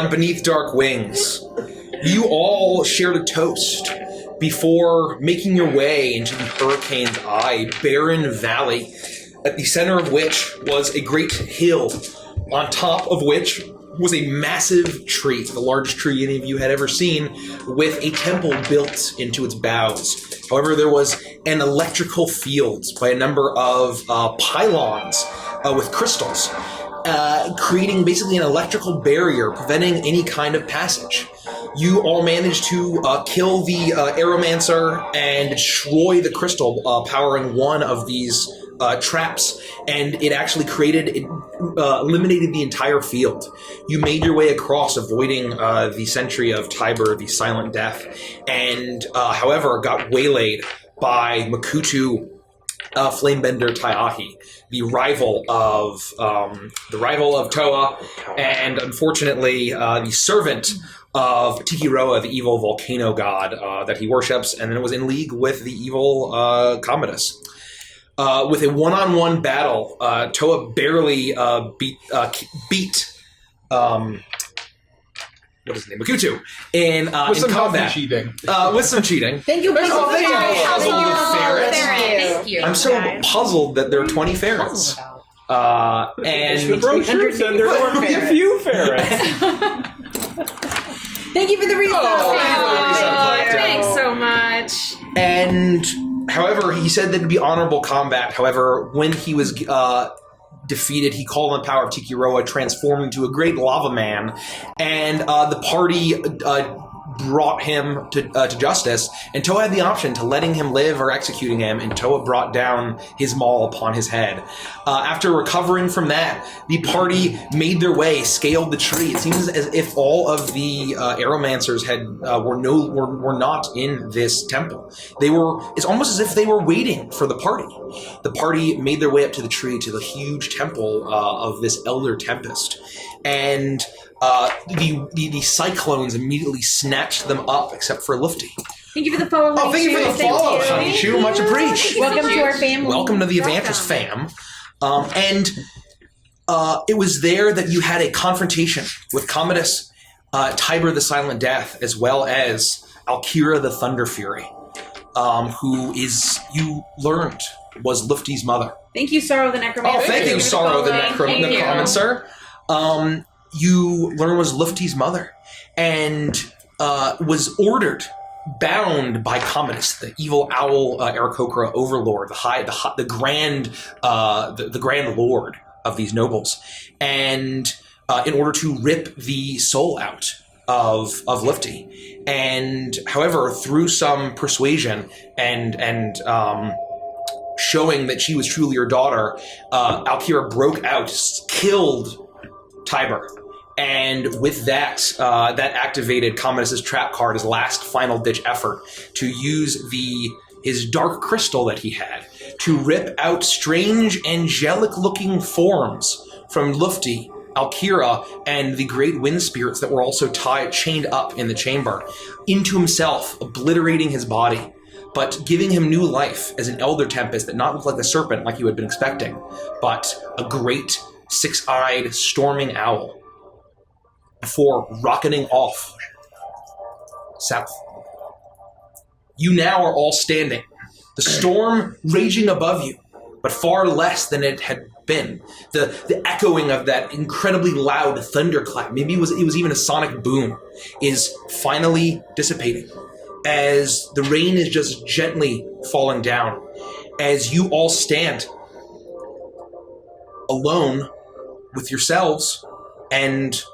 on Beneath Dark Wings, you all shared a toast before making your way into the Hurricane's Eye, barren valley, at the center of which was a great hill, on top of which was a massive tree, the largest tree any of you had ever seen, with a temple built into its boughs. However, there was an electrical field by a number of pylons with crystals, creating basically an electrical barrier preventing any kind of passage. You all managed to kill the Aeromancer and destroy the crystal powering one of these traps, and it actually eliminated the entire field. You made your way across, avoiding the sentry of Tiber, the Silent Death, and however got waylaid by Makutu Flamebender Taiahi, the rival of Toa, and unfortunately the servant of Tikiroa, the evil volcano god that he worships, and then it was in league with the evil Commodus. With a one-on-one battle, Toa barely beat what is his name? Makutu in combat. Cheating. With some cheating. Thank you for Thank you. I'm so puzzled that there are 20 ferrets. And the brochure said there were a few ferrets. Thank you for the result. Thanks so much. And however, he said that it'd be honorable combat. However, when he was defeated, he called on the power of Tikiroa, transformed into a great lava man, and the party brought him to justice, and Toa had the option to letting him live or executing him, and Toa brought down his maul upon his head. After recovering from that, the party made their way, scaled the tree. It seems as if all of the Aeromancers were not in this temple. It's almost as if they were waiting for the party. The party made their way up to the tree, to the huge temple of this Elder Tempest, and the cyclones immediately snatched them up, except for Lufty. Thank you for the follow. Oh, thank you for the follow, Honeychu. Much appreciated. Welcome to our family. Welcome to the Avantris fam. And it was there that you had a confrontation with Commodus, Tiber the Silent Death, as well as Alira the Thunder Fury, who you learned was Lufty's mother. Thank you, Sorrow the Necromancer. Oh, thank you, Sorrow the Necromancer. You learn was Lufty's mother, and was bound by Commodus, the evil owl Aarakocra overlord, the grand lord of these nobles, and in order to rip the soul out of Lufty. And however, through some persuasion and showing that she was truly your daughter, Alira broke out, killed Tiber. And with that, that activated Commodus' trap card, his last final-ditch effort to use his dark crystal that he had to rip out strange, angelic-looking forms from Lufty, Alira, and the great wind spirits that were also chained up in the chamber into himself, obliterating his body, but giving him new life as an Elder Tempest that not looked like a serpent like you had been expecting, but a great six-eyed storming owl, before rocketing off south. You now are all standing, the storm raging above you, but far less than it had been. The echoing of that incredibly loud thunderclap, maybe it was even a sonic boom, is finally dissipating as the rain is just gently falling down, as you all stand alone with yourselves and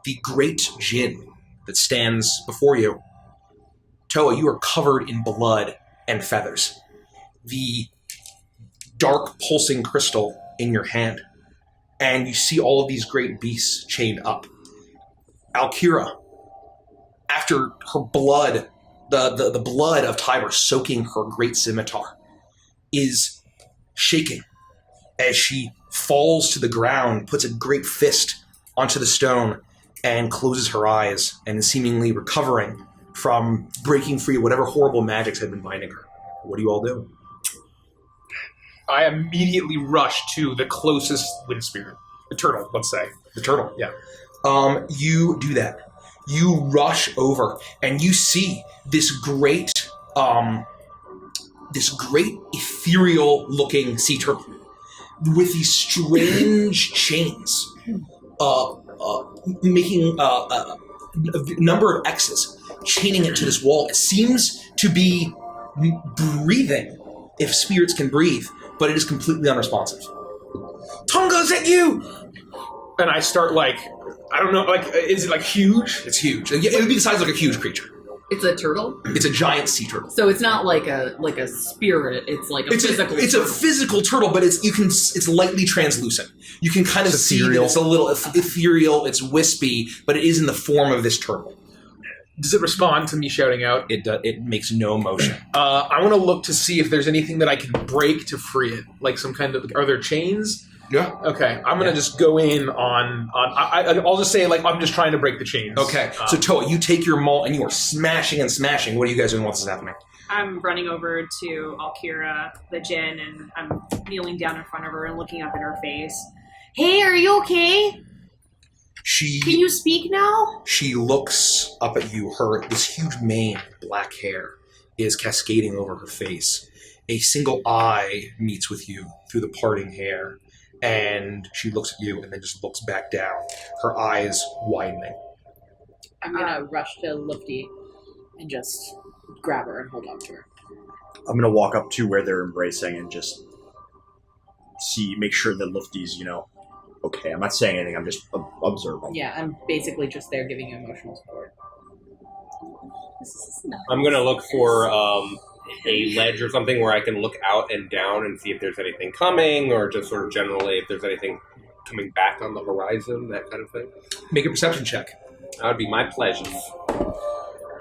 the great Jinn that stands before you. Toa, you are covered in blood and feathers. The dark pulsing crystal in your hand. And you see all of these great beasts chained up. Alira, after her blood, the blood of Tiber soaking her great scimitar, is shaking as she falls to the ground, puts a great fist onto the stone, and closes her eyes, and seemingly recovering from breaking free of whatever horrible magics had been binding her. What do you all do? I immediately rush to the closest wind spirit. The turtle, let's say. The turtle? Yeah. You do that. You rush over, and you see this great ethereal-looking sea turtle with these strange chains, making a number of X's, chaining it to this wall. It seems to be breathing, if spirits can breathe, but it is completely unresponsive. Tonga's at you! And I start I don't know, is it huge? It's huge. It would be the size of a huge creature. It's a turtle? It's a giant sea turtle. So it's not like a spirit, it's like a physical It's turtle. a physical turtle, but it's lightly translucent. You can kind of see that it's a little ethereal, it's wispy, but it is in the form of this turtle. Does it respond to me shouting out? It makes no motion. I want to look to see if there's anything that I can break to free it. Like some kind of... Are there chains? Yeah. Okay, I'm going to just go in on I'll just say, I'm just trying to break the chains. Okay, so Toa, you take your maul and you are smashing and smashing. What are you guys doing? What's happening? I'm running over to Alira, the djinn, and I'm kneeling down in front of her and looking up in her face. Hey, are you okay? Can you speak now? She looks up at you. This huge mane of black hair is cascading over her face. A single eye meets with you through the parting hair, and she looks at you and then just looks back down, her eyes widening. I'm gonna rush to Lufty and just grab her and hold on to her. I'm gonna walk up to where they're embracing and just make sure that Lufty's, okay. I'm not saying anything, I'm just observing. Yeah, I'm basically just there giving you emotional support. I'm going to look for a ledge or something where I can look out and down and see if there's anything coming, or just sort of generally if there's anything coming back on the horizon, that kind of thing. Make a perception check. That would be my pleasure.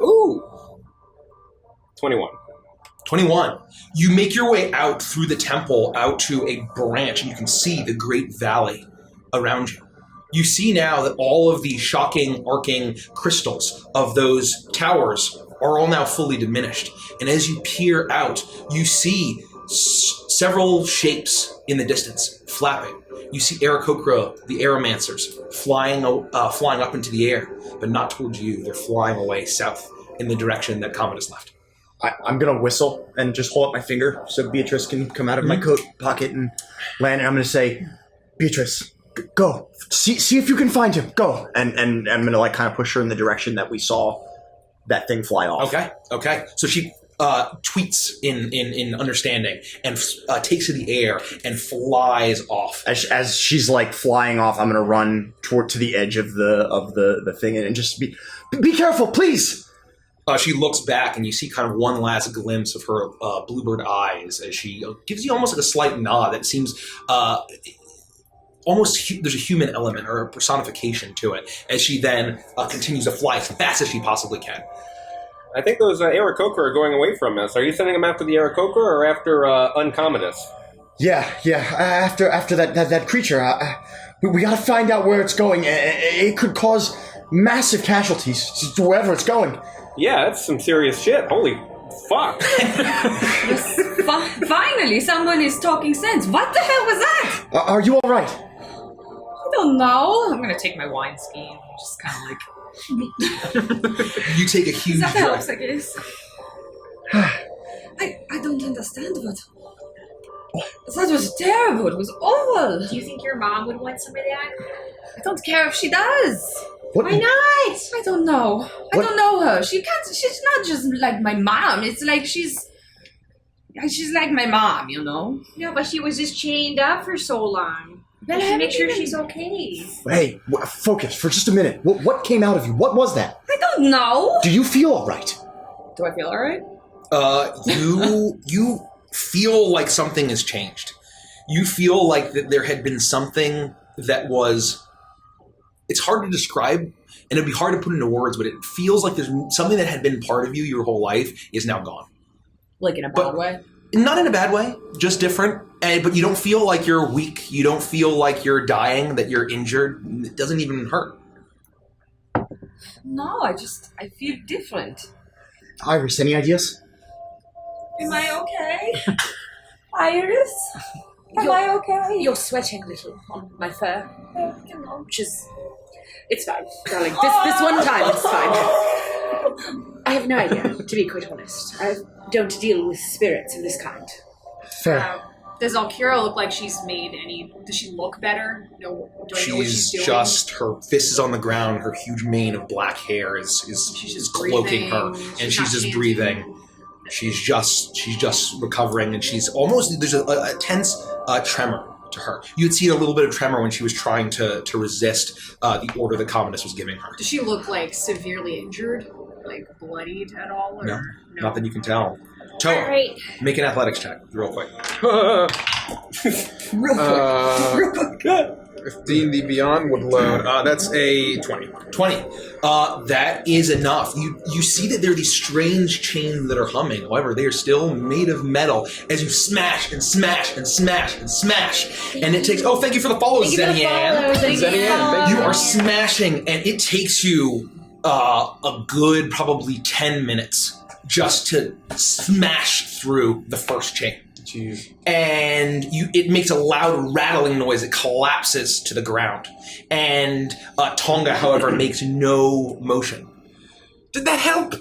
Ooh! 21. 21. You make your way out through the temple, out to a branch, and you can see the great valley around you. You see now that all of the shocking, arcing crystals of those towers are all now fully diminished. And as you peer out, you see several shapes in the distance, flapping. You see Aarakocra, the Aeromancers, flying up into the air, but not towards you. They're flying away south in the direction that Commodus left. I'm going to whistle and just hold up my finger so Beatrice can come out of my coat pocket and land. And I'm going to say, Beatrice, go. See if you can find him. Go. And I'm going to kind of push her in the direction that we saw that thing fly off. Okay. So she tweets in understanding and takes to the air and flies off. As she's flying off, I'm going to run to the edge of the thing and just be careful, please. She looks back, and you see kind of one last glimpse of her bluebird eyes as she gives you almost a slight nod that seems almost there's a human element or a personification to it, as she then continues to fly as fast as she possibly can. I think those Aarakocra are going away from us. Are you sending them after the Aarakocra or after Uncommodus? Yeah. After that creature, we got to find out where it's going. It could cause massive casualties to wherever it's going. Yeah, that's some serious shit. Holy fuck. Finally, someone is talking sense. What the hell was that? Are you all right? I don't know. I'm gonna take my wine ski and just kind of You take a huge That breath. helps, I guess. I don't understand what... That was terrible. It was awful. Do you think your mom would want some of that? I don't care if she does. What? Why not? I don't know. I What? don't know her. She's not just like my mom. It's like she's like my mom, No, but she was just chained up for so long. Well, We I should make haven't sure even- she's okay. Hey, focus for just a minute. What came out of you? What was that? I don't know. Do you feel all right? Do I feel alright? You feel like something has changed. You feel like that there had been something that was... It's hard to describe, and it'd be hard to put into words, but it feels like there's something that had been part of you your whole life is now gone. Like in a bad way? Not in a bad way, just different. But you don't feel like you're weak. You don't feel like you're dying, that you're injured. It doesn't even hurt. No, I feel different. Iris, any ideas? Am I okay? Iris? Am I okay? You're sweating a little on my fur. Which is... It's fine, darling. This one time, it's fine. I have no idea, to be quite honest. I don't deal with spirits of this kind. Fair. Does Alkira look like she's made any... Does she look better? No, do I know what she's doing? Her fist is on the ground, her huge mane of black hair is cloaking her, and she's just breathing. She's just recovering, and she's almost... There's a tense tremor to her. You'd seen a little bit of tremor when she was trying to resist the order the Commodus was giving her. Does she look like severely injured? Like bloodied at all? Or? No, not that you can tell. Toa, right. Make an athletics check, real quick. Real quick. If D&D Beyond would load, that's a 20. 20. That is enough. You see that there are these strange chains that are humming. However, they are still made of metal as you smash and smash and smash and smash. And it takes... Oh, thank you for the follow, Zenian. Zenian, You are smashing, and it takes you a good probably 10 minutes just to smash through the first chain. Jeez. And it makes a loud rattling noise. It collapses to the ground. And Tonga, however, makes no motion. Did that help?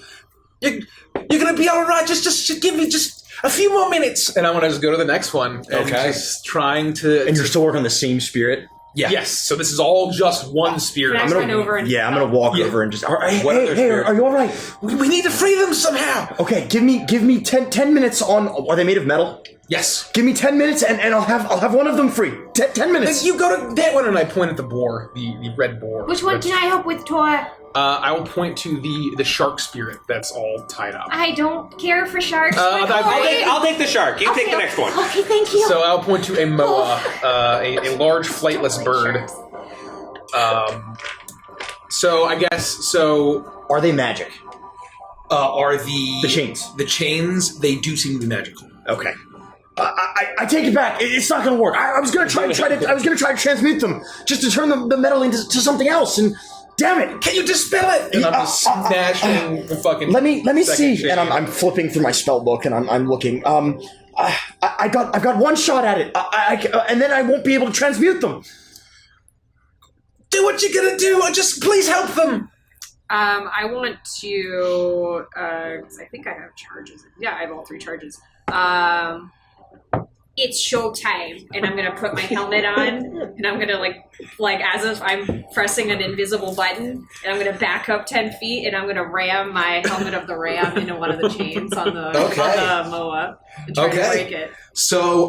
You're gonna be all right. Just give me just a few more minutes. And I want to just go to the next one. And Okay. just trying to... And you're still working on the same spirit? Yeah. Yes, so this is all just one spirit. Can I run over and... I'm gonna walk over and just... Hey, spirit? are you all right? We need to free them somehow. Okay, give me 10 minutes on... Are they made of metal? Yes. Give me 10 minutes and I'll have one of them free. 10 minutes. You go to that one, and I point at the boar, the red boar. Which one can I help with, Tor? I will point to the shark spirit that's all tied up. I don't care for sharks. I'll take the shark. You take the next one. Okay, thank you. So I'll point to a moa, a large flightless bird. So I guess Are they magic? Are the chains? The chains, they do seem to be magical. Okay. I take it back. It's not going to work. I was going to try to transmute them, just to turn the metal into something else. And damn it! Can you dispel it? And I'm just smashing the fucking. Let me see. chain. And I'm flipping through my spell book and I'm looking. I've got one shot at it. And then I won't be able to transmute them. Do what you're gonna do. Just please help them. I want to, because I think I have charges. Yeah, I have all 3 charges. It's showtime, and I'm gonna put my helmet on, and I'm gonna like as if I'm pressing an invisible button, and I'm gonna back up 10 feet, and I'm gonna ram my helmet of the ram into one of the chains on the moa and try to break it. So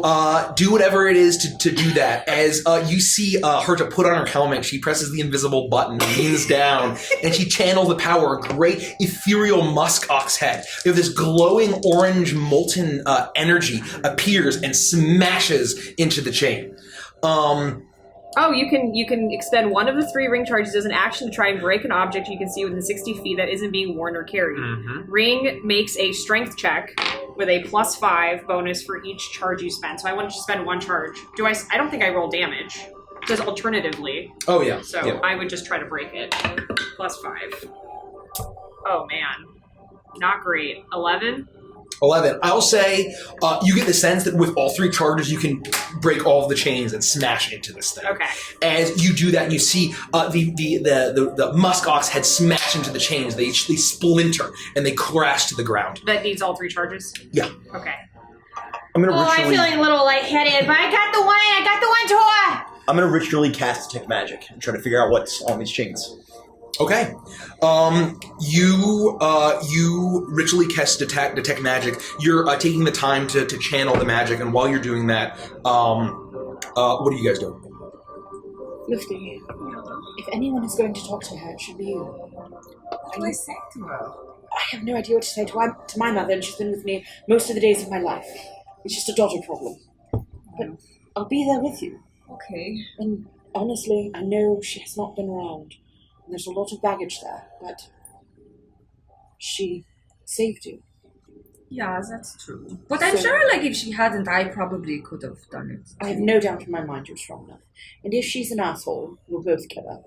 do whatever it is to do that. As you see her to put on her helmet, she presses the invisible button, leans down, and she channels the power. A great ethereal musk ox head. You have this glowing orange molten energy appears and smashes into the chain. You can expend one of the 3 ring charges as an action to try and break an object you can see within 60 feet that isn't being worn or carried. Mm-hmm. Ring makes a strength check with a +5 bonus for each charge you spend. So I want to spend 1 charge. I don't think I roll damage. Because alternatively. Oh yeah. So yeah. I would just try to break it. +5. Oh man. Not great. 11? 11. I'll say you get the sense that with all 3 charges, you can break all of the chains and smash into this thing. Okay. As you do that, you see the musk ox head smash into the chains. They splinter and they crash to the ground. That needs all 3 charges? Yeah. Okay. I'm gonna I'm feeling a little lightheaded, but I got the one, Tor! I'm gonna ritually cast Detect Magic and try to figure out what's on these chains. Okay. You ritually cast detect magic. You're taking the time to channel the magic, and while you're doing that, what are you guys doing? Lufty, if anyone is going to talk to her, it should be you. What do I say to her? I have no idea what to say to my mother, and she's been with me most of the days of my life. It's just a daughter problem. But I'll be there with you. Okay. And honestly, I know she has not been around. And there's a lot of baggage there, but she saved you. Yeah, that's true. But I'm sure, if she hadn't, I probably could have done it. I have no doubt in my mind you're strong enough. And if she's an asshole, we'll both kill her.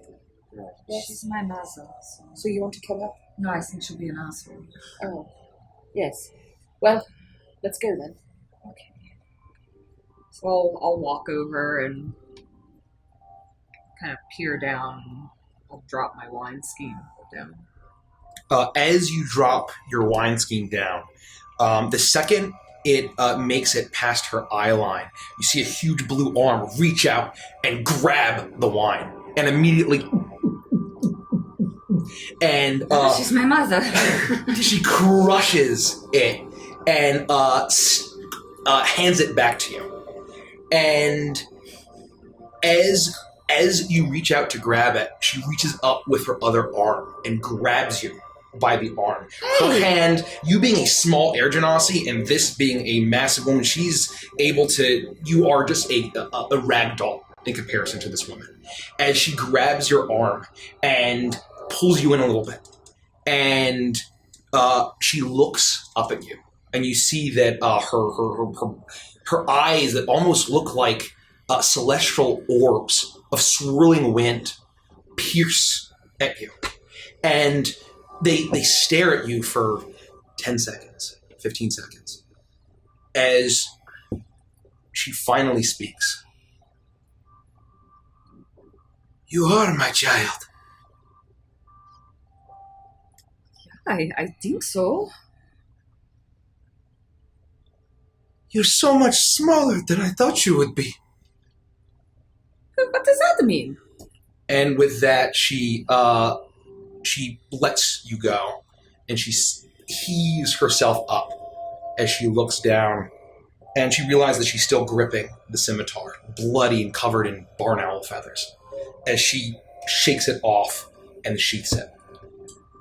Yes. She's my mother. So you want to kill her? No, I think she'll be an asshole. Oh, yes. Well, let's go then. Okay. So I'll walk over and kind of peer down. I'll drop my wine skein down. As you drop your wine skein down, the second it makes it past her eye line, you see a huge blue arm reach out and grab the wine, and immediately, and She's my mother. she crushes it and hands it back to you. And as you reach out to grab it, she reaches up with her other arm and grabs you by the arm. Her hand, you being a small air genasi and this being a massive woman, she's able to, you are just a rag doll in comparison to this woman. As she grabs your arm and pulls you in a little bit. And she looks up at you. And you see that her eyes that almost look like celestial orbs of swirling wind pierce at you. And they stare at you for 10 seconds, 15 seconds, as she finally speaks. You are my child. I think so. You're so much smaller than I thought you would be. What does that mean? And with that, she lets you go, and she heaves herself up as she looks down, and she realizes that she's still gripping the scimitar, bloody and covered in barn owl feathers. As she shakes it off and sheaths it,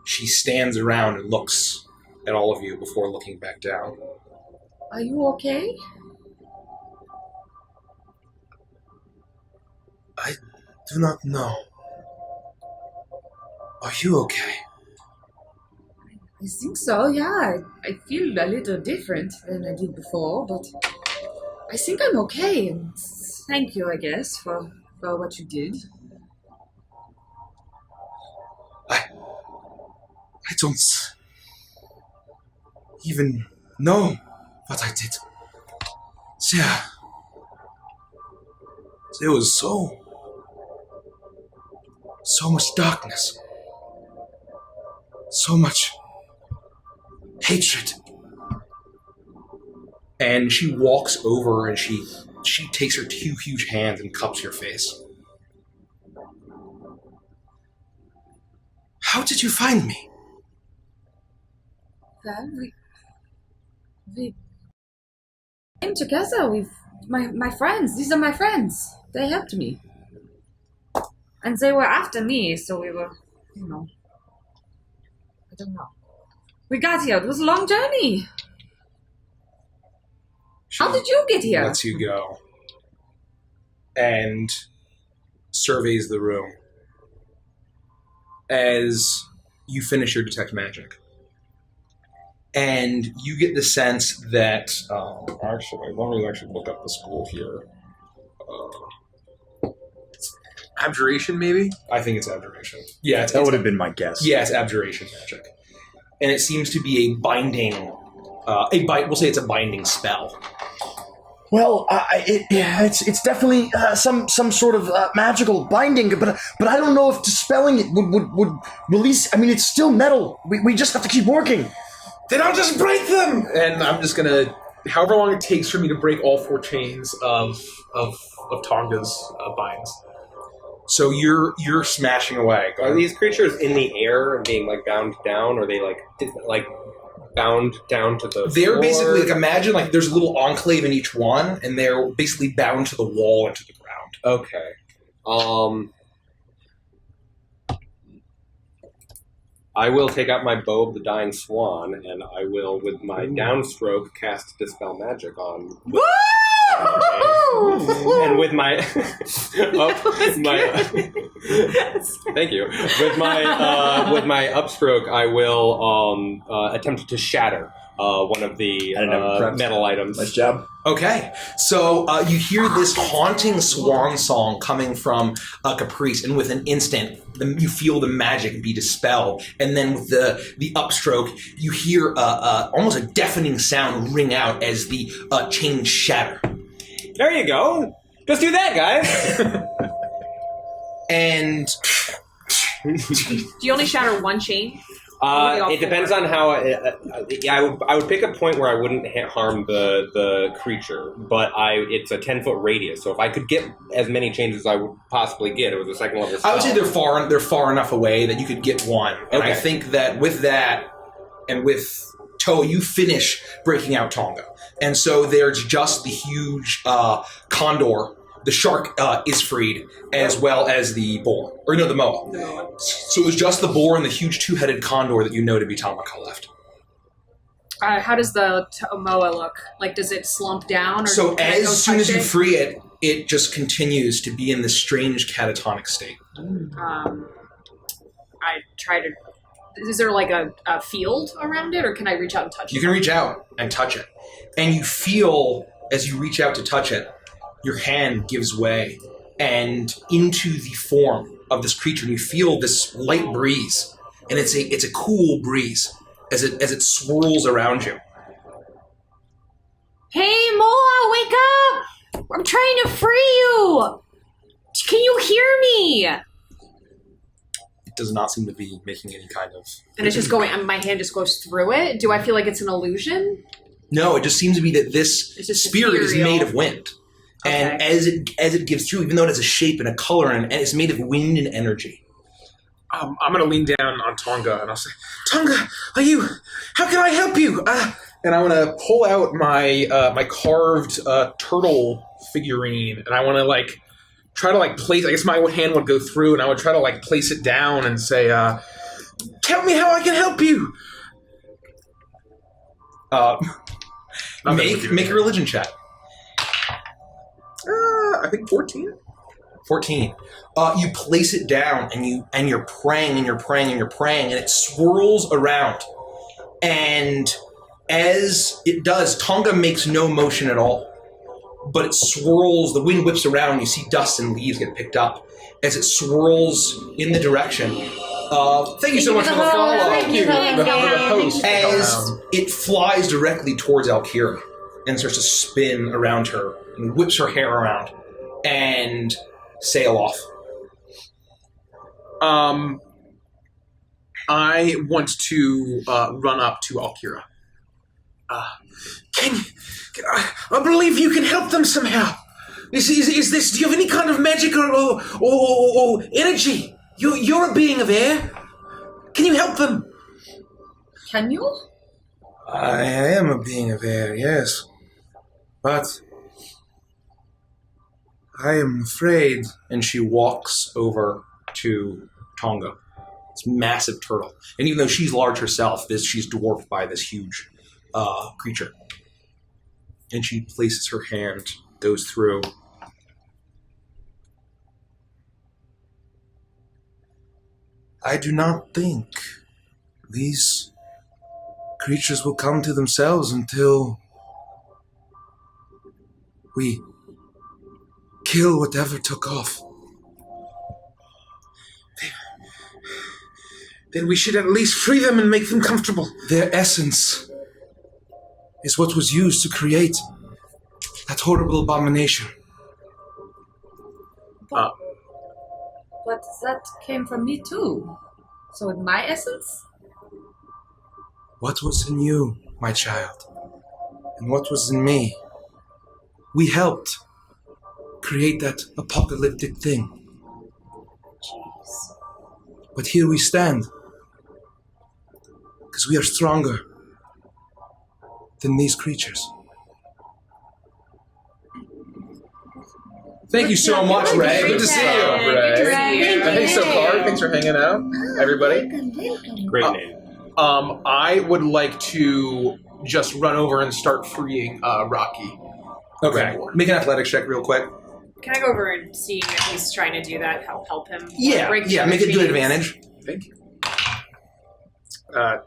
she stands around and looks at all of you before looking back down. Are you okay? I do not know. Are you okay? I think so, yeah. I feel a little different than I did before, but I think I'm okay, and thank you, I guess, for what you did. I don't even know what I did. There was so much darkness. So much hatred. And she walks over and she takes her two huge hands and cups your face. How did you find me? Well, we came together with my friends. These are my friends. They helped me. And they were after me, so we were, I don't know. We got here. It was a long journey. How did you get here? Lets you go. And surveys the room. As you finish your detect magic. And you get the sense that... actually, let me actually look up the school here. Abjuration, maybe? I think it's abjuration. Yeah, That would have been my guess. Yeah, it's abjuration magic. And it seems to be a binding... we'll say it's a binding spell. Well, it's definitely some sort of magical binding, but I don't know if dispelling it would release. I mean, it's still metal. We just have to keep working. Then I'll just break them! And I'm just gonna, however long it takes for me to break all 4 chains of Tonga's binds. So you're smashing away. Are these creatures in the air and being bound down, or are they bound down to the They're floor? basically imagine there's a little enclave in each one, and they're basically bound to the wall and to the ground. Okay. I will take out my bow of the dying swan, and I will, with my downstroke, cast Dispel Magic on. And with my, thank you. With my upstroke, I will attempt to shatter one of the metal items. Nice job. Okay, so you hear this haunting swan song coming from Caprice, and with an instant, you feel the magic be dispelled, and then with the upstroke, you hear almost a deafening sound ring out as the chains shatter. There you go. Just do that, guys. And Do you only shatter one chain? All It depends on how. I would pick a point where I wouldn't harm the creature, but it's a 10-foot radius. So if I could get as many chains as I would possibly get, it was a second level spell. I would say they're far enough away that you could get one. And I Okay. think that with that, and with Toa, you finish breaking out Tonga. And so there's just the huge condor. The shark is freed, as well as the boar. Or no, the moa. So it was just the boar and the huge two-headed condor that you know to be Tamaka left. How does the Moa look? Like, does it slump down? Or So can I go as soon as touch you it? free it, it just continues to be in this strange catatonic state. I try to... Is there like a field around it, or can I reach out and touch it? You can reach out and touch it. And you feel, as you reach out to touch it, your hand gives way, and into the form of this creature, and you feel this light breeze, and it's a cool breeze as it swirls around you. Hey, Moa, wake up! I'm trying to free you! Can you hear me? It does not seem to be making any kind of... And it's just going, and my hand just goes through it? Do I feel like it's an illusion? No, it just seems to be that this It's just spirit is ethereal. made of wind. And Okay. as it gives through, even though it has a shape and a color, and it's made of wind and energy. I'm going to lean down on Tonga and I'll say, Tonga, how can I help you? And I want to pull out my my carved turtle figurine, and I want to try to place, I guess my hand would go through, and I would try to place it down and say, tell me how I can help you. Make a religion check. I think 14. 14. You place it down, and you're praying, and you're praying, and you're praying, and it swirls around. And as it does, Tonga makes no motion at all. But it swirls, the wind whips around, you see dust and leaves get picked up as it swirls in the direction. Thank you so much for the follow. Thank you. The host. As it flies directly towards Alira and starts to spin around her and whips her hair around and sail off. I want to run up to Alira. I believe you can help them somehow. Is this? Do you have any kind of magic or energy? You're a being of air. Can you help them? Can you? I am a being of air, yes. But I am afraid. And she walks over to Tonga. This massive turtle. And even though she's large herself, she's dwarfed by this huge creature. And she places her hand, goes through. I do not think these creatures will come to themselves until we kill whatever took off. Then we should at least free them and make them comfortable. Their essence is what was used to create that horrible abomination. But that came from me too. So with my essence? What was in you, my child, and what was in me? We helped create that apocalyptic thing. Jeez. But here we stand, because we are stronger than these creatures. Thank you so much, Ray. Good to see you. Ray. Thanks so far. Thanks for hanging out, everybody. Great name. I would like to just run over and start freeing Rocky. Okay, make an athletics check real quick. Can I go over and see if he's trying to do that? Help him? Yeah, break yeah, through make the it good chains? advantage. Thank you.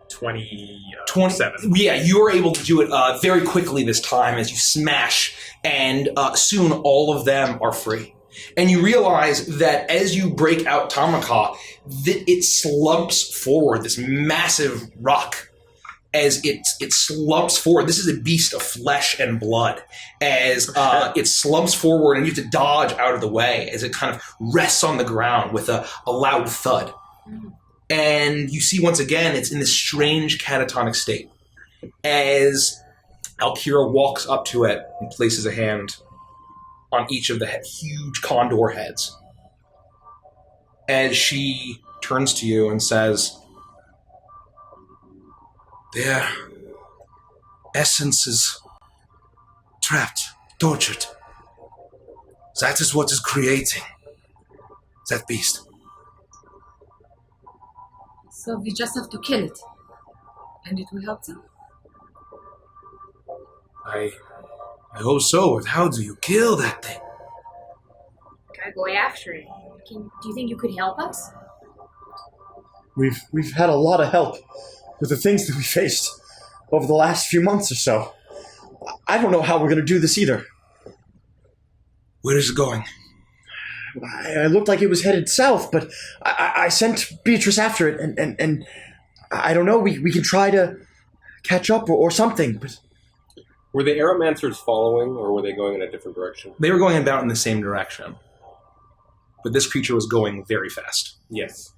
27. 27. Yeah, you are able to do it very quickly this time as you smash, and soon all of them are free. And you realize that as you break out Tamaka, that it slumps forward, this massive rock, as it slumps forward. This is a beast of flesh and blood. As it slumps forward, and you have to dodge out of the way as it kind of rests on the ground with a loud thud. And you see once again, it's in this strange catatonic state. As Alira walks up to it and places a hand on each of the huge condor heads. As she turns to you and says, "Their essence is trapped, tortured. That is what is creating that beast." So we just have to kill it. And it will help them? I hope so, but how do you kill that thing? Gotta go after it. Do you think you could help us? We've had a lot of help with the things that we faced over the last few months or so. I don't know how we're going to do this either. Where is it going? I looked like it was headed south, but I sent Beatrice after it, and I don't know, we can try to catch up or something, but... Were the Aeromancers following, or were they going in a different direction? They were going about in the same direction. But this creature was going very fast. Yes.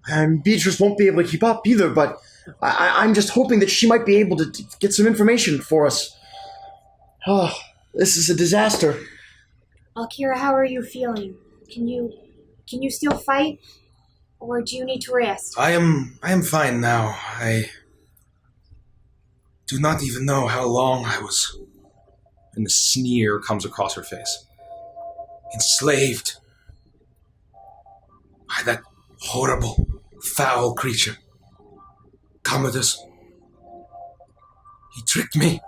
And Beatrice won't be able to keep up either, but I'm just hoping that she might be able to get some information for us. Oh, this is a disaster. Alira, how are you feeling? Can you still fight? Or do you need to rest? I am fine now. I do not even know how long I was. And the sneer comes across her face. Enslaved by that horrible, foul creature. Commodus. He tricked me.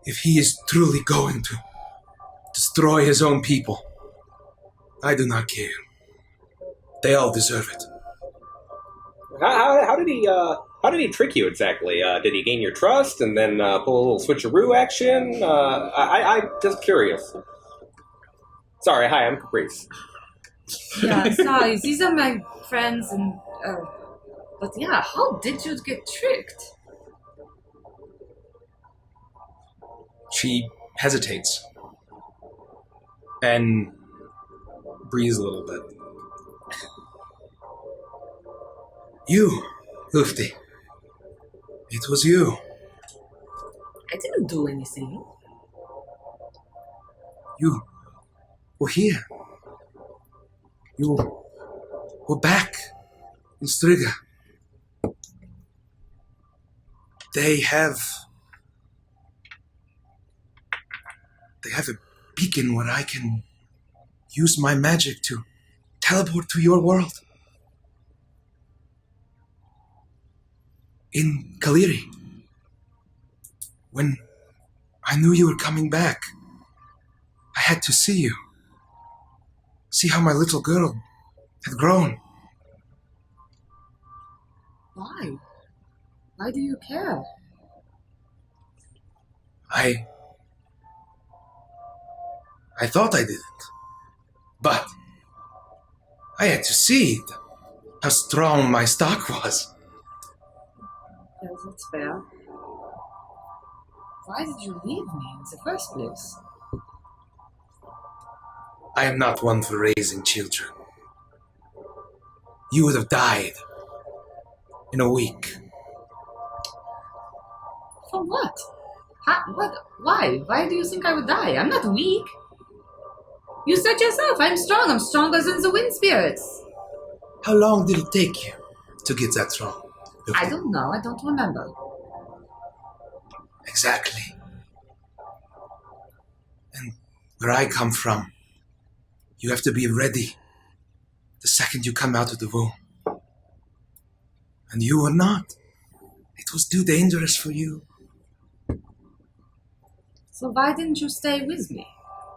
If he is truly going to destroy his own people, I do not care. They all deserve it. How did he trick you exactly? Did he gain your trust and then pull a little switcheroo action? I'm just curious. Sorry, hi, I'm Caprice. Yeah, sorry, these are my friends and... but yeah, how did you get tricked? She hesitates and breathes a little bit. You, Lufti. It was you. I didn't do anything. You were here. You were back in Striga. They have a beacon where I can use my magic to teleport to your world. In Caleri. When I knew you were coming back, I had to see you. See how my little girl had grown. Why? Why do you care? I thought I didn't. But I had to see how strong my stock was. Yes, that's fair. Why did you leave me in the first place? I am not one for raising children. You would have died in a week. For what? What? Why? Why do you think I would die? I'm not weak. You said yourself, I'm strong. I'm stronger than the wind spirits. How long did it take you to get that strong? I don't know. I don't remember. Exactly. And where I come from, you have to be ready the second you come out of the womb. And you were not. It was too dangerous for you. So why didn't you stay with me?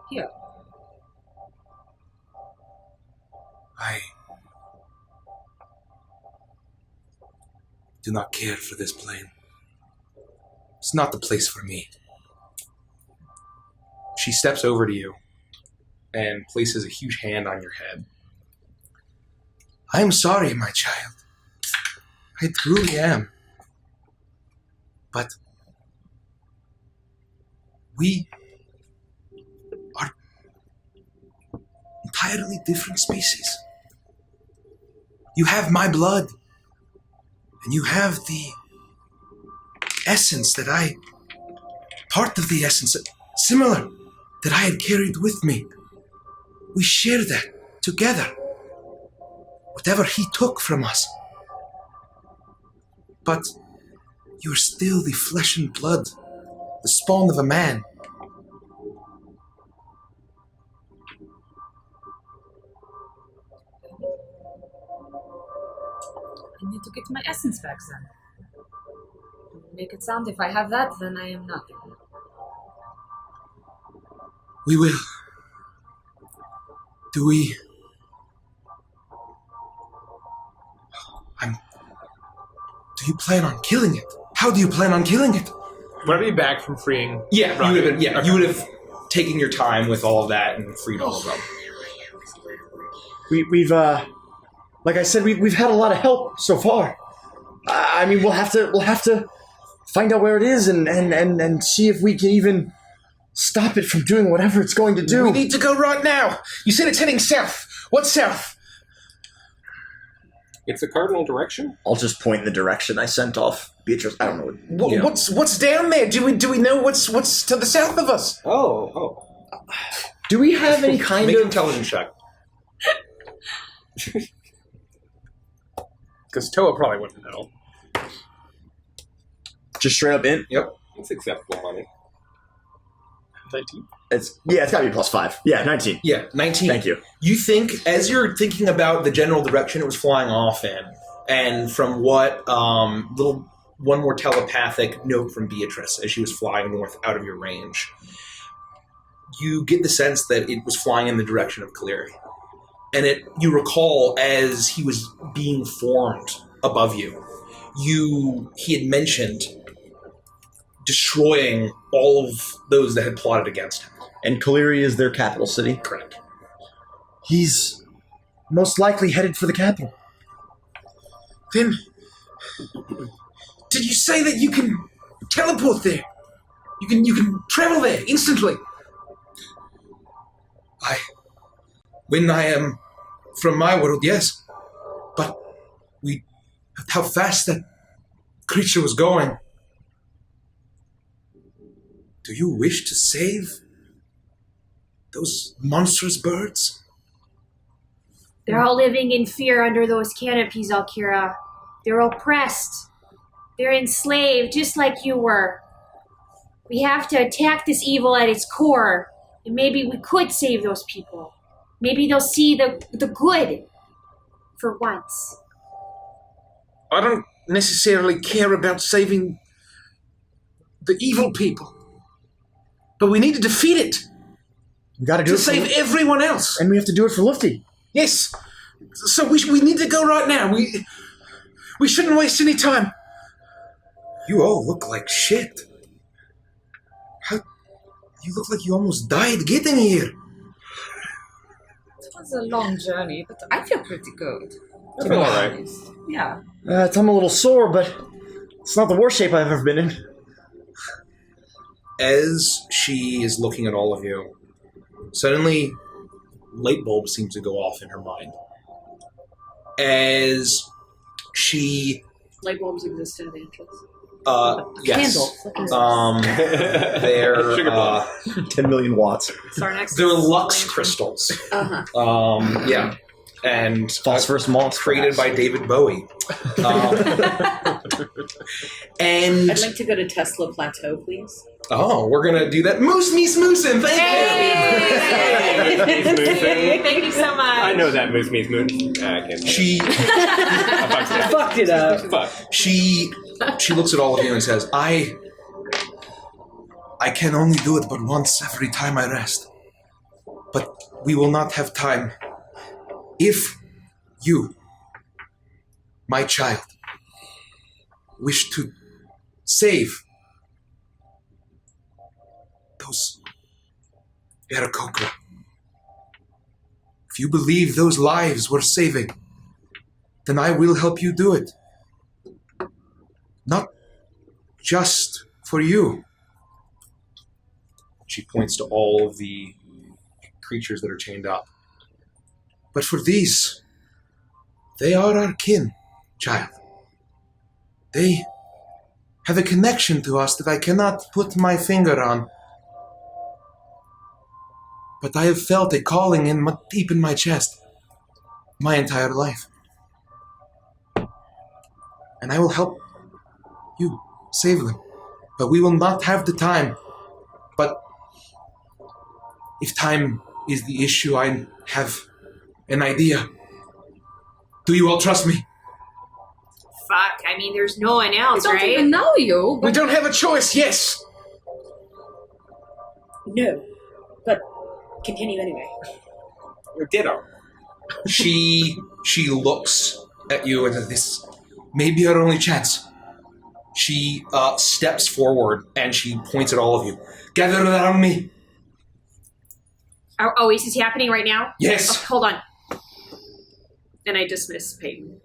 Here. I do not care for this plane. It's not the place for me. She steps over to you and places a huge hand on your head. I am sorry, my child. I truly am. But we are entirely different species. You have my blood, and you have the essence part of the essence, similar, that I had carried with me. We share that together. Whatever he took from us. But you're still the flesh and blood, the spawn of a man. I need to get my essence back then. Make it sound if I have that, then I am nothing. We will. Do we... Do you plan on killing it? How do you plan on killing it? Would I be back from freeing? Yeah, Rocket? you would have been, Okay. you would have taken your time with all of that and freed all of them. We've like I said, we've had a lot of help so far. I mean, we'll have to find out where it is and see if we can even stop it from doing whatever it's going to do. We need to go right now. You said it's heading south. What's south? It's the cardinal direction? I'll just point in the direction I sent off Beatrice. I don't know. What, what's down there? Do we know what's to the south of us? Oh. Do we have any kind Make an of intelligence check. Because Toa probably wouldn't know. just straight up int? Yep. It's acceptable money. 19. It's gotta be +5. Yeah, 19. Yeah, 19. Thank you. You think, as you're thinking about the general direction it was flying off in, and from what one more telepathic note from Beatrice as she was flying north out of your range, you get the sense that it was flying in the direction of Keri. And you recall as he was being formed above you, he had mentioned destroying all of those that had plotted against him. And Keri is their capital city. Correct. He's most likely headed for the capital. Then, did you say that you can teleport there? You can travel there instantly. When I am from my world, yes. But how fast that creature was going. Do you wish to save those monstrous birds? They're all living in fear under those canopies, Alkira. They're oppressed. They're enslaved, just like you were. We have to attack this evil at its core, and maybe we could save those people. Maybe they'll see the good for once. I don't necessarily care about saving the evil people. But we need to defeat it We gotta do to it for save everyone else. and we have to do it for Lufty. Yes. So we need to go right now. We shouldn't waste any time. You all look like shit. You look like you almost died getting here. It was a long journey, but I feel pretty good. I feel alright. Honest. Yeah. I'm a little sore, but it's not the worst shape I've ever been in. As she is looking at all of you, suddenly light bulb seems to go off in her mind. As she Light bulbs exist in Avantris. yes. Candle. They're Sugar bomb. 10 million watts. It's our next they're lux crystals. Uh-huh. Yeah. And Phosphorus moss. created by David Bowie. And I'd like to go to Tesla Plateau, please. we're gonna do that. Moose me smoosin', thank you. Thank you so much. I know that moose means moon. I can't. She Fucked it up. Fuck. she looks at all of you and says, I can only do it but once every time I rest. But we will not have time. If you, my child, wish to save those Aarakocra, if you believe those lives were saving, then I will help you do it. Not just for you. She points to all of the creatures that are chained up. But for these, they are our kin, child. They have a connection to us that I cannot put my finger on. But I have felt a calling deep in my chest my entire life. And I will help you save them. But we will not have the time. But if time is the issue, I have an idea. Do you all trust me? Fuck, I mean, there's no one else, I don't right? even know you. We don't have a choice, yes! No, but continue anyway. Ditto. She looks at you and says, this may be our only chance. She steps forward and she points at all of you. Gather around me. Oh, is this happening right now? Yes. Oh, hold on. And I dismiss Peyton.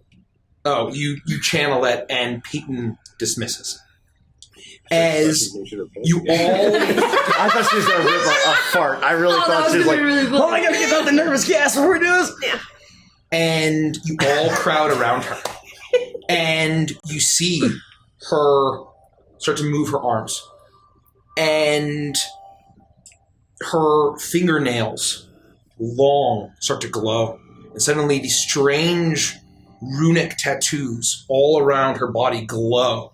Oh, you channel it and Peyton dismisses. As you all... I thought she was going to rip a fart. I really thought she was like, really cool. oh, I got to get out the nervous gas before we do this. Yeah. And you all crowd around her. And you see her start to move her arms. And her fingernails, long, start to glow. And suddenly these strange runic tattoos all around her body glow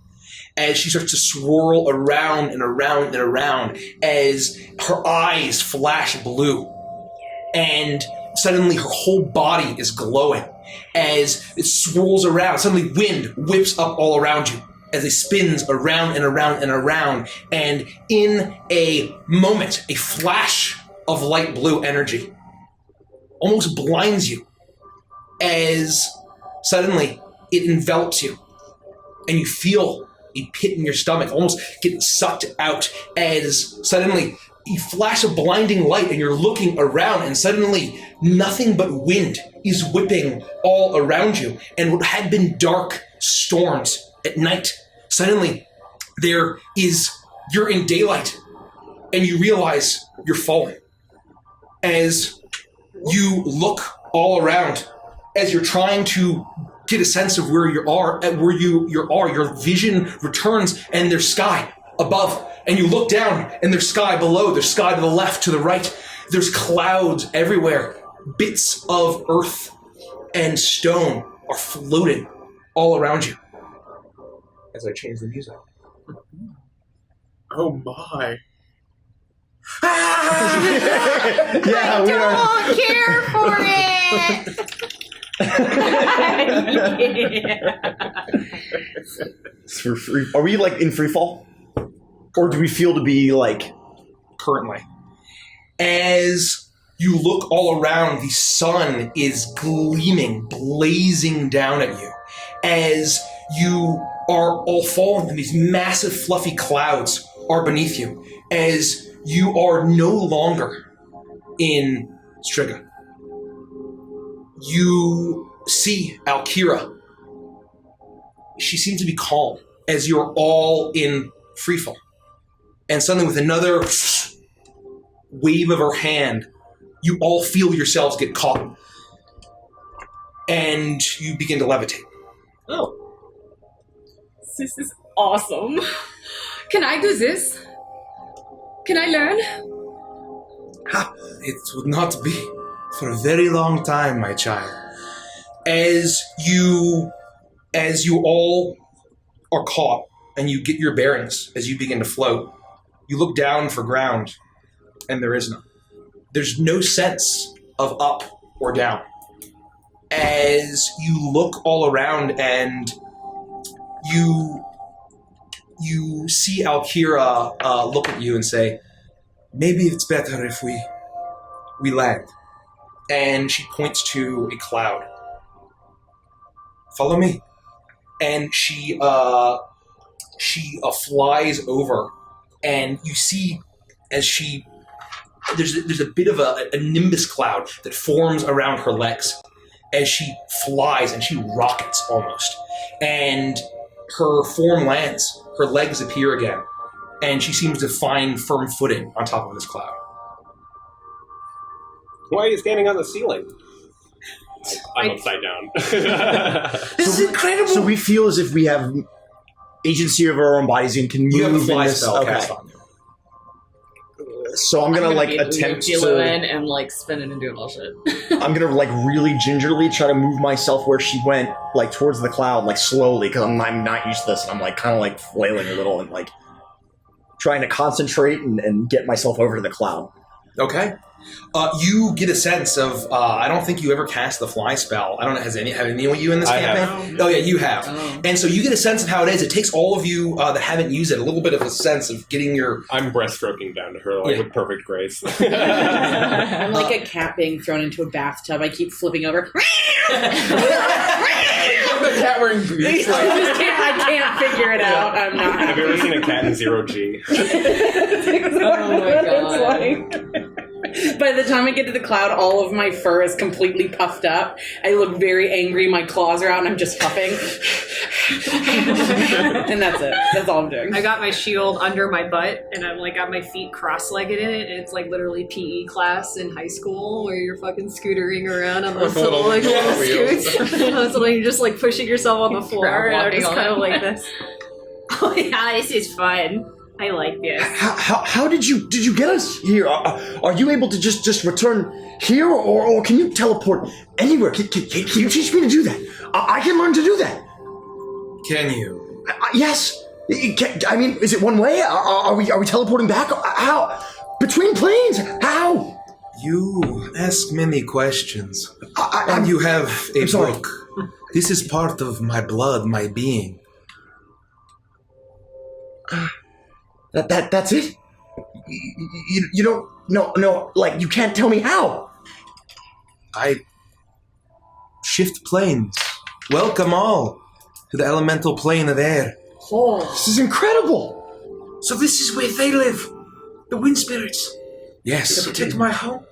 as she starts to swirl around and around and around as her eyes flash blue. And suddenly her whole body is glowing as it swirls around. Suddenly wind whips up all around you as it spins around and around and around. And in a moment, a flash of light blue energy almost blinds you as suddenly it envelops you and you feel a pit in your stomach almost get sucked out as suddenly you flash a blinding light and you're looking around and suddenly nothing but wind is whipping all around you. And what had been dark storms at night, suddenly you're in daylight and you realize you're falling. As you look all around, as you're trying to get a sense of where you are, your vision returns and there's sky above. And you look down and there's sky below, there's sky to the left, to the right. There's clouds everywhere. Bits of earth and stone are floating all around you. As I change the music. Oh my. Yeah, we are. Don't care for it! It's for free. Are we like in free fall? Or do we feel to be like Currently. As you look all around, the sun is gleaming, blazing down at you. As you are all falling and these massive fluffy clouds are beneath you. As you are no longer in Striga. You see Alira. She seems to be calm as you're all in freefall. And suddenly with another wave of her hand, you all feel yourselves get caught. And you begin to levitate. Oh. This is awesome. Can I do this? Can I learn? It would not be for a very long time, my child. As you all are caught and you get your bearings as you begin to float, you look down for ground and there is none. There's no sense of up or down. As you look all around and you see Alira look at you and say, maybe it's better if we land. And she points to a cloud. Follow me. And she flies over, and you see as there's a bit of a nimbus cloud that forms around her legs. as she flies and she rockets almost. And her form lands, her legs appear again, and she seems to find firm footing on top of this cloud. Why are you standing on the ceiling? I'm upside down. This is incredible! So we feel as if we have agency of our own bodies and can move You have the in fly this. spell Okay. cast on you. So I'm gonna like attempt to. and like spinning and doing all shit. I'm gonna like really gingerly try to move myself where she went, like towards the cloud, like slowly, because I'm not used to this, and I'm like kind of like flailing a little and like trying to concentrate and get myself over to the cloud. Okay. You get a sense of, I don't think you ever cast the fly spell. I don't know, have any of you in this I campaign? Oh yeah, you have. Oh. And so you get a sense of how it is. It takes all of you that haven't used it a little bit of a sense of getting your... I'm breaststroking down to her like with perfect grace. I'm like a cat being thrown into a bathtub. I keep flipping over. The cat wearing boots. I can't figure it out. I'm not. Have you ever seen a cat in zero G? Oh my god. By the time I get to the cloud, all of my fur is completely puffed up. I look very angry. My claws are out, and I'm just huffing. And that's it. That's all I'm doing. I got my shield under my butt, and I'm like got my feet cross-legged in it, and it's like literally PE class in high school where you're fucking scootering around on those little wheels. scoots. So like you're just like pushing yourself on the floor, and I'm just kind of like this. Oh yeah, this is fun. I like this. How did you get us here? Are you able to just return here, or can you teleport anywhere? Can you teach me to do that? I can learn to do that. Can you? Yes. I mean, is it one way? Are we teleporting back? How? Between planes? How? You ask many questions. I'm- You have a I'm sorry. book. This is part of my blood, my being. That's it? You don't... No, like, you can't tell me how. I shift planes. Welcome all to the elemental plane of air. Oh, this is incredible. So this is where they live, the wind spirits. Yes. To protect my home?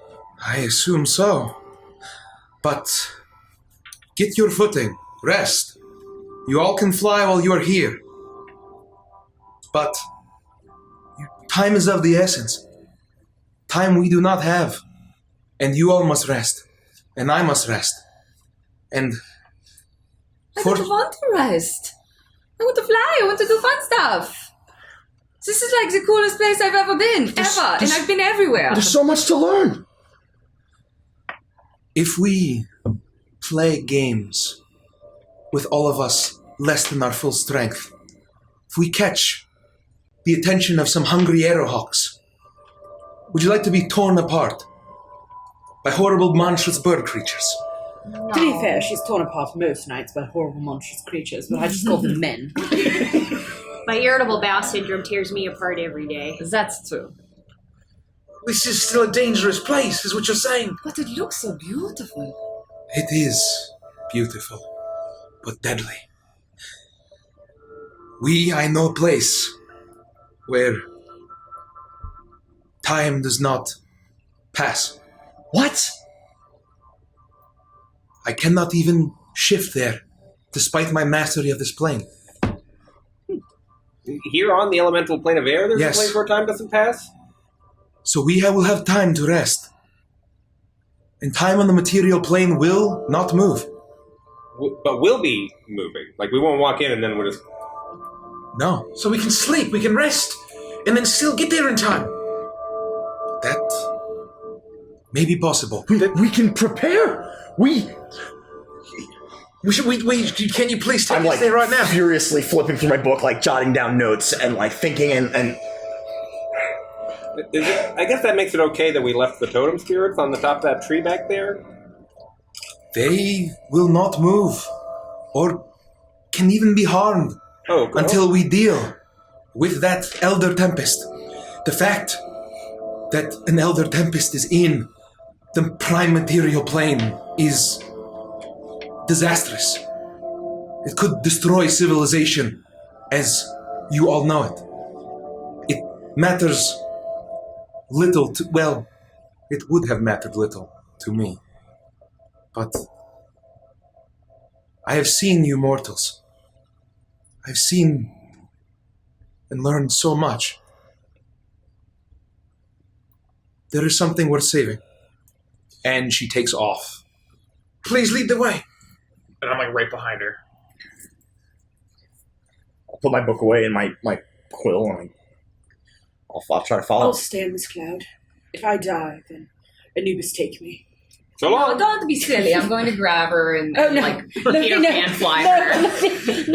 I assume so. But get your footing. Rest. You all can fly while you are here. But time is of the essence. Time we do not have. And you all must rest. And I must rest. And I don't want to rest. I want to fly. I want to do fun stuff. This is like the coolest place I've ever been, and I've been everywhere. There's so much to learn. if we play games with all of us less than our full strength, if we catch the attention of some hungry arrowhawks, would you like to be torn apart by horrible, monstrous bird creatures? To be fair, she's torn apart most nights by horrible, monstrous creatures, but I just call them men. My irritable bowel syndrome tears me apart every day. That's true. This is still a dangerous place, is what you're saying. But it looks so beautiful. It is beautiful, but deadly. I know a place where time does not pass. What? I cannot even shift there, despite my mastery of this plane. Here on the elemental plane of air, there's Yes. a place where time doesn't pass? So we will have time to rest. And time on the material plane will not move. But we'll be moving. Like, we won't walk in and then we're just... No. So we can sleep, we can rest, and then still get there in time. That may be possible. We can prepare. Can you please take I'm us like there right now? furiously flipping through my book, like jotting down notes and like thinking and I guess that makes it okay that we left the totem spirits on the top of that tree back there? They will not move, or can even be harmed Oh, cool. until we deal with that Elder Tempest. The fact that an Elder Tempest is in the prime material plane is disastrous. It could destroy civilization as you all know it. It matters little to, well, it would have mattered little to me. But I have seen you mortals. I've seen and learned so much. There is something worth saving. And she takes off. Please lead the way. And I'm like right behind her. I'll put my book away in my quill and I'll try to follow. I'll stay in this cloud. If I die, then Anubis take me. So No, long. don't be silly. I'm going to grab her and Oh, no. like No, Peter no, Pan fly no, her. no.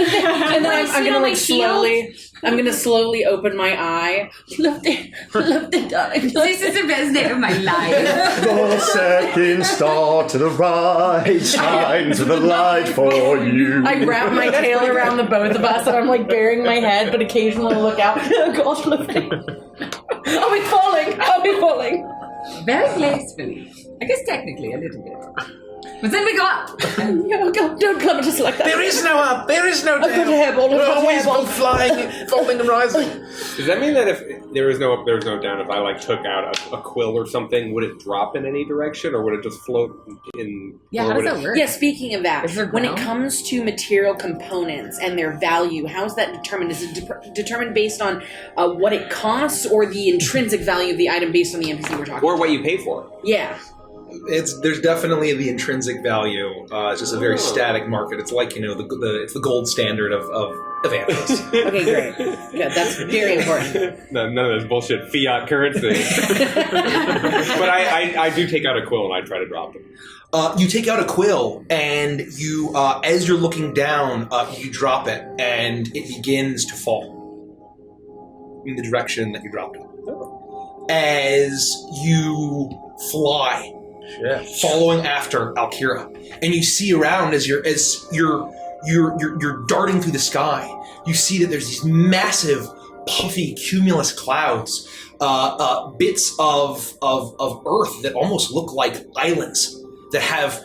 And then I'm Sit gonna on my like shield. I'm gonna slowly open my eye. Love the darling. this is the best day of my life. The second star to the right shines with a light for you. I wrap my tail around the both of us, and I'm like burying my head, but occasionally I look out. Oh gosh, look! I'll be falling. I'll be falling. Very gracefully. I guess technically a little bit. But then we go up. Oh God, don't come at us like that. There is no up. There is no I've got a down. hairball. We're I've got a always hairball. both flying, falling and rising. Does that mean that if there was no up, there was no down, if I like took out a quill or something, would it drop in any direction, or would it just float in? Yeah, or how does would that work? Yeah, speaking of that, Is there when it ground? comes to material components and their value, how is that determined? Is it determined based on what it costs, or the intrinsic value of the item based on the NPC we're talking Or about? what you pay for? Yeah. There's definitely the intrinsic value. It's just a very static market. It's like it's the gold standard of Avantris. Okay, great. Good. That's very important. None of this bullshit fiat currency. But I do take out a quill and I try to drop them. You take out a quill, and you, as you're looking down, you drop it, and it begins to fall in the direction that you dropped it. As you fly, following after Alira, and you see around as you're darting through the sky. You see that there's these massive, puffy, cumulus clouds, bits of earth that almost look like islands that have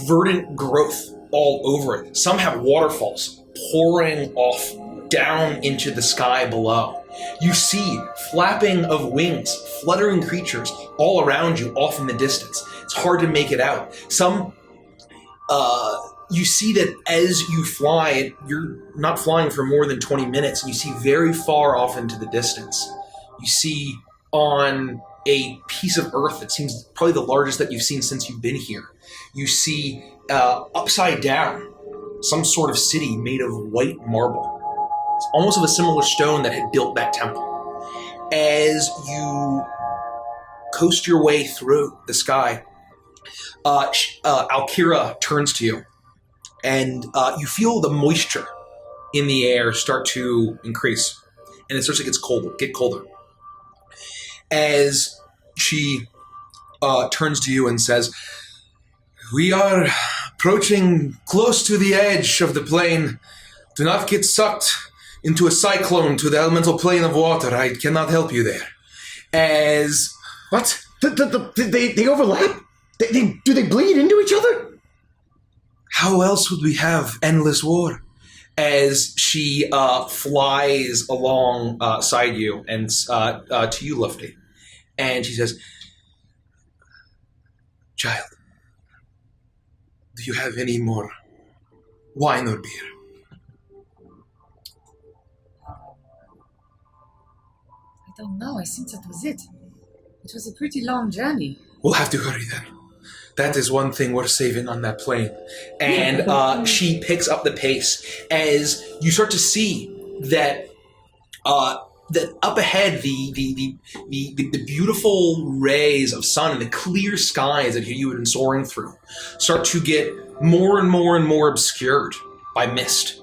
verdant growth all over it. Some have waterfalls pouring off down into the sky below. You see flapping of wings, fluttering creatures all around you off in the distance. It's hard to make it out. You see that as you fly, you're not flying for more than 20 minutes, and you see very far off into the distance. You see on a piece of earth that seems probably the largest that you've seen since you've been here. You see upside down some sort of city made of white marble. It's almost of a similar stone that had built that temple. As you coast your way through the sky, Alira turns to you, and you feel the moisture in the air start to increase, and it starts to get colder. As she turns to you and says, "We are approaching close to the edge of the plane. Do not get sucked into a cyclone to the elemental plane of water. I cannot help you there." As... What? They overlap? Do they bleed into each other? How else would we have endless war? As she flies alongside you and to you, Lufty. And she says, "Child, do you have any more wine or beer?" I don't know. I think that was it. It was a pretty long journey. We'll have to hurry then. That is one thing worth saving on that plane. And she picks up the pace as you start to see that that up ahead, the beautiful rays of sun and the clear skies that you had been soaring through start to get more and more and more obscured by mist.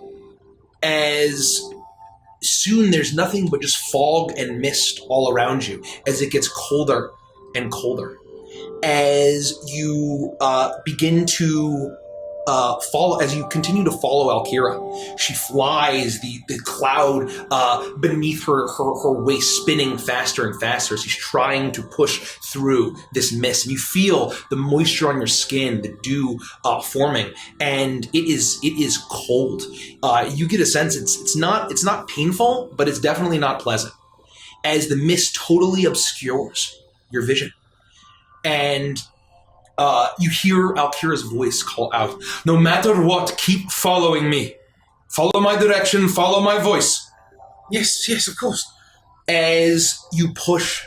As soon there's nothing but just fog and mist all around you as it gets colder and colder. As you begin to follow, as you continue to follow Alira, she flies the cloud beneath her waist, spinning faster and faster. She's trying to push through this mist, and you feel the moisture on your skin, the dew forming, and it is cold. You get a sense it's not painful, but it's definitely not pleasant, as the mist totally obscures your vision. And You hear Alkira's voice call out, "No matter what, keep following me. Follow my direction, follow my voice." Yes, of course. As you push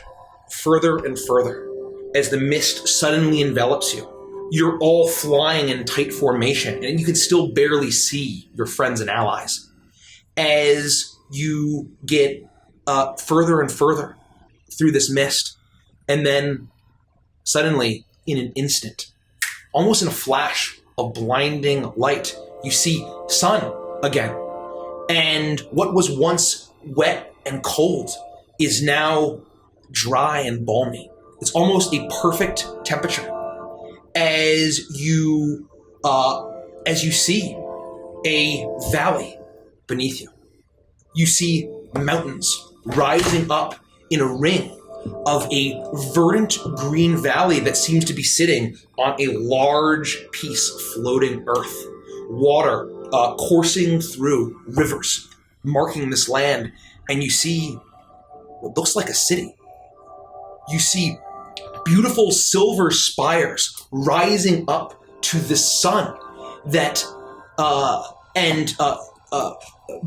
further and further, as the mist suddenly envelops you, you're all flying in tight formation, and you can still barely see your friends and allies. As you get further and further through this mist, and then suddenly, in an instant, almost in a flash of blinding light, you see sun again. And what was once wet and cold is now dry and balmy. It's almost a perfect temperature. As you see a valley beneath you. You see mountains rising up in a ring of a verdant green valley that seems to be sitting on a large piece of floating earth. Water coursing through rivers, marking this land, and you see what looks like a city. You see beautiful silver spires rising up to the sun that and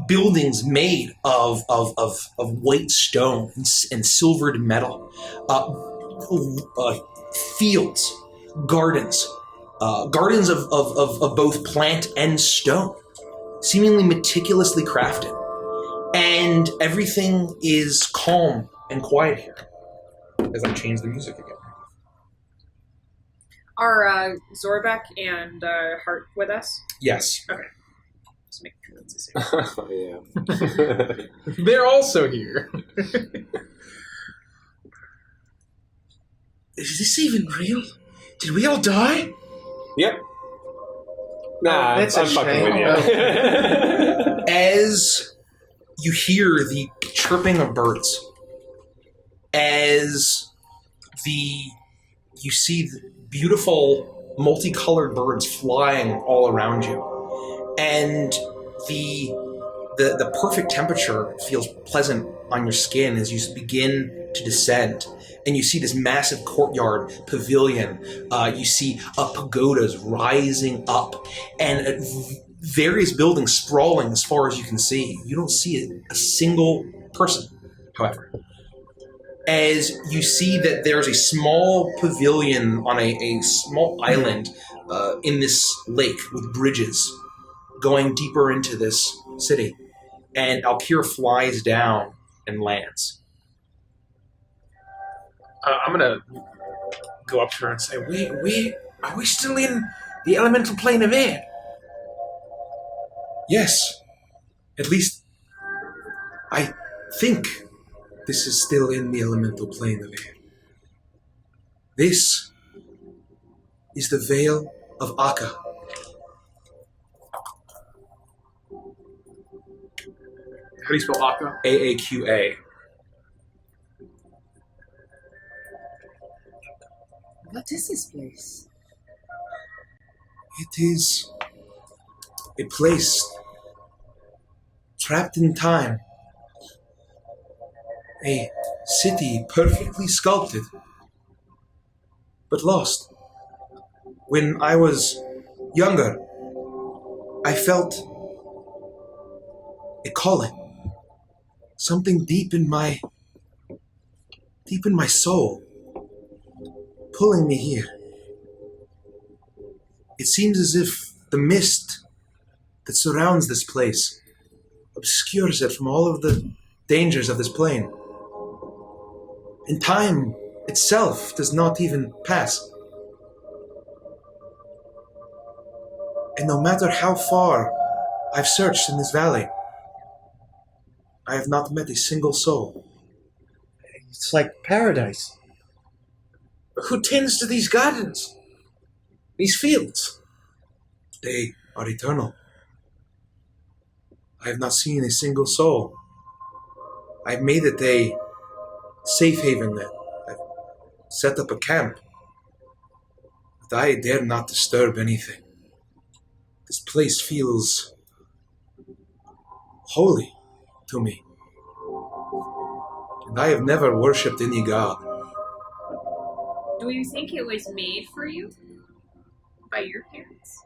buildings made of white stone and silvered metal, fields, gardens of both plant and stone, seemingly meticulously crafted, and everything is calm and quiet here. As I change the music again. Are Zorbeck and Hart with us? Yes. Okay. Just make sure that's the same. Yeah. They're also here. Is this even real? Did we all die? Yep. Nah, That's I'm a fucking shame. with you. As you hear the chirping of birds, as you see the beautiful multicolored birds flying all around you, and the perfect temperature feels pleasant on your skin as you begin to descend, and you see this massive courtyard pavilion. You see pagodas rising up, and various buildings sprawling as far as you can see. You don't see a single person, however. As you see that there's a small pavilion on a small island in this lake with bridges going deeper into this city. And Alkira flies down and lands. I'm gonna go up to her and say, are we still in the elemental plane of air? Yes. At least, I think this is still in the elemental plane of air. This is the Veil of Akka. How do you spell Akka? Aaqa. What is this place? It is a place trapped in time. A city perfectly sculpted, but lost. When I was younger, I felt a calling. Something deep in my soul, pulling me here. It seems as if the mist that surrounds this place obscures it from all of the dangers of this plane. And time itself does not even pass. And no matter how far I've searched in this valley, I have not met a single soul. It's like paradise. Who tends to these gardens? These fields? They are eternal. I have not seen a single soul. I've made it a safe haven there. I've set up a camp. But I dare not disturb anything. This place feels holy to me. And I have never worshipped any god. Do you think it was made for you? by your parents?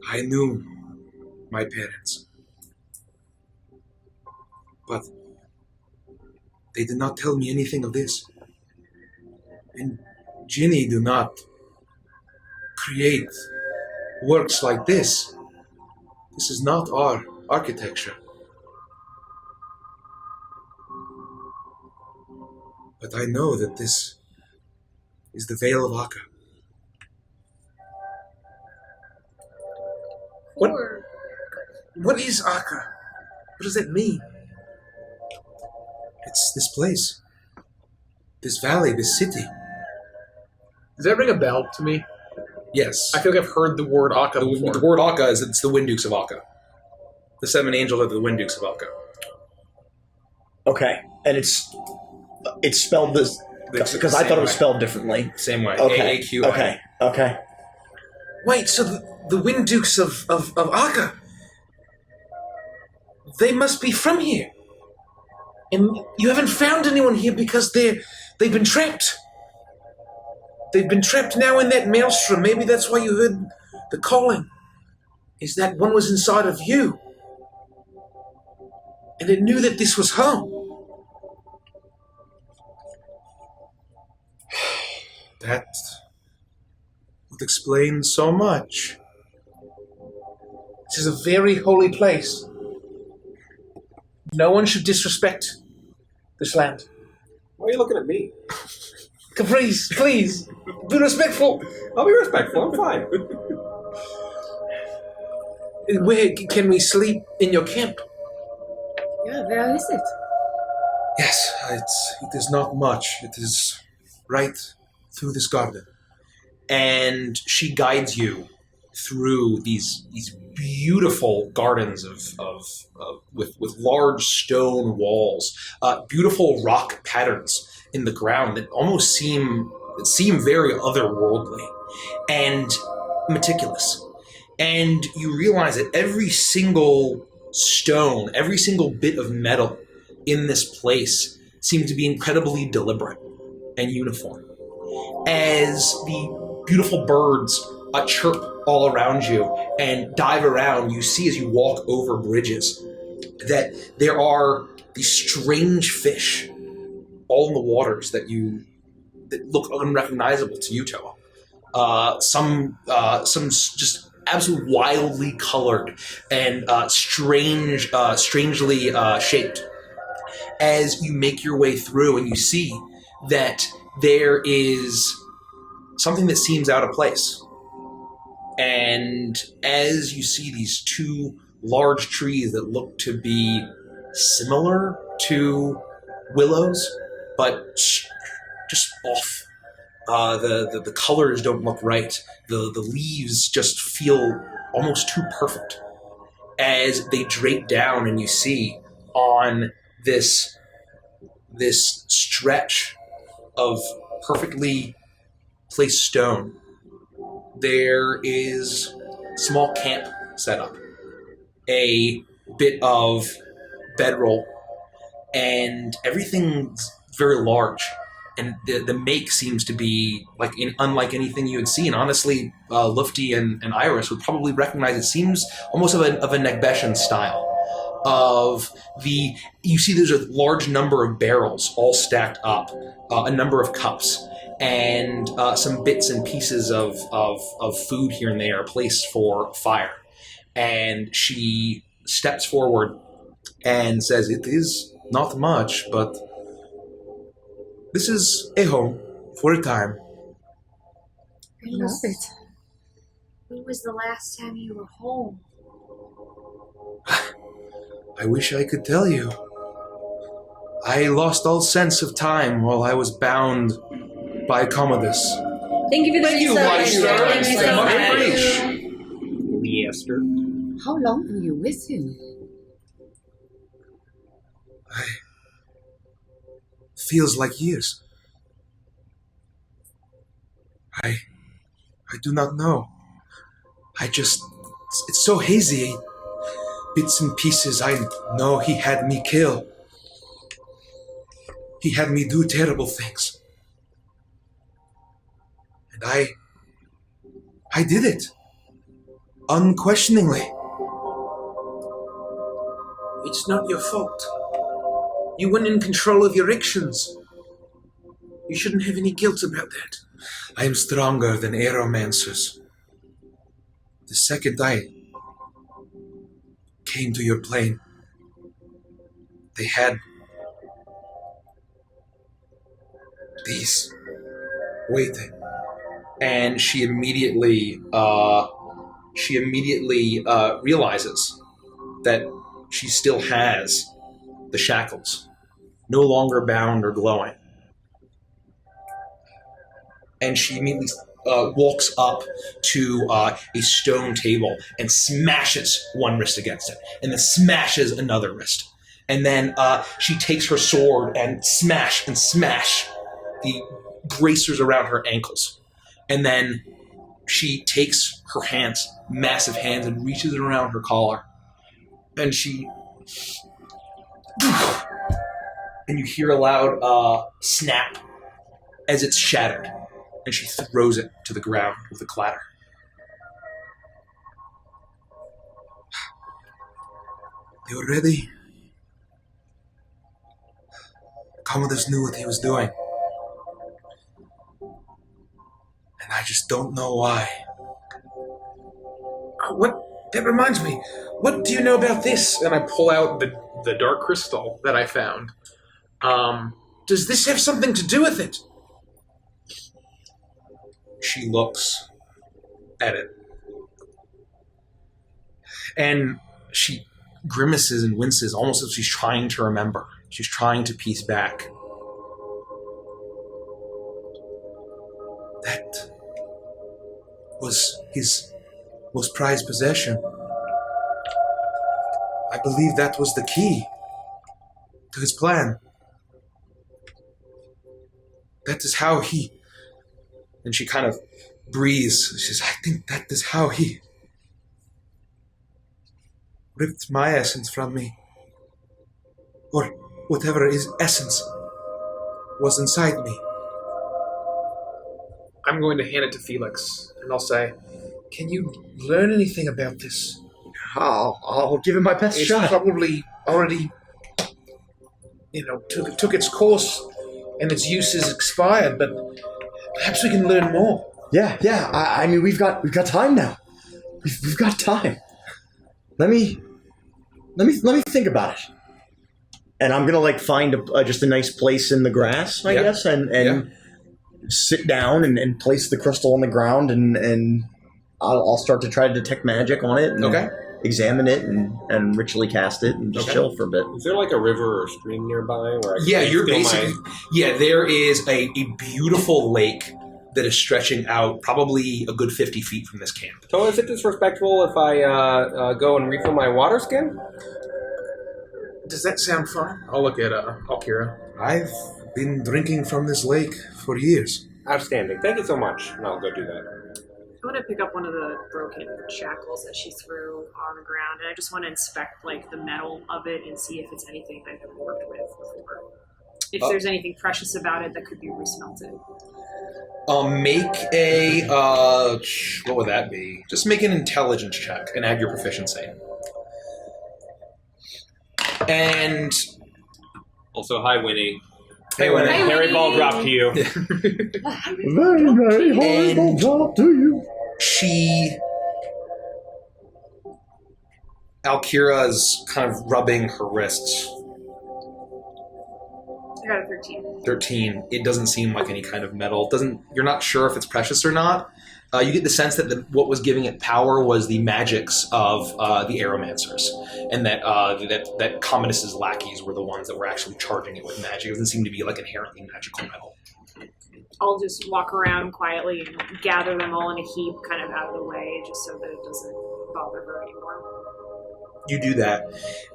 I knew my parents, but they did not tell me anything of this. And Ginny do not create works like this. This is not our architecture. But I know that this is the Veil of Akka. What is Akka? What does it mean? It's this place. This valley, this city. Does that ring a bell to me? Yes. I feel like I've heard the word Akka before. The word Akka it's the Wind Dukes of Akka. The 7 angels are the Wind Dukes of Akka. Okay, and it's spelled this because I thought it was spelled differently. Same way. Okay. A-A-Q-I. Okay. Wait, so the Wind Dukes of Akka, they must be from here. And you haven't found anyone here because they've been trapped. They've been trapped now in that maelstrom. Maybe that's why you heard the calling. Is that one was inside of you. And it knew that this was home. That would explain so much. This is a very holy place. No one should disrespect this land. Why are you looking at me? Caprice, please, be respectful. I'll be respectful. I'm fine. Where can we sleep in your camp? Yeah, where is it? Yes, it is not much. It is right through this garden. And she guides you through these beautiful gardens with large stone walls, beautiful rock patterns in the ground that almost seem very otherworldly and meticulous. And you realize that every single stone, every single bit of metal in this place seemed to be incredibly deliberate and uniform. As the beautiful birds chirp all around you and dive around, you see as you walk over bridges that there are these strange fish all in the waters that look unrecognizable to you, Toa. Some just absolutely wildly colored and strangely shaped. As you make your way through and you see that there is something that seems out of place. And as you see these two large trees that look to be similar to willows, but just off. The colors don't look right. The leaves just feel almost too perfect. As they drape down and you see on this stretch of perfectly placed stone, there is a small camp set up, a bit of bedroll, and everything's very large. And the make seems to be unlike anything you had seen. Honestly, Lufty and Iris would probably recognize it. Seems almost of a Negbeshan style. You see there's a large number of barrels all stacked up, a number of cups, and some bits and pieces of food here and there placed for fire. And she steps forward and says, "It is not much, but this is a home for a time." I love it. When was the last time you were home? I wish I could tell you. I lost all sense of time while I was bound by Commodus. Thank you for the insight. Thank you so much. Leicester. How long were you with him? Feels like years. I do not know. It's so hazy. Bits and pieces. I know he had me kill. He had me do terrible things. And I did it. Unquestioningly. It's not your fault. You weren't in control of your actions. You shouldn't have any guilt about that. I am stronger than aeromancers. The second I came to your plane, they had these waiting. And she immediately realizes that she still has the shackles, no longer bound or glowing. And she immediately walks up to a stone table and smashes one wrist against it, and then smashes another wrist. And then she takes her sword and smash the bracers around her ankles. And then she takes her hands, massive hands, and reaches it around her collar. And she... And you hear a loud snap as it's shattered. And she throws it to the ground with a clatter. They were ready. Commodus knew what he was doing. And I just don't know why. That reminds me. What do you know about this? And I pull out the dark crystal that I found. Does this have something to do with it? She looks at it. And she grimaces and winces, almost as she's trying to remember. She's trying to piece back. That was his most prized possession. I believe that was the key to his plan. That is how he... And she kind of breathes. She says, I think that is how he ripped my essence from me. Or whatever his essence was inside me. I'm going to hand it to Felix, and I'll say, can you learn anything about this? I'll give it my best It's shot. probably already, took its course, and its use is expired, but perhaps we can learn more. Yeah. I mean, we've got time now. We've got time. Let me think about it. And I'm gonna find just a nice place in the grass, I guess, and sit down and place the crystal on the ground, and I'll start to try to detect magic on it, and examine it, and ritually cast it, and just chill for a bit. Is there like a river or stream nearby where I can You're feel basically... Yeah, there is a beautiful lake that is stretching out probably a good 50 feet from this camp. So is it disrespectful if I go and refill my water skin? Does that sound fun? I'll look at Alira. I've been drinking from this lake for years. Outstanding. Thank you so much. And I'll go do that. I want to pick up one of the broken shackles that she threw on the ground, and I just want to inspect the metal of it and see if it's anything I've ever worked with before. If there's anything precious about it that could be resmelted. Make a what would that be? Just make an intelligence check and add your proficiency. And Also, hi, Winnie. hey, when Hey, Harry Winnie. ball drop to you. Very, very horrible job to you. Alkira's kind of rubbing her wrists. I got a 13. 13. It doesn't seem like any kind of metal. You're not sure if it's precious or not. You get the sense that what was giving it power was the magics of the aeromancers, and that Commodus's lackeys were the ones that were actually charging it with magic. It doesn't seem to be inherently magical metal. I'll just walk around quietly and gather them all in a heap kind of out of the way just so that it doesn't bother her anymore. You do that,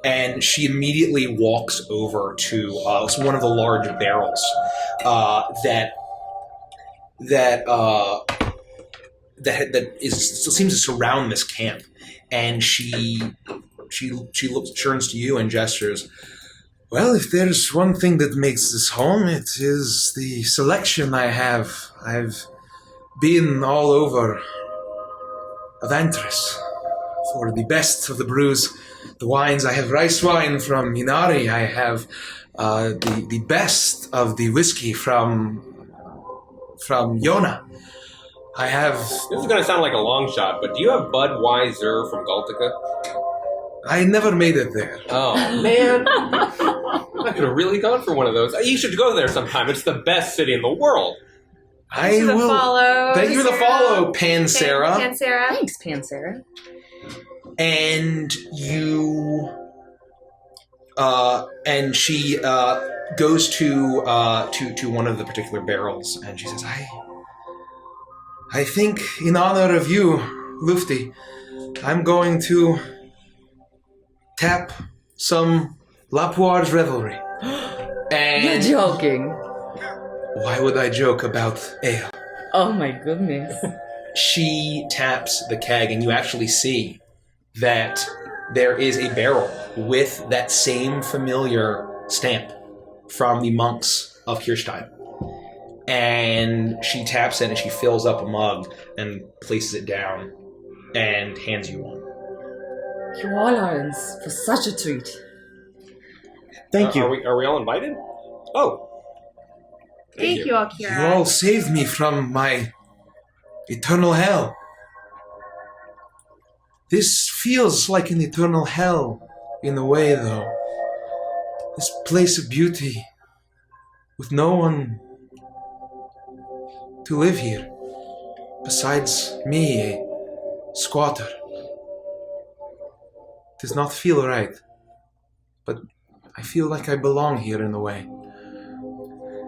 and she immediately walks over to one of the large barrels that still seems to surround this camp, and she turns to you and gestures. Well, if there's one thing that makes this home, it is the selection I have. I've been all over Avantris for the best of the brews, the wines. I have rice wine from Inari. I have the best of the whiskey from Yona. I have... This is going to sound like a long shot, but do you have Budweiser from Galtica? I never made it there. Oh, man. I could have really gone for one of those. You should go there sometime. It's the best city in the world. I will. Follow, thank you for the follow, Pansara. Pansara. Thanks, Pansara. And you, and she goes to one of the particular barrels, and she says, I think in honor of you, Lufty, I'm going to tap some Lapoir's Revelry. And You're joking. why would I joke about ale? Oh my goodness. She taps the keg, and you actually see that there is a barrel with that same familiar stamp from the monks of Kirstein. And she taps it, and she fills up a mug and places it down and hands you one. You all are in for such a treat. Thank you. Are we all invited? Oh. Thank you, Akira. You all saved me from my eternal hell. This feels like an eternal hell in a way, though. This place of beauty with no one to live here besides me, a squatter. Does not feel right, but I feel like I belong here in a way.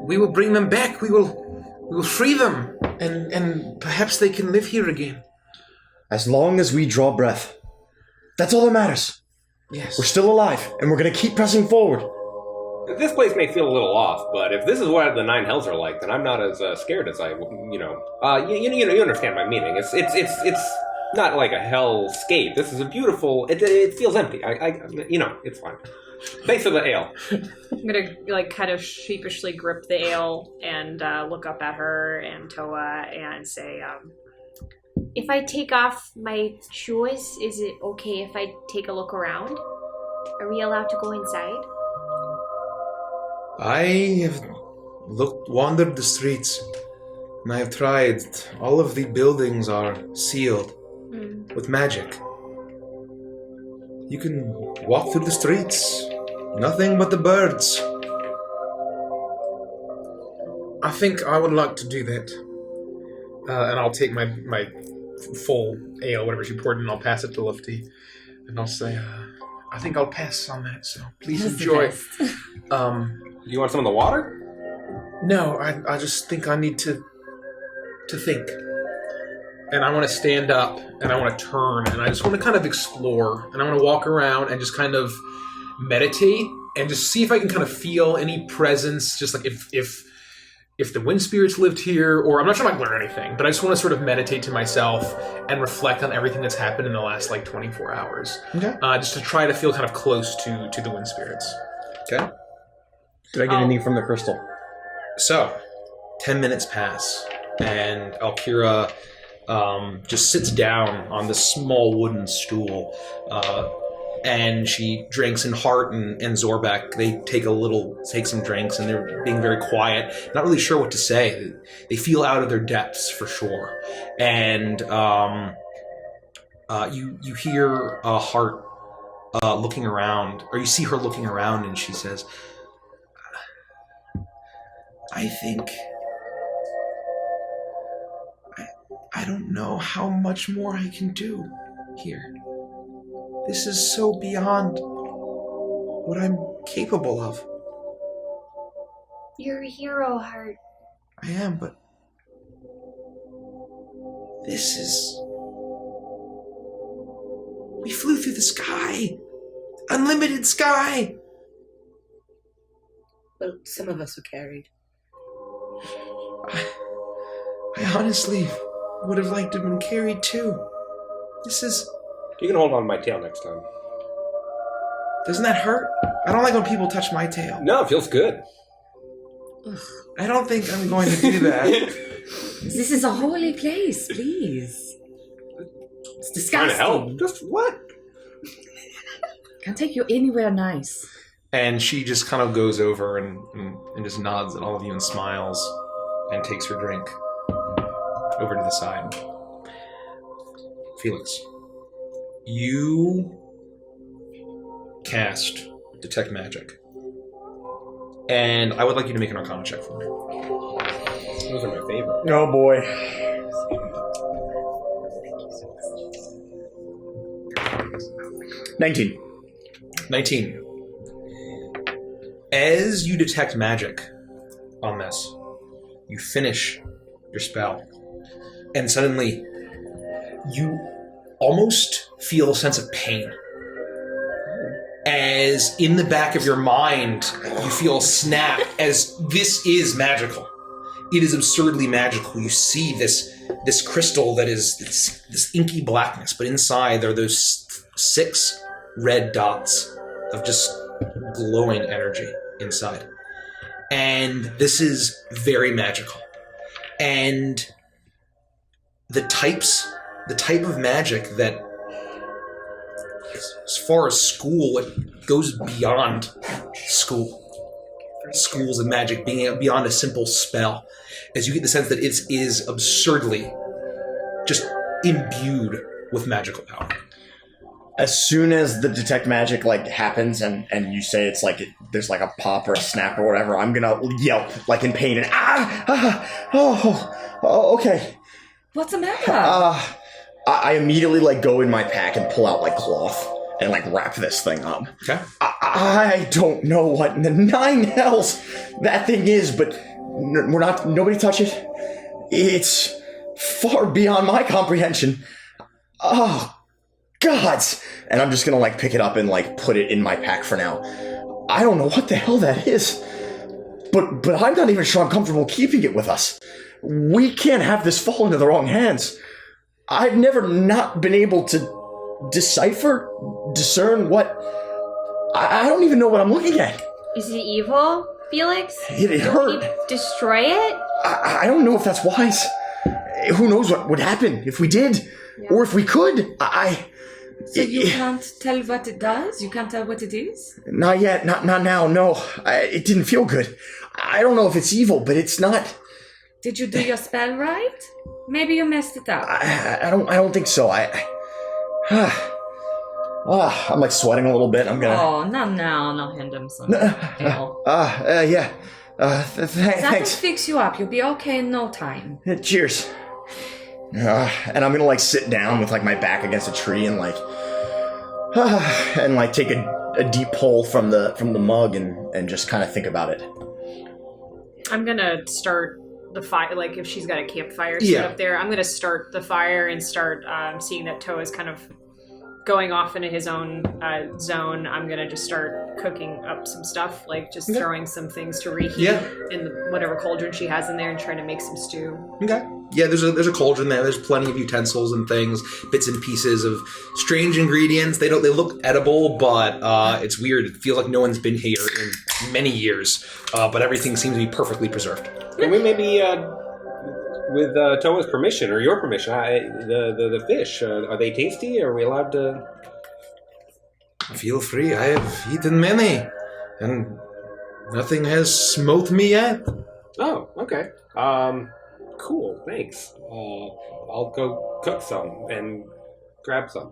We will bring them back. We will free them, and perhaps they can live here again. As long as we draw breath. That's all that matters. Yes. We're still alive, and we're going to keep pressing forward. This place may feel a little off, but if this is what the Nine Hells are like, then I'm not as scared as I, you understand my meaning. It's not like a hellscape. This is a beautiful. It feels empty. It's fine. Thanks for the ale. I'm gonna kind of sheepishly grip the ale and look up at her and Toa and say, If I take off my shoes, is it okay if I take a look around? Are we allowed to go inside? I have wandered the streets, and I have tried. All of the buildings are sealed with magic. You can walk through the streets, nothing but the birds. I think I would like to do that. And I'll take my full ale, whatever she poured in, I'll pass it to Lufty. And I'll say, I think I'll pass on that, so please enjoy. Do you want some of the water? No, I just think I need to think. And I want to stand up, and I want to turn, and I just want to kind of explore, and I want to walk around and just kind of meditate, and just see if I can kind of feel any presence, just like if the wind spirits lived here, or I'm not trying to learn anything, but I just want to sort of meditate to myself and reflect on everything that's happened in the last 24 hours. Okay. Just to try to feel kind of close to the wind spirits. Okay. Did I get anything from the crystal? So, 10 minutes pass, and Alkira just sits down on this small wooden stool, and she drinks, and Hart and Zorbeck, they take some drinks, and they're being very quiet, not really sure what to say. They feel out of their depths for sure. And you hear Hart looking around, or you see her looking around, and she says, I think I don't know how much more I can do here. This is so beyond what I'm capable of. You're a hero, Hart. I am, but this is... We flew through the sky. Unlimited sky. Well, some of us were carried. I honestly would have liked to have been carried too. This is... You can hold on to my tail next time. Doesn't that hurt? I don't like when people touch my tail. No, it feels good. I don't think I'm going to do that. This is a holy place, please. It's Trying to disgusting. help. Just what? Can't take you anywhere nice. And she just kind of goes over and just nods at all of you and smiles and takes her drink over to the side. Felix, you cast Detect Magic. And I would like you to make an Arcana check for me. Those are my favorite. Oh boy. $19. 19. As you detect magic on this, you finish your spell, and suddenly you almost feel a sense of pain. As in the back of your mind, you feel a snap as this is magical. It is absurdly magical. You see this crystal that is this inky blackness, but inside there are those 6 red dots of just glowing energy inside. And this is very magical. And the type of magic that, as far as school, it goes beyond school. Schools of magic being beyond a simple spell, as you get the sense that it is absurdly just imbued with magical power. As soon as the detect magic happens and you say it's there's a pop or a snap or whatever, I'm gonna yelp in pain and okay. What's the matter? I immediately go in my pack and pull out cloth and wrap this thing up. Okay. I don't know what in the 9 hells that thing is, but nobody touch it. It's far beyond my comprehension. Oh, gods! And I'm just gonna pick it up and put it in my pack for now. I don't know what the hell that is, but I'm not even sure I'm comfortable keeping it with us. We can't have this fall into the wrong hands. I've never not been able to discern what... I don't even know what I'm looking at. Is it evil, Felix? It hurt. Destroy it? I don't know if that's wise. Who knows what would happen if we did, or if we could. So you can't tell what it does? You can't tell what it is? Not yet. Not now. No, it didn't feel good. I don't know if it's evil, but it's not. Did you do your spell right? Maybe you messed it up. I don't think so. I'm sweating a little bit. I'm gonna. Oh, not now. Not hand him some. Yeah. Thanks. That'll fix you up. You'll be okay in no time. Cheers. And I'm gonna sit down with my back against a tree and take a deep pull from the mug and just kind of think about it. I'm gonna start the fire, if she's got a campfire set up there, I'm gonna start the fire and start seeing that Toa is kind of going off into his own zone. I'm gonna just start cooking up some stuff, throwing some things to reheat in whatever cauldron she has in there and trying to make some stew. Okay. Yeah, there's a cauldron there. There's plenty of utensils and things, bits and pieces of strange ingredients. They look edible, but it's weird. It feels like no one's been here in many years, but everything seems to be perfectly preserved. Can we maybe, with Toa's permission or your permission, the fish, are they tasty? Are we allowed to? Feel free. I have eaten many, and nothing has smote me yet. Oh, okay. Cool. Thanks. I'll go cook some and grab some.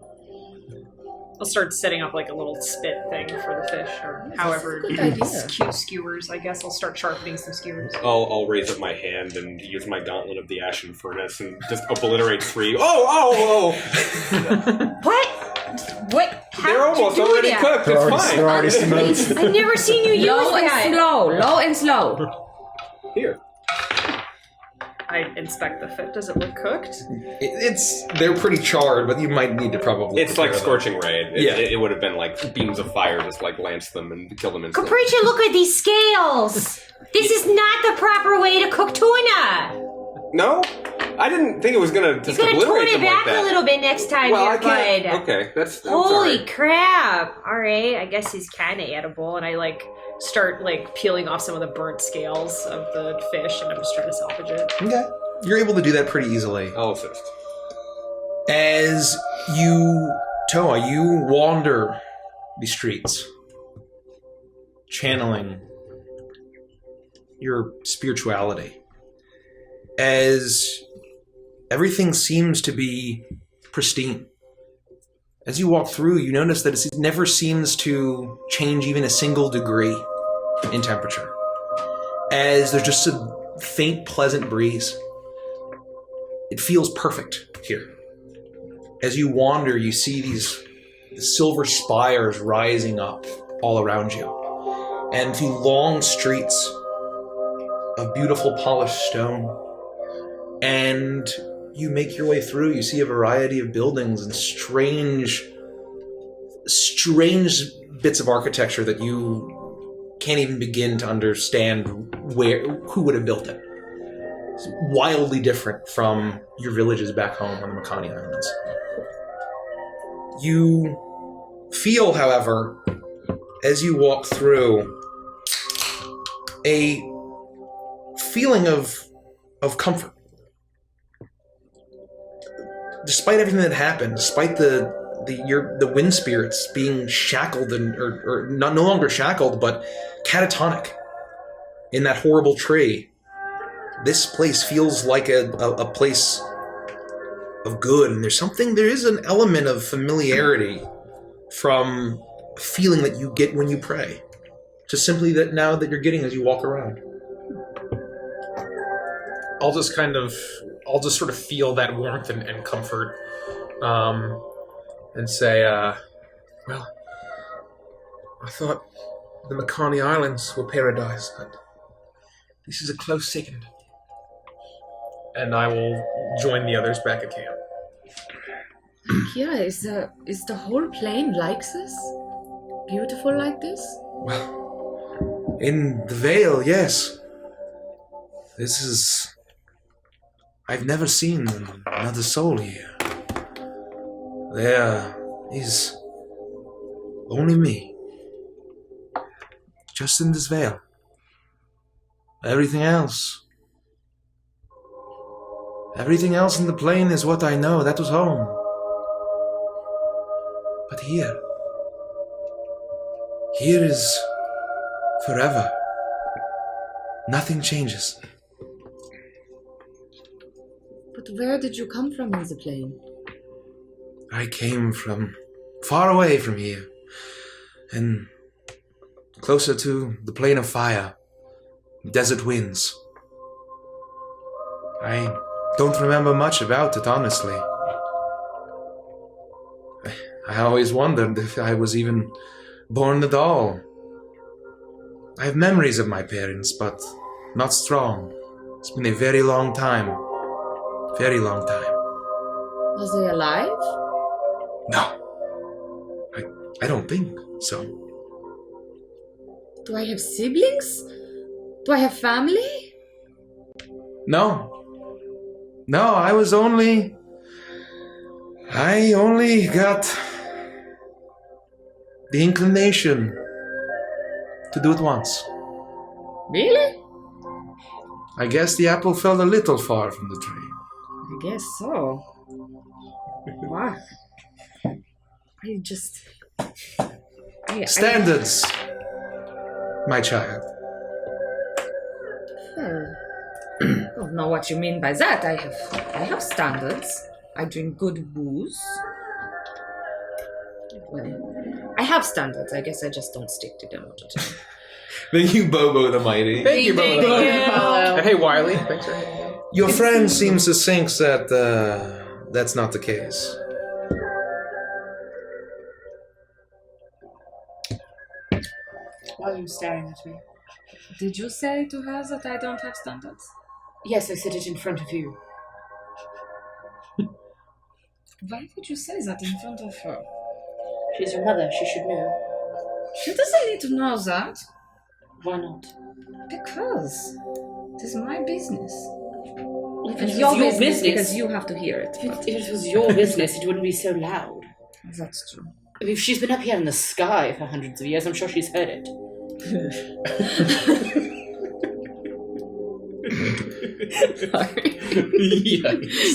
I'll start setting up a little spit thing for the fish, or however. Good idea. Skewers, I guess. I'll start sharpening some skewers. I'll raise up my hand and use my gauntlet of the Ashen Furnace and just obliterate 3. Oh! What? How They're almost already cooked. They're It's fine. already smoked. I've never seen you use Low that. and slow. Here. I inspect the fish. Does it look cooked? They're pretty charred, but you might need to probably. It's like scorching ray. Yeah. It would have been beams of fire just lance them and kill them instantly. Capriccia, look at these scales. This is not the proper way to cook tuna. No? I didn't think it was going to just You're gonna tone obliterate it them like back that. a little bit next time, Well, I bud. can't. Okay, that's Holy alright. crap! All right, I guess he's kind of edible, and I Start peeling off some of the burnt scales of the fish, and I'm just trying to salvage it. Okay. You're able to do that pretty easily. I'll assist. As you, Toa, you wander the streets, channeling your spirituality, as everything seems to be pristine. As you walk through, you notice that it never seems to change even a single degree in temperature. As there's just a faint, pleasant breeze. It feels perfect here. As you wander, you see these silver spires rising up all around you. And through long streets of beautiful polished stone. And you make your way through, you see a variety of buildings and strange bits of architecture that you can't even begin to understand who would have built it. It's wildly different from your villages back home on the Makani Islands. You feel, however, as you walk through, a feeling of comfort. Despite everything that happened, despite the wind spirits being shackled or no longer shackled, but catatonic in that horrible tree, this place feels like a place of good. And there is an element of familiarity from a feeling that you get when you pray, just simply that now that you're getting as you walk around. I'll just sort of feel that warmth and comfort, and say, well, I thought the Makani Islands were paradise, but this is a close second. And I will join the others back at camp. Kira, is the whole plane like this? Beautiful like this? Well, in the Vale, yes. This is... I've never seen another soul here. There is only me. Just in this Vale. Everything else in the plain is what I know. That was home. But here is forever. Nothing changes. But where did you come from in the plane? I came from far away from here, and closer to the plane of fire, desert winds. I don't remember much about it, honestly. I always wondered if I was even born at all. I have memories of my parents, but not strong. It's been a very long time. Very long time. Are they alive? No. I don't think so. Do I have siblings? Do I have family? No, I only got the inclination to do it once. Really? I guess the apple fell a little far from the tree. I guess so. Wow. Standards, my child. Well, I don't know what you mean by that. I have standards. I drink good booze. Well, I have standards. I guess I just don't stick to them all the time. Thank you, Bobo the Mighty. Thank you, Thank Bobo. you. Hey, Wiley. Thanks for hanging out. Your friend seems to think that that's not the case. Why are you staring at me? Did you say to her that I don't have standards? Yes, I said it in front of you. Why would you say that in front of her? She's your mother. She should know. She doesn't need to know that. Why not? Because it is my business. If And it was your your business, business, because you have to hear it. if it was your business, it wouldn't be so loud. That's true. I mean, if she's been up here in the sky for hundreds of years, I'm sure she's heard it.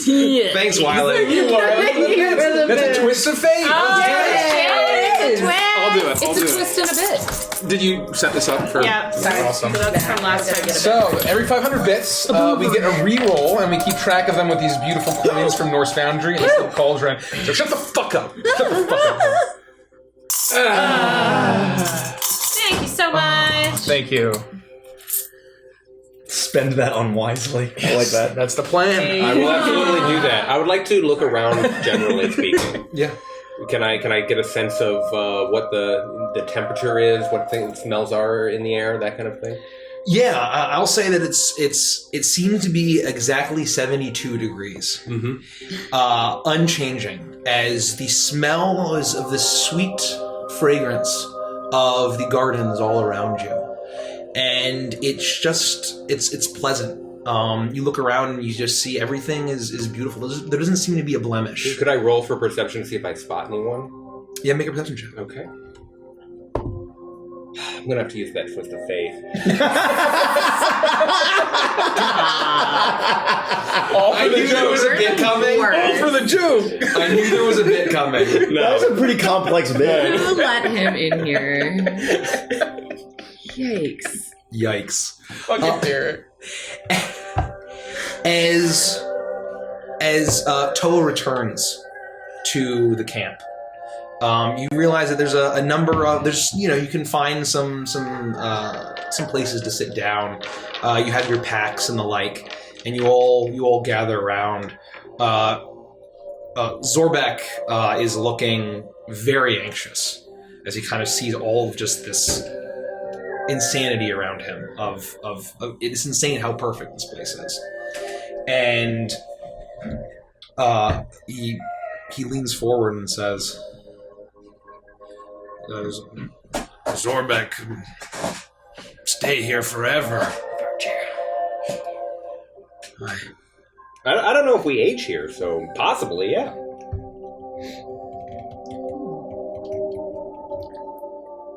Yeah. Thanks, Wiley. That's a twist of fate. Oh, I'll do it. It's a twist and a bit. Did you set this up for? Yeah, sorry. Awesome. So that's from last time. So every 500 bits, we get a re-roll, and we keep track of them with these beautiful coins from Norse Foundry and this little cauldron. So shut the fuck up. Shut the fuck up. Thank you so much. Thank you. Spend that unwisely. I like that. That's the plan. I will absolutely do that. I would like to look around, generally speaking. Yeah. Can I get a sense of what the temperature is, what smells are in the air, that kind of thing? Yeah, I'll say that it seemed to be exactly 72 degrees, unchanging, as the smell is of the sweet fragrance of the gardens all around you, and it's pleasant. You look around and you just see everything is beautiful. There doesn't seem to be a blemish. Could I roll for perception to see if I spot anyone? Yeah, make a perception check. Okay. I'm gonna have to use that twist of faith. I knew there was a bit coming. All for the joke. I knew there was a bit coming. That was a pretty complex bit. Who let him in here? Yikes. Yikes. Fucking Derek. As Toa returns to the camp, you realize that there's a number of you can find some places to sit down. You have your packs and the like, and you all gather around. Zorbek is looking very anxious as he kind of sees all of just this insanity around him. Of it's insane how perfect this place is, and he leans forward and says, Zorbek can stay here forever. I don't know if we age here, so possibly, yeah.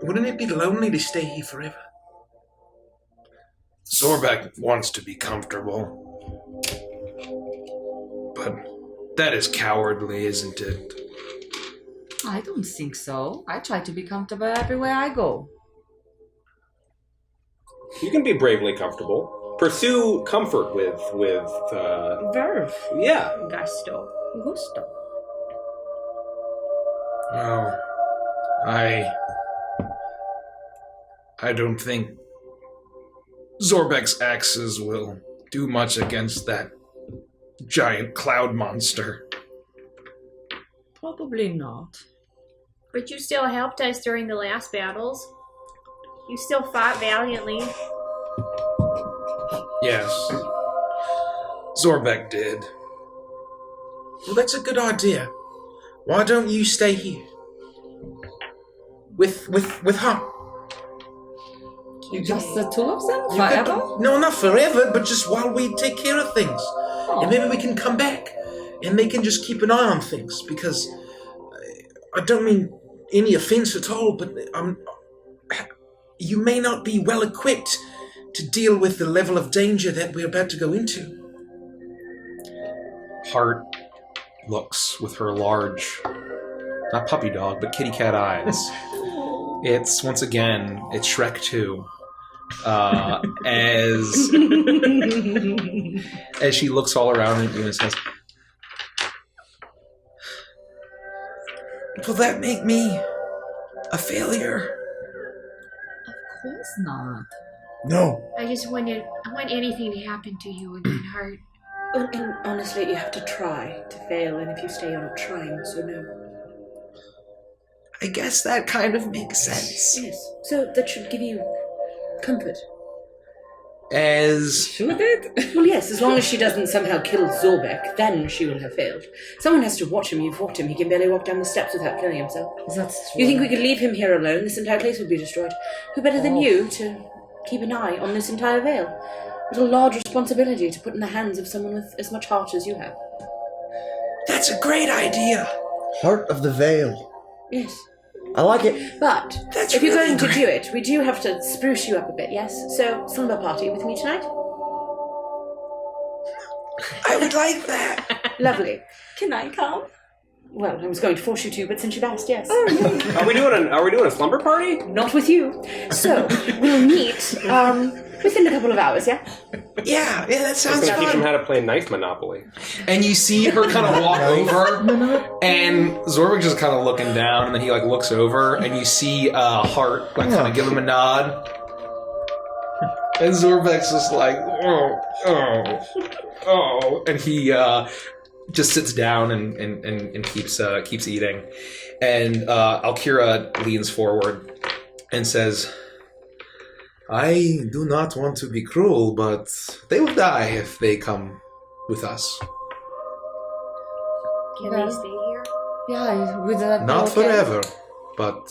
Wouldn't it be lonely to stay here forever? Zorbek wants to be comfortable. But that is cowardly, isn't it? I don't think so. I try to be comfortable everywhere I go. You can be bravely comfortable. Pursue comfort with Verve. yeah. Gusto. Gusto. Well, I don't think Zorbek's axes will do much against that giant cloud monster. Probably not. But you still helped us during the last battles. You still fought valiantly. Yes. Zorbek did. Well, that's a good idea. Why don't you stay here? With Hart? Just the two of them? You could- Forever? No, not forever, but just while we take care of things. Oh. And maybe we can come back, and they can just keep an eye on things, because I don't mean any offense at all, but you may not be well equipped to deal with the level of danger that we're about to go into. Hart looks with her large, not puppy dog, but kitty cat eyes. It's, once again, it's Shrek 2. As she looks all around at you and says, Will that make me a failure? Of course not. No. I want anything to happen to you again, Hart. And honestly, you have to try to fail, and if you stay, you're not trying, so no. I guess that kind of makes sense. Yes, so that should give you comfort. as Should it? Well, yes, as long as she doesn't somehow kill Zorbek, then she will have failed. Someone has to watch him. You've walked him. He can barely walk down the steps without killing himself. That's true. You think we could leave him here alone? This entire place would be destroyed. Who better than you to keep an eye on this entire veil? What a large responsibility to put in the hands of someone with as much heart as you have. That's a great idea. Heart of the Veil. Yes. I like it. But That's if you're really going to great. do it, we do have to spruce you up a bit, yes? So, slumber party with me tonight? I would like that. Lovely. Can I come? Well, I was going to force you to, but since you've asked, yes. Are we doing a slumber party? Not with you. So, we'll meet within a couple of hours, yeah? Yeah, that I was sounds going to teach him fun. how to play nice Monopoly. And you see her kind of walk over, and Zorc just kind of looking down, and then he like looks over, and you see Hart like kind of give him a nod. And Zorbek's just like, oh, and he just sits down and keeps eating. And Alkira leans forward and says, I do not want to be cruel, but they will die if they come with us. Can they stay here? Yeah, would that be Not okay? forever, but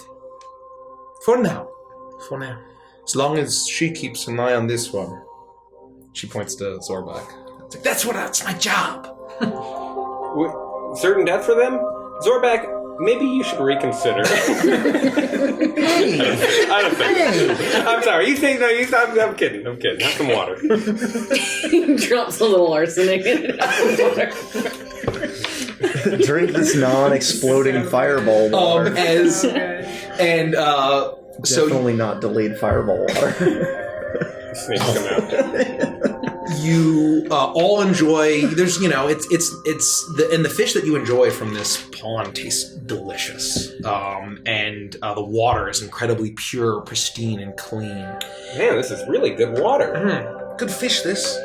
for now. For now. As long as she keeps an eye on this one. She points to Zorbek. It's like, that's my job. Certain death for them? Zorback, maybe you should reconsider. I don't think. I'm sorry. You think? No, I'm kidding. I'm kidding. Have some water. He drops a little arsenic in it. Drink this non-exploding fireball water. Definitely not delayed fireball water. Snakes come out. You all enjoy. There's, the fish that you enjoy from this pond tastes delicious, and the water is incredibly pure, pristine, and clean. Man, this is really good water. Good fish, this.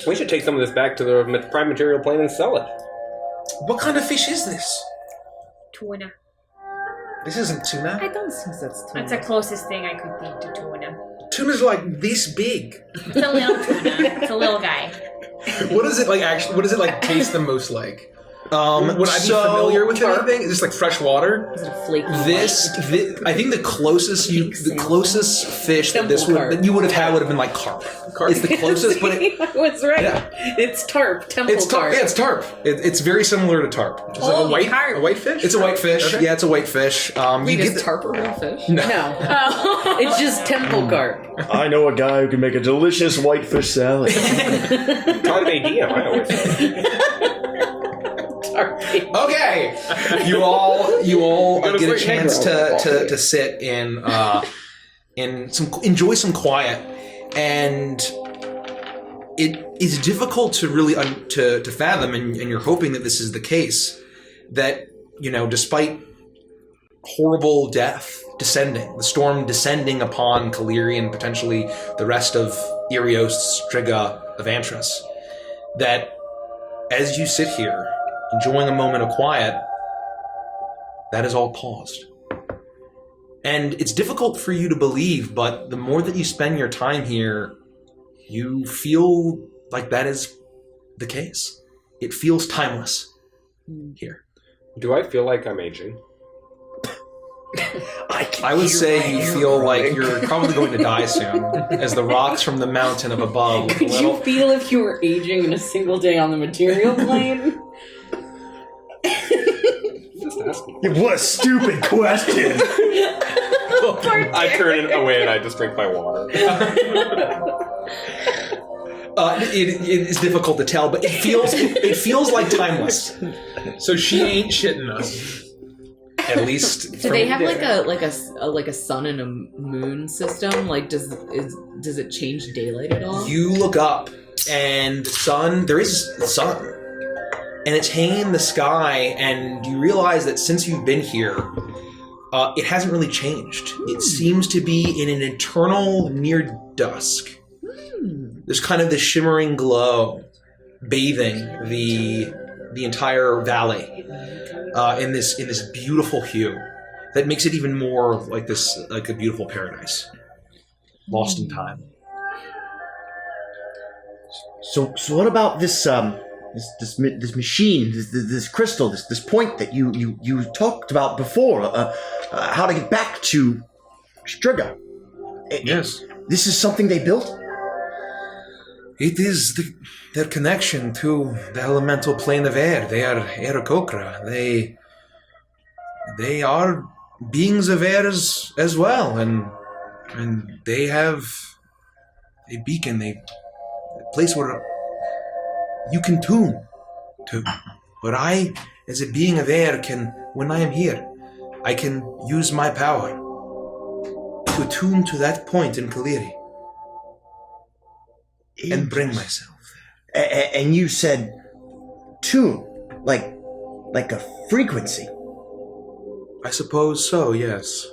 We should take some of this back to the prime material plane and sell it. What kind of fish is this? Tuna. This isn't tuna. I don't think that's too That's the closest thing I could think to tuna. Tuna's like this big. It's a little tuna. It's a little guy. What does it like? Actually, what does it like taste the most like? Would I be familiar with anything? Is this like fresh water? Is it a flaky I think the closest fish that you would have had would have been like carp. It's the closest, but I was right. Yeah. It's tarp. Temple it's tarp. tarp. Yeah, it's tarp. It's very similar to tarp. It's like a white fish? It's a white fish. Okay. Yeah, it's a white fish. Wait, is tarp a real fish? No. It's just temple carp. I know a guy who can make a delicious whitefish salad. Tarp ADM, I always say. Okay, you all get a chance to sit in enjoy some quiet, and it is difficult to really to fathom, and you're hoping that this is the case, that despite horrible death descending, the storm descending upon Caleri and potentially the rest of Irios, Striga, Avantris, that as you sit here enjoying a moment of quiet, that is all paused. And it's difficult for you to believe, but the more that you spend your time here, you feel like that is the case. It feels timeless here. Do I feel like I'm aging? I would say you feel like you're probably going to die soon, as the rocks from the mountain up above. Could you feel if you were aging in a single day on the material plane? What a stupid question! I turn it away and I just drink my water. It is difficult to tell, but it feels like timeless. So she ain't shitting us. At least. Do they have like a sun and a moon system? Like, does it change daylight at all? You look up, and there is the sun, and it's hanging in the sky, and you realize that since you've been here, it hasn't really changed. It seems to be in an eternal near dusk. There's kind of this shimmering glow bathing the entire valley in this beautiful hue that makes it even more like a beautiful paradise lost in time. So what about this this machine, this crystal, this point that you talked about before? How to get back to Striga? Yes. This is something they built? It is their connection to the elemental plane of air. They are Aarakocra. They are beings of air as well, and they have a beacon, a place where you can tune to. But I, as a being of air, can, when I am here, I can use my power to attune to that point in Kaleri and bring myself there. And you said tune, like a frequency. I suppose so, yes.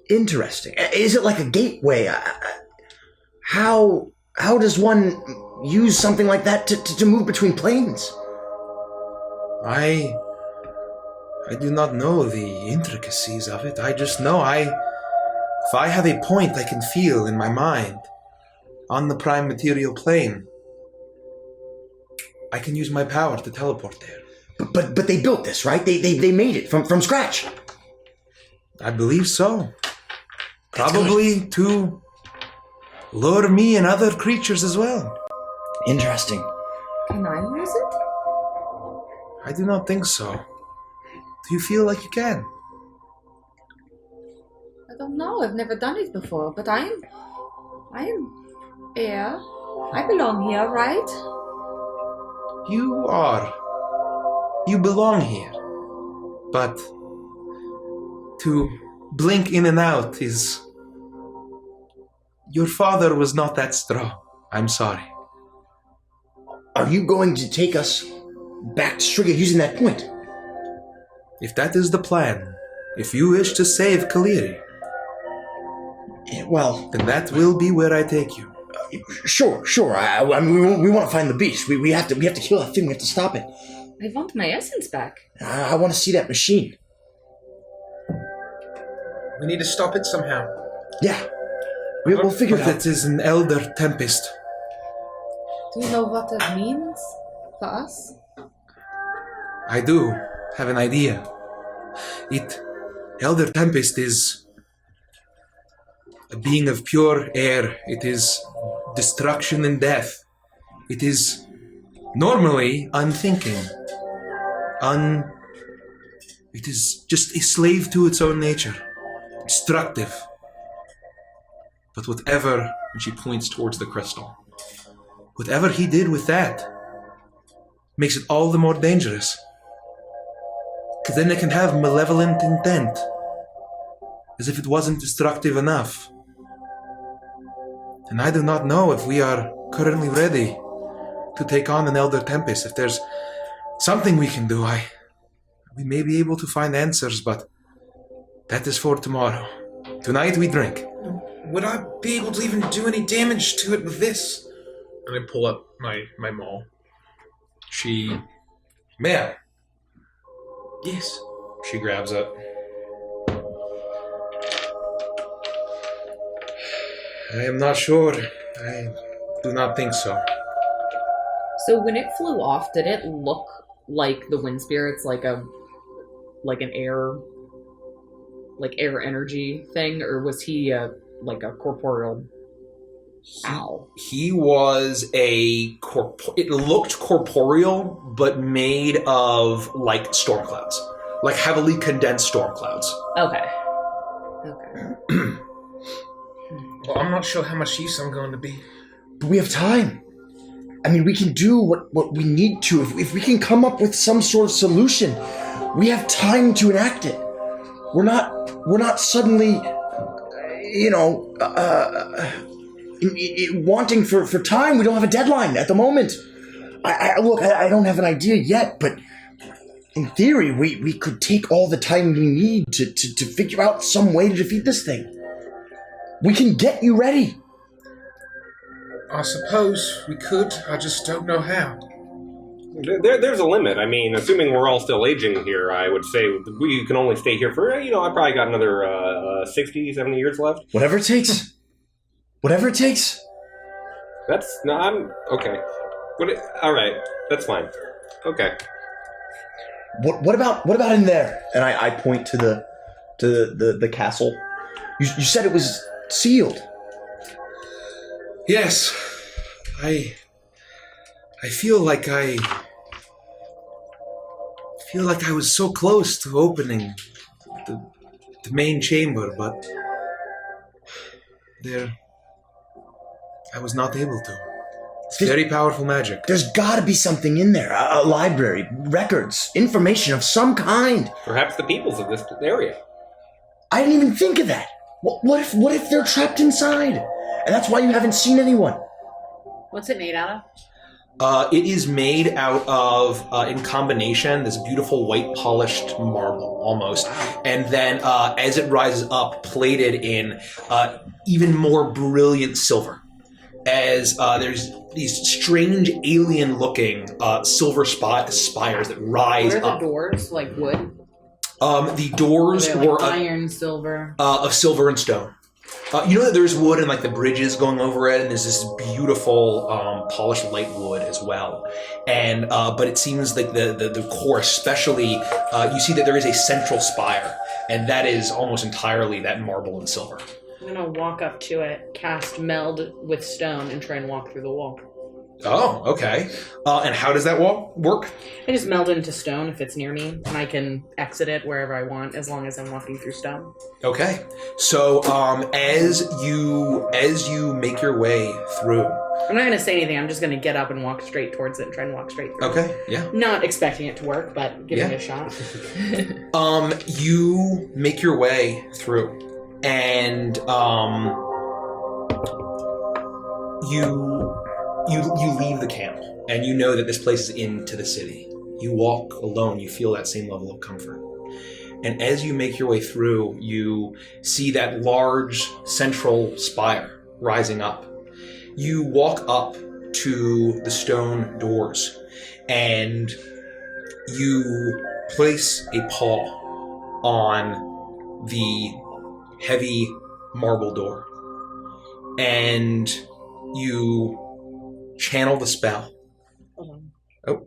Interesting. Is it like a gateway? How does one use something like that to move between planes? I do not know the intricacies of it. I just know if I have a point I can feel in my mind on the prime material plane, I can use my power to teleport there. But they built this, right? They made it from scratch. I believe so. Probably to lure me and other creatures as well. Interesting. Can I use it? I do not think so. Do you feel like you can? I don't know. I've never done it before, but I am air. I belong here, right? You are. You belong here. But to blink in and out is... Your father was not that strong. I'm sorry. Are you going to take us back to Striga using that point? If that is the plan, if you wish to save Kaleri, well, then that will be where I take you. Sure. I mean, we want to find the beast. We have to kill that thing. We have to stop it. I want my essence back. I want to see that machine. We need to stop it somehow. Yeah. We'll figure it out. It is an elder tempest. Do you know what that means for us? I do have an idea. Elder Tempest is a being of pure air. It is destruction and death. It is normally unthinking. It is just a slave to its own nature. Destructive. But whatever, and she points towards the crystal, whatever he did with that makes it all the more dangerous. Because then it can have malevolent intent. As if it wasn't destructive enough. And I do not know if we are currently ready to take on an Elder Tempest. If there's something we can do, we may be able to find answers, but that is for tomorrow. Tonight we drink. Would I be able to even do any damage to it with this? And I pull up my maul. Ma'am. Yes. She grabs it. I am not sure. I do not think so. So when it flew off, did it look like the wind spirits, like an air energy thing, or was he like a corporeal owl? He was it looked corporeal, but made of like storm clouds. Like heavily condensed storm clouds. Okay. Well, I'm not sure how much use I'm going to be. But we have time. I mean, we can do what we need to. If we can come up with some sort of solution, we have time to enact it. We're not suddenly, wanting for time. We don't have a deadline at the moment. I don't have an idea yet, but in theory, we could take all the time we need to figure out some way to defeat this thing. We can get you ready. I suppose we could. I just don't know how. There's a limit. I mean, assuming we're all still aging here, I would say we can only stay here for, I probably got another 60, 70 years left. Whatever it takes. Whatever it takes. I'm okay. All right, that's fine. Okay. What about in there? And I point to the castle. You said it was sealed. Yes. I feel like I was so close to opening the main chamber, but I was not able to. It's very powerful magic. There's gotta be something in there. A library, records, information of some kind. Perhaps the peoples of this area. I didn't even think of that. What if they're trapped inside? And that's why you haven't seen anyone. What's it made out of? It is made out of, in combination, this beautiful white polished marble, almost. And then, as it rises up, plated in even more brilliant silver. As there's these strange alien-looking silver spires that rise What are up. the doors? Like wood? The doors They're like were iron, silver. of silver and stone. You know that there's wood and like the bridges going over it, and there's this beautiful polished light wood as well. And but it seems like the core, especially, you see that there is a central spire, and that is almost entirely that marble and silver. I'm gonna walk up to it, cast meld with stone, and try and walk through the wall. Oh, okay. And how does that wall work? I just meld into stone if it's near me, and I can exit it wherever I want as long as I'm walking through stone. Okay. So as you make your way through. I'm not gonna say anything. I'm just gonna get up and walk straight towards it and try and walk straight through. Okay. Yeah. Not expecting it to work, but giving it a shot. You make your way through, and you leave the camp, and you know that this place is into the city. You walk alone. You feel that same level of comfort. And as you make your way through, you see that large central spire rising up. You walk up to the stone doors, and you place a paw on the heavy marble door, and you channel the spell. Hold on. Oh.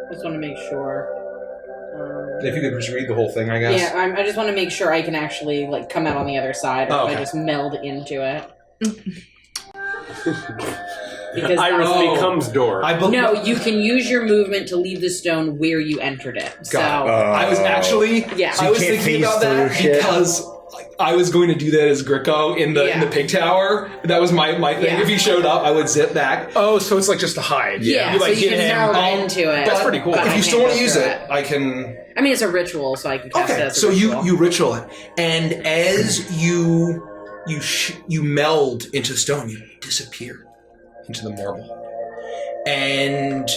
I just want to make sure. If you could just read the whole thing, I guess. Yeah, I just want to make sure I can actually like come out on the other side, or if I just meld into it. Because Iris becomes door. No, you can use your movement to leave the stone where you entered it. So I was actually, yeah. I was thinking about that because I was going to do that as Gricko in the pig tower. That was my thing. Yeah. If he showed up, I would zip back. Oh, so it's like just a hide. Yeah, You like so you get can him. meld into it. That's pretty cool. but If I you still can't want to go use through it, I can. I mean, it's a ritual, so I can cast it Okay, as a so ritual. you ritual it, and as you meld into the stone, you disappear into the marble, and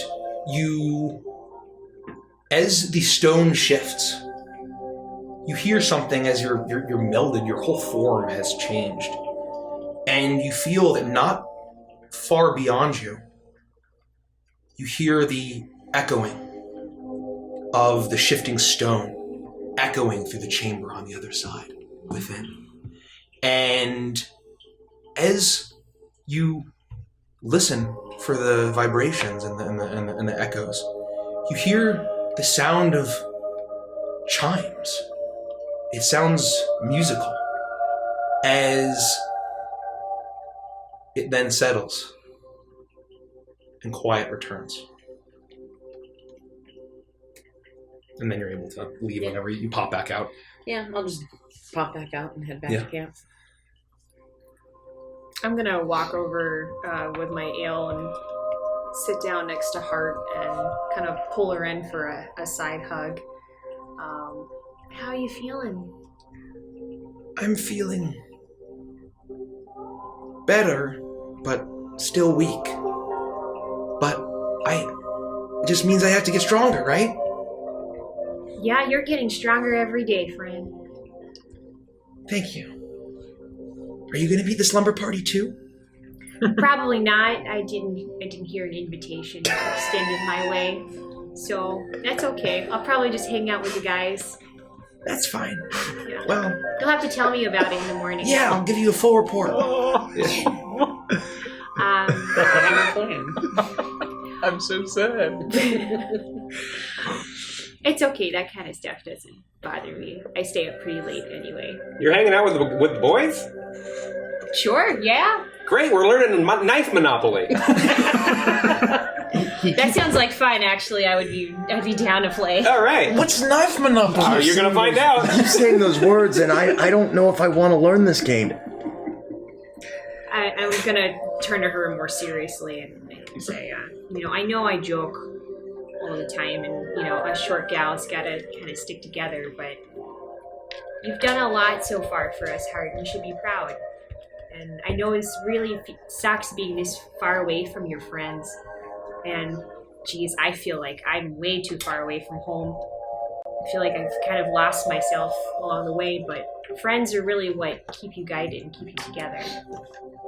as the stone shifts, you hear something as you're melded. Your whole form has changed, and you feel that not far beyond you, you hear the echoing of the shifting stone echoing through the chamber on the other side within. And as you listen for the vibrations and the echoes, you hear the sound of chimes. It sounds musical as it then settles and quiet returns. And then you're able to leave whenever you pop back out. Yeah, I'll just pop back out and head back to camp. I'm gonna walk over with my ale and sit down next to Hart and kind of pull her in for a side hug. How are you feeling? I'm feeling better, but still weak. But it just means I have to get stronger, right? Yeah, you're getting stronger every day, friend. Thank you. Are you going to be at the slumber party too? Probably not. I didn't hear an invitation extended my way. So that's okay. I'll probably just hang out with the guys. That's fine. Yeah. Well, You'll have to tell me about it in the morning. yeah, I'll give you a full report. I'm so sad. It's okay. That kind of stuff doesn't bother me. I stay up pretty late anyway. You're hanging out with the boys? Sure, yeah. Great, we're learning knife Monopoly. That sounds like fun, actually. I'd be down to play. All right. What's knife monopoly? You're going to find out. I keep saying those words, and I don't know if I want to learn this game. I'm gonna turn to her more seriously and say, I know I joke all the time, and us short gals gotta kind of stick together, but you've done a lot so far for us, Hart. You should be proud. And I know it's really sucks being this far away from your friends. And geez, I feel like I'm way too far away from home. I feel like I've kind of lost myself along the way, but friends are really what keep you guided and keep you together.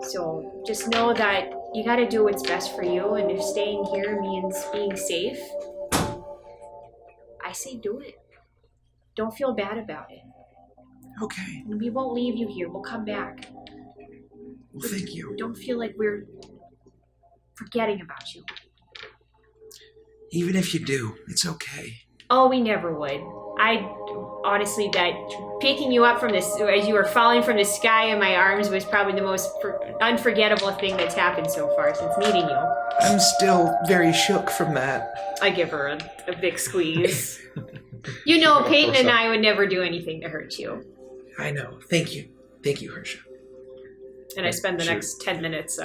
So just know that you got to do what's best for you, and if staying here means being safe, I say do it. Don't feel bad about it. Okay. We won't leave you here. We'll come back. Well, thank you. Don't feel like we're forgetting about you. Even if you do, it's okay. Oh, we never would. Honestly, that picking you up from this, as you were falling from the sky in my arms, was probably the most unforgettable thing that's happened so far since meeting you. I'm still very shook from that. I give her a big squeeze. Peyton and I would never do anything to hurt you. I know. Thank you. Thank you, Hersha. And I spend the next 10 minutes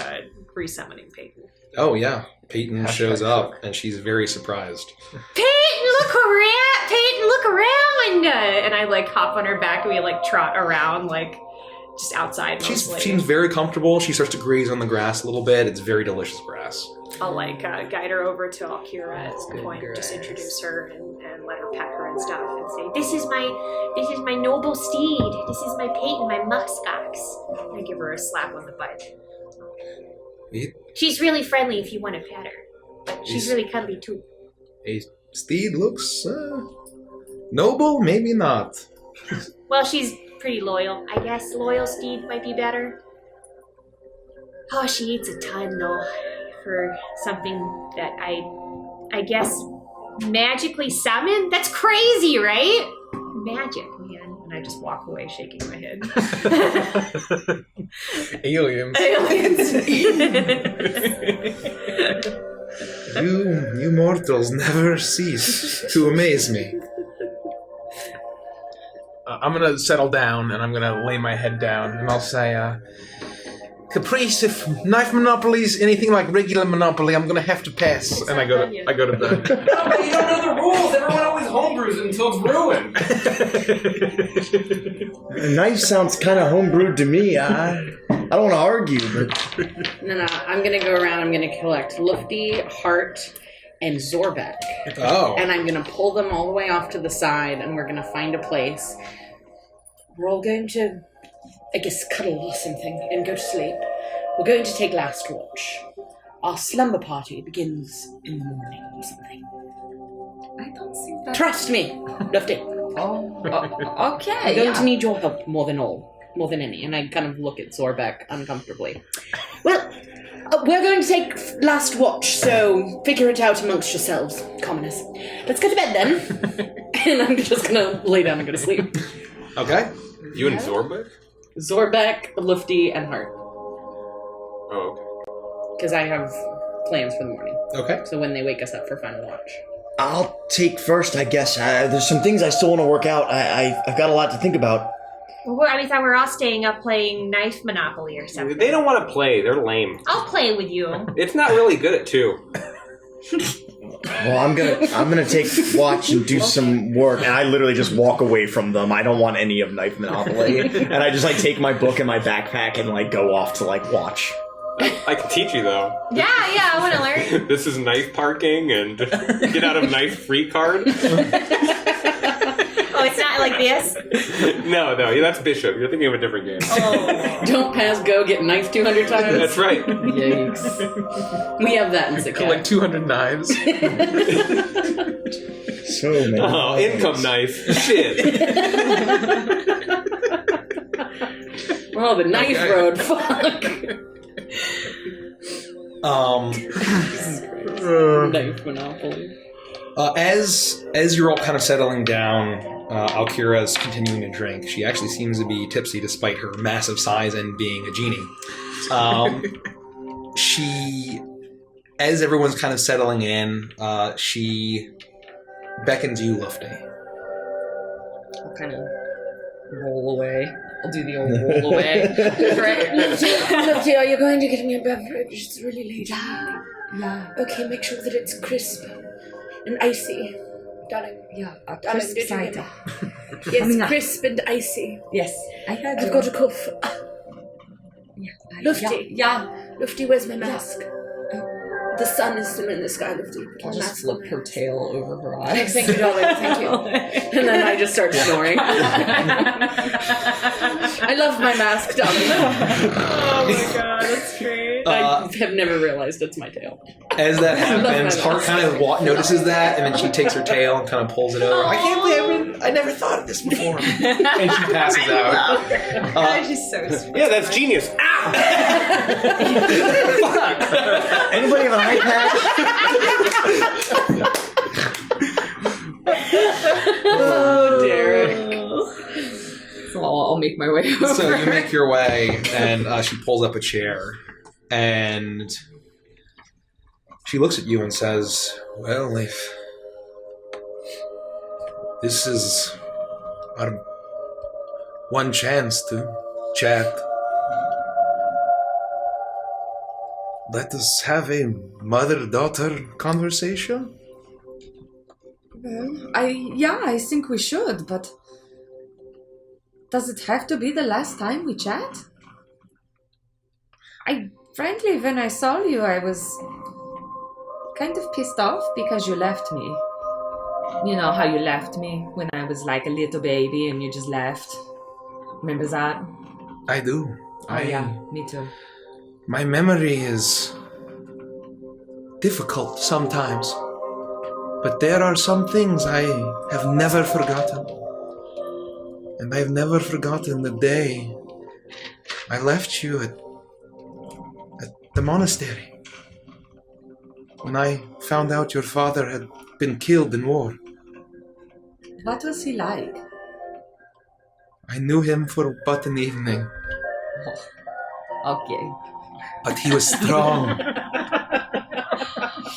re-summoning Peyton. Oh, yeah. Peyton shows up, and she's very surprised. Peyton, look around! Peyton, look around! And I, hop on her back, and we, trot around, just outside She mostly. seems very comfortable. She starts to graze on the grass a little bit. It's very delicious grass. I'll, guide her over to Alira at some point, just introduce her and let her pet her and stuff, and say, This is my noble steed. This is my Peyton, my muskox. And I give her a slap on the butt. She's really friendly if you want to pet her. But she's really cuddly, too. A steed looks noble, maybe not. Well, she's pretty loyal. I guess loyal steed might be better. Oh, she eats a ton, though, for something that I guess magically summoned? That's crazy, right? Magic, man. And I just walk away shaking my head. Aliens. You mortals never cease to amaze me. I'm gonna settle down and I'm gonna lay my head down and I'll say, Caprice, if knife monopoly's anything like regular Monopoly, I'm gonna have to pass. And I go to bed. No, but you don't know the rules. Everyone always homebrews until it's ruined. A knife sounds kind of homebrewed to me. I don't want to argue, but No, I'm gonna go around. I'm gonna collect Lufty, Hart, and Zorbeck. Oh. And I'm gonna pull them all the way off to the side, and we're gonna find a place. We're all going to, I guess, cuddle or something and go to sleep. We're going to take last watch. Our slumber party begins in the morning or something. I don't think that. Trust me, Lufty. Okay. I'm going to need your help more than any. And I kind of look at Zorbeck uncomfortably. Well, we're going to take last watch, so figure it out amongst yourselves, commoners. Let's go to bed then. And I'm just going to lay down and go to sleep. Okay. You and Zorbeck? Zorbeck, Lufty, and Hart. Oh, Because I have plans for the morning. Okay. So when they wake us up for final watch. I'll take first, I guess. There's some things I still want to work out. I've got a lot to think about. Well, I thought we were all staying up playing Knife Monopoly or something. They don't want to play. They're lame. I'll play with you. It's not really good at 2. Well, I'm gonna take watch and do some work, and I literally just walk away from them. I don't want any of Knife Monopoly, and I just take my book in my backpack and go off to watch. I can teach you, though. Yeah, I want to learn. This is knife parking and get out of knife free card. Oh, it's not like this? No, that's Bishop. You're thinking of a different game. Oh. Don't pass go, get knifed 200 times. That's right. Yikes. We have that in Sitka. 200 knives. So many. Oh, income knife. Shit. Oh, the knife road. Fuck. Knife Monopoly. As you're all kind of settling down, Alkira's continuing to drink. She actually seems to be tipsy despite her massive size and being a genie. As everyone's kind of settling in, she beckons you, Lufty. I'll kind of roll away. I'll do the old roll away. Lofty, are you going to get me a beverage? It's really late. Yeah. Okay, make sure that it's crisp and icy. Darling. Yeah. Darling, Crisp did you hear cider. me? Yes, Coming up. crisp and icy. Yes. I heard I've you. got a cough. Lofty. Yeah. Lofty, where's my mask? The sun is still in the sky, Lofty. I'll just flip her tail over her eyes. Thank you, darling. Thank you. And then I just start snoring. I love my mask, darling. Oh my god, that's great. I have never realized it's my tail. As that happens, my Hart kind of notices that, and then she takes her tail and kind of pulls it over. I can't believe I never thought of this before. And she passes out. She's so sweet. Yeah, that's genius. Ow! Anybody have an eye patch? Oh, Derek. So I'll make my way over. So you make your way, and she pulls up a chair, and she looks at you and says, "Well, if this is our one chance to chat, let us have a mother-daughter conversation." Well, I think we should, but does it have to be the last time we chat? Frankly, when I saw you, I was kind of pissed off because you left me. You know how you left me when I was like a little baby and you just left. Remember that? I do. Yeah, me too. My memory is difficult sometimes, but there are some things I have never forgotten. And I've never forgotten the day I left you at the monastery, when I found out your father had been killed in war. What was he like? I knew him for but an evening, Okay. but he was strong.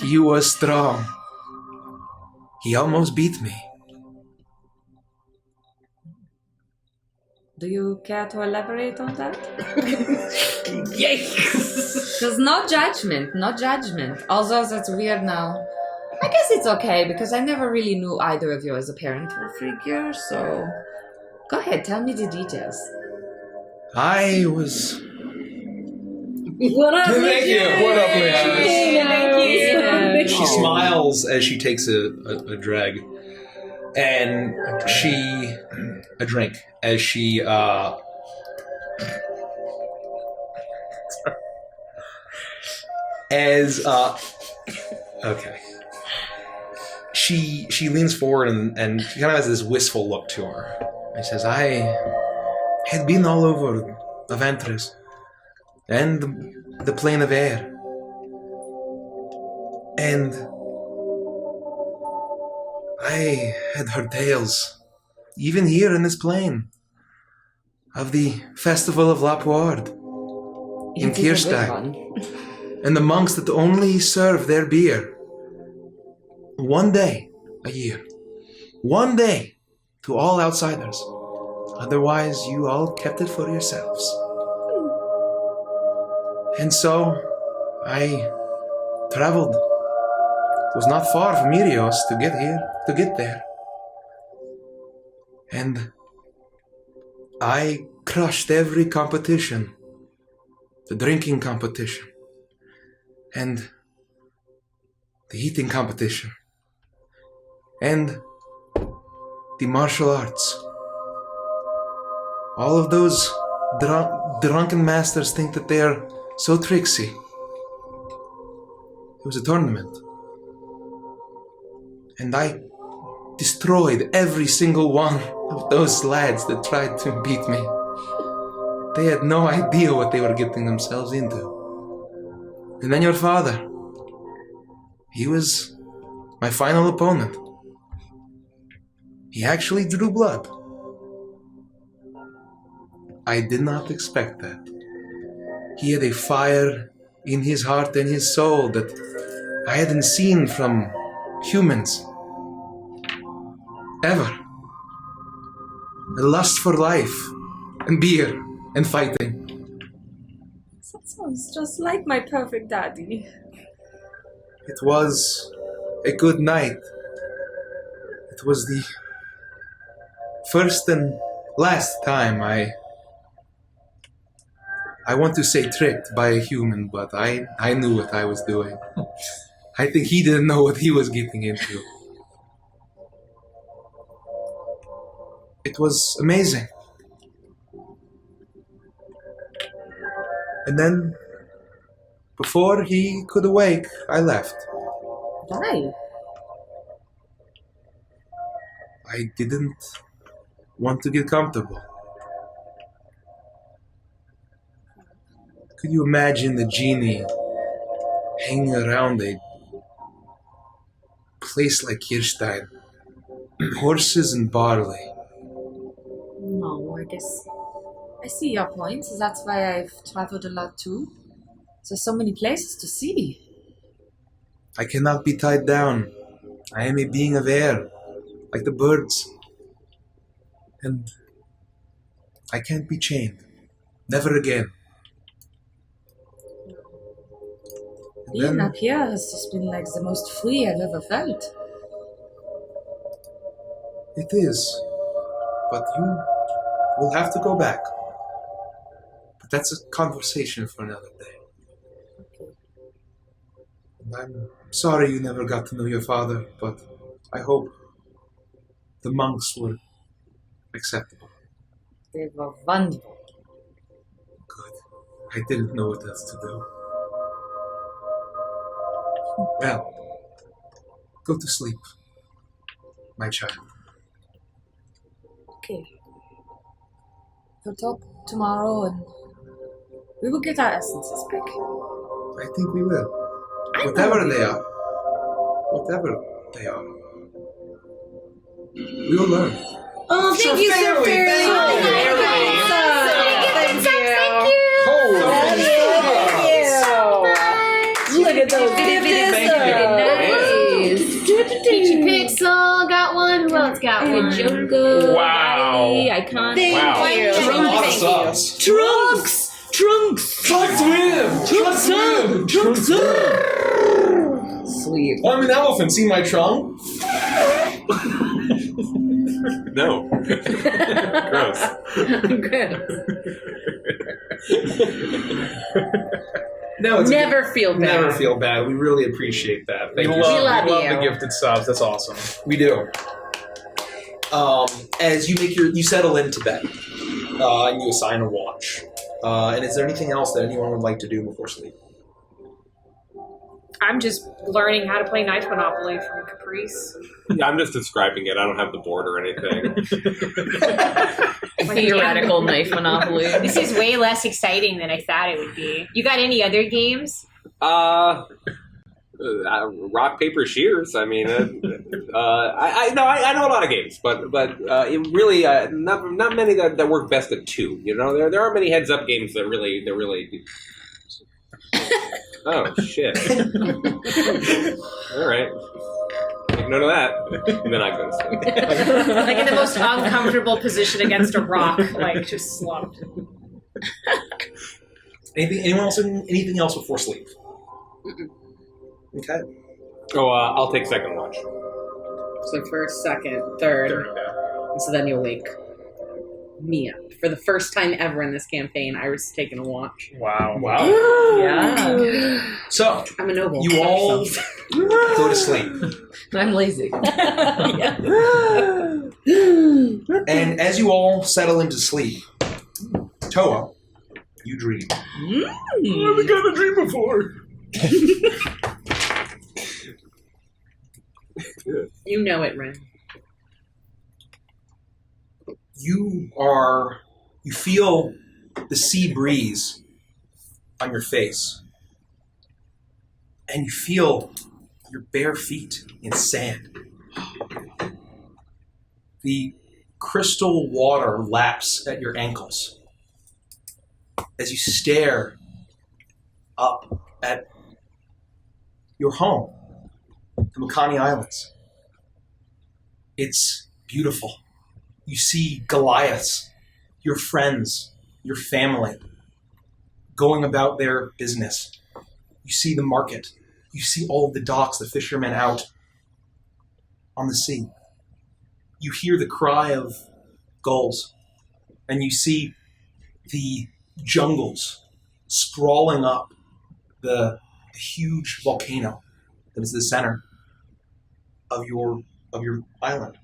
He was strong. He almost beat me. Do you care to elaborate on that? Yes! There's no judgment. Although that's weird now. I guess it's okay because I never really knew either of you as a parental figure, so go ahead, tell me the details. I was... What up, Thank you. What up, Thank you. She smiles as she takes a drag, and a drink as she okay. She leans forward and she kind of has this wistful look to her. And says, "I had been all over Avantris and the plane of air. And I had heard tales, even here in this plane, of the Festival of La Poirde in Kierstad, and the monks that only serve their beer one day a year. One day to all outsiders. Otherwise, you all kept it for yourselves. And so, I traveled. It was not far from Irios to get there. And I crushed every competition. The drinking competition. And the eating competition. And the martial arts. All of those drunken masters think that they are so tricksy. It was a tournament. And I destroyed every single one of those lads that tried to beat me. They had no idea what they were getting themselves into. And then your father. He was my final opponent. He actually drew blood. I did not expect that. He had a fire in his heart and his soul that I hadn't seen from humans. Ever. a lust for life, and beer, and fighting. That sounds just like my perfect daddy. It was a good night. It was the first and last time I want to say tricked by a human, but I knew what I was doing. I think he didn't know what he was getting into. It was amazing. And then, before he could awake, I left. Why? I didn't want to get comfortable. Could you imagine the genie hanging around a place like Kirstein? Horses and barley. No, I guess I see your point. That's why I've traveled a lot too. There's so many places to see. I cannot be tied down. I am a being of air, like the birds. And I can't be chained. Never again. And Being then, up here has just been like the most free I've ever felt. it is. But you will have to go back. But that's a conversation for another day. And I'm sorry you never got to know your father, but I hope the monks were acceptable. They were wonderful. Good. I didn't know what else to do. Well, go to sleep, my child. Okay. We'll talk tomorrow and we will get our essences back. I think we will. Whatever they are. Whatever they are. We will learn. Oh, thank you so very much. Look at those Peachy Pixel got one. Who else got one? Joko. Wow. Iconic. Wow. Thank A lot of you. subs. Trunks. Sleep. I'm an elephant. See my trunk? No. Gross. No, it's Never feel bad. Never feel bad. We really appreciate that. Thank We you. love you. the gifted subs. That's awesome. We do. As you make you settle into bed, and you assign a watch. And is there anything else that anyone would like to do before sleep? I'm just learning how to play Knife Monopoly from Caprice. Yeah, I'm just describing it. I don't have the board or anything. Theoretical knife monopoly. This is way less exciting than I thought it would be. You got any other games? Rock, paper, shears. I mean, I know a lot of games, but it really not many that work best at two. You know, there aren't many heads up games that really. Oh shit! All right, take note of that, and then I go to sleep. Like in the most uncomfortable position against a rock, like just slumped. Anyone else? Anything else before sleep? Okay. Oh, I'll take second watch. So first, second, third. And so then you'll wake me up. For the first time ever in this campaign, Iris is taking a watch. Wow. Yeah. So I'm a noble. you all go to sleep, I'm lazy. and as you all settle into sleep, Toa, you dream. I've never got a dream before. You know it, Ren. You feel the sea breeze on your face, and you feel your bare feet in sand. The crystal water laps at your ankles as you stare up at your home, the Makani Islands. It's beautiful. You see Goliaths, your friends, your family, going about their business. You see the market. You see all of the docks, the fishermen out on the sea. You hear the cry of gulls, and you see the jungles sprawling up the huge volcano that is the center of your island.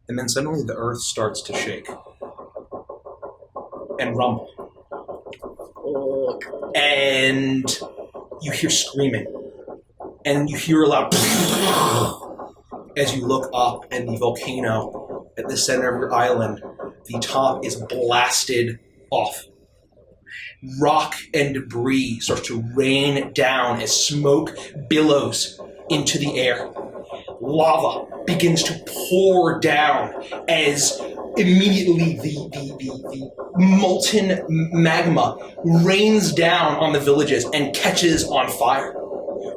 And then suddenly the earth starts to shake and rumble. And you hear screaming. And you hear a loud as you look up, and the volcano at the center of your island, the top is blasted off. Rock and debris starts to rain down as smoke billows into the air. Lava begins to pour down as immediately the molten magma rains down on the villages and catches on fire.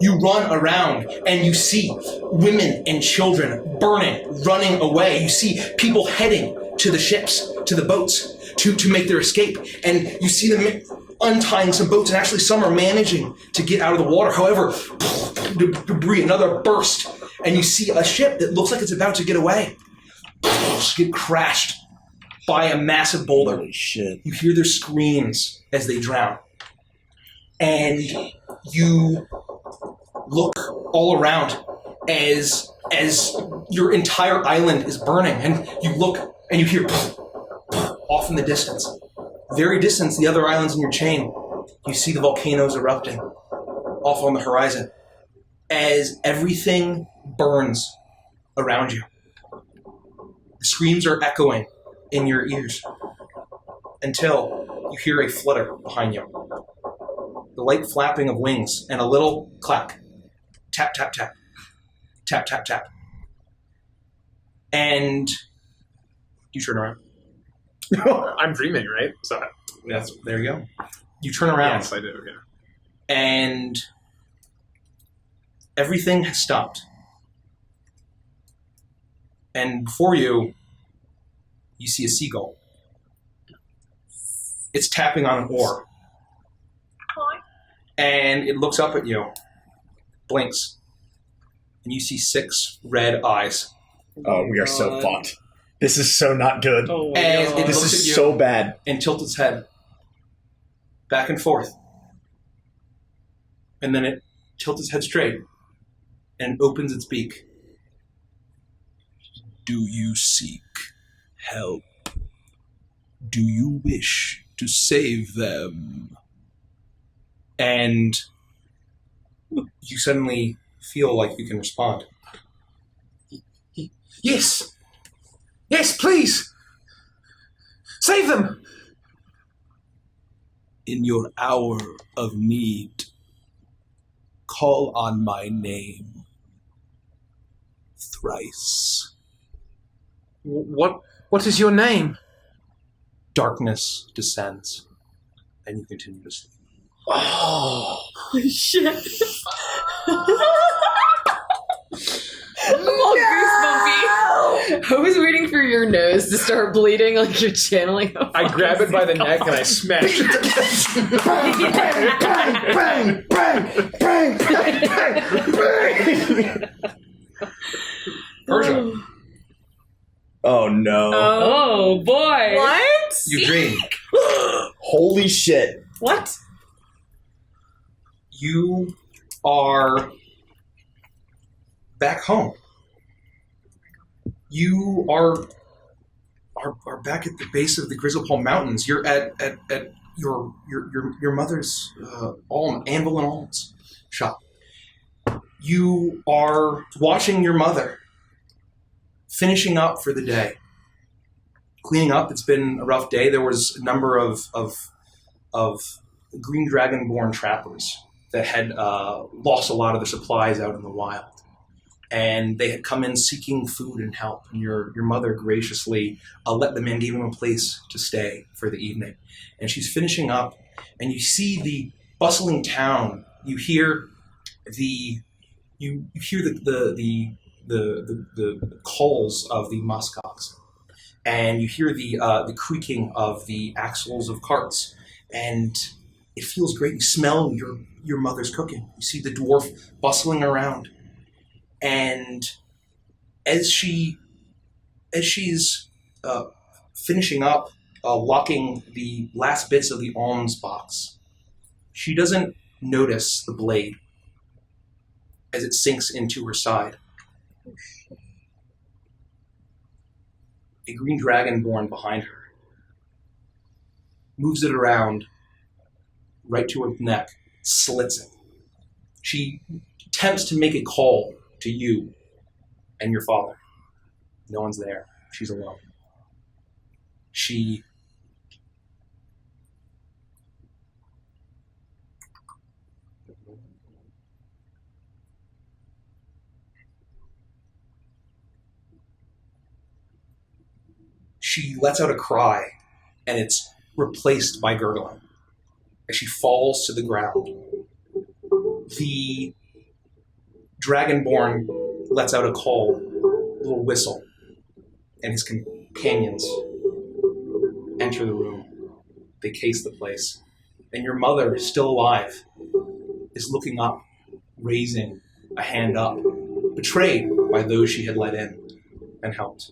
You run around and you see women and children burning, running away. You see people heading to the ships, to the boats, to make their escape. And you see them untying some boats, and actually some are managing to get out of the water. However, debris, another burst, and you see a ship that looks like it's about to get away get crashed by a massive boulder. Holy shit. You hear their screams as they drown. And you look all around as your entire island is burning, and you look and you hear off in the distance. Very distant, the other islands in your chain, you see the volcanoes erupting off on the horizon as everything burns around you. The screams are echoing in your ears until you hear a flutter behind you. The light flapping of wings and a little clack. Tap, tap, tap. Tap, tap, tap. And you turn around. I'm dreaming, right? So There you go. You turn around. yes, I do. Yeah. And everything has stopped. And before you, you see a seagull. It's tapping on an oar. And it looks up at you, blinks, and you see 6 red eyes. Oh, we are so fucked. This is so not good. And it This looks at is you so bad. and tilts its head back and forth. And then it tilts its head straight and opens its beak. Do you seek help? Do you wish to save them? And you suddenly feel like you can respond. Yes! Yes, please! Save them! In your hour of need, call on my name thrice. What is your name? Darkness descends, and you continue to sleep. Holy shit. I'm all goosebumpy. I was waiting for your nose to start bleeding like you're channeling a I grab it by the neck and I smash it. Bang, bang, bang, bang, bang, bang. Persia, Oh no. Oh boy. What? you dream. Holy shit. What? You are back home. You are back at the base of the Grizzlepole Mountains. You're at your mother's anvil and alms shop. You are watching your mother finishing up for the day, cleaning up. It's been a rough day. There was a number of green dragon-born trappers that had lost a lot of their supplies out in the wild. And they had come in seeking food and help. And your mother graciously let them in, gave them a place to stay for the evening. And she's finishing up, and you see the bustling town. You hear the you hear the calls of the muskox, and you hear the creaking of the axles of carts, and it feels great. You smell your mother's cooking. You see the dwarf bustling around, and as she's finishing up locking the last bits of the alms box, she doesn't notice the blade as it sinks into her side. A green dragon born behind her moves it around right to her neck, slits it. She attempts to make a call to you and your father. No one's there. She's alone. She lets out a cry, and it's replaced by gurgling as she falls to the ground. The Dragonborn lets out a call, a little whistle, and his companions enter the room. They case the place, and your mother, still alive, is looking up, raising a hand up, betrayed by those she had let in and helped.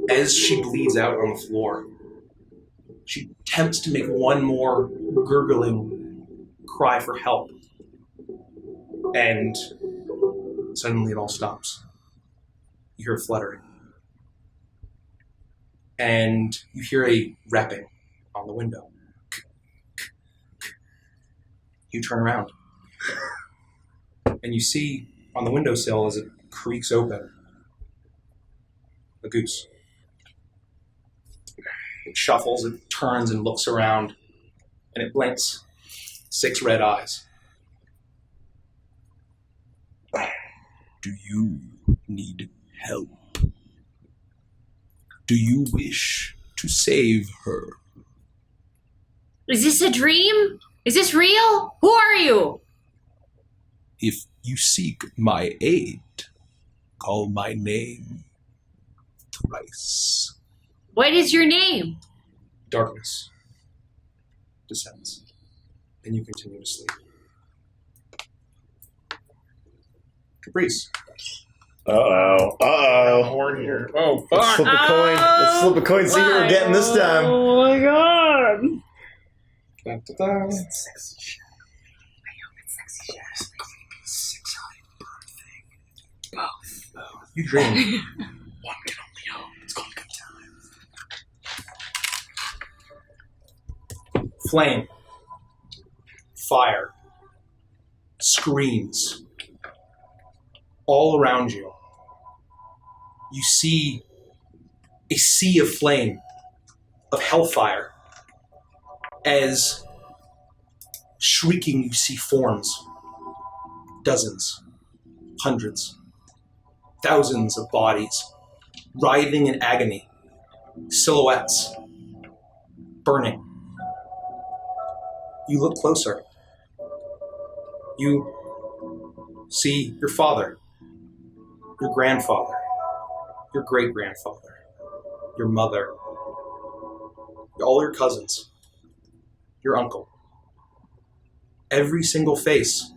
As she bleeds out on the floor, she attempts to make one more gurgling cry for help. And suddenly it all stops. You hear a fluttering. And you hear a rapping on the window. You turn around. And you see on the windowsill as it creaks open, a goose. It shuffles, it turns and looks around, and it blinks 6 red eyes. Do you need help? Do you wish to save her? Is this a dream? Is this real? Who are you? If you seek my aid, call my name thrice. What is your name? Darkness descends, and you continue to sleep. Caprice. Horn here. Oh, fuck. Let's flip a coin. Let's flip a coin. See who we're getting this time. Oh my god. Da-da-da. Sexy shit. You dream. One can only hope. It's called good time. Flame. Fire. Screams. All around you. You see a sea of flame, of hellfire, as shrieking you see forms. Dozens, hundreds, thousands of bodies, writhing in agony, silhouettes, burning. You look closer. You see your father, your grandfather, your great-grandfather, your mother, all your cousins, your uncle. Every single face,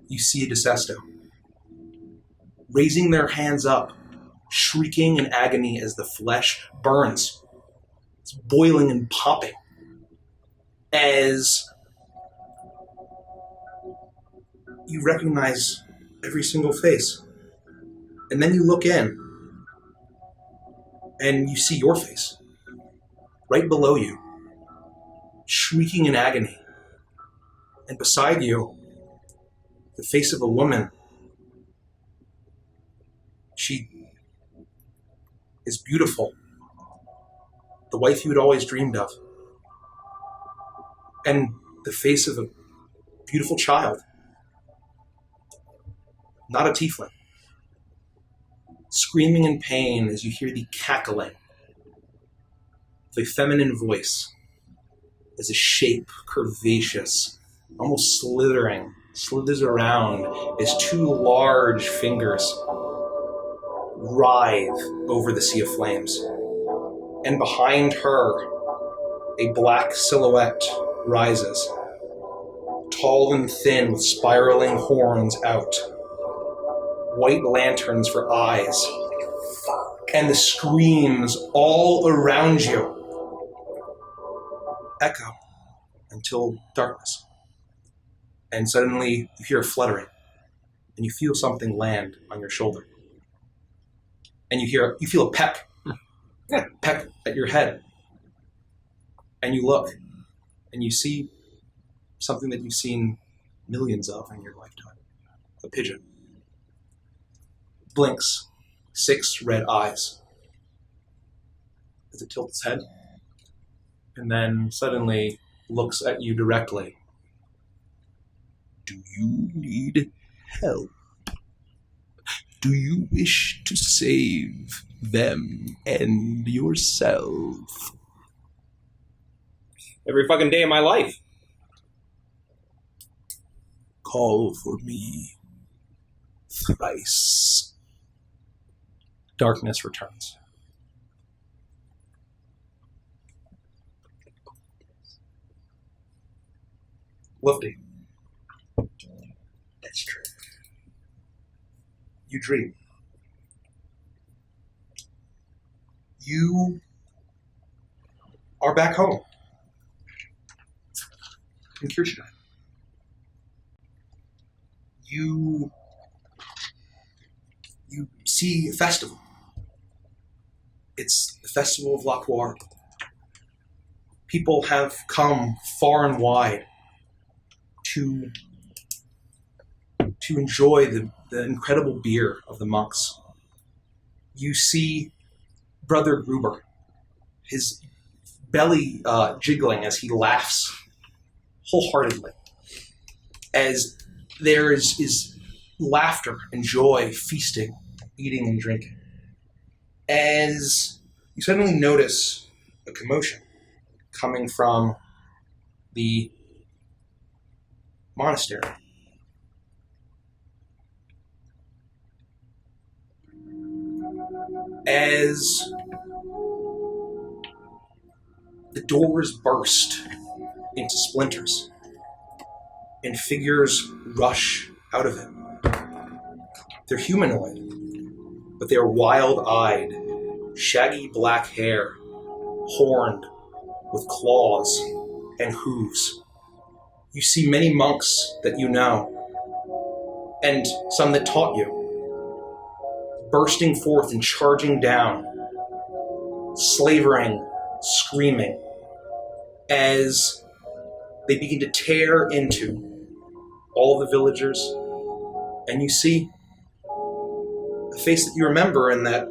you see a Decesto, raising their hands up, shrieking in agony as the flesh burns. It's boiling and popping. As you recognize every single face. And then you look in, and you see your face, right below you, shrieking in agony. And beside you, the face of a woman. She is beautiful, the wife you had always dreamed of. And the face of a beautiful child, not a tiefling, screaming in pain as you hear the cackling of a feminine voice as a shape, curvaceous, almost slithering, slithers around as two large fingers writhe over the sea of flames. And behind her, a black silhouette rises, tall and thin with spiraling horns out, white lanterns for eyes, and the screams all around you echo until darkness. And suddenly you hear a fluttering, and you feel something land on your shoulder. And you feel a peck at your head. And you look, and you see something that you've seen millions of in your lifetime. A pigeon. Blinks 6 red eyes as it tilts its head, and then suddenly looks at you directly. Do you need help? Do you wish to save them and yourself? Every fucking day of my life. Call for me thrice. Darkness returns. Lifty. That's true. You dream. You are back home in Kirchstein. You see a festival. It's the Festival of La Poire. People have come far and wide to enjoy the incredible beer of the monks. You see Brother Gruber, his belly jiggling as he laughs wholeheartedly, as there is laughter and joy, feasting, eating and drinking. As you suddenly notice a commotion coming from the monastery. As the doors burst into splinters and figures rush out of it. They're humanoid, but they are wild-eyed, shaggy black hair, horned with claws and hooves. You see many monks that you know, and some that taught you, bursting forth and charging down, slavering, screaming, as they begin to tear into all the villagers. And you see a face that you remember in that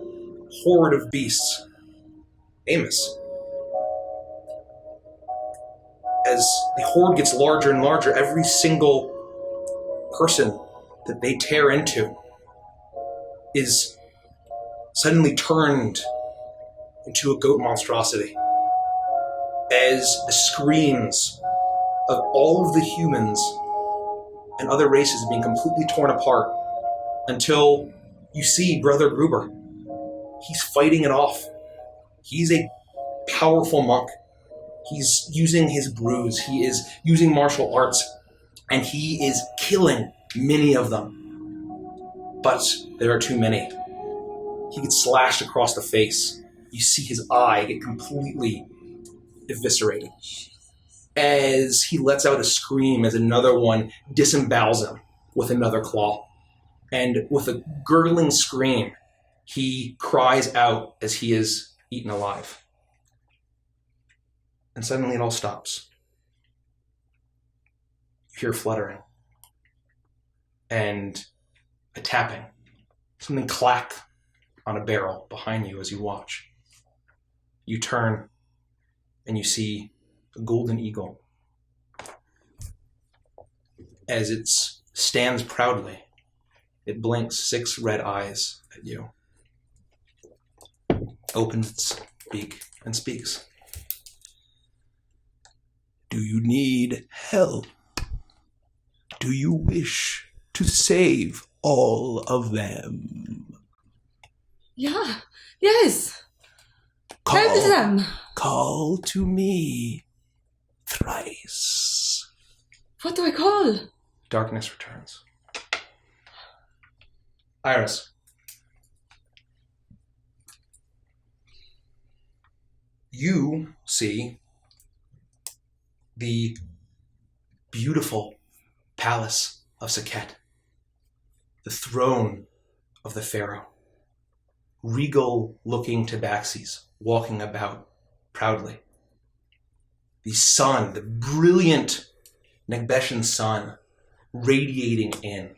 horde of beasts, Amos. As the horde gets larger and larger, every single person that they tear into is suddenly turned into a goat monstrosity. As the screams of all of the humans and other races being completely torn apart, until you see Brother Gruber. He's fighting it off. He's a powerful monk. He's using his brews. He is using martial arts, and he is killing many of them. But there are too many. He gets slashed across the face. You see his eye get completely eviscerated as he lets out a scream as another one disembowels him with another claw. And with a gurgling scream, he cries out as he is eaten alive. And suddenly it all stops. You hear fluttering and a tapping. Something clack on a barrel behind you as you watch. You turn and you see a golden eagle as it stands proudly. It blinks 6 red eyes at you, opens its beak and speaks. Do you need help? Do you wish to save all of them? Yeah. Yes. Call, Help them. call to me thrice. What do I call? Darkness returns. Iris. You see the beautiful palace of Saket, the throne of the pharaoh, regal-looking tabaxis walking about proudly. The sun, the brilliant Negbeshan sun, radiating in.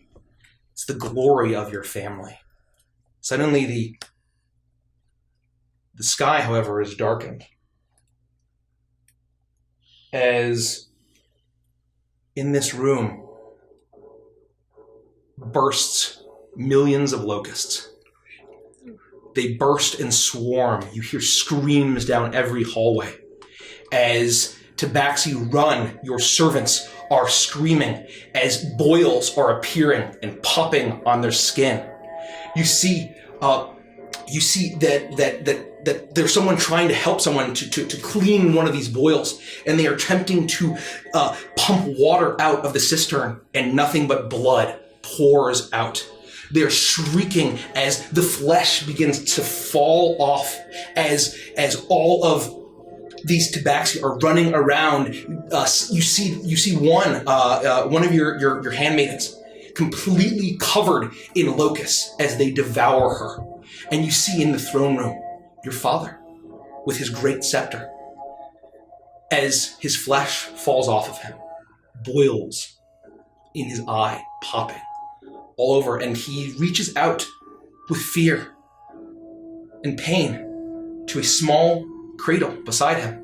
It's the glory of your family. Suddenly the sky, however, is darkened as in this room bursts millions of locusts. They burst and swarm. You hear screams down every hallway. As Tabaxi run, your servants are screaming as boils are appearing and popping on their skin. You see that there's someone trying to help someone to clean one of these boils, and they are attempting to pump water out of the cistern, and nothing but blood pours out. They're shrieking as the flesh begins to fall off, as all of these tabaxi are running around. You see one of your handmaidens completely covered in locusts as they devour her. And you see in the throne room your father with his great scepter as his flesh falls off of him, boils in his eye popping all over, and he reaches out with fear and pain to a small cradle beside him,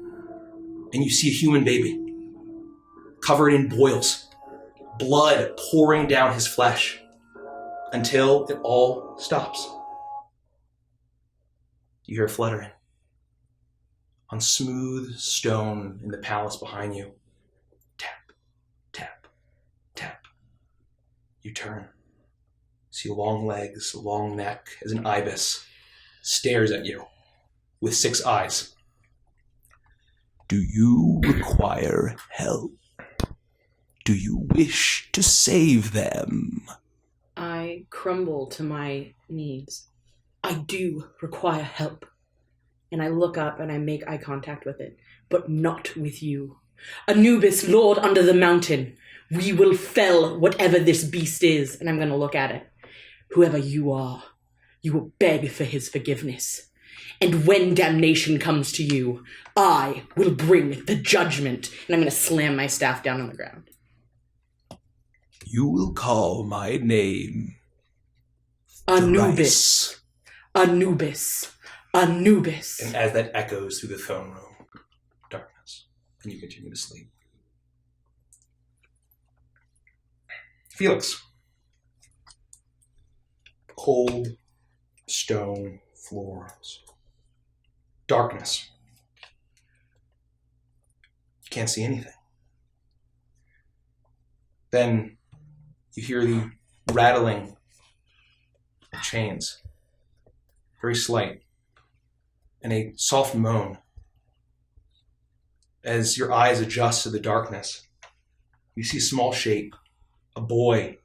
and you see a human baby covered in boils, blood pouring down his flesh until it all stops. You hear fluttering on smooth stone in the palace behind you. Tap, tap, tap. You turn. See long legs, long neck as an ibis stares at you with 6 eyes. Do you require help? Do you wish to save them? I crumble to my knees. I do require help. And I look up and I make eye contact with it, but not with you. Anubis, Lord under the mountain, we will fell whatever this beast is. And I'm going to look at it. Whoever you are, you will beg for his forgiveness. And when damnation comes to you, I will bring the judgment. And I'm going to slam my staff down on the ground. You will call my name. Anubis. Thrice. Anubis. Anubis. And as that echoes through the throne room, darkness, and you continue to sleep. Felix. Cold stone floors. Darkness. You can't see anything. Then you hear the rattling of chains. Very slight. And a soft moan. As your eyes adjust to the darkness, you see a small shape. A boy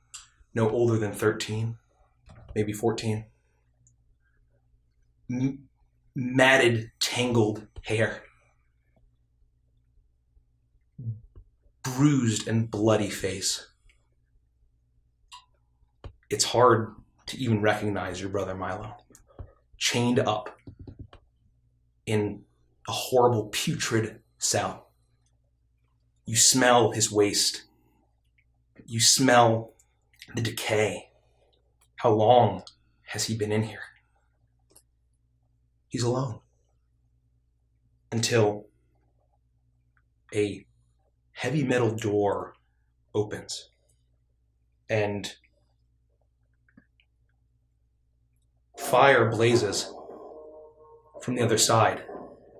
no older than 13, maybe 14. Matted, tangled hair. Bruised and bloody face. It's hard to even recognize your brother Milo. Chained up in a horrible putrid cell. You smell his waste. You smell the decay. How long has he been in here? He's alone. Until a heavy metal door opens and fire blazes from the other side.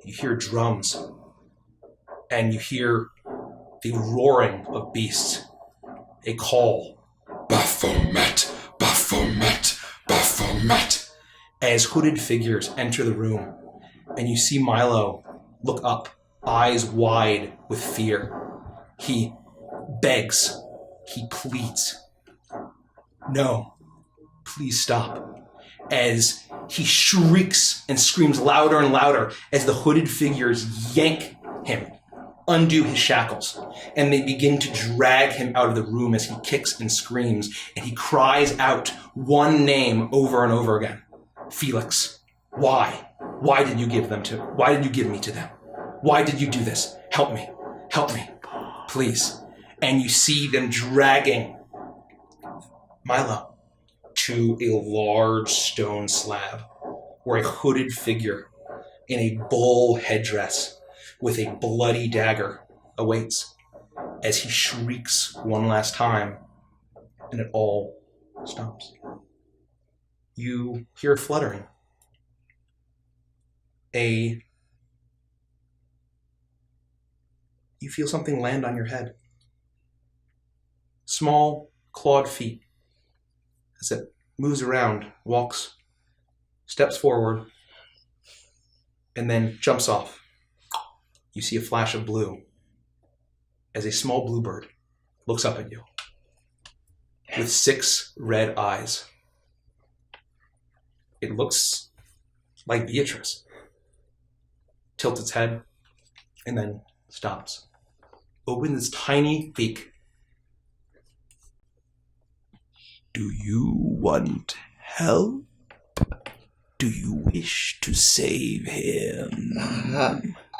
You hear drums and you hear the roaring of beasts a call, Baphomet, Baphomet, Baphomet, as hooded figures enter the room, and you see Milo look up, eyes wide with fear. He begs, he pleads, no, please stop, as he shrieks and screams louder and louder as the hooded figures yank him, undo his shackles, and they begin to drag him out of the room as he kicks and screams, and he cries out one name over and over again. Felix. Why? Why did you give me to them? Why did you do this? Help me, please. And you see them dragging Milo to a large stone slab where a hooded figure in a bull headdress with a bloody dagger awaits as he shrieks one last time, and it all stops. You hear fluttering. You feel something land on your head. Small, clawed feet. As it moves around, walks, steps forward, and then jumps off. You see a flash of blue as a small bluebird looks up at you with 6 red eyes. It looks like Beatrice. Tilts its head and then stops. Opens its tiny beak. Do you want help? Do you wish to save him?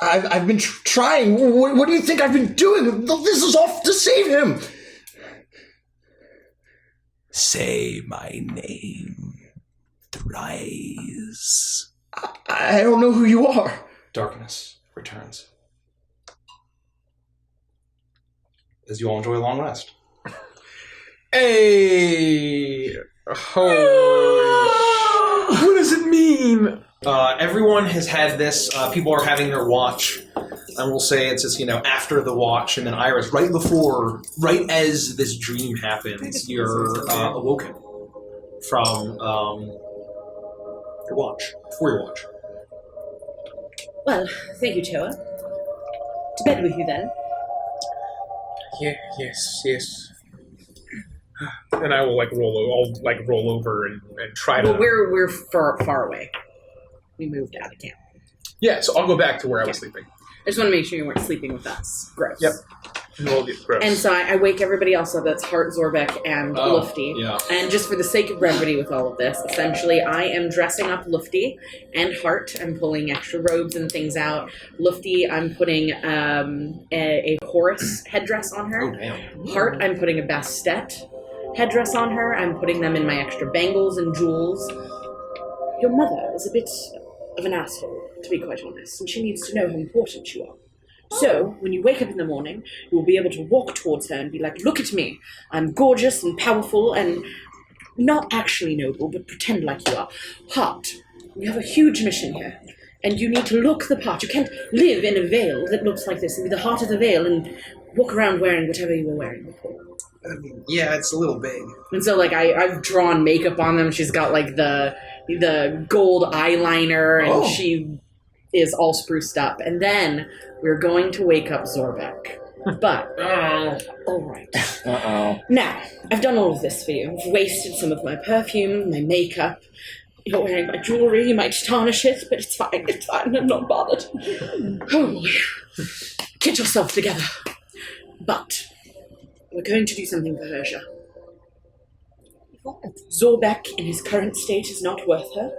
I've been trying. What do you think I've been doing? This is off to save him. Say my name thrice. I don't know who you are. Darkness returns. As you all enjoy a long rest. Hey! Holy... What does it mean? Everyone has had this. People are having their watch. And we'll say it's just, after the watch, and then Iris, right as this dream happens, you're awoken from your watch, before your watch. Well, thank you, Toa. To bed with you, then. Yeah, yes. And I will roll over and try to. Well, we're far away. We moved out of camp. Yeah, so I'll go back to where I was sleeping. I just want to make sure you weren't sleeping with us. Gross. Yep. Gross. And so I wake everybody else up. That's Hart, Zorbeck, and Lufty. Yeah. And just for the sake of brevity with all of this, essentially I am dressing up Lufty and Hart. I'm pulling extra robes and things out. Lufty, I'm putting a Horus headdress on her. Oh, damn. Hart, I'm putting a Bastet headdress on her. I'm putting them in my extra bangles and jewels. Your mother is a bit of an asshole, to be quite honest, and she needs to know how important you are. So, when you wake up in the morning, you will be able to walk towards her and be like, look at me, I'm gorgeous and powerful and not actually noble, but pretend like you are. Hart, you have a huge mission here, and you need to look the part. You can't live in a veil that looks like this and be the heart of the veil and walk around wearing whatever you were wearing before. I mean, yeah, it's a little big. And so, I've drawn makeup on them. She's got, the gold eyeliner, and she is all spruced up. And then we're going to wake up Zorbeck. But, all right. Uh-oh. Now, I've done all of this for you. I've wasted some of my perfume, my makeup. You're wearing my jewelry. You might tarnish it, but it's fine. It's fine. I'm not bothered. Oh, get yourself together. But we're going to do something for Herja. Zorbeck, in his current state, is not worth her.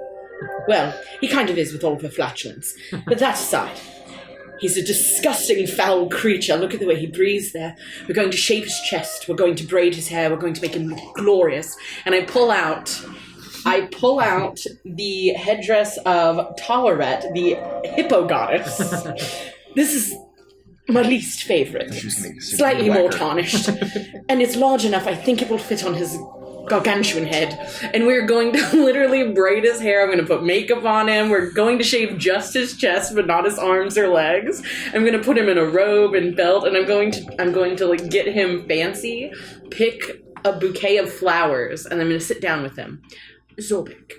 Well, he kind of is with all of her flatulence. But that aside, he's a disgusting, foul creature. Look at the way he breathes there. We're going to shape his chest. We're going to braid his hair. We're going to make him look glorious. And I pull out the headdress of Talaret, the hippo goddess. This is my least favorite. Slightly more tarnished. And it's large enough, I think it will fit on his gargantuan head, and we're going to literally braid his hair. I'm going to put makeup on him. We're going to shave just his chest, but not his arms or legs. I'm going to put him in a robe and belt, and I'm going to like get him fancy, pick a bouquet of flowers, and I'm going to sit down with him. Zorbek,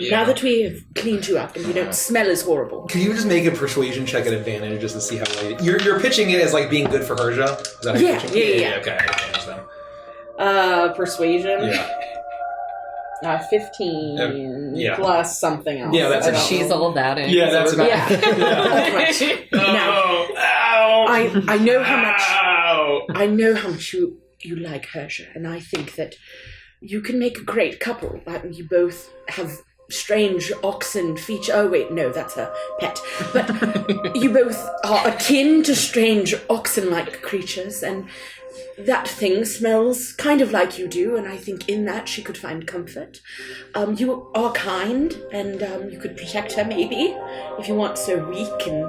now that we have cleaned you up and you don't smell as horrible. Can you just make a persuasion check at advantage just to see how well you're pitching it as like being good for Herja? Is that how you're pitching it? Yeah. Okay, advantage then. Persuasion. Yeah. 15 plus something else. Yeah, that's She's all that in. Yeah, that's about right. Now, I know how much. I know how much you like Herja, and I think that you can make a great couple. You both have strange oxen feature. Oh wait, no, that's her pet. But you both are akin to strange oxen-like creatures, and that thing smells kind of like you do, and I think in that she could find comfort. You are kind, and you could protect her maybe, if you weren't so weak and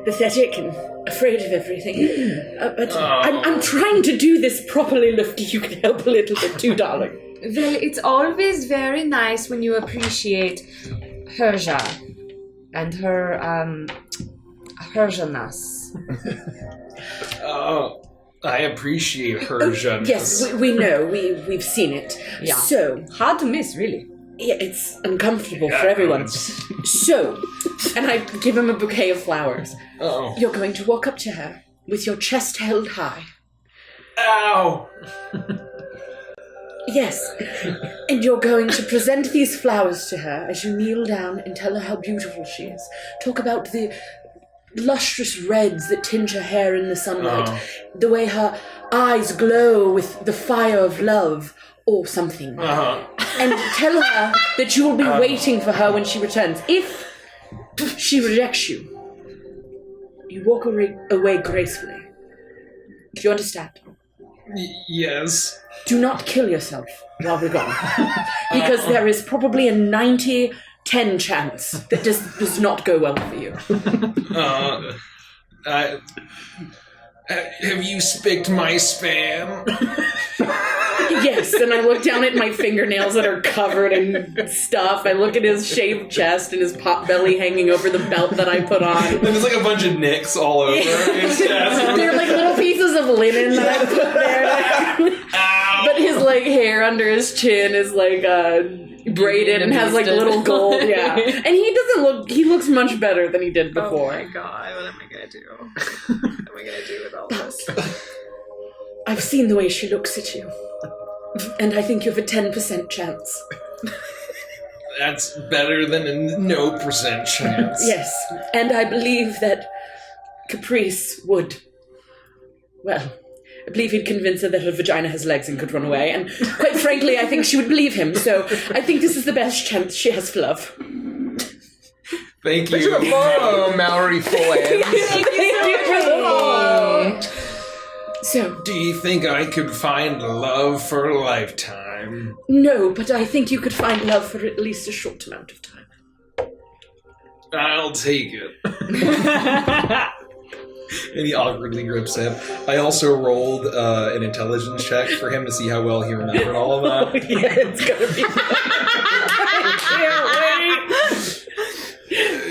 pathetic and afraid of everything. But I'm trying to do this properly, Lufty. You can help a little bit too, darling. Well, it's always very nice when you appreciate Herja and her Herjaness. Oh, I appreciate Herja. Yes, we know. We've seen it. Yeah. So hard to miss, really. Yeah, it's uncomfortable for everyone. So, and I give him a bouquet of flowers. Oh. You're going to walk up to her with your chest held high. Ow! Yes. And you're going to present these flowers to her as you kneel down and tell her how beautiful she is. Talk about the lustrous reds that tinge her hair in the sunlight. The way her eyes glow with the fire of love or something. And tell her that you will be waiting for her when she returns. If she rejects you, you walk away gracefully. Do you understand? Yes. Do not kill yourself while we're gone. Because there is probably a 90-10 chance that does not go well for you. Have you spicked my spam? Yes, and I look down at my fingernails that are covered in stuff. I look at his shaved chest and his pot belly hanging over the belt that I put on. And there's like a bunch of nicks all over his chest. They're like little pieces of linen that I put there. But his like hair under his chin is like braided and has like little gold. Yeah, and he looks much better than he did before. Oh my god, what am I gonna do? What am I gonna do with all this? I've seen the way she looks at you, and I think you have a 10% chance. That's better than a no % chance. Yes, and I believe that Caprice would, well, I believe he'd convince her that her vagina has legs and could run away, and quite frankly, I think she would believe him, so I think this is the best chance she has for love. Thank you. Thanks for the follow, Mallory Fullhead. Thank you for the follow. So, do you think I could find love for a lifetime? No, but I think you could find love for at least a short amount of time. I'll take it. And he awkwardly grips it. I also rolled an intelligence check for him to see how well he remembered all of that. Yeah, it's gonna be. I can't wait.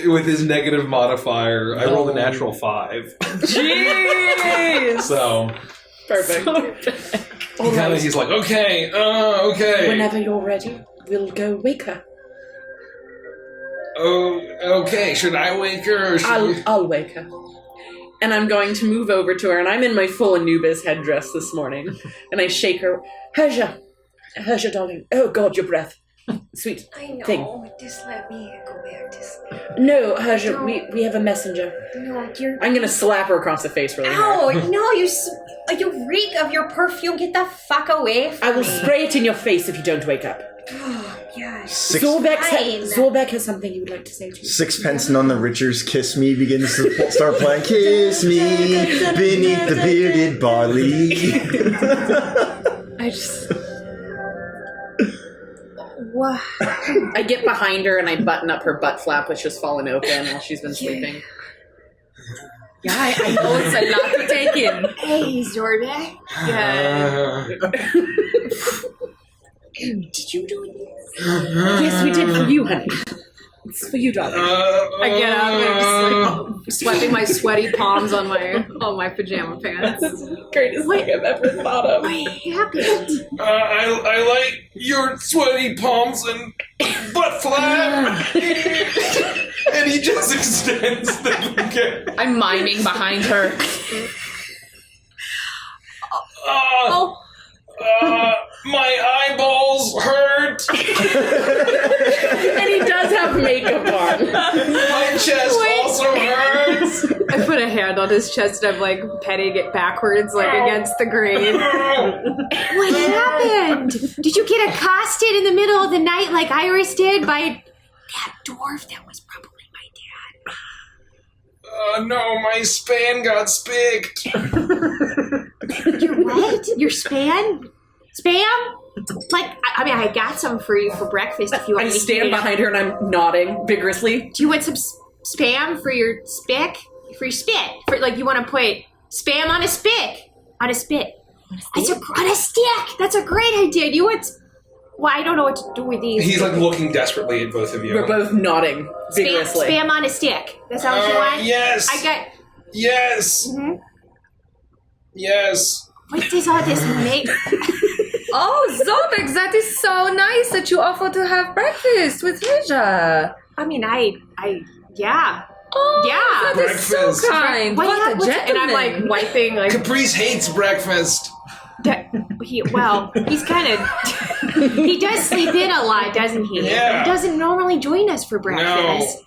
With his negative modifier, I rolled a natural 5. Jeez! So perfect. He's like, okay. Whenever you're ready, we'll go wake her. Oh, okay. Should I wake her? Or I'll wake her. And I'm going to move over to her, and I'm in my full Anubis headdress this morning. And I shake her. Herja, darling. Oh, God, your breath. Sweet I know. thing. Just let me go back to sleep. No, Herja, we have a messenger. No, you're... I'm going to slap her across the face really hard. Ow, no, you reek of your perfume. Get the fuck away from me. I will spray it in your face if you don't wake up. Oh, gosh. Zorbeck has something he would like to say to you. Sixpence None the Richer's Kiss Me begins to start playing. Kiss me beneath the bearded barley. I just... What? I get behind her and I button up her butt flap, which has fallen open while she's been sleeping. Yeah, I know it's a lot to take in. Hey, Zorbeck. Yeah. Did you do it? Yes, we did for you, honey. It's for you, darling. I get out and I'm just like sweating my sweaty palms on my pajama pants. That's the greatest thing I've ever thought of. What happened? I like your sweaty palms and butt flap. And he just extends the bouquet. I'm miming behind her. My eyeballs hurt. And he does have makeup on. My chest also hurts. I put a hand on his chest and I'm like petting it backwards, like against the grain. What happened? Did you get accosted in the middle of the night like Iris did by that dwarf that was probably my dad? No, my span got spicked. Your what? Your span? Spam? Like, I mean, I got some for you for breakfast if you want I me to stand behind her and I'm nodding vigorously. Do you want some spam for your spick? For your spit? For, like, you want to put spam on a spick? On a spit. On a stick! That's a great idea. You want... Well, I don't know what to do with these. He's like looking desperately at both of you. We're both nodding vigorously. Spam on a stick. That's how what you want? Yes. I got... Yes. Mm-hmm. Yes. What does all this make? Oh, Zorc, that is so nice that you offer to have breakfast with Reja. I mean, yeah. Oh, Yeah. that is so Breakfast. kind. What a gentleman. And I'm like wiping like Caprice hates breakfast. He's kind of... He does sleep in a lot, doesn't he? Yeah. He doesn't normally join us for breakfast. No.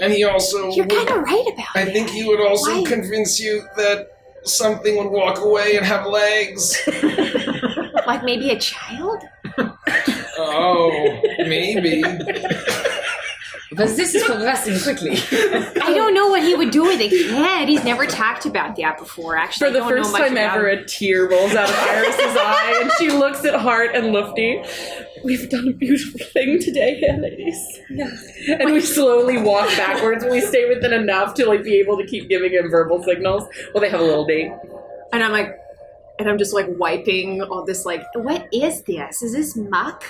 And he also... You're kind of right about I that. think he would also Why? convince you that something would walk away and have legs. Like maybe a child? Oh, maybe. But this is progressing quickly. I don't know what he would do with a kid. He's never talked about that before, actually. For the I don't know first much time about ever, him. a tear rolls out of Iris's eye, and she looks at Hart and Lufty. We've done a beautiful thing today, ladies. Yeah. And we slowly walk backwards, and we stay within enough to like be able to keep giving him verbal signals. Well, they have a little date. and I'm just like wiping all this like What is this? Is this muck?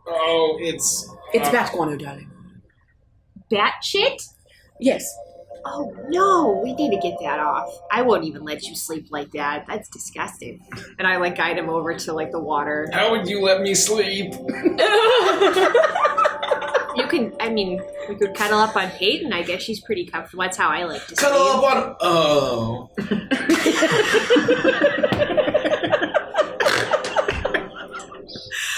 Oh, it's bat guano, darling. Bat shit? Yes. Oh no, we need to get that off. I won't even let you sleep like that. That's disgusting. and I like guide him over to like the water. How would you let me sleep? You can, I mean, we could cuddle up on Peyton. I guess she's pretty comfortable. That's how I like to sleep. Cuddle up on... Oh.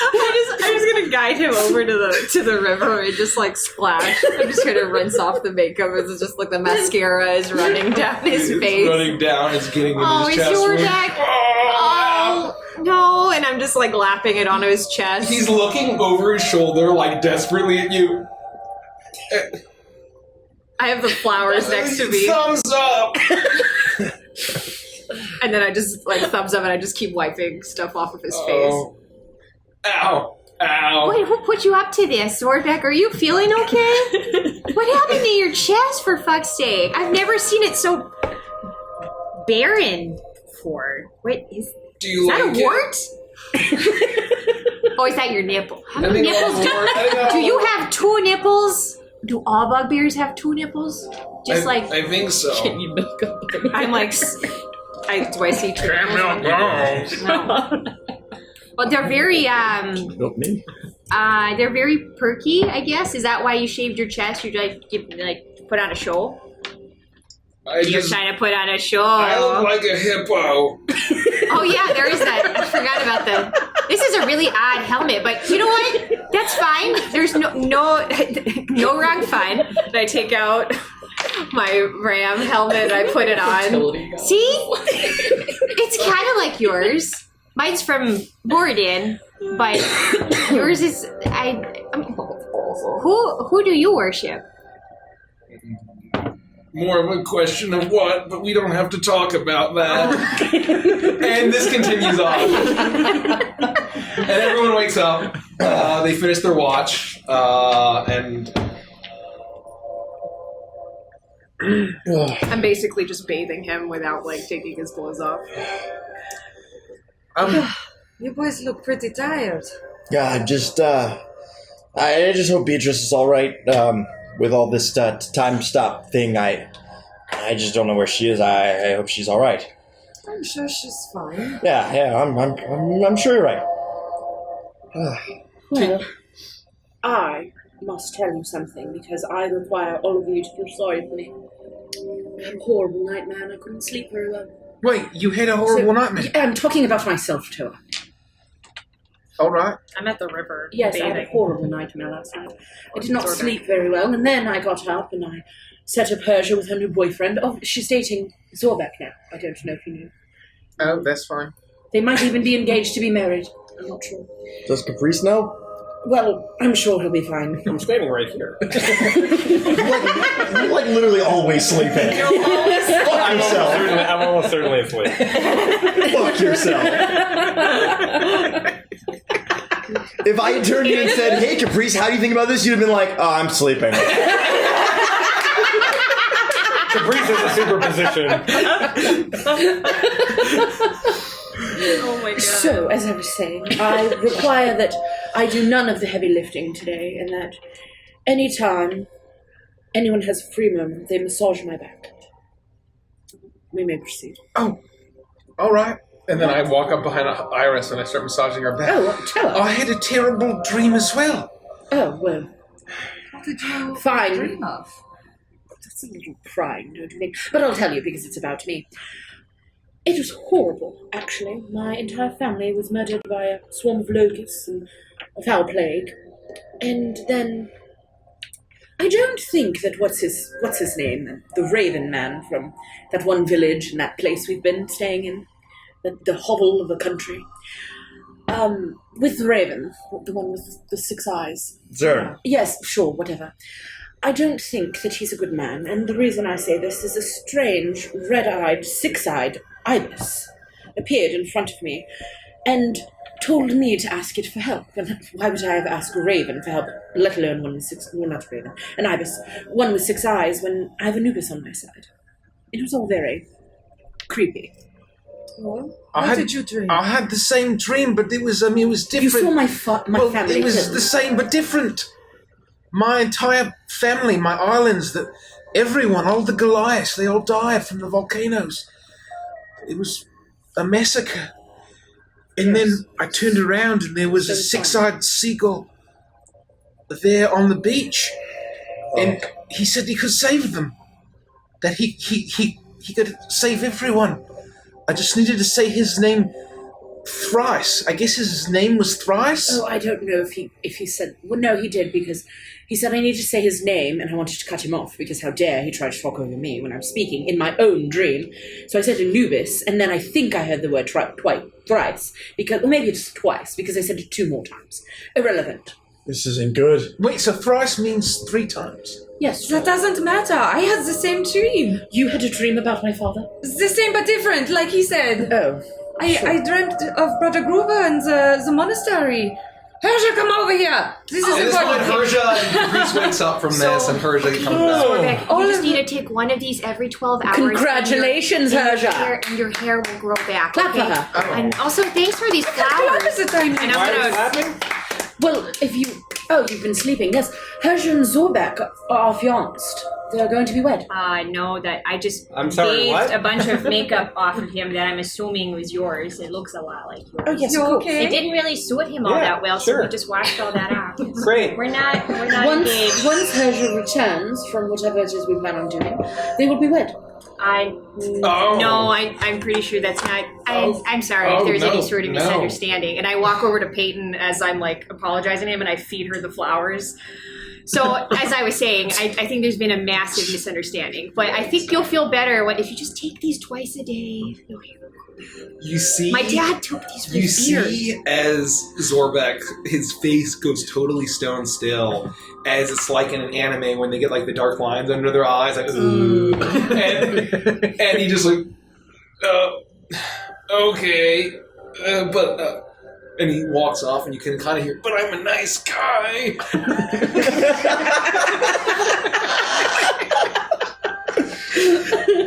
I'm just gonna guide him over to the river and just like splash. I'm just gonna rinse off the makeup. It's just like the mascara is running down his It's face. running down. It's getting into Oh, his is chest. your wound. neck? Oh, Oh, no. And I'm just like lapping it onto his chest. He's looking over his shoulder, like, desperately at you. I have the flowers next to me, Thumbs up! and then I just like thumbs up, and I just keep wiping stuff off of his face. Oh. Ow. Ow. Wait, who put you up to this, Zorbeck? Are you feeling okay? What happened to your chest, for fuck's sake? I've never seen it so barren before. What is Do you that? like A it? wart? Oh, is that your nipple? How I many think all nipples wart- do you have? 2 nipples? Do all bugbears have 2 nipples? Just like I think so. Can you milk up? I'm like, do I see triangles? No. well, they're very Milk me. they're very perky, I guess. Is that why you shaved your chest? You put on a show? You're trying to put on a show. I look like a hippo. Oh yeah, there is that. I forgot about that. This is a really odd helmet, but you know what? That's fine. There's no wrong fun. And I take out my ram helmet and I put it on. See? It's kind of like yours. Mine's from Borden, but yours is who do you worship? More of a question of what, but we don't have to talk about that. And this continues on. And everyone wakes up. They finish their watch. And... I'm basically just bathing him without like taking his clothes off. You boys look pretty tired. Yeah, I just hope Beatrice is all right with all this time stop thing. I just don't know where she is. I hope she's all right. I'm sure she's fine. Yeah, I'm sure you're right. Well, I must tell you something because I require all of you to feel sorry for me. I had a horrible night, man. I couldn't sleep very well. Wait, you had a horrible nightmare? Yeah, I'm talking about myself, too. All right. I'm at the river. Yes, bathing. I had a horrible nightmare last night. I did not sleep very well, and then I got up and I set up Persia with her new boyfriend. Oh, she's dating Zorc now. I don't know if you knew. Oh, that's fine. They might even be engaged to be married. I'm not sure. Does Caprice know? Well, I'm sure he'll be fine. I'm standing right here. You're like literally always sleeping. Fuck yourself. I'm almost certainly asleep. Fuck yourself. If I had turned you and said, "Hey, Caprice, how do you think about this?" You'd have been like, "Oh, I'm sleeping." Caprice is a superposition. Oh my god. So, as I was saying, I require that I do none of the heavy lifting today, and that any time anyone has a free moment, they massage my back. We may proceed. Oh, all right. And then I walk up behind Iris and I start massaging her back. Oh, tell us. I had a terrible dream as well. Oh, well, What did you Fine. dream of? that's a little prying, don't you think? But I'll tell you because it's about me. It was horrible, actually. My entire family was murdered by a swarm of locusts and a foul plague. And then I don't think that what's his name, the Raven Man from that one village and that place we've been staying in, the hovel of the country. With Raven, the one with the 6 eyes. Zorc. Yes, sure, whatever. I don't think that he's a good man, and the reason I say this is a strange, red-eyed, 6-eyed ibis appeared in front of me and told me to ask it for help. And why would I ever ask a raven for help, let alone one with 6... Well, not a raven, an ibis. One with 6 eyes when I have Anubis on my side. It was all very creepy. Well, what did you dream? I had the same dream, but it was different. You saw my family it was killed. the same but different. My entire family, my islands, everyone, all the Goliaths, they all died from the volcanoes. It was a massacre. And then I turned around and there was a 6-eyed seagull there on the beach. And he said he could save them. That he could save everyone. I just needed to say his name thrice. I guess his name was Thrice? Oh, I don't know if he said... Well, no, he did, because he said I needed to say his name, and I wanted to cut him off, because how dare he try to talk over me when I'm speaking in my own dream. So I said Anubis, and then I think I heard the word thrice, because, or maybe it's twice, because I said it 2 more times. Irrelevant. This isn't good. Wait, so thrice means 3 times? Yes. That doesn't matter. I had the same dream. You had a dream about my father? The same but different, like he said. Oh. I dreamt of Brother Gruber and the monastery. Herja, come over here. This is important. Herja and Caprice wakes up from this, and Herja comes back. Zorc, you just need to take one of these every 12 hours. Congratulations, Herja. And your hair will grow back. Clap for okay? her. Oh. And also, thanks for these flowers. Opposite time. And Why are you I'm gonna. laughing? Well, if you... Oh, you've been sleeping. Yes. Herja and Zorc are affianced. They're going to be wed. No, that I just I'm sorry, bathed what? a bunch of makeup off of him that I'm assuming was yours. It looks a lot like yours. Oh, yes, You of course. okay? It didn't really suit him all Yeah, that well, so sure. we just washed all that off. Great. We're not Once engaged. Herja returns from whatever it is we plan on doing, they will be wed. No, I'm pretty sure that's not. I'm sorry if there's any sort of misunderstanding. And I walk over to Peyton as I'm like apologizing to him, and I feed her the flowers. So as I was saying, I think there's been a massive misunderstanding. But I think you'll feel better if you just take these twice a day. You see, My dad took these for you his ears. see as Zorbeck, his face goes totally stone still, as it's like in an anime when they get like the dark lines under their eyes, like ooh, and he just like, okay, but. And he walks off, and you can kind of hear, but I'm a nice guy.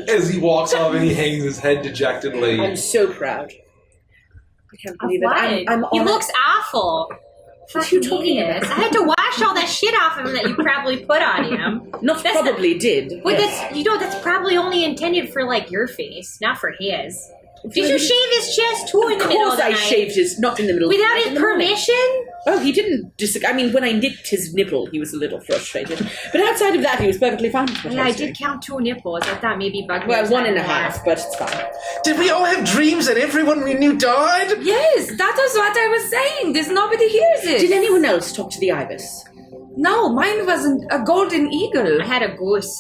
As he walks off, and he hangs his head dejectedly. I'm so proud. I can't Of believe what? it. I'm He honored. looks awful. What are you talking Yes. about? I had to wash all that shit off of him that you probably put on him. Not That's probably did. But yes. that's probably only intended for like your face, not for his. Did you shave his chest too in the middle of Of the course night? I shaved his, not in the middle Without of the night, his in the morning. permission? Oh, he didn't I mean, when I nicked his nipple, he was a little frustrated. But outside of that, he was perfectly fine with what Yeah, I I was did doing. count 2 nipples. I thought maybe Bugbear Well, was 1.5, more. but it's fine. Did we all have dreams that everyone we knew died? Yes, that was what I was saying. There's nobody hears it. Did anyone else talk to the ibis? No, mine wasn't a golden eagle. I had a goose.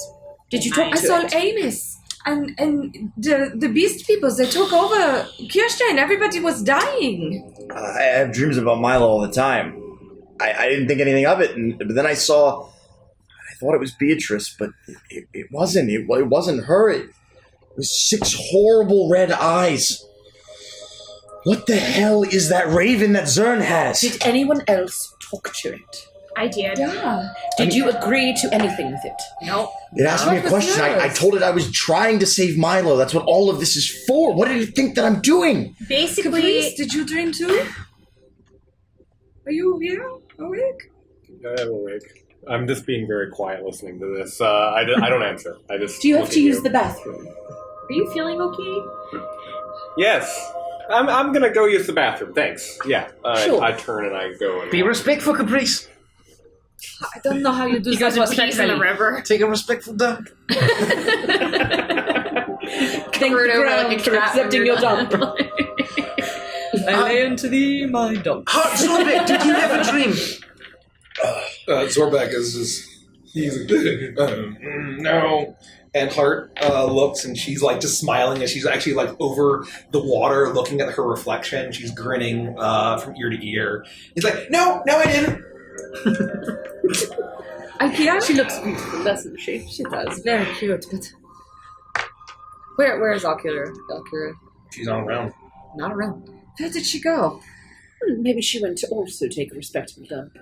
Did you talk I to saw it? Amos. And the beast peoples, they took over Kirstein. Everybody was dying. I have dreams about Milo all the time. I didn't think anything of it, but then I thought it was Beatrice, but it wasn't. It wasn't her. It was 6 horrible red eyes. What the hell is that raven that Zern has? Did anyone else talk to it? I did. Yeah. Did you agree to anything with it? Nope. It asked me a What was question. I yours? told it I was trying to save Milo. That's what all of this is for. What did it think that I'm doing? Basically, Caprice, did you dream too? Are you here? Awake? I'm awake. I'm just being very quiet listening to this. I don't answer. I just. Do you have look to at use the bathroom? are you feeling okay? Yes. I'm gonna go use the bathroom. Thanks. Yeah. Sure. I turn and I go. And Be respectful, Caprice. I don't know how you do You guys that are peas in the river. Take a respectful dump. Thank the ground for accepting your dump. I lay unto thee my dog. Hart, Zorbek, did you have a dream? Zorbek is just, he's no. And Hart looks and she's like just smiling as she's actually like over the water looking at her reflection. She's grinning from ear to ear. He's like, no, I didn't. Ikea? She looks beautiful, doesn't she? She does. Very cute, but... Where's Alira? She's not around. Not around. Where did she go? Maybe she went to also take a respectable dump.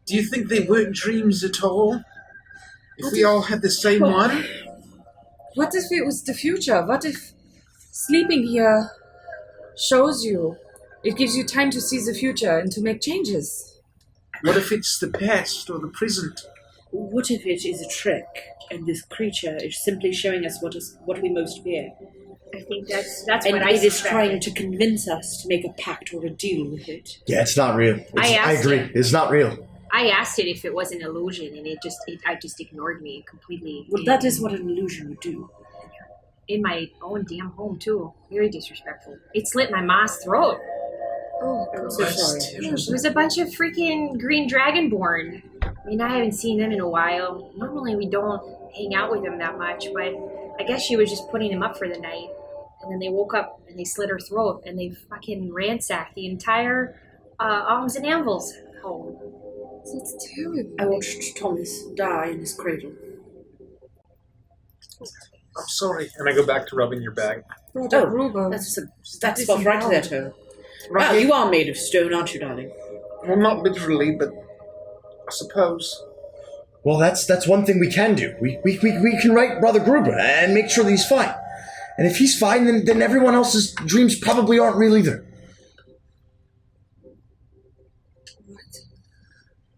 Do you think they weren't dreams at all? If we all had the same one? What if it was the future? What if sleeping here shows you? It gives you time to see the future and to make changes. What if it's the past or the present? What if it is a trick, and this creature is simply showing us what we most fear? I think that's And what I it is suspected. trying to convince us to make a pact or a deal with it. Yeah, it's not real. I agree. it. It's not real. I asked it if it was an illusion, and I just ignored me completely. Well, that is what an illusion would do. In my own damn home too. Very disrespectful. It slit my ma's throat. Oh, I'm so sorry. It was a bunch of freaking green dragonborn. I mean, I haven't seen them in a while. Normally we don't hang out with them that much, but I guess she was just putting them up for the night. And then they woke up and they slit her throat and they fucking ransacked the entire Alms and Anvils home. That's terrible. I watched Thomas die in his cradle. I'm sorry. And I go back to rubbing your bag. Brother Gruber. That's spot right there, Toe. Right. Well, you are made of stone, aren't you, darling? Well, not literally, but I suppose. Well, that's one thing we can do. We can write Brother Gruber and make sure that he's fine. And if he's fine, then everyone else's dreams probably aren't real either.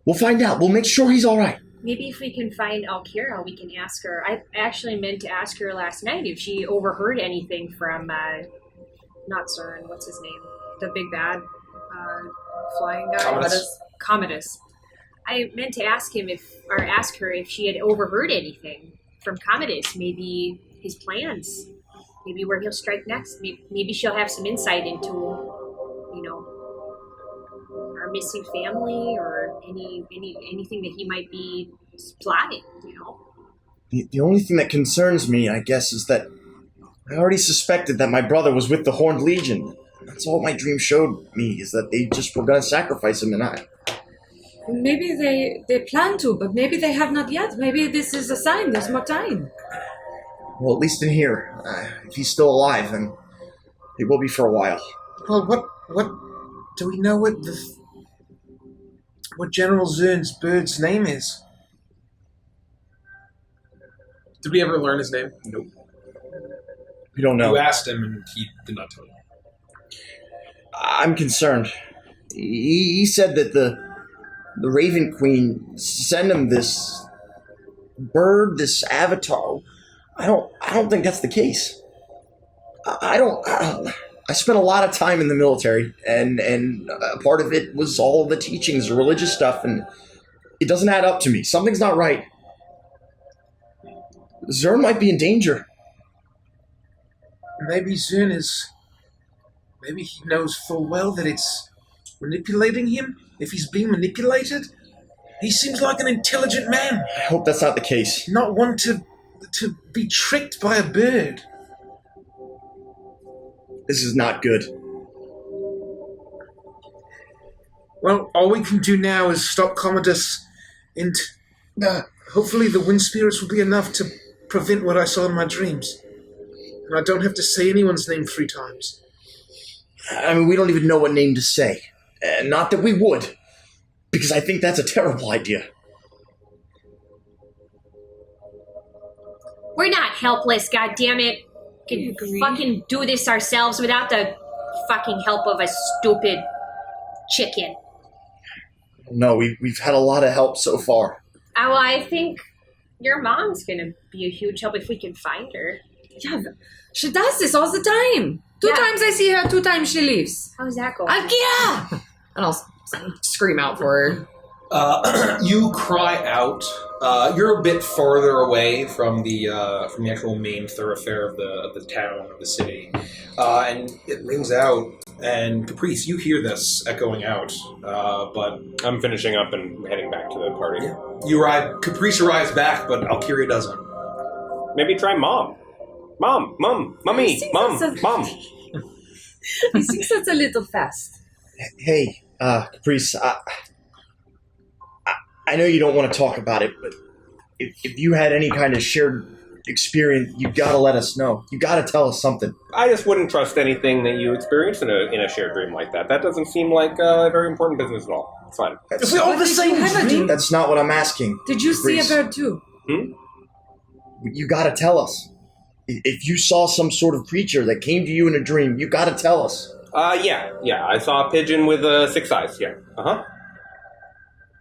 We'll find out. We'll make sure he's all right. Maybe if we can find Alira, we can ask her. I actually meant to ask her last night if she overheard anything from, not Cern, what's his name? The big bad flying guy? Commodus. I meant to ask her if she had overheard anything from Commodus, maybe his plans, maybe where he'll strike next. Maybe she'll have some insight into, our missing family or anything that he might be plotting, The only thing that concerns me, I guess, is that I already suspected that my brother was with the Horned Legion. That's all my dream showed me, is that they just were going to sacrifice him tonight. Maybe they plan to, but maybe they have not yet. Maybe this is a sign. There's more time. Well, at least in here. If he's still alive, then it will be for a while. Well, what do we know what General Zern's bird's name is? Did we ever learn his name? Nope. We don't know. You asked him and he did not tell you. I'm concerned. He said that the Raven Queen sent him this bird, this avatar. I don't think that's the case. I spent a lot of time in the military, and part of it was all the teachings, the religious stuff, and it doesn't add up to me. Something's not right. Zern might be in danger. Maybe Zern is... Maybe he knows full well that it's manipulating him, if he's being manipulated. He seems like an intelligent man. I hope that's not the case. Not one to be tricked by a bird. This is not good. Well, all we can do now is stop Commodus, and hopefully the wind spirits will be enough to prevent what I saw in my dreams. And I don't have to say anyone's name 3 times. I mean, we don't even know what name to say. Not that we would, because I think that's a terrible idea. We're not helpless, goddammit. We can fucking do this ourselves without the fucking help of a stupid chicken. No, we've had a lot of help so far. Well, I think your mom's gonna be a huge help if we can find her. Yeah, she does this all the time. 2 times I see her, 2 times she leaves. How's that going? Alira! And I'll scream out for her. You cry out. You're a bit farther away from the actual main thoroughfare of the town, of the city, and it rings out. And Caprice, you hear this echoing out, but I'm finishing up and heading back to the party. Yeah. You arrive. Caprice arrives back, but Alira doesn't. Maybe try Mom. Mom, Mummy, Mom. He thinks that's a little fast. Hey, Caprice, I know you don't want to talk about it, but if you had any kind of shared experience, you gotta let us know. You gotta tell us something. I just wouldn't trust anything that you experience in a shared dream like that. That doesn't seem like a very important business at all. It's fine. That's, we all the same dream? That's not what I'm asking. Did you Caprice. see a bird too? You gotta tell us. If you saw some sort of creature that came to you in a dream, you gotta tell us. Yeah. I saw a pigeon with 6 eyes, yeah. Uh-huh.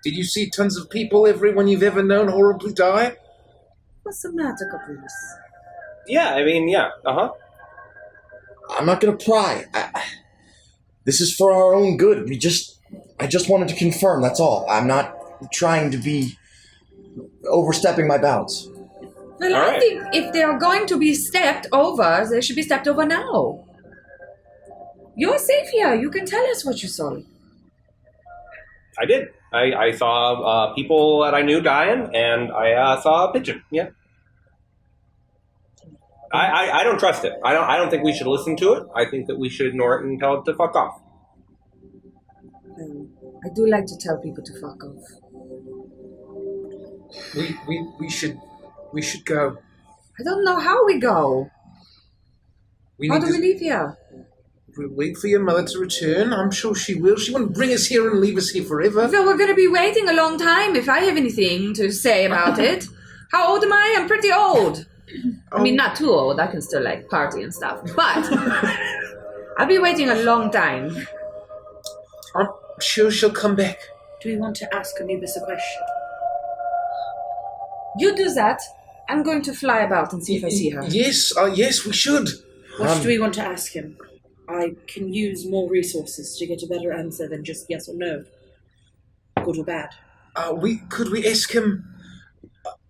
Did you see tons of people, everyone you've ever known, horribly die? What's the matter, Caprice? Yeah, I mean, yeah, uh-huh. I'm not gonna pry. This is for our own good. I just wanted to confirm, that's all. I'm not trying to be overstepping my bounds. Well, All I right. think if they are going to be stepped over, they should be stepped over now. You're safe here. You can tell us what you saw. I did. I saw people that I knew dying, and I saw a pigeon, yeah. I don't trust it. I don't think we should listen to it. I think that we should ignore it and tell it to fuck off. I do like to tell people to fuck off. We should go. I don't know how we go. How do we leave here? We'll wait for your mother to return. I'm sure she will. She won't bring us here and leave us here forever. Well, we're going to be waiting a long time if I have anything to say about it. How old am I? I'm pretty old. I mean, not too old. I can still, party and stuff. But I'll be waiting a long time. I'm sure she'll come back. Do we want to ask Anubis a question? You do that. I'm going to fly about and see if I see her. Yes, we should. What do we want to ask him? I can use more resources to get a better answer than just yes or no. Good or bad. Could we ask him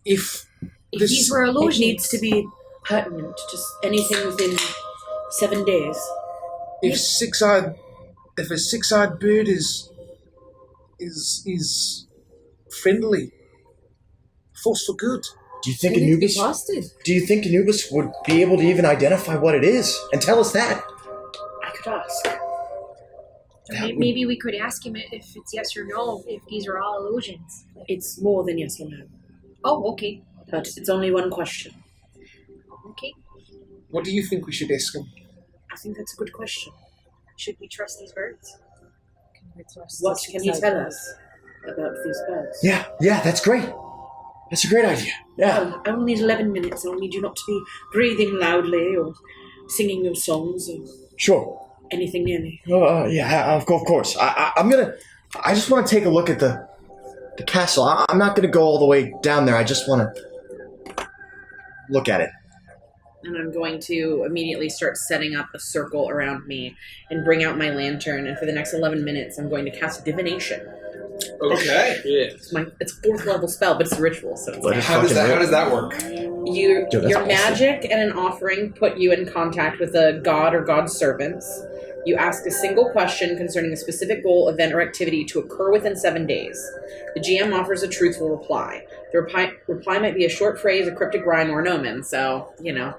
if these were illusions? It needs to be pertinent. Just anything within 7 days. If a six-eyed bird is friendly, force for good. Do you think Anubis would be able to even identify what it is and tell us that? I could ask. Maybe we could ask him if it's yes or no, if these are all illusions. It's more than yes or no. Oh, okay. But it's only one question. Okay. What do you think we should ask him? I think that's a good question. Should we trust these birds? What can you tell us about these birds? Yeah, that's great. That's a great idea. Yeah. Well, I only need 11 minutes. I'll need you not to be breathing loudly or singing your songs. Or... Sure. anything near me? Yeah, of course. I just want to take a look at the castle. I'm not gonna go all the way down there. I just want to look at it. And I'm going to immediately start setting up a circle around me and bring out my lantern. And for the next 11 minutes, I'm going to cast divination. Okay. It's a 4th level spell, but it's a ritual, so it's How does that work? Your awesome. magic and an offering put you in contact with a god or god's servants. You ask a single question concerning a specific goal, event, or activity to occur within 7 days. The GM offers a truthful reply. The reply might be a short phrase, a cryptic rhyme, or an omen, so,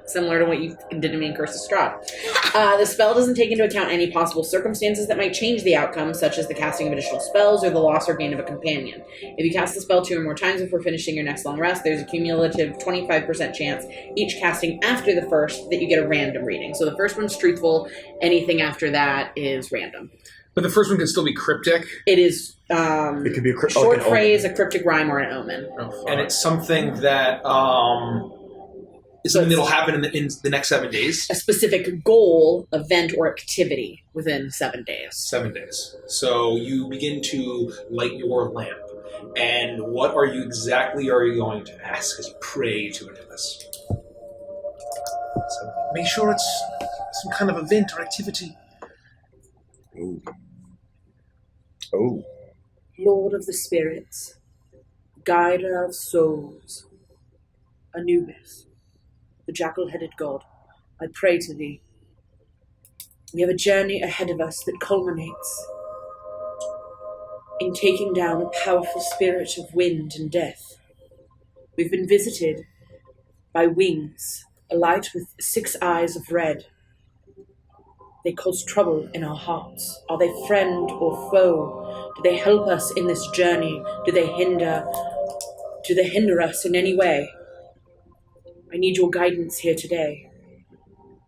similar to what you did to me in Curse of Strahd. The spell doesn't take into account any possible circumstances that might change the outcome, such as the casting of additional spells or the loss or gain of a companion. If you cast the spell 2 or more times before finishing your next long rest, there's a cumulative 25% chance, each casting after the first, that you get a random reading. So the first one's truthful, anything after that is random. But the first one can still be cryptic. It is It could be a short phrase, a cryptic rhyme, or an omen. And it's something that is something that'll happen in the next 7 days. A specific goal, event, or activity within 7 days. 7 days. So you begin to light your lamp. And what are you going to ask as you pray to this? So make sure it's some kind of event or activity. Oh. Lord of the spirits, guider of souls, Anubis, the jackal-headed god, I pray to thee. We have a journey ahead of us that culminates in taking down a powerful spirit of wind and death. We've been visited by wings, alight with 6 eyes of red. They cause trouble in our hearts. Are they friend or foe? Do they help us in this journey? Do they hinder us in any way? I need your guidance here today.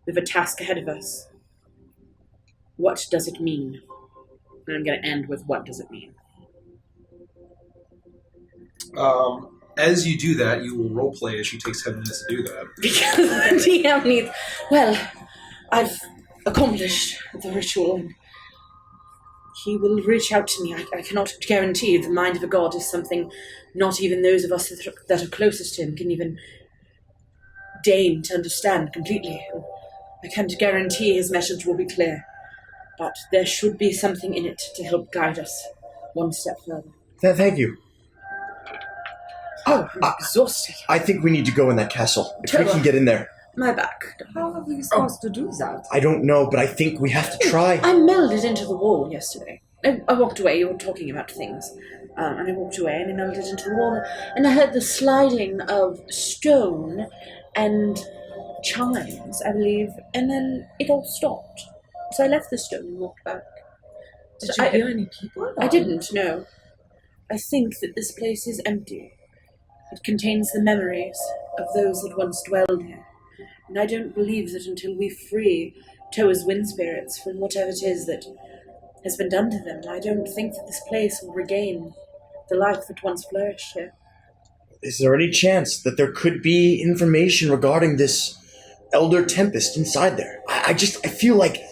We have a task ahead of us. What does it mean? And I'm going to end with what does it mean? As you do that, you will roleplay as she takes 10 minutes to do that. Because the DM needs... Well, I've accomplished the ritual, and he will reach out to me. I cannot guarantee the mind of a god is something not even those of us that are closest to him can even deign to understand completely. I can't guarantee his message will be clear, but there should be something in it to help guide us one step further. Thank you. Oh, I'm exhausted. I think we need to go in that castle. If we can get in there. My back. How are we supposed to do that? I don't know, but I think we have to try. I melded into the wall yesterday. I walked away, you were talking about things. And I walked away and I melded into the wall. And I heard the sliding of stone and chimes, I believe. And then it all stopped. So I left the stone and walked back. Did you hear any people? I didn't, no. I think that this place is empty. It contains the memories of those that once dwelled here. And I don't believe that until we free Toa's wind spirits from whatever it is that has been done to them, I don't think that this place will regain the life that once flourished here. Is there any chance that there could be information regarding this Elder Tempest inside there? I feel like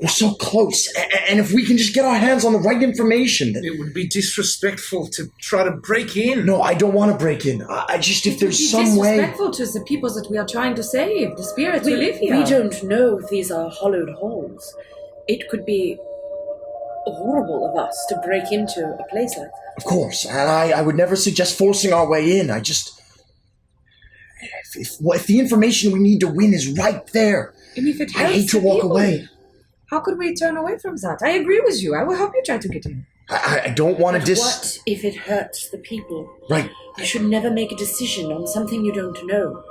we're so close, and if we can just get our hands on the right information... It would be disrespectful to try to break in. No, I don't want to break in. If there's some way... disrespectful to the people that we are trying to save, the spirits who live here. We don't know if these are hollowed halls. It could be horrible of us to break into a place like that. Of course, and I would never suggest forcing our way in. If the information we need to win is right there, And if it I helps hate to the walk people, away. How could we turn away from that? I agree with you. I will help you try to get in. I don't want to What if it hurts the people? Right. You should never make a decision on something you don't know.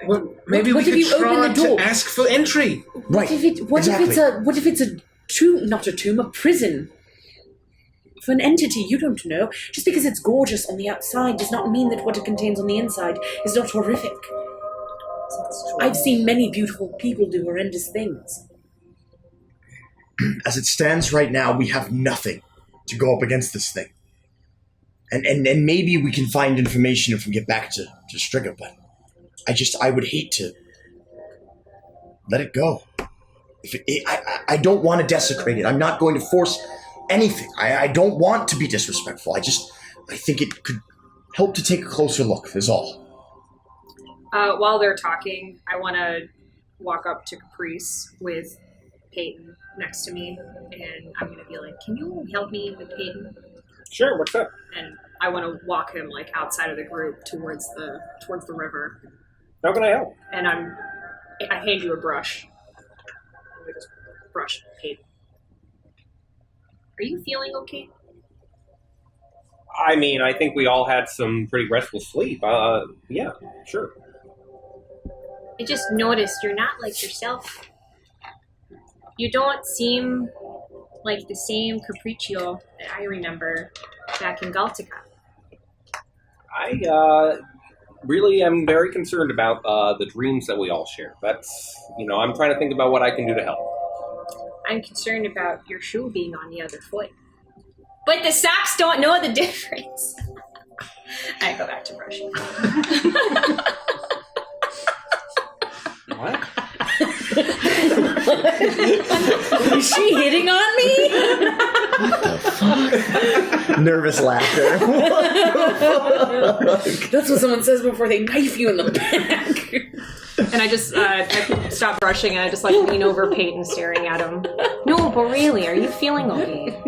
Well, maybe What we if could you open try the door? to ask for entry. Right. What if it's a tomb, not a tomb, a prison? For an entity you don't know, just because it's gorgeous on the outside does not mean that what it contains on the inside is not horrific. I've seen many beautiful people do horrendous things. As it stands right now, we have nothing to go up against this thing. And maybe we can find information if we get back to Striga, but I would hate to let it go. I don't want to desecrate it. I'm not going to force anything. I don't want to be disrespectful. I think it could help to take a closer look, is all. While they're talking, I want to walk up to Caprice with Peyton next to me, and I'm going to be like, can you help me with Peyton? Sure, what's up? And I want to walk him like outside of the group towards the river. How can I help? And I hand you a brush. I just brush Peyton. Are you feeling okay? I mean, I think we all had some pretty restful sleep. Yeah, sure. I just noticed you're not like yourself. You don't seem like the same Capriccio that I remember back in Galtica. I really am very concerned about the dreams that we all share. That's, I'm trying to think about what I can do to help. I'm concerned about your shoe being on the other foot. But the socks don't know the difference. I go back to brushing. What? Is she hitting on me? Nervous laughter. That's what someone says before they knife you in the back. And I just I stop brushing and I just like lean over Peyton staring at him. No, but really, are you feeling okay?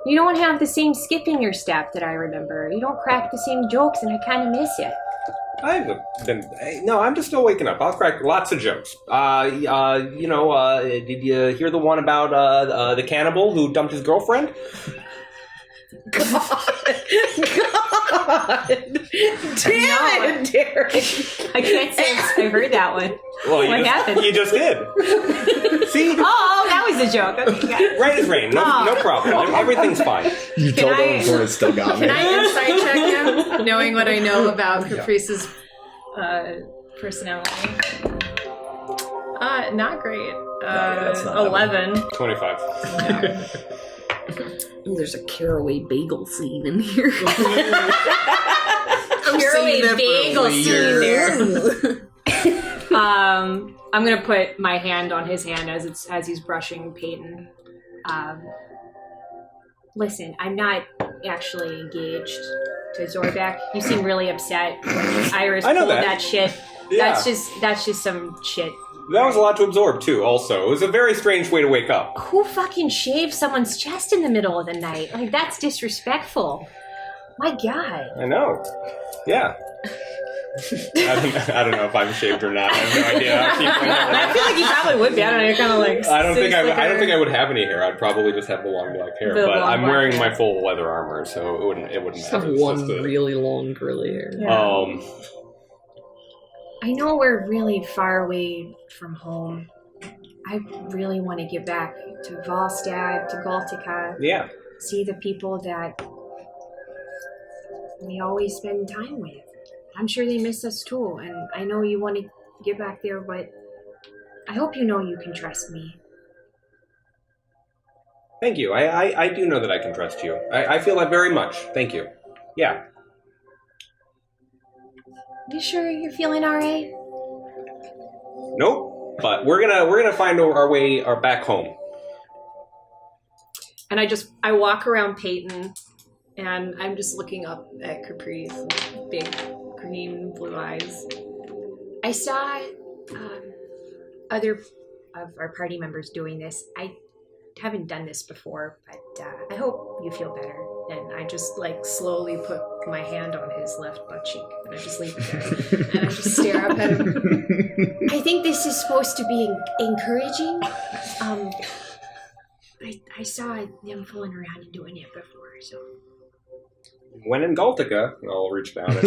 You don't have the same skip in your step that I remember. You don't crack the same jokes, and I kind of miss it. No, I'm just still waking up. I'll crack lots of jokes. Did you hear the one about the cannibal who dumped his girlfriend? God. Damn it, Derek. I can't say I've heard that one. Well, What happened? You just did. See? Oh, that was a joke. Okay, got it. Right as rain. No problem. Everything's fine. You told him before it still got me. Can I insight check him, knowing what I know about Caprice's personality? Not great. that's not 11. 25. Ooh, there's a caraway bagel scene in here. Caraway bagel scene there. I'm gonna put my hand on his hand as he's brushing Peyton. Listen, I'm not actually engaged to Zorbeck. You seem really upset. Iris I know pulled that. that shit. Yeah. That's just some shit. That was a lot to absorb, too, also. It was a very strange way to wake up. Who fucking shaves someone's chest in the middle of the night? Like, that's disrespectful. My God. I know. Yeah. I don't know if I'm shaved or not. I have no idea. I feel like you probably would be. I don't know. You're kind of like. I don't think I would have any hair. I'd probably just have the long black hair. The but long I'm black wearing hair. my full leather armor, so it wouldn't Just matter. have It's one just a- really long curly hair. Yeah. I know we're really far away from home. I really want to get back to Volstagg, to Galtica. Yeah. See the people that we always spend time with. I'm sure they miss us too, and I know you want to get back there, but I hope you know you can trust me. Thank you. I do know that I can trust you. I feel that very much. Thank you. Yeah. You sure you're feeling all right? Nope. But we're gonna find our way back home. And I walk around Peyton, and I'm just looking up at Caprice, big green blue eyes. I saw other of our party members doing this. I haven't done this before, but I hope you feel better. And I just like slowly put my hand on his left butt cheek, and I just leave it there, and I just stare up at him. I think this is supposed to be encouraging. I saw them fooling around and doing it before, so. When in Galtica, I'll reach down and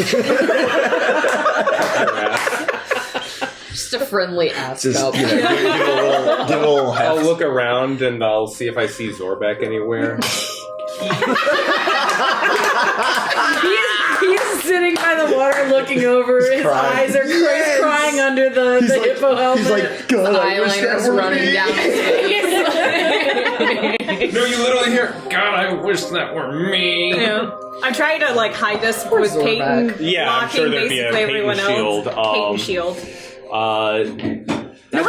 Just a friendly ask Just, up. give a little I'll heft. look around and I'll see if I see Zorbeck anywhere. He's sitting by the water looking over. His crying. eyes are crying under the hippo helmet. He's like, God, I wish that Eyeliner's were running me. down his face. No, you literally hear, God, I wish that were me. Yeah. I'm trying to like hide this with Peyton Zorback. Yeah, I'm blocking sure there'd be a basically Peyton everyone else. shield. Peyton shield. No,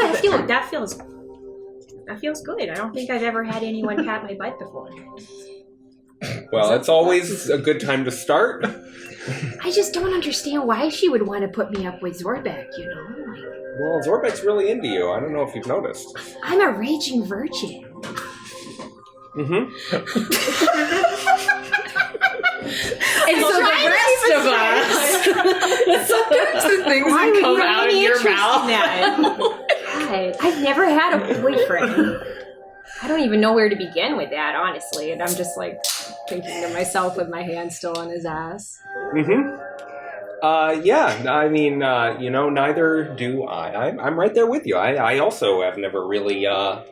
that feels That feels good. I don't think I've ever had anyone pat my butt before. Well, it's always a good time to start. I just don't understand why she would want to put me up with Zorbeck, you know? Like, Well, Zorbeck's really into you. I don't know if you've noticed. I'm a raging virgin. Mm-hmm. And so the rest of us, sometimes the things Why that would come you have out of any your interest in mouth. that? God, I've never had a boyfriend. I don't even know where to begin with that, honestly. And I'm just like thinking to myself with my hand still on his ass. Mm-hmm. Yeah, I mean, neither do I. I'm right there with you. I also have never really, that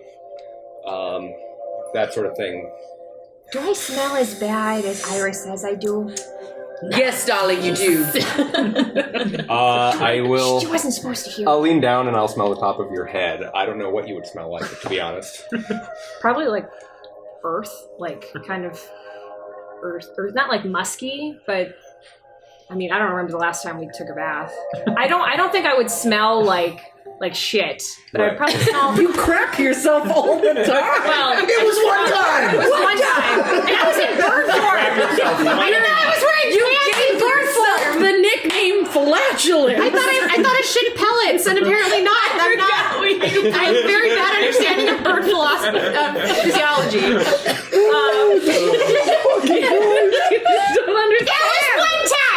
sort of thing. Do I smell as bad as Iris says I do? Yes, darling, you do. I will. She wasn't supposed to hear. I'll lean down and I'll smell the top of your head. I don't know what you would smell like, to be honest. Probably like earth, like kind of earth, not like musky, but I mean, I don't remember the last time we took a bath. I don't think I would smell like shit, but I'd probably smell. You crap yourself all the time. Well, It was one time! it was one time, and I was in bird form. I didn't know I was wearing pants in bird form. The nickname flatulence. I thought I shit pellets, and apparently not. I'm not. I have very bad understanding of bird physiology. Don't understand.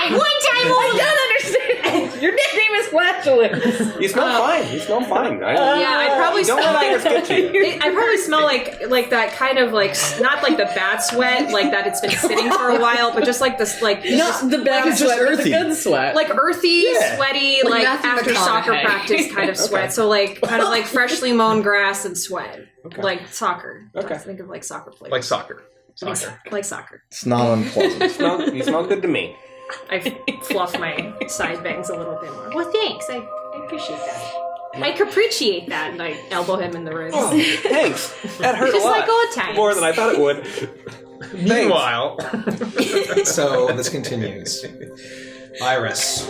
One time I don't understand. Your nickname is flatulence. You smell fine. You smell fine. Yeah, I'd probably don't smell let Iris get you. I probably smell like that kind of like not like the bad sweat, like that it's been sitting for a while, but just like this like Not the bad it's just sweat, but the earthy. good sweat. like earthy, Yeah. sweaty, Like like Matthew after soccer McConaughey. practice kind of sweat. So like kind of like freshly mown grass and sweat, Okay. like soccer. Okay. Think of like soccer players. Like soccer. Like soccer. It's not unpleasant. You smell good to me. I fluff my side bangs a little bit more. Well, thanks. I appreciate that. I capriciate that, and I elbow him in the ribs. Oh, thanks. That hurt Just a lot. like old times. More than I thought it would. Meanwhile, So this continues. Iris,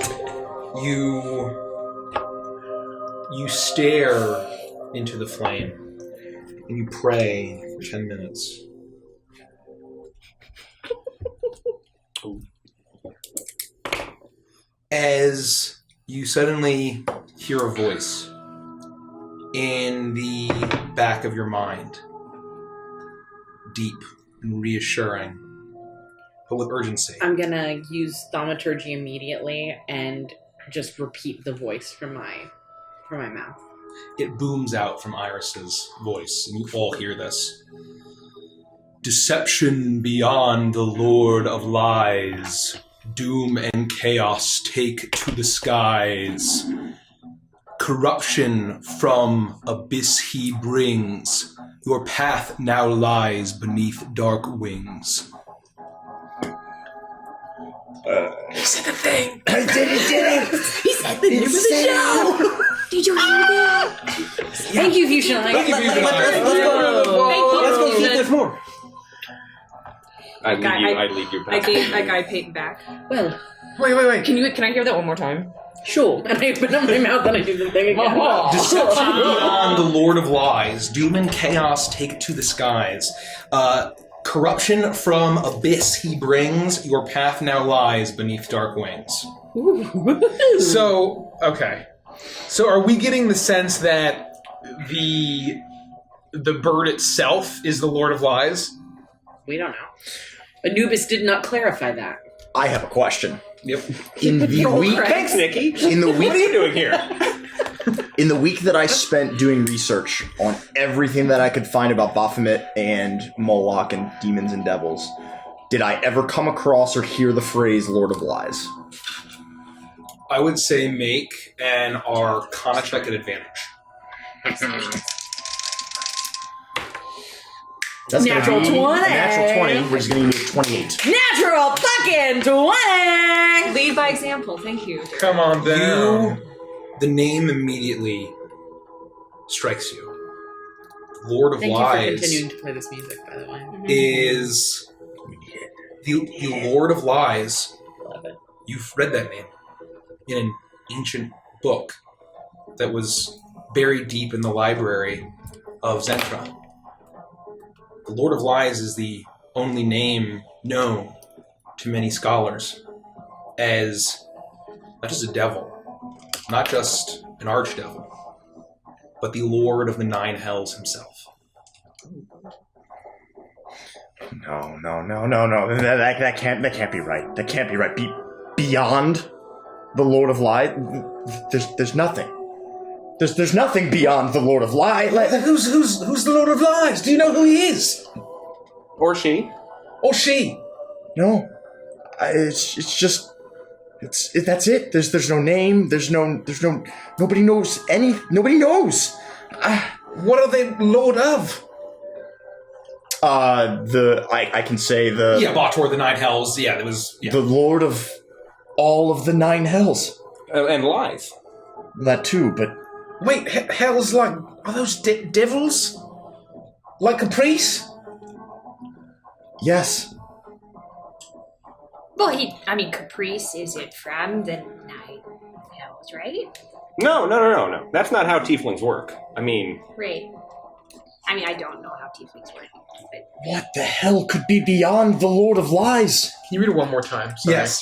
you stare into the flame and you pray for 10 minutes. As you suddenly hear a voice in the back of your mind, deep and reassuring, but with urgency. I'm gonna use thaumaturgy immediately and just repeat the voice from my mouth. It booms out from Iris's voice, and you all hear this. Deception beyond the Lord of Lies. Doom and chaos take to the skies. Corruption from abyss he brings. Your path now lies beneath dark wings. He said the thing! I did it! He said the name of the show! Did you hear that? Thank you, Fusion. Thank you, Fusion. Let's go keep this more. I lead you I back. gave that guy Peyton back. Well, Wait. Can I hear that one more time? sure. And I open up my mouth and I do the thing again. Deception beyond the Lord of Lies. Doom and chaos take to the skies. Corruption from abyss he brings. Your path now lies beneath dark wings. So, okay. So are we getting the sense that the bird itself is the Lord of Lies? We don't know. Anubis did not clarify that. I have a question. Yep. In the week, Thanks, Nikki. in the What are week, you doing here? in the week that I spent doing research on everything that I could find about Baphomet and Moloch and demons and devils, did I ever come across or hear the phrase "Lord of Lies"? I would say make an Arcana check at advantage. That's gonna Natural be 20. a natural 20, which is going to be a 28. Natural fucking 20! Lead by example. Thank you. Come on, down. The name immediately strikes you. Lord of Thank you for Lies continuing to play this music, by the way. is the Lord of Lies. Love it. You've read that name in an ancient book that was buried deep in the library of Zentra. The Lord of Lies is the only name known to many scholars as not just a devil, not just an archdevil, but the Lord of the Nine Hells himself. No. That can't be right. That can't be right. Beyond the Lord of Lies, there's nothing. There's nothing beyond the Lord of Lies. Who's the Lord of Lies? Do you know who he is? Or she. Or she? No, it's just that's it. There's no name. There's no nobody knows any. Nobody knows. What are they Lord of? I can say the Bator, the Nine Hells. Yeah, there was the Lord of all of the Nine Hells and lies. That too, but wait, hells like are those devils? Like Caprice? Yes. Well, Caprice isn't from the Nine Hells, right? No. That's not how tieflings work. Right. I don't know how tieflings work. But... What the hell could be beyond the Lord of Lies? Can you read it one more time? Sorry. Yes.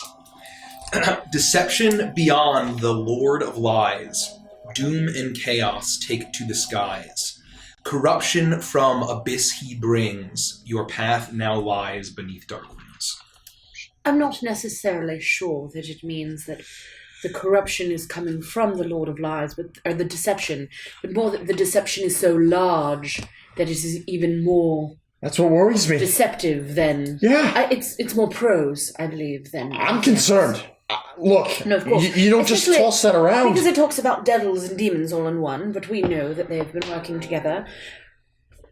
Deception beyond the Lord of Lies. Doom and chaos take to the skies. Corruption from abyss he brings. Your path now lies beneath dark wings. I'm not necessarily sure that it means that the corruption is coming from the Lord of Lies, or the deception, but more that the deception is so large that it is even more... That's what worries me. Deceptive than... Yeah. It's more prose, I believe, than... I'm concerned. Look, no, of course. You don't just toss that around. Because it talks about devils and demons all in one, but we know that they've been working together.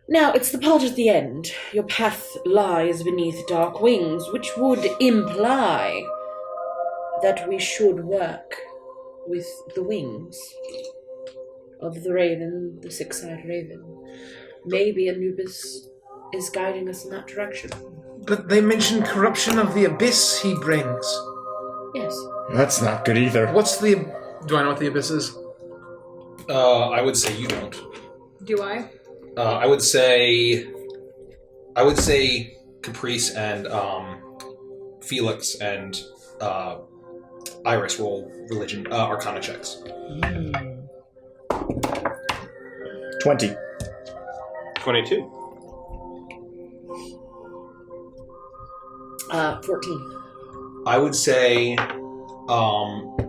Now, it's the part at the end. Your path lies beneath dark wings, which would imply that we should work with the wings of the raven, the six-eyed raven. Maybe Anubis is guiding us in that direction. But they mention corruption of the abyss he brings. Yes. That's not good either. Do I know what the abyss is? I would say you don't. Do I? I would say Caprice and Felix and Iris roll religion arcana checks. 20. 22. 14. I would say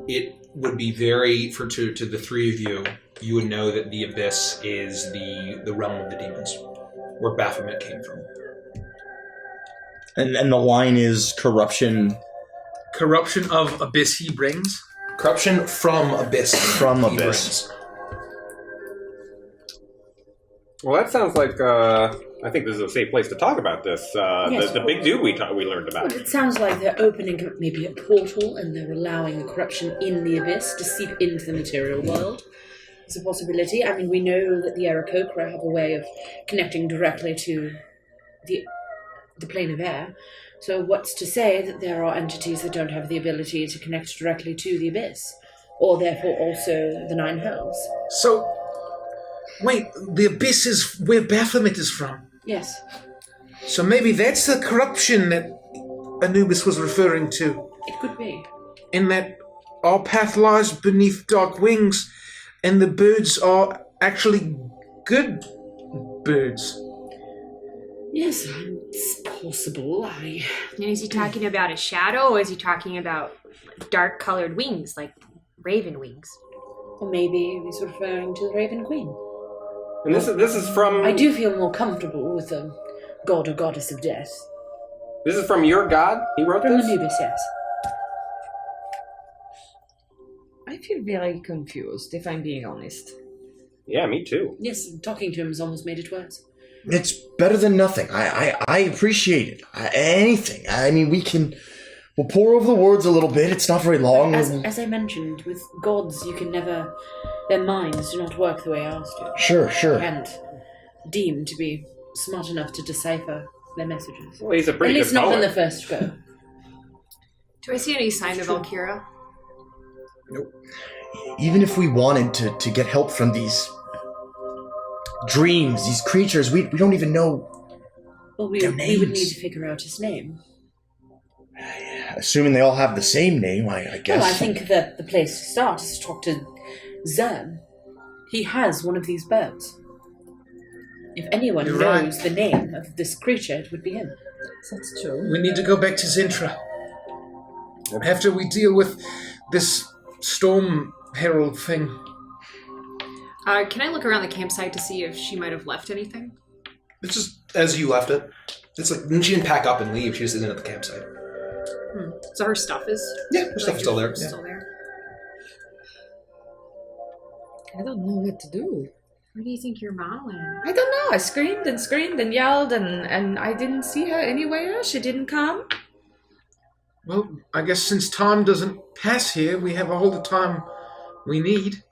it would be very to the three of you. You would know that the abyss is the realm of the demons, where Baphomet came from. And the line is corruption. Corruption of abyss he brings. Corruption from abyss. From he abyss. brings. Well, that sounds like I think this is a safe place to talk about this. Yes, the big dude we learned about. Well, it sounds like they're opening maybe a portal and they're allowing the corruption in the abyss to seep into the material world. It's a possibility. We know that the Aarakocra have a way of connecting directly to the plane of air. So what's to say that there are entities that don't have the ability to connect directly to the abyss, or therefore also the Nine Hells? So, wait, the abyss is where Baphomet is from. Yes. So maybe that's the corruption that Anubis was referring to. It could be. In that our path lies beneath dark wings, and the birds are actually good birds. Yes, it's possible. And is he talking about a shadow, or is he talking about dark-colored wings, like raven wings? Or maybe he's referring to the Raven Queen. And this is from... I do feel more comfortable with the god or goddess of death. This is from your god? He wrote From this? Anubis, yes. I feel very confused, if I'm being honest. Yeah, me too. Yes, talking to him has almost made it worse. It's better than nothing. I appreciate it. Anything. We'll pour over the words a little bit. It's not very long. As I mentioned, with gods, you can never... Their minds do not work the way ours do. Sure. And deemed to be smart enough to decipher their messages. Well, he's a pretty At least good not poet. on the first go. Do I see any sign of Alira? Even if we wanted to get help from these dreams, these creatures. We don't even know. Well, we Their would need names. to figure out his name. Assuming they all have the same name, I guess. Well, I think that the place to start is to talk to Zern. He has one of these birds. If anyone You're knows right. the name of this creature, it would be him. That's true. We need to go back to Zintra. After we deal with this storm herald thing. Can I look around the campsite to see if she might have left anything? It's just as you left it. It's like she didn't pack up and leave. She just isn't at the campsite. So her stuff is Her stuff's still there. Still there. I don't know what to do. Where do you think your mom went? I don't know. I screamed and yelled and I didn't see her anywhere. She didn't come. Well, I guess since time doesn't pass here, we have all the time we need.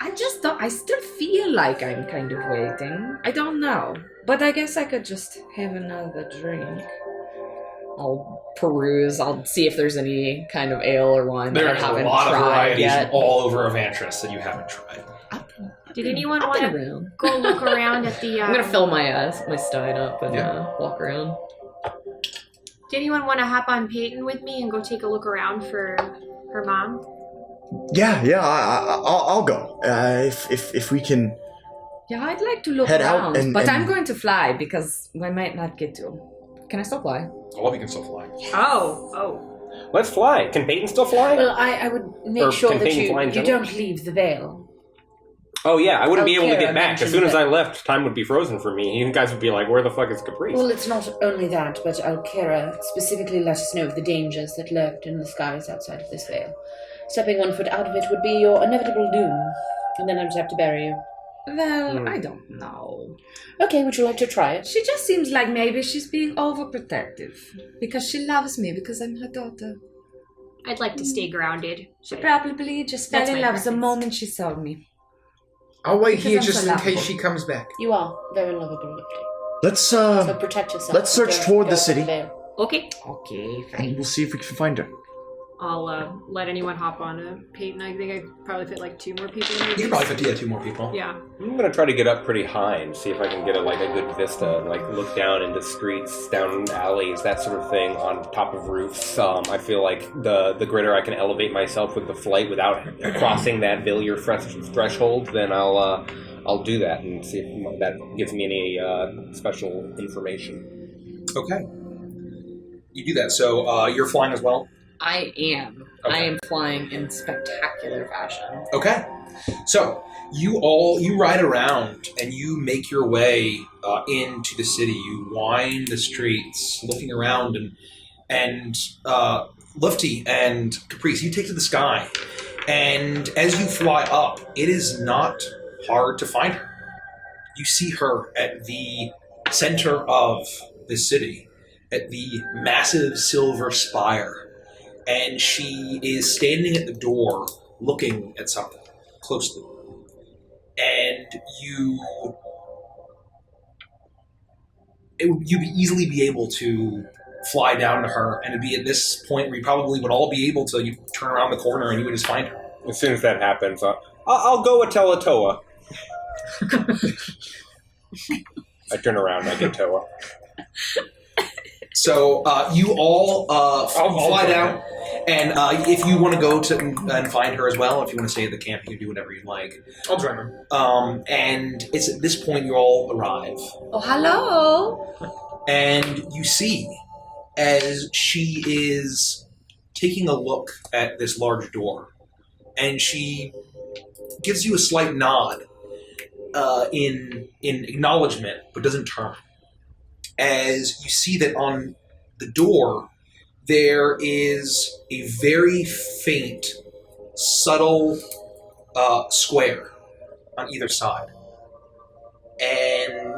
I just don't. I still feel like I'm kind of waiting. I don't know. But I guess I could just have another drink. I'll peruse. I'll see if there's any kind of ale or wine that I There's a haven't lot of tried varieties yet. all over Avantris that you haven't tried. Did anyone I've want been to around. go look around at the? I'm gonna fill my stein up and Yeah. walk around. Did anyone want to hop on Peyton with me and go take a look around for her mom? Yeah, I'll go. If we can. Yeah, I'd like to look Head out around, and- but and- I'm going to fly because I might not get to. Can I still fly? All of you can still fly. Oh. Let's fly. Can Peyton still fly? Well, I would make Or sure that containing flying you general? don't leave the veil. Oh yeah, I wouldn't be able to Alira get back. As mentioned soon as that- I left, time would be frozen for me. You guys would be like, where the fuck is Caprice? Well, it's not only that, but Alira specifically let us know of the dangers that lurked in the skies outside of this veil. Stepping 1 foot out of it would be your inevitable doom, and then I'd have to bury you. Well, I don't know. Okay, would you like to try it? She just seems like maybe she's being overprotective because she loves me because I'm her daughter. I'd like to stay grounded. She probably just fell That's in my love the preference. moment she saw me. I'll wait Because here I'm just so in case lovable. she comes back. You are very lovable, Lifty. Let's So protect yourself. let's search Don't toward go the for city. veil. Okay. Okay, and we'll see if we can find her. I'll let anyone hop on Peyton. I think I could probably fit like 2 more people. Maybe. You can probably fit 2 more people. Yeah. I'm gonna try to get up pretty high and see if I can get a good vista and look down into streets, down alleys, that sort of thing, on top of roofs. I feel like the greater I can elevate myself with the flight without crossing that Villier threshold, then I'll do that and see if that gives me any special information. Okay. You do that. So you're flying as well? I am. Okay. I am flying in spectacular fashion. Okay. So you ride around and you make your way into the city. You wind the streets, looking around, and Lufty and Caprice, you take to the sky. And as you fly up, it is not hard to find her. You see her at the center of the city, at the massive silver spire. And she is standing at the door looking at something closely. And you'd easily be able to fly down to her, and it'd be at this point where you probably would all be able to, you turn around the corner and you would just find her. As soon as that happens, I'll go with Teletoa. I turn around and I get Toa. So you all fly down, and if you want to go to and find her as well, if you want to stay at the camp, you can do whatever you'd like. I'll join them. And it's at this point you all arrive, Oh, hello! and you see as she is taking a look at this large door, and she gives you a slight nod in acknowledgement, but doesn't turn. As you see that on the door, there is a very faint, subtle square on either side. And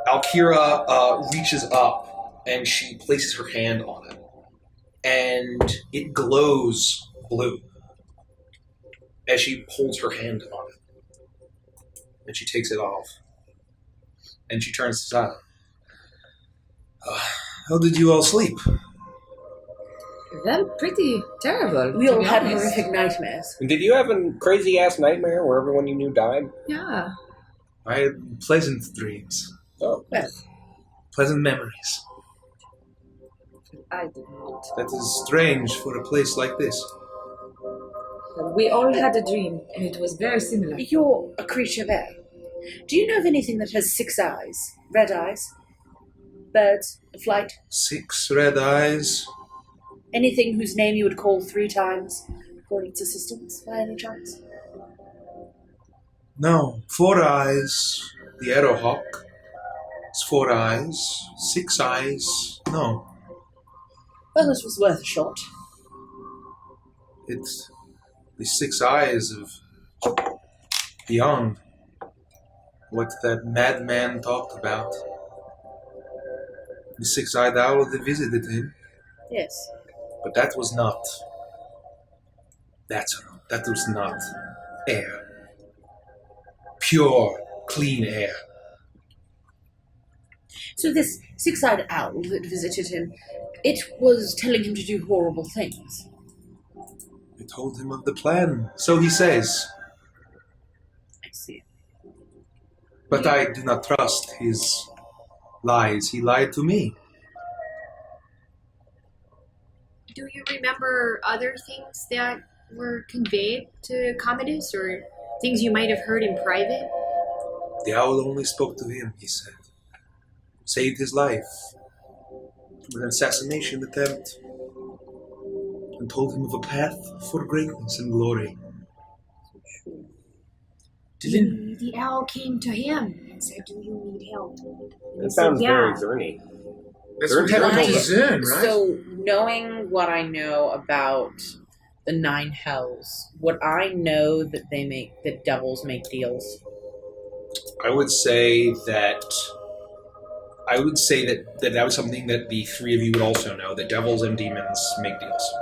Alira reaches up and she places her hand on it. And it glows blue as she holds her hand on it. And she takes it off. And she turns to silence. How did you all sleep? Well, pretty terrible. We to all be had honest. horrific nightmares. Did you have a crazy-ass nightmare where everyone you knew died? Yeah. I had pleasant dreams. Oh, Well, Pleasant memories. I did not. That is strange for a place like this. Well, we all had a dream, and it was very similar. you're a creature of air. Do you know of anything that has 6 eyes? Red eyes? Birds? A flight? 6 red eyes. Anything whose name you would call 3 times for its assistance, by any chance? No, 4 eyes. The arrowhawk. It's 4 eyes. 6 eyes. No. Well, it was worth a shot. It's the 6 eyes of beyond what that madman talked about. The 6-eyed owl that visited him. Yes. But that was not. That was not air. Pure, clean air. So this 6-eyed owl that visited him, it was telling him to do horrible things. I told him of the plan, so he says. I see. But I do not trust his lies. He lied to me. Do you remember other things that were conveyed to Commodus, or things you might have heard in private? The owl only spoke to him, he said. Saved his life from an assassination attempt, and told him of a path for greatness and glory. The owl came to him and said, "Do you need help?" And he that said, sounds "Yeah." very Zerny. That's Zern what happened told to us. Zern, right? So, knowing what I know about the 9 hells, would I know that that devils make deals? I would say that that was something that the 3 of you would also know, that devils and demons make deals.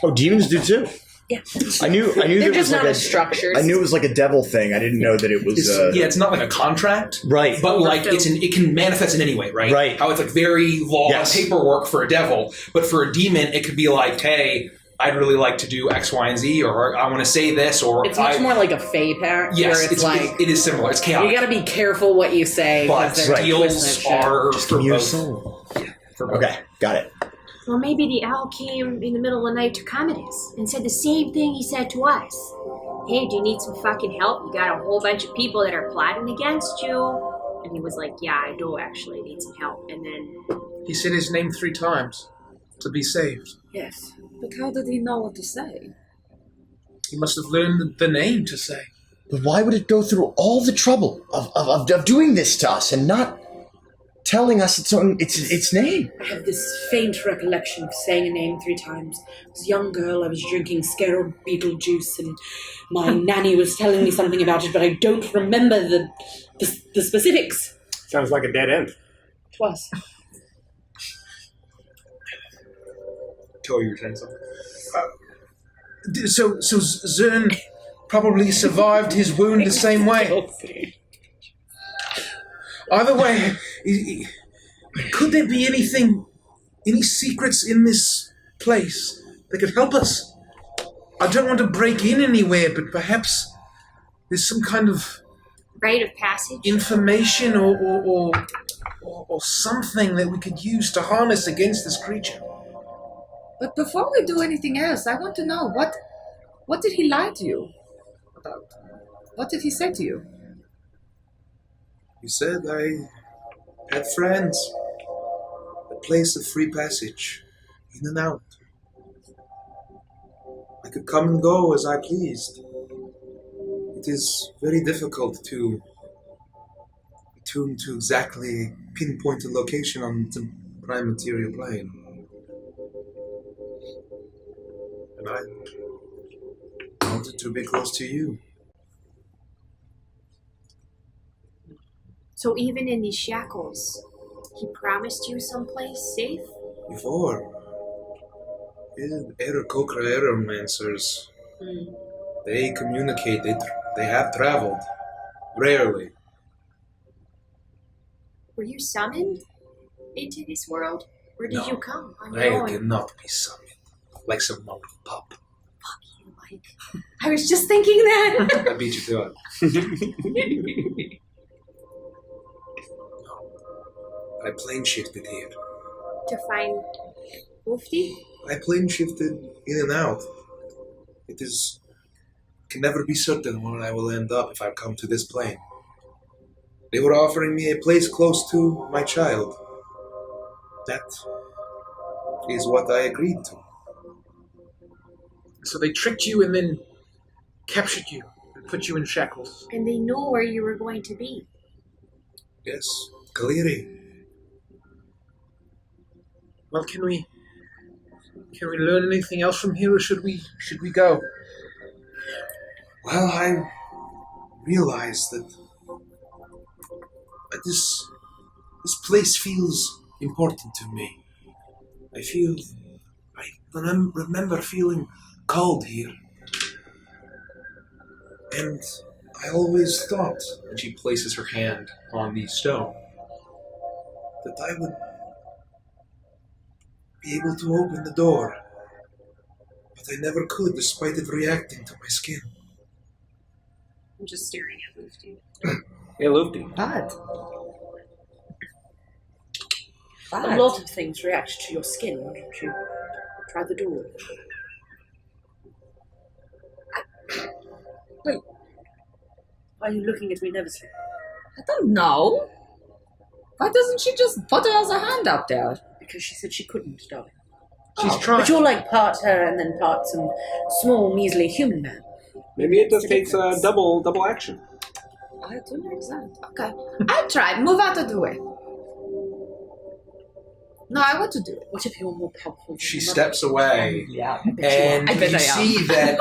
Oh, demons do too. Yeah. I knew They're there was just like not as structured. I knew it was like a devil thing. I didn't know that it was. It's not like a contract, Right. but like it can manifest in any way, right? Right. How it's like very law Yes. and paperwork for a devil, but for a demon, it could be like, hey, I'd really like to do X, Y, and Z, or I want to say this, or It's much more like a Fey pact, Yes, where it's like it is similar. It's chaotic, you got to be careful what you say. 'cause but they're twisting deals that shit. are Just for give me your both. soul. For both. Okay, got it. Well, maybe the owl came in the middle of the night to Commodus and said the same thing he said to us. Hey, do you need some fucking help? You got a whole bunch of people that are plotting against you. And he was like, yeah, I do actually need some help. And then He said his name 3 times to be saved. Yes. But how did he know what to say? He must have learned the name to say. But why would it go through all the trouble of doing this to us and not telling us its name? I have this faint recollection of saying a name 3 times. I was a young girl, I was drinking scarab beetle juice, and my nanny was telling me something about it, but I don't remember the specifics. Sounds like a dead end. It was. Keri, you were saying something. So Zern probably survived his wound the same way. Either way, could there be any secrets in this place that could help us? I don't want to break in anywhere, but perhaps there's some kind of rite of passage. information or something that we could use to harness against this creature. But before we do anything else, I want to know what did he lie to you about? What did he say to you? He said I had friends. A place of free passage, in and out. I could come and go as I pleased. It is very difficult to exactly pinpoint a location on the prime material plane. And I wanted to be close to you. So even in these shackles, he promised you someplace safe? Before, aeromancers, they communicate, they have traveled, rarely. Were you summoned into this world? Or did No, you come on I your own? cannot be summoned, like some monkey pup. Fuck you, I like. I was just thinking that. I beat you to it. I plane shifted here. To find Wolfie? I plane shifted in and out. Can never be certain where I will end up if I come to this plane. They were offering me a place close to my child. That is what I agreed to. So they tricked you and then captured you and put you in shackles. And they know where you were going to be. Yes, Keri. Well, can we learn anything else from here, or should we go? Well, I realize that this place feels important to me. I remember feeling called here. And I always thought, And she places her hand on the stone. that I would be able to open the door. But I never could, despite it reacting to my skin. I'm just staring at Lufty. Hey, Lufty. Bad. A lot of things react to your skin. Why don't you try the door? Wait. Why are you looking at me nervously? I don't know. Why doesn't she just put her as a hand up there? Because she said she couldn't, darling. She's trying. But you're like part her and then part some small, measly human man. Maybe it just takes a double action. I don't know that. Okay. I'll try. Move out of the way. No, I want to do it. What if you're more powerful? She steps away, Yeah. and I bet you I am. see that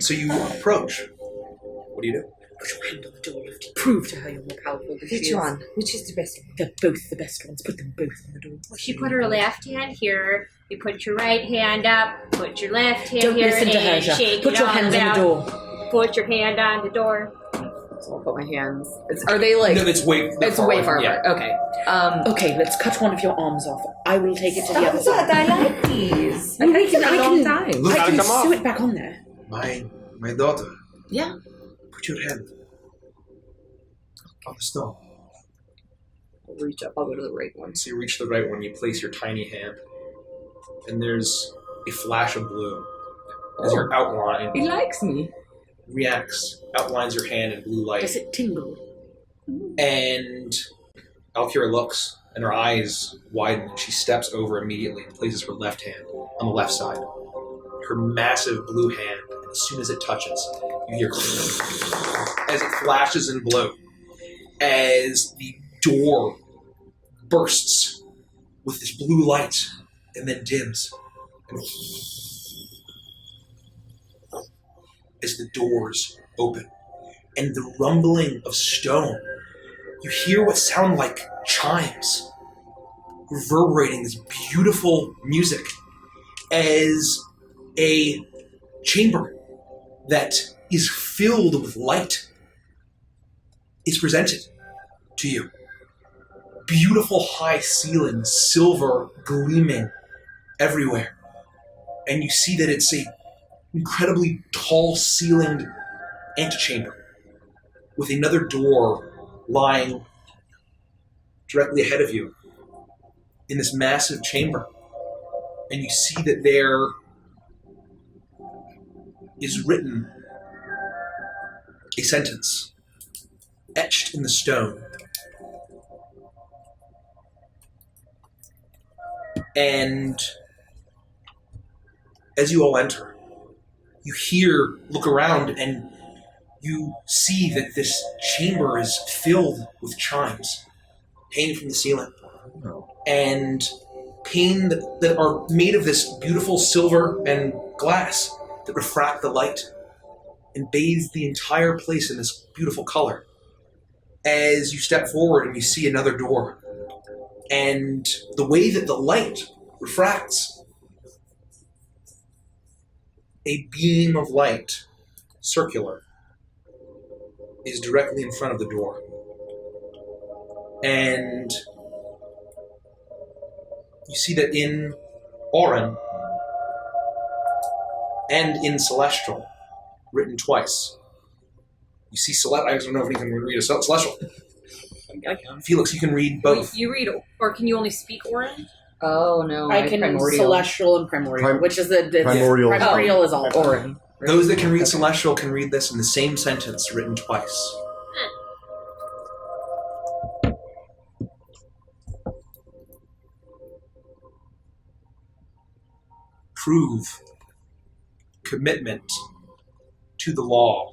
so you approach. What do you do? Put your hand on the door, Lufty. Prove to her you're more powerful than she Which is. one? Which is the best one? They're both the best ones. Put them both on the door. Well, she put her left hand here. You put your right hand up. Put your left hand Don't here. listen to her, and Jacques. shake Put it your all hands on about. the door. Put your hand on the door. So I'll put my hands. Are they like? No, it's way. It's way far Yeah. apart. Okay. Okay, let's cut one of your arms off. I will take it to the other Stop side. that. I like these. I I've been can- a I long can- time. Look, I can come off. sew it back on there. my daughter, Yeah. put your hand on the stone. I'll reach up. I'll go to the right one. So you reach the right one, you place your tiny hand, and there's a flash of blue as your outline He likes me. reacts, outlines your hand in blue light. Does it tingle? And Alira looks, and her eyes widen, and she steps over immediately and places her left hand on the left side. Her massive blue hand, and as soon as it touches, you hear as it flashes in blue, as the door bursts with this blue light, and then dims. And as the doors open, and the rumbling of stone, you hear what sound like chimes reverberating this beautiful music as a chamber that is filled with light is presented to you. Beautiful high ceilings, silver gleaming everywhere. And you see that it's a incredibly tall ceilinged antechamber with another door lying directly ahead of you in this massive chamber. And you see that there is written a sentence etched in the stone. And as you all enter, you look around, and you see that this chamber is filled with chimes hanging from the ceiling. And pane that are made of this beautiful silver and glass that refract the light and bathe the entire place in this beautiful color. As you step forward and you see another door, and the way that the light refracts, a beam of light, circular, is directly in front of the door. And you see that in Oren, and in Celestial, written twice. You see I don't know if you can read a Celestial. I can. Felix, you can read both. You read, or can you only speak Orin? Oh no, I can primordial. celestial and primordial, which is the Primordial. primordial is all Orin. Those that can read Celestial can read this in the same sentence, written twice. Prove commitment to the law.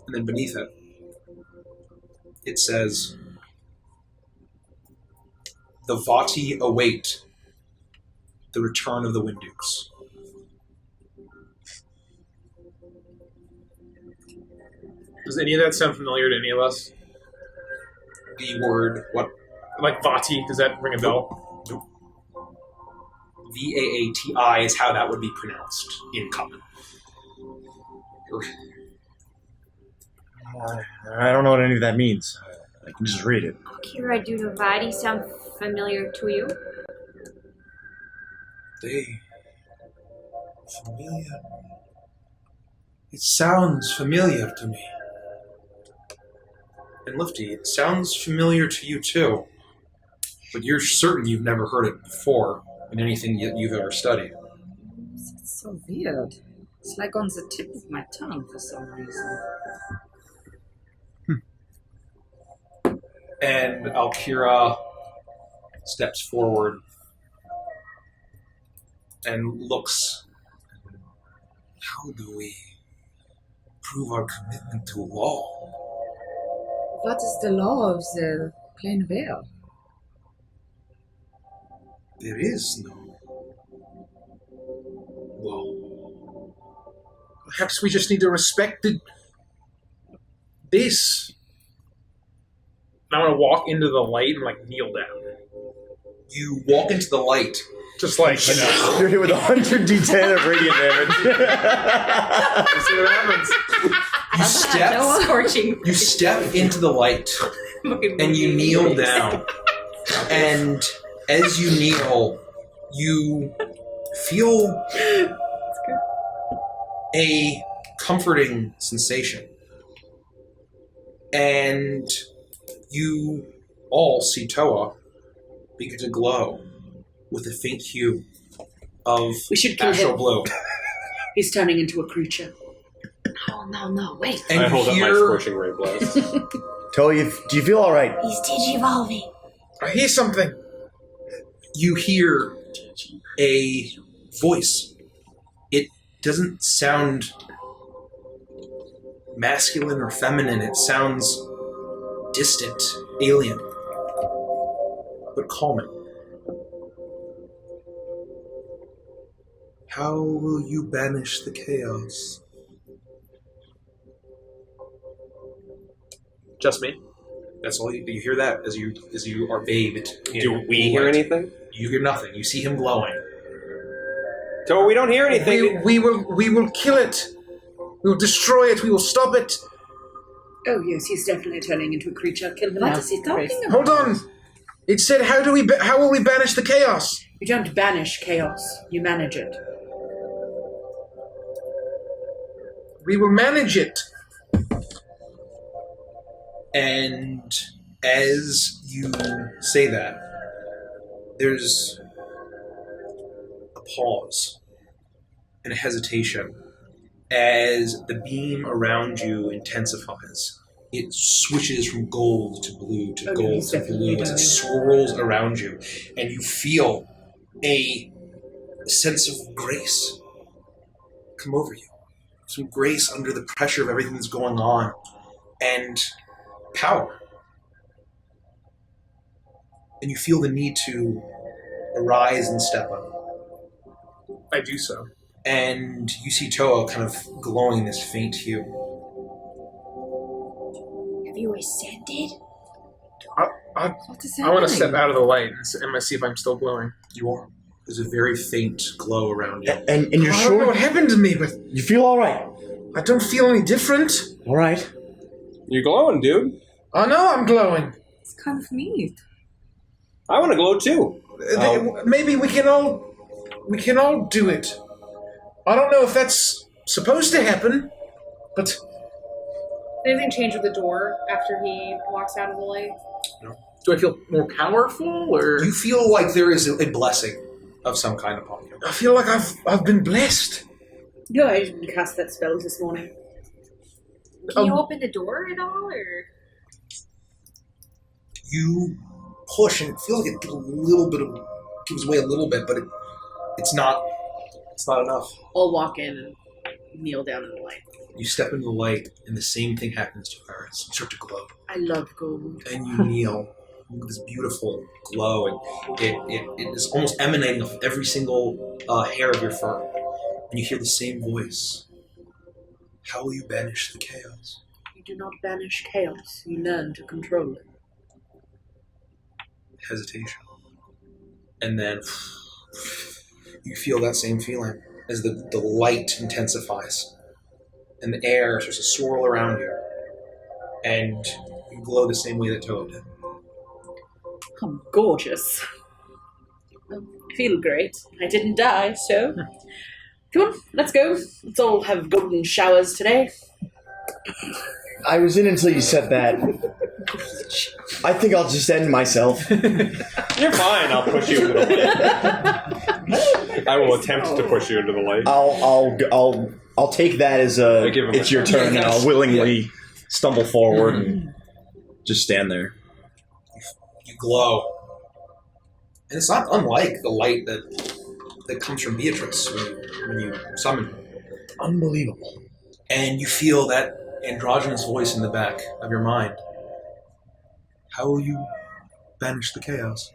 And then beneath it, it says, the Vati await the return of the Windukes. Does any of that sound familiar to any of us? The word, what? Like Vati, does that ring a bell? Nope. Vaati is how that would be pronounced in common. I don't know what any of that means. I can just read it. Kira, do the Vadi sound familiar to you? They... familiar? It sounds familiar to me. And Lifty, it sounds familiar to you too. But you're certain you've never heard it before in anything you've ever studied. It's so weird. It's like on the tip of my tongue for some reason. And Alkira steps forward and looks. How do we prove our commitment to law? What is the law of the Plain Veil? There is no law. Perhaps we just need to respect this. And I'm going to walk into the light and, like, kneel down. You walk into the light. Just like, you know. You're here with 100 d10 of radiant damage. Let's see what happens. You step into the light and you kneel down. And as you kneel, you feel a comforting sensation. And you all see Toa begin to glow with a faint hue of We should kill astral him. blue. He's turning into a creature. No, wait. And I you hold up my hear scorching ray blast. Toa, do you feel all right? He's digivolving. I hear something. you hear a voice. It doesn't sound masculine or feminine. It sounds distant, alien, but calming. How will you banish the chaos? Just me. That's all you hear. That as you are bathed. Do we hear anything? You hear nothing. You see him glowing. So we don't hear anything. We will kill it. We will destroy it. We will stop it. Oh yes, he's definitely turning into a creature. Kill him What now. is he talking about? Hold on. It said, how will we banish the chaos? You don't banish chaos. You manage it. We will manage it. And as you say that, there's a pause and a hesitation as the beam around you intensifies. It switches from gold to blue to gold to blue as it swirls around you, and you feel a sense of grace come over you. Some grace under the pressure of everything that's going on, and power. And you feel the need to arise and step up. I do so. And you see Toa kind of glowing in this faint hue. Have you ascended? What is I want happening? to step out of the light and see if I'm still glowing. You are. There's a very faint glow around you. And you're I don't know sure what happened to me, but you feel all right? I don't feel any different. All right. You're glowing, dude. I know I'm glowing. It's kind of neat. I want to glow too. Maybe we can all do it. I don't know if that's supposed to happen, but Anything change with the door after he walks out of the light? Do I feel more powerful, or You feel like there is a blessing of some kind upon you. I feel like I've been blessed. No, I didn't cast that spell this morning. Can you open the door at all, or? You push, and it feels like it gives a little bit of gives away a little bit, but it's not enough. I'll walk in and kneel down in the light. You step into the light, and the same thing happens to Iris. You start to glow, I love gold. and you kneel. With this beautiful glow, and it is almost emanating off every single hair of your fur. And you hear the same voice. How will you banish the chaos? You do not banish chaos. You learn to control it. Hesitation. And then you feel that same feeling as the light intensifies. And the air starts to swirl around you. And you glow the same way that Toad did. I'm gorgeous. I feel great. I didn't die, so... Come on, let's go. Let's all have golden showers today. I was in until you said that. I think I'll just end myself. You're fine. I'll push you into the light. I will attempt to push you into the light. I'll take that as it's your turn, and I'll willingly stumble forward and just stand there. You glow. And it's not unlike the light that comes from Beatrice when you summon her. Unbelievable. And you feel that androgynous voice in the back of your mind. How will you banish the chaos?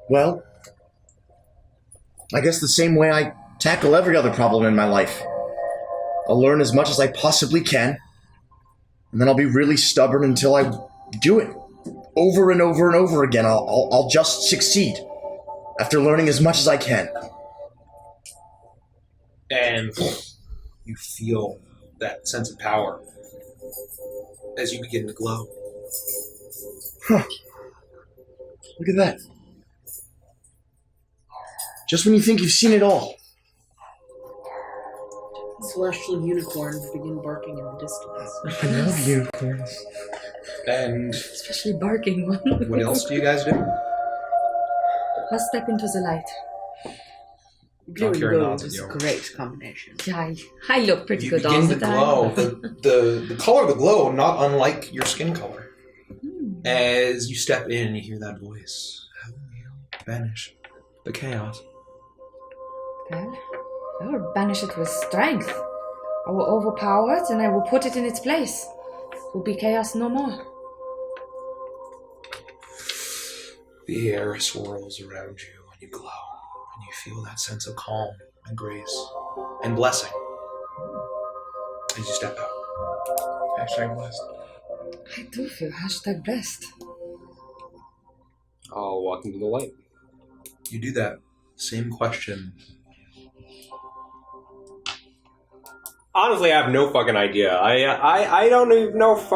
Well, I guess the same way I tackle every other problem in my life. I'll learn as much as I possibly can, and then I'll be really stubborn until I do it. Over and over and over again, I'll just succeed after learning as much as I can. And you feel that sense of power as you begin to glow. Huh. Look at that. Just when you think you've seen it all. Celestial unicorns begin barking in the distance. I love unicorns. And Especially barking one. what else do you guys do? Let's step into the light. Blue and Keri gold nods at is a you. great combination. Yeah, I look pretty You good all begin the to time. glow. The color of the glow, not unlike your skin color. As you step in, you hear that voice. How will you banish the chaos? Well, I will banish it with strength. I will overpower it, and I will put it in its place. It will be chaos no more. The air swirls around you and you glow. And you feel that sense of calm and grace and blessing as you step out. hashtag blessed? I do feel #blessed. I'll walk into the light. You do that. Same question. Honestly, I have no fucking idea. I don't even know if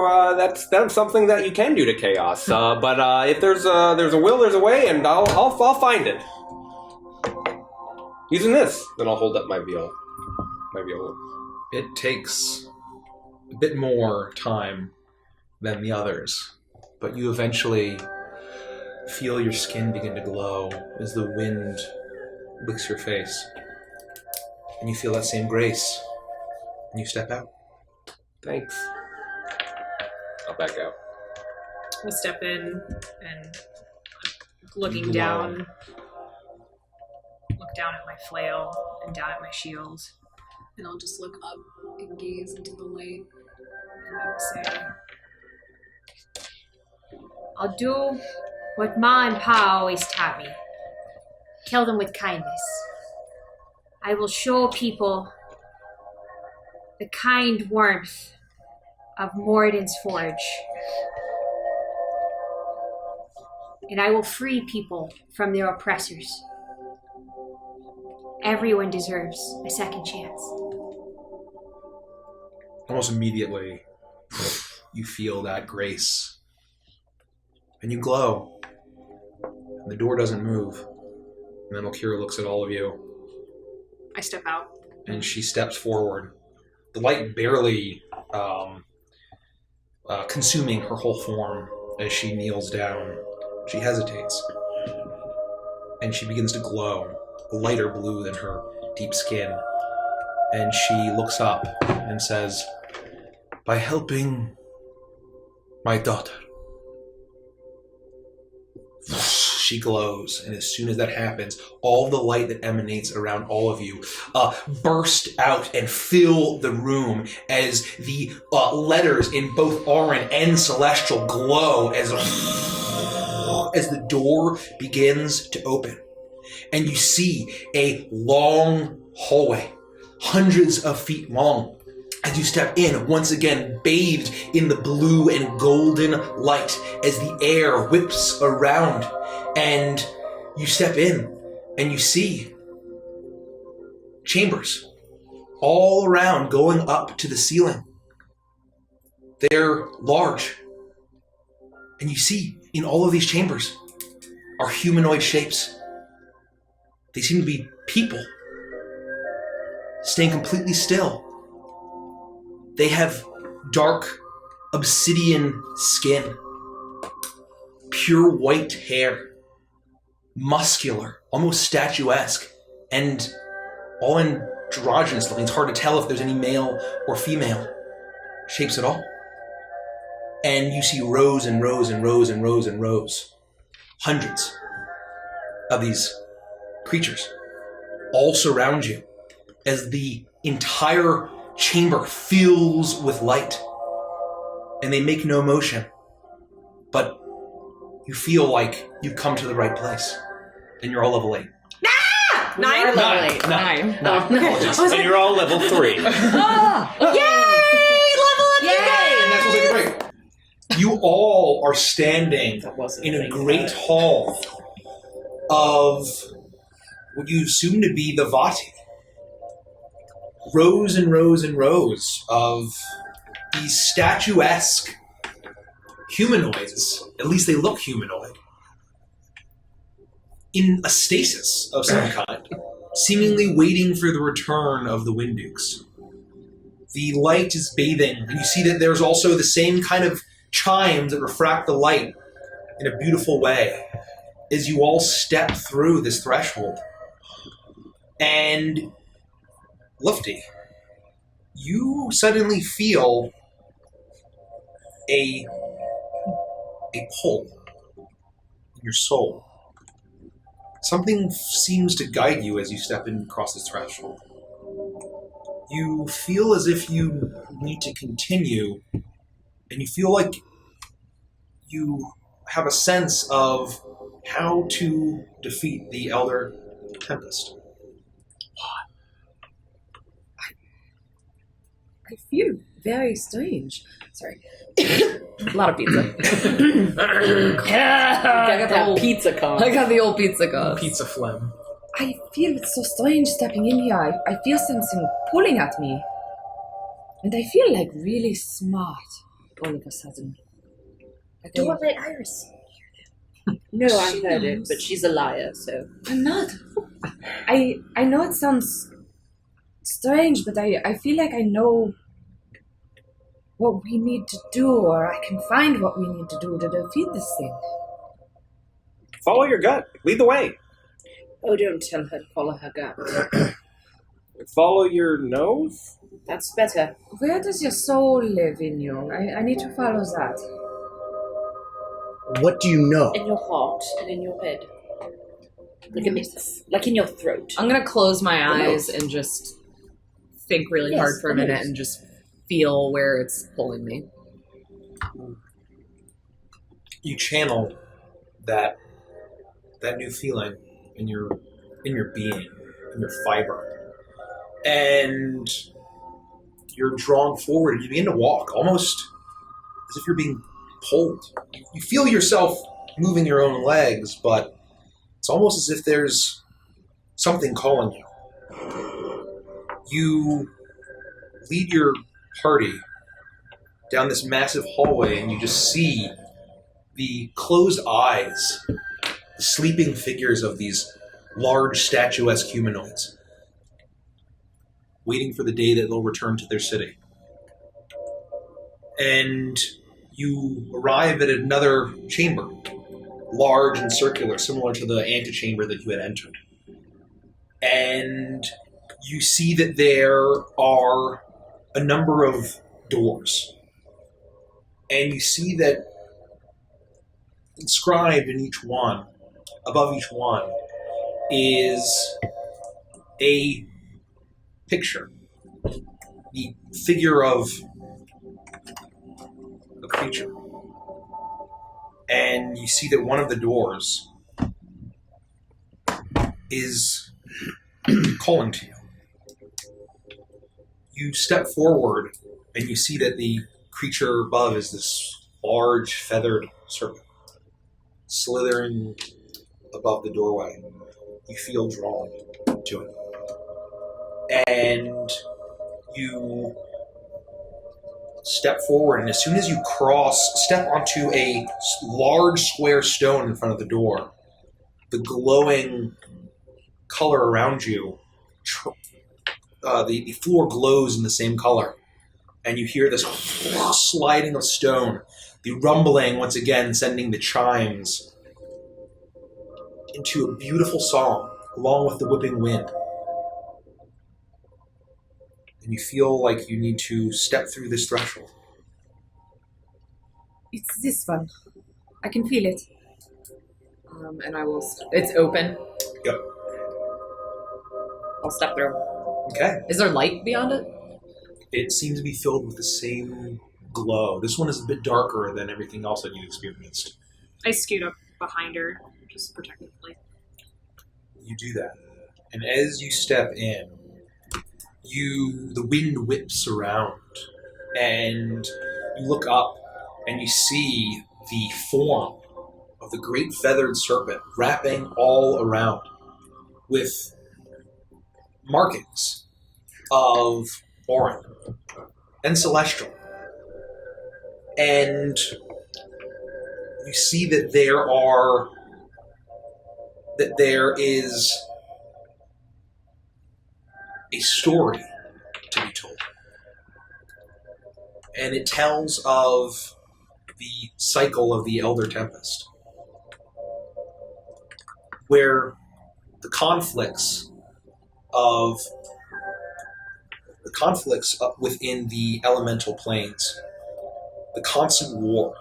that's something that you can do to chaos. But if there's a will, there's a way, and I'll find it. Using this, then I'll hold up my viola. It takes a bit more time than the others, but you eventually feel your skin begin to glow as the wind licks your face. And you feel that same grace. And you step out. Thanks. I'll back out. We'll step in and looking Glow. down, look down at my flail and down at my shield. And I'll just look up and gaze into the light. And I will say, I'll do what Ma and Pa always taught me. Kill them with kindness. I will show people the kind warmth of Moradin's Forge. And I will free people from their oppressors. Everyone deserves a second chance. Almost immediately, you feel that grace. And you glow. And the door doesn't move. And then Alira looks at all of you. I step out. And she steps forward. The light barely consuming her whole form as she kneels down. She hesitates. And she begins to glow, a lighter blue than her deep skin. And she looks up and says, "By helping my daughter." She glows, and as soon as that happens, all the light that emanates around all of you burst out and fill the room as the letters in both Auran and Celestial glow as the door begins to open. And you see a long hallway, hundreds of feet long. As you step in, once again bathed in the blue and golden light as the air whips around, and you step in and you see chambers all around going up to the ceiling. They're large, and you see in all of these chambers are humanoid shapes. They seem to be people, staying completely still. They have dark obsidian skin, pure white hair, muscular, almost statuesque, and all androgynous looking. It's hard to tell if there's any male or female shapes at all. And you see rows and rows and rows and rows and rows, hundreds of these creatures all surround you as the entire chamber fills with light, and they make no motion, but you feel like you've come to the right place, and you're all level 8. Nine? Nine. And you're all level 3. Yay! Level up! Yay! And that's what's great. You all are standing in a great hall of what you assume to be the Vati. Rows and rows and rows of these statuesque humanoids, at least they look humanoid, in a stasis of some kind, seemingly waiting for the return of the Windukes. The light is bathing, and you see that there's also the same kind of chimes that refract the light in a beautiful way as you all step through this threshold. And Lufty, you suddenly feel a pull in your soul. Something seems to guide you as you step in across this threshold. You feel as if you need to continue, and you feel like you have a sense of how to defeat the Elder Tempest. I feel very strange. Sorry. A lot of pizza. I got that pizza con. I got the old pizza con. Pizza phlegm. I feel it's so strange stepping in here. I feel something pulling at me. And I feel like really smart all of a sudden. Like Don't let Iris hear them. No, I heard it, but she's a liar, so. I'm not. I know it sounds strange, but I feel like I know what we need to do, or I can find what we need to do to defeat this thing. Follow your gut. Lead the way. Oh, don't tell her to follow her gut. Follow your nose? That's better. Where does your soul live in you? I need to follow that. What do you know? In your heart and in your head. Like a mix. Like in your throat. I'm gonna close my eyes and just think really hard for a minute and just feel where it's pulling me. You channel that new feeling in your being, in your fiber, and you're drawn forward. And you begin to walk, almost as if you're being pulled. You feel yourself moving your own legs, but it's almost as if there's something calling you. You lead your party down this massive hallway, and you just see the closed eyes the sleeping figures of these large statuesque humanoids, waiting for the day that they'll return to their city. And you arrive at another chamber, large and circular, similar to the antechamber that you had entered. And you see that there are a number of doors. And you see that inscribed in each one, above each one, is a picture. The figure of a creature. And you see that one of the doors is calling to you. You step forward and you see that the creature above is this large feathered serpent slithering above the doorway. You feel drawn to it. And you step forward, and as soon as you step onto a large square stone in front of the door, the glowing color around you, the floor glows in the same color, and you hear this sliding of stone, the rumbling once again sending the chimes into a beautiful song along with the whipping wind. And you feel like you need to step through this threshold. It's this one. I can feel it. And I will... It's open. Yep. I'll step through. Okay. Is there light beyond it? It seems to be filled with the same glow. This one is a bit darker than everything else that you experienced. I scoot up behind her, just protectively. You do that. And as you step in, the wind whips around, and you look up, and you see the form of the great feathered serpent wrapping all around with markings of Orin and Celestial. And you see that there is a story to be told. And it tells of the cycle of the Elder Tempest, where the conflicts within the elemental planes, the constant war,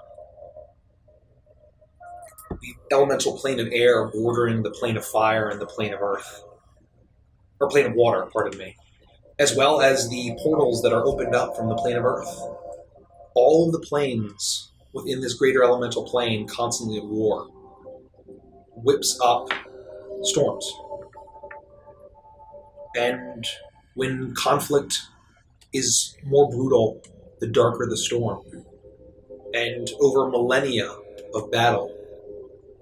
the elemental plane of air bordering the plane of fire and the plane of earth, or plane of water, pardon me, as well as the portals that are opened up from the plane of earth. All of the planes within this greater elemental plane, constantly at war, whips up storms. And when conflict is more brutal, the darker the storm. And over millennia of battle,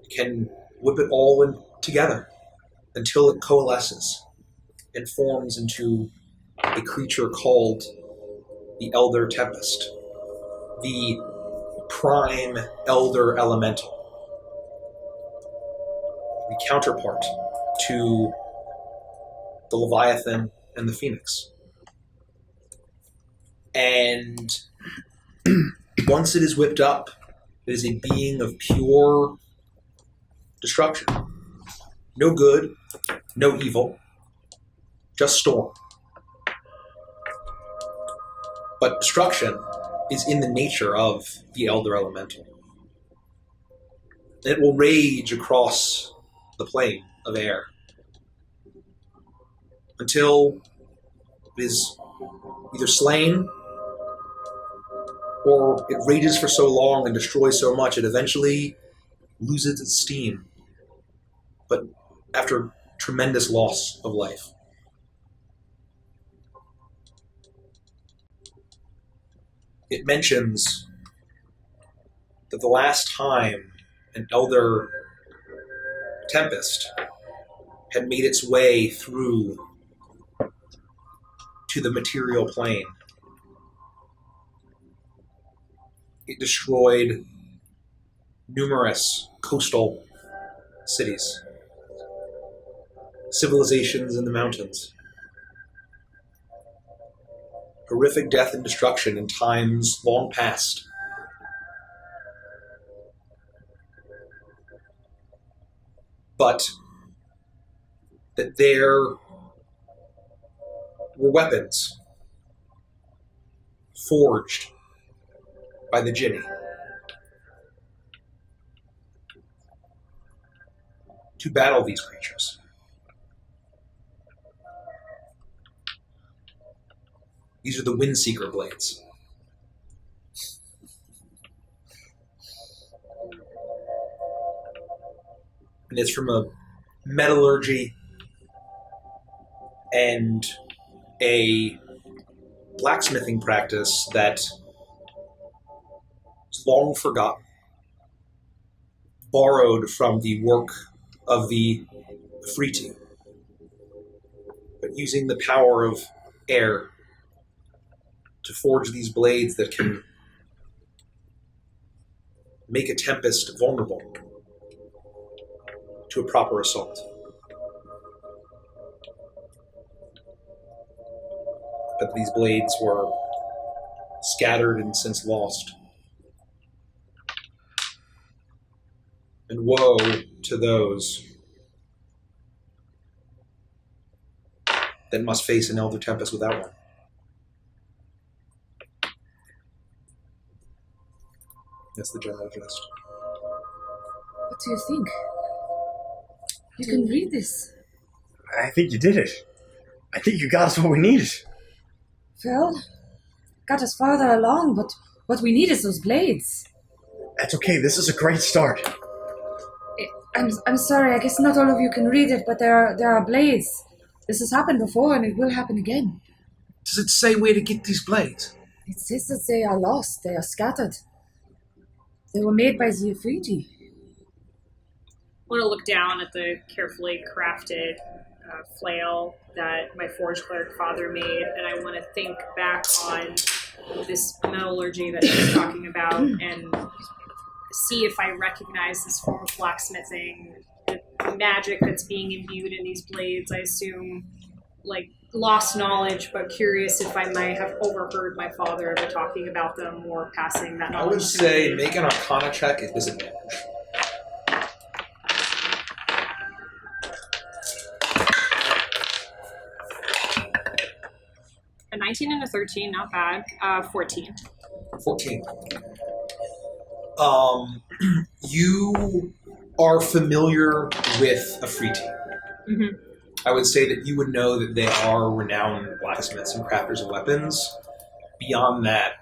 it can whip it all in together until it coalesces and forms into a creature called the Elder Tempest, the prime Elder Elemental, the counterpart to the Leviathan and the Phoenix. And once it is whipped up, it is a being of pure destruction. No good, no evil, just storm. But destruction is in the nature of the Elder Elemental. It will rage across the plane of air until it is either slain or it rages for so long and destroys so much it eventually loses its steam, but after tremendous loss of life. It mentions that the last time an Elder Tempest had made its way through to the material plane, it destroyed numerous coastal cities, civilizations in the mountains, horrific death and destruction in times long past. But that there were weapons forged by the Jinni to battle these creatures. These are the Windseeker blades. And it's from a metallurgy and a blacksmithing practice that is long forgotten, borrowed from the work of the Friti, but using the power of air to forge these blades that can make a tempest vulnerable to a proper assault. But these blades were scattered and since lost. And woe to those that must face an Elder Tempest without one. That's the general gist. What do you think? You can read this. I think you did it. I think you got us what we needed. Well, got us farther along, but what we need is those blades. That's okay. This is a great start. I'm sorry. I guess not all of you can read it, but there are blades. This has happened before, and it will happen again. Does it say where to get these blades? It says that they are lost. They are scattered. They were made by the Afridi. I want to look down at the carefully crafted flail that my forge cleric father made, and I want to think back on this metallurgy that he's talking about and see if I recognize this form of blacksmithing, the magic that's being imbued in these blades. I assume, like, lost knowledge, but curious if I might have overheard my father ever talking about them or passing that knowledge. I would say make an Arcana check at disadvantage. A 19 and a 13, not bad. 14. 14. You are familiar with Afriti. Mm-hmm. I would say that you would know that they are renowned blacksmiths and crafters of weapons. Beyond that,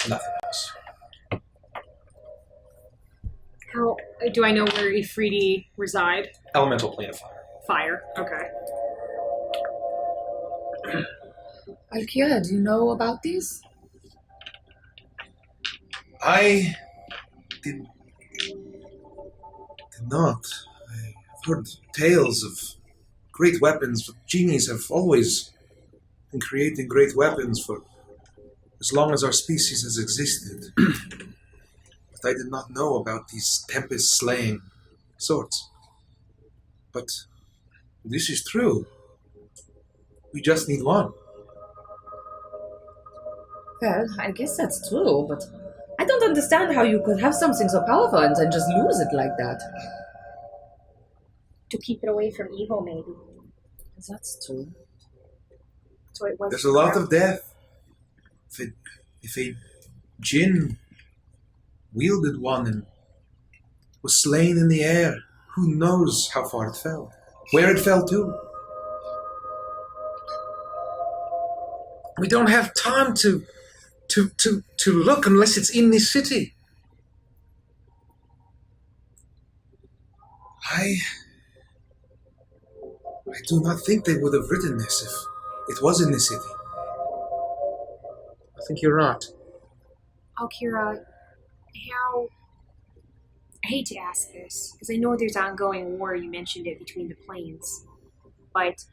nothing else. How do I know where Ifriti reside? Elemental plane of fire. Fire. Okay. Alkira, do you know about these? I did not. I've heard tales of great weapons, but genies have always been creating great weapons for as long as our species has existed. But I did not know about these tempest-slaying swords. But this is true. We just need one. Well, I guess that's true, but I don't understand how you could have something so powerful and then just lose it like that. To keep it away from evil, maybe. That's true. So it was. There's a lot of death. If a djinn wielded one and was slain in the air, who knows how far it fell? Where it fell to? We don't have time to look unless it's in this city. I do not think they would have written this if it was in the city. I think you're right. Alkira, how... I hate to ask this, because I know there's ongoing war, you mentioned it, between the planes. But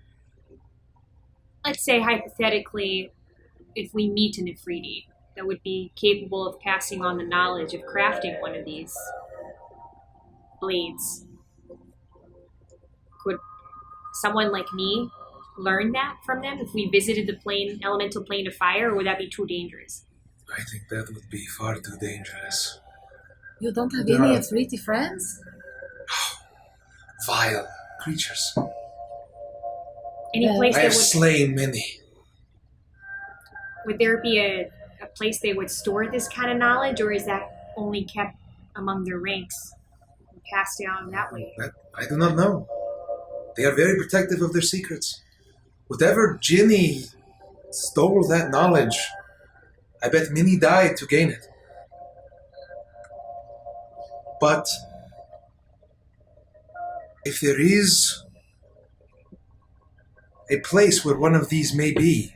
let's say, hypothetically, if we meet an Ifriti that would be capable of passing on the knowledge of crafting one of these blades, Could someone like me learn that from them if we visited the elemental plane of fire, or would that be too dangerous? I think that would be far too dangerous. You don't have There any are- Afriti friends? Vile creatures. Any place I that have slain many. would there be a place they would store this kind of knowledge, or is that only kept among their ranks and passed down that way? That I do not know. They are very protective of their secrets. Whatever Ginny stole that knowledge, I bet many died to gain it. But if there is a place where one of these may be,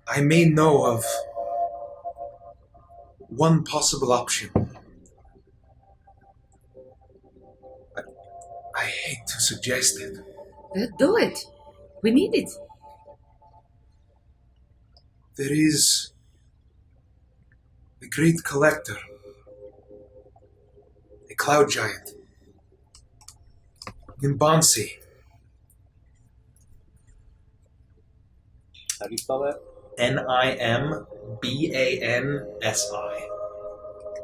I may know of one possible option. I hate to suggest it. Do it. We need it. There is a great collector, a cloud giant, Nimbansi. How do you spell that? Nimbansi.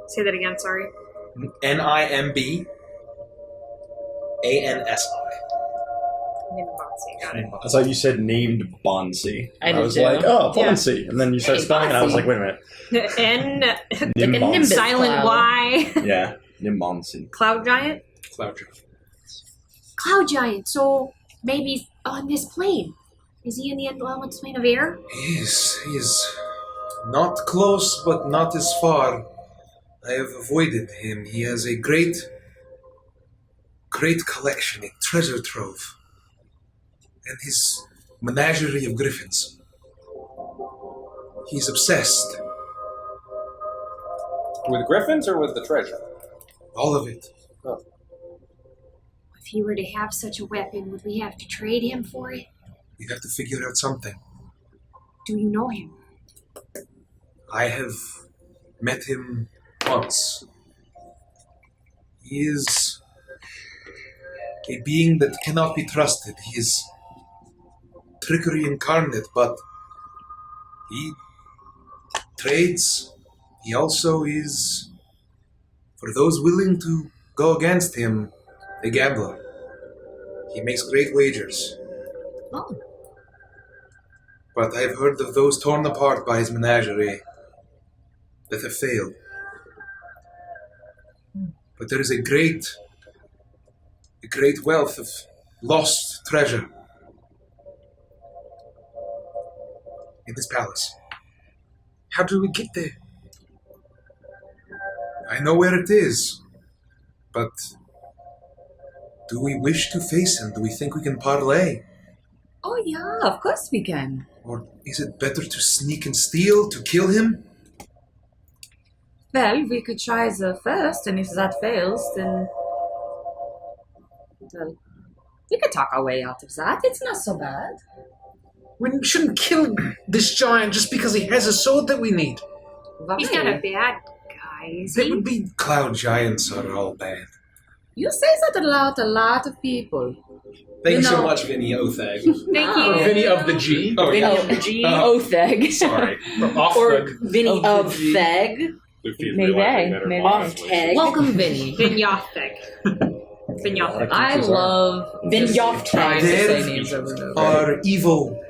Say that again, sorry. Nimbansi. Nimbansi, got it. I thought you said named Bonsi. I did was too. like, oh, Yeah. Bonsi. And then you started Hey, spelling it, and I was Bonsi. like, wait a minute. Nimbonsi. Silent Cloud. Y. Yeah, Nimbonsi. Cloud giant? Cloud giant. Cloud giant, so maybe on this plane. Is he in the elemental plane of air? He is not close, but not as far. I have avoided him. He has a great collection, a treasure trove, and his menagerie of griffins. He's obsessed. With griffins or with the treasure? All of it. If he were to have such a weapon, would we have to trade him for it? We have to figure out something. Do you know him? I have met him once. He is a being that cannot be trusted. He is trickery incarnate, but he trades. He also is, for those willing to go against him, a gambler. He makes great wagers. Oh. But I have heard of those torn apart by his menagerie that have failed. But there is a great wealth of lost treasure in this palace. How do we get there? I know where it is, but do we wish to face him? Do we think we can parlay? Oh, yeah, of course we can. Or is it better to sneak and steal, to kill him? Well, we could try the first, and if that fails, then... Well, we could talk our way out of that. It's not so bad. We shouldn't kill this giant just because he has a sword that we need. Why? He's not a bad guy, is They he? would be cloud giants are all bad. You say that about a lot of people. Thank you so know- much, Vinny Otheg. Thank Oh. you. Vinny of the G. Oh, Vinny yeah. of the G. Oh. Otheg. Sorry. Off Or the Vinny Of of the G. Theg. Maybe. Off Teg. Welcome, Vinny. Vinyothic. Vinyothic. I love Vinyoff trying to There say names over and over. Are evil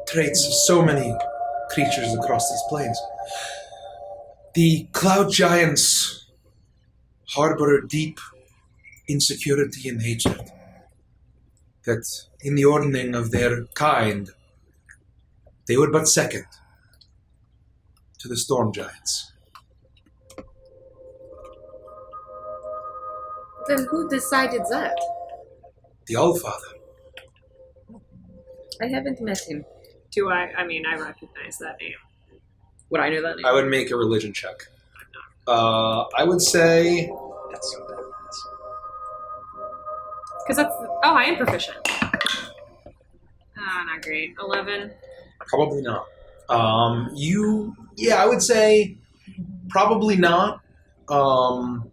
traits of so many creatures across these planes. The cloud giants harbor a deep insecurity and hatred that in the ordering of their kind they were but second to the storm giants. Then who decided that? The Allfather. I haven't met him. Do I? I mean, I recognize that name. Would I know that name? I would make a religion check. I would say... That's so bad. Because that's. Oh, I am proficient. Ah, not great. 11. Probably not. I would say probably not. No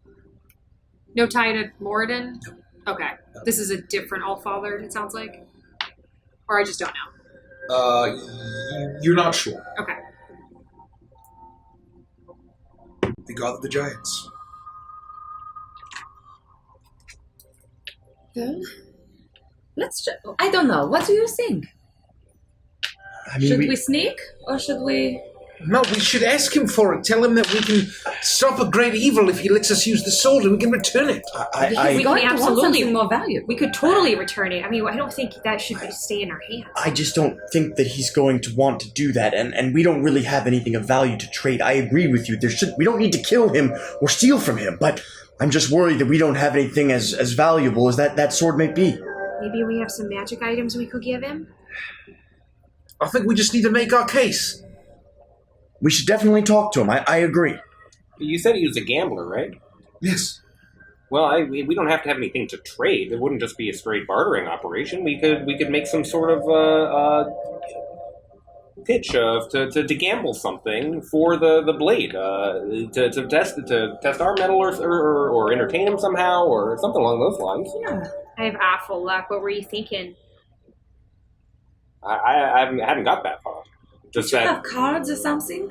tie to Moradin? Okay. This is a different Allfather, it sounds like? Or I just don't know. You're not sure. Okay. The god of the giants. Well, I don't know. What do you think? I mean, Should we sneak or should we? No, we should ask him for it. Tell him that we can stop a great evil if he lets us use the sword, and we can return it. We're going to want something more valuable. We could totally return it. I mean, I don't think that should stay in our hands. I just don't think that he's going to want to do that, and we don't really have anything of value to trade. I agree with you. We don't need to kill him or steal from him, but I'm just worried that we don't have anything as valuable as that sword may be. Maybe we have some magic items we could give him? I think we just need to make our case. We should definitely talk to him. I agree. You said he was a gambler, right? Yes. Well, we don't have to have anything to trade. It wouldn't just be a straight bartering operation. We could make some sort of pitch to gamble something for the blade to test our metal or entertain him somehow or something along those lines. Yeah. I have awful luck. What were you thinking? I haven't got that far. Just Do you that. have cards or something?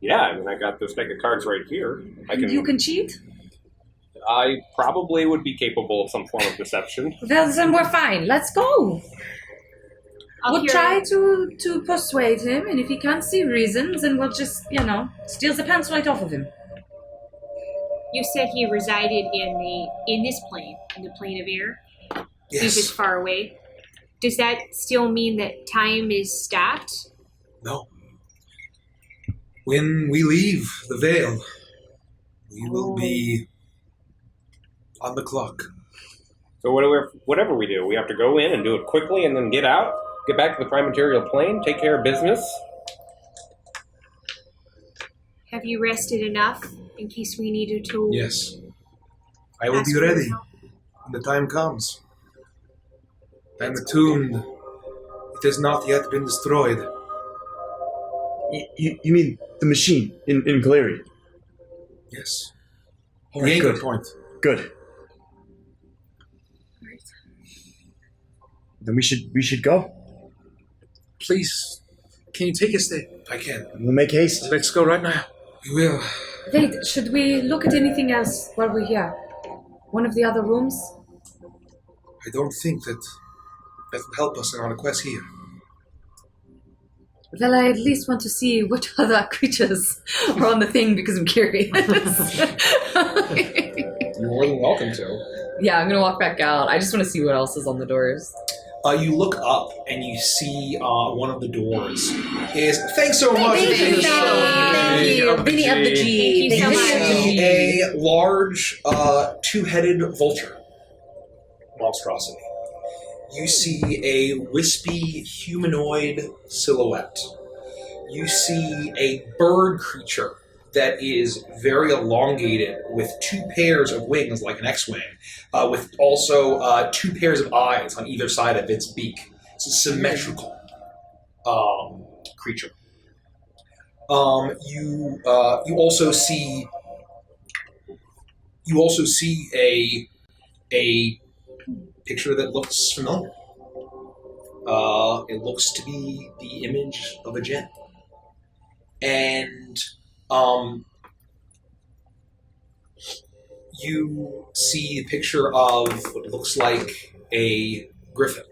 Yeah, I mean, I got this deck of cards right here. You can cheat? I probably would be capable of some form of deception. Well, then we're fine. Let's go. We'll try to persuade him, and if he can't see reasons, then we'll just, steal the pants right off of him. You said he resided in this plane, in the plane of air. Yes. He's just far away. Does that still mean that time is stopped? No. When we leave the Vale, we will be on the clock. So whatever we do, we have to go in and do it quickly and then get out, get back to the prime material plane, take care of business. Have you rested enough in case we needed to? Yes. I will be ready when the time comes. I am attuned. It has not yet been destroyed. You mean the machine in Caleri? Yes. All The right, anchor good. point. Good. Then we should go. Please, can you take us there? I can. We'll make haste. Let's go right now. We will. Wait, should we look at anything else while we're here? One of the other rooms? I don't think that will help us in our quest here. Well, I at least want to see what other creatures are on the thing because I'm curious. You're more than welcome to. Yeah, I'm gonna walk back out. I just want to see what else is on the doors. You look up and you see one of the doors is. Thanks so much. Thank you. Vinny of the G. Thank you so You much. see a large two-headed vulture monstrosity. You see a wispy humanoid silhouette. You see a bird creature that is very elongated with two pairs of wings like an X-wing, with also two pairs of eyes on either side of its beak. It's a symmetrical creature. You also see a picture that looks familiar. It looks to be the image of a djinn. And you see a picture of what looks like a griffin.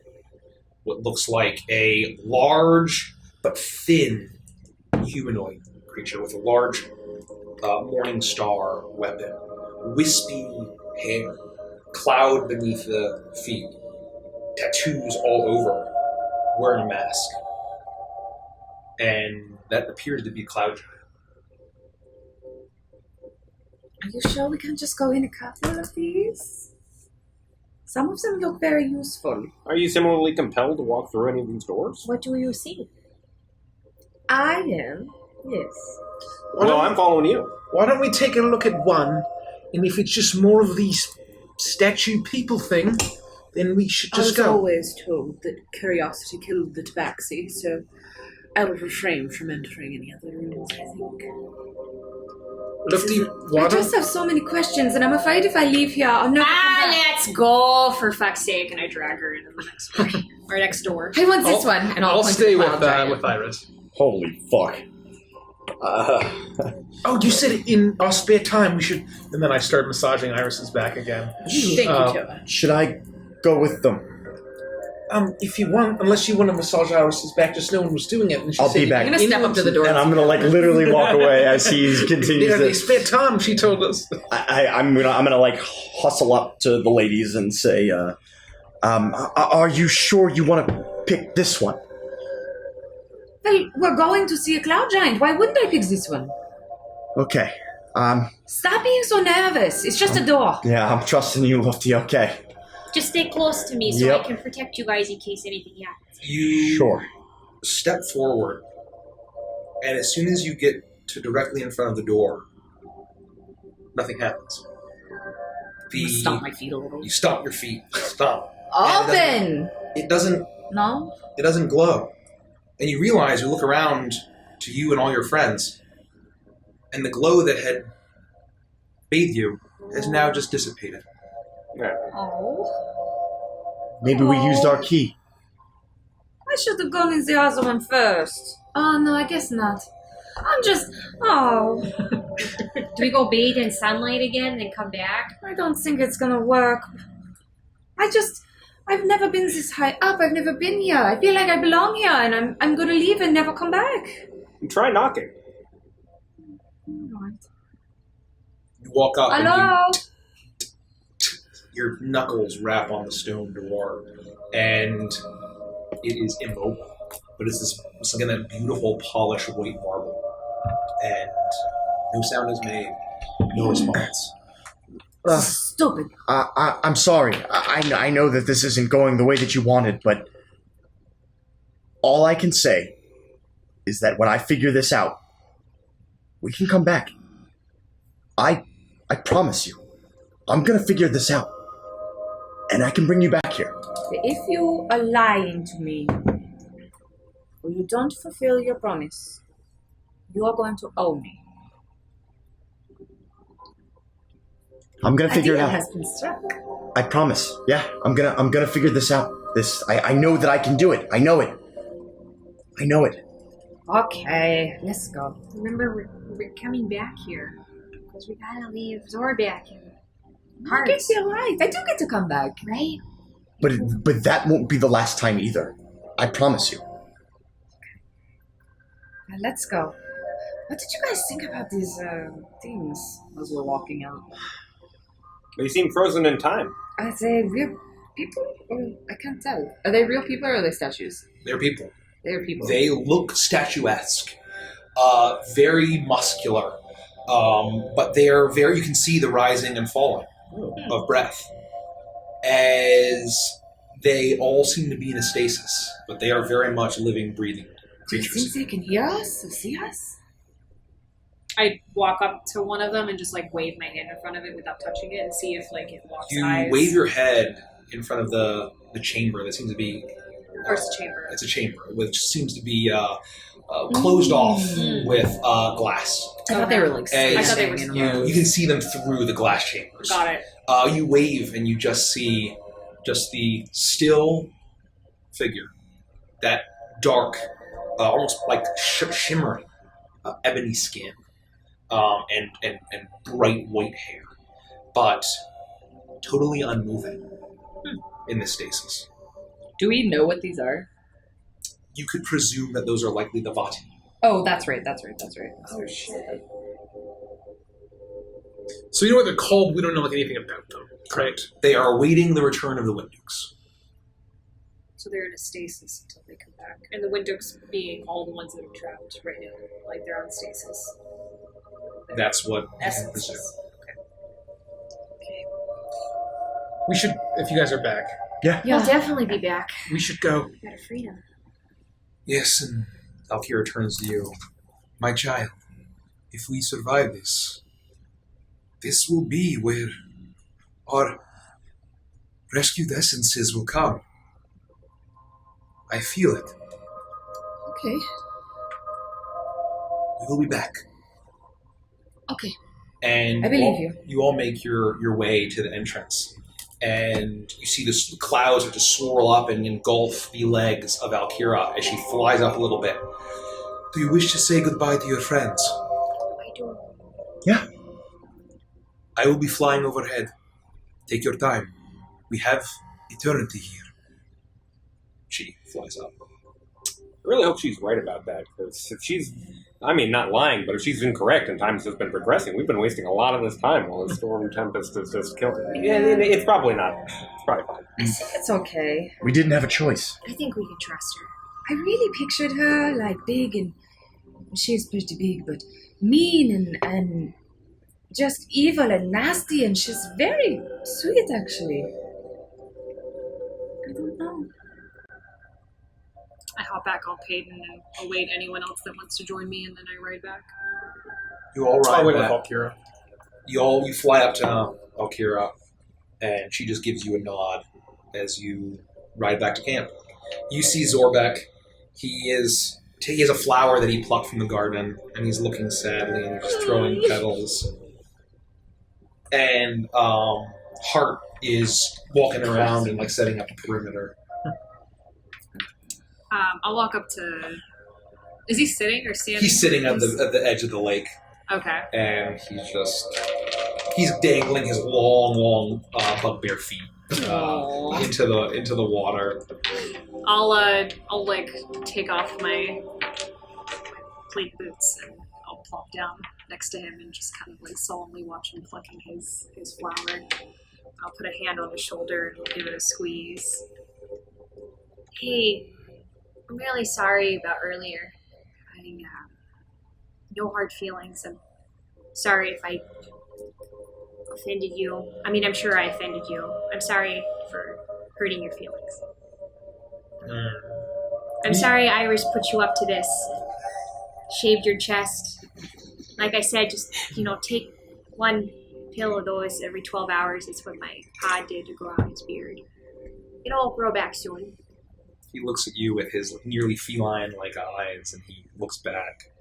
What looks like a large but thin humanoid creature with a large morning star weapon. Wispy hair. Cloud beneath the feet. Tattoos all over. Wearing a mask. And that appears to be a cloud giant. Are you sure we can just go in a couple of these? Some of them look very useful. Are you similarly compelled to walk through any of these doors? What do you see? I am, yes. Well, I'm following you. Why don't we take a look at one, and if it's just more of these statue people thing, then we should I just was go. always told that curiosity killed the tabaxi, so I will refrain from entering any other rooms, I think. Lefty, I water? just have so many questions, and I'm afraid if I leave here, I'll never come back. Let's go, for fuck's sake. And I drag her into the next room. Or next door. I want this one, and I'll point stay to the with cloud giant. Iris. Holy fuck. Oh, you said in our spare time we should... And then I start massaging Iris's back again. Thank you, Tova. Should I go with them? If you want, unless you want to massage Iris's back, just no one was doing it. And she I'll said be back. I'm gonna step up to the door. And I'm gonna like literally walk away as he continues Yeah, they this. spare time, she told us. I'm gonna like hustle up to the ladies and say, are you sure you want to pick this one? Well, we're going to see a cloud giant. Why wouldn't I pick this one? Okay. Stop being so nervous. It's just a door. Yeah, I'm trusting you, Lofty. Okay. Just stay close to me so Yep. I can protect you guys in case anything happens. You Sure. step forward, and as soon as you get to directly in front of the door, nothing happens. Stomp my feet a little. You stomp your feet. Stomp. Open! It doesn't No? glow. And you realize, you look around to you and all your friends, and the glow that had bathed you has now just dissipated. Oh. Maybe we used our key. I should have gone in the other one first. Oh, no, I guess not. I'm just... Oh. Do we go bathe in sunlight again and then come back? I don't think it's gonna work. I've never been this high up. I've never been here. I feel like I belong here, and I'm gonna leave and never come back. Try knocking. You walk up Hello? and your knuckles rap on the stone door, and it is immobile. But it's like in that beautiful polished white marble. And no sound is made, no response. Stupid. I'm sorry. I know that this isn't going the way that you wanted, but all I can say is that when I figure this out, we can come back. I promise you. I'm gonna figure this out. And I can bring you back here. If you are lying to me, or you don't fulfill your promise, you are going to owe me. I'm gonna figure it Idea out. has been struck. I promise. Yeah, I'm gonna figure this out. I know that I can do it. I know it. I know it. Okay, let's go. Remember, we're coming back here. Because we gotta leave Zor back in I guess you're right. I do get to come back. right? But that won't be the last time either. I promise you. Now let's go. What did you guys think about these things as we're walking out? They seem frozen in time. Are they real people? Or I can't tell. Are they real people or are they statues? They're people. They're people. They look statuesque, very muscular, but they're very. You can see the rising and falling of breath, as they all seem to be in a stasis, but they are very much living, breathing Do you creatures. think they can hear us or see us? I walk up to one of them and just like wave my hand in front of it without touching it and see if like it locks You eyes. wave your head in front of the chamber that seems to be. Or it's a chamber. It's a chamber which seems to be closed off with glass. I thought they were like As I thought they were you can see them through the glass chambers. Got it. You wave and you just see the still figure, that dark, almost like shimmering ebony skin, and bright white hair, but totally unmoving in the stasis. Do we know what these are? You could presume that those are likely the Vati. Oh, that's right. Oh shit. So you know what they're called? We don't know like anything about them. Correct. They are awaiting the return of the Windukes. So they're in a stasis until they come back. And the Windukes being all the ones that are trapped right now. Like they're on stasis. That's what you can Essence. presume. Okay. We should, if you guys are back, You'll definitely be back. we should go. We gotta free them. Yes, and Alira turns to you. My child, if we survive this, this will be where our rescued essences will come. I feel it. Okay. We will be back. Okay. And I believe you all make your way to the entrance. And you see the clouds start to swirl up and engulf the legs of Alira as she flies up a little bit. Do you wish to say goodbye to your friends? I do. Yeah. I will be flying overhead. Take your time. We have eternity here. She flies up. I really hope she's right about that, because if she's, I mean, not lying, but if she's incorrect and time's just been progressing, we've been wasting a lot of this time while the storm tempest is just killing. Yeah, it's probably not. It's probably fine. It's okay. We didn't have a choice. I think we can trust her. I really pictured her like big, and she's pretty big, but mean and just evil and nasty, and she's very sweet, actually. I don't know. I hop back on Peyton and await anyone else that wants to join me, and then I ride back. You all ride with back. Alira. You fly up to Alira, and she just gives you a nod as you ride back to camp. You see Zorbeck. He has a flower that he plucked from the garden, and he's looking sadly and just throwing petals. And Hart is walking around and like setting up a perimeter. I'll walk up to... Is he sitting or standing? He's sitting at the edge of the lake. Okay. And he's dangling his long bugbear feet into the water. I'll like take off my plaid boots and I'll plop down next to him and just kind of like solemnly watch him plucking his flower. I'll put a hand on his shoulder and give it a squeeze. Hey, I'm really sorry about earlier. No hard feelings. I'm sorry if I offended you. I mean, I'm sure I offended you. I'm sorry for hurting your feelings. I'm sorry Iris put you up to this. Shaved your chest. Like I said, just, take one pill of those every 12 hours. It's what my pod did to grow out his beard. It'll grow back soon. He looks at you with his nearly feline-like eyes, and he looks back.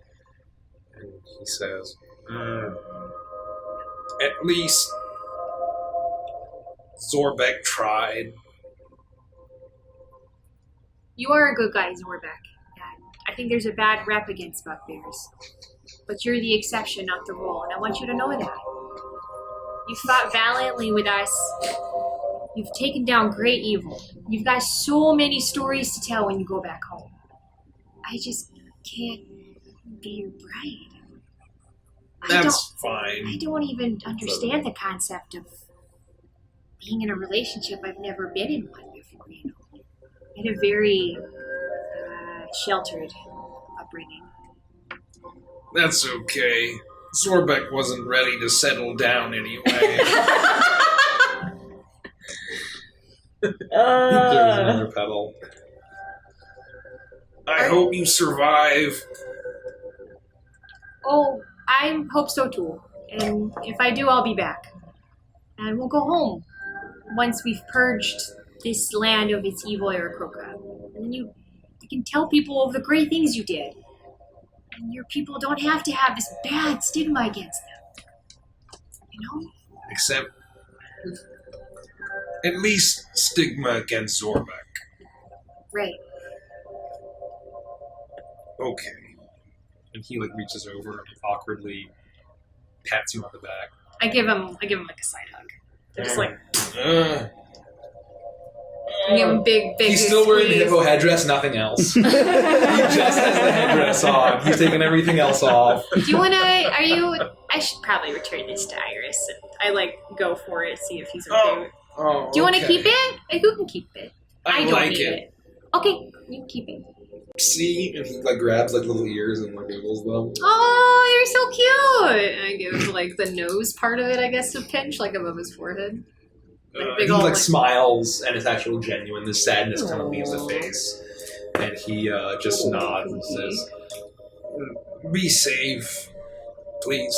And he says, At least Zorbeck tried. You are a good guy, Zorbeck. And I think there's a bad rep against bugbears. But you're the exception, not the rule, and I want you to know that. You fought valiantly with us. You've taken down great evil. You've got so many stories to tell when you go back home. I just can't be your bride. That's fine. I don't even understand the concept of being in a relationship. I've never been in one before, I had a very sheltered upbringing. That's okay. Zorbeck wasn't ready to settle down anyway. there's another petal. I hope you survive. Oh, I hope so too. And if I do, I'll be back. And we'll go home once we've purged this land of its evil Aarakocra. And then you can tell people of the great things you did. And your people don't have to have this bad stigma against them. Except, at least stigma against Zorbeck. Right. Okay. And he reaches over and awkwardly pats you on the back. I give him like a side hug. They're just like I give him big He's still wearing the hippo headdress, nothing else. He just has the headdress on. He's taking everything else off. Do you wanna I should probably return this to Iris, and I go for it, see if he's okay with it. Oh, Do you wanna keep it? You can keep it. I don't like need it. Okay, you can keep it. See? And he grabs little ears and wiggles them. Oh, you're so cute! And I give the nose part of it, I guess, a pinch, above his forehead. He smiles, and it's actually genuine. The sadness kind of leaves the face. And he just nods and says, Be safe, please.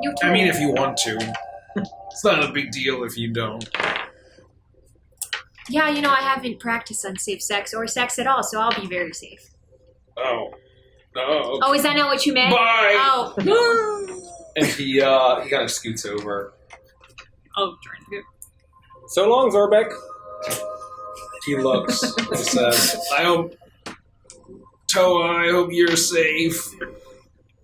You too. I mean, if you want to. It's not a big deal if you don't. Yeah, I haven't practiced unsafe sex or sex at all, so I'll be very safe. Oh. Oh, okay. Oh, is that not what you meant? Bye. Oh. And he kind of scoots over. Oh, trying to go. So long, Zorbeck. He looks. He says, I hope, Toa, I hope you're safe.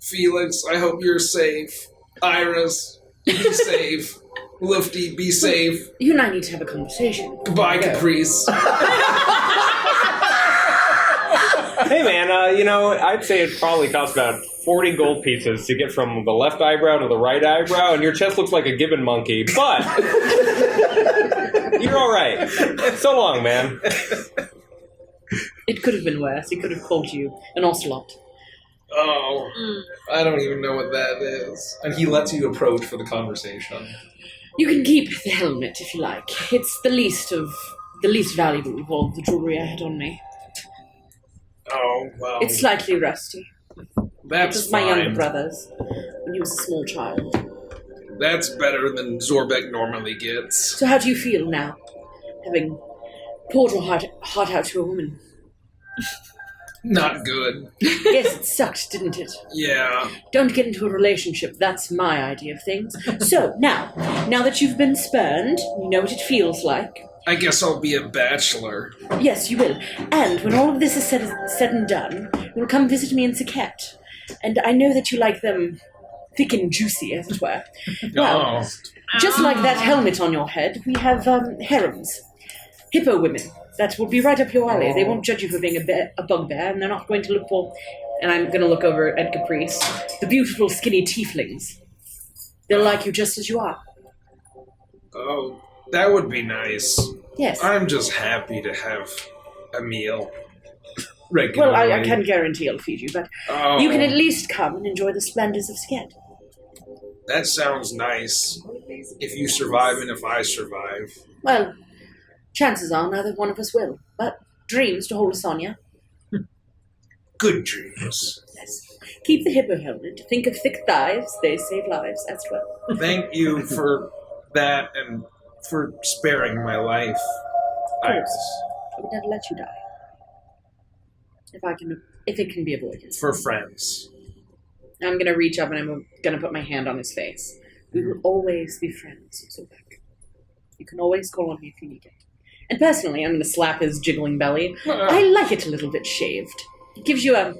Felix, I hope you're safe. Iris, be safe. Lufty, be safe. You and I need to have a conversation. Goodbye, Caprice. Hey, man, I'd say it probably costs about 40 gold pieces to get from the left eyebrow to the right eyebrow, and your chest looks like a gibbon monkey, but you're all right. So long, man. It could have been worse. He could have called you an ocelot. Oh, I don't even know what that is. And he lets you approach for the conversation. You can keep the helmet if you like. It's the least valuable of all the jewelry I had on me. Oh, well. It's slightly rusty. That's It was my fine. younger brother's when he was a small child. That's better than Zorbeck normally gets. So how do you feel now, having poured your heart out to a woman? Not good. Yes, it sucked, didn't it? Yeah. Don't get into a relationship. That's my idea of things. So, now that you've been spurned, you know what it feels like. I guess I'll be a bachelor. Yes, you will. And when all of this is said and done, you'll come visit me in Saket. And I know that you like them thick and juicy, as it were. Well, just like that helmet on your head, we have harems. Hippo women. That will be right up your alley. They won't judge you for being a bugbear, and they're not going to look for... And I'm going to look over at Caprice. The beautiful, skinny tieflings. They'll like you just as you are. Oh, that would be nice. Yes. I'm just happy to have a meal regularly. Well, I can't guarantee I'll feed you, but Oh, you can at least come and enjoy the splendors of Saket. that sounds nice. If you survive and if I survive. Well, chances are neither one of us will. But dreams to hold us on you. Good dreams. Yes. Keep the hippo helmet. Think of thick thighs. They save lives as well. Thank you for that and for sparing my life, Iris. I would never let you die. If it can be avoided. For friends. I'm going to reach up and I'm going to put my hand on his face. We will always be friends, Zorbeck. You can always call on me if you need it. And personally, I'm going to slap his jiggling belly. I like it a little bit shaved. It gives you a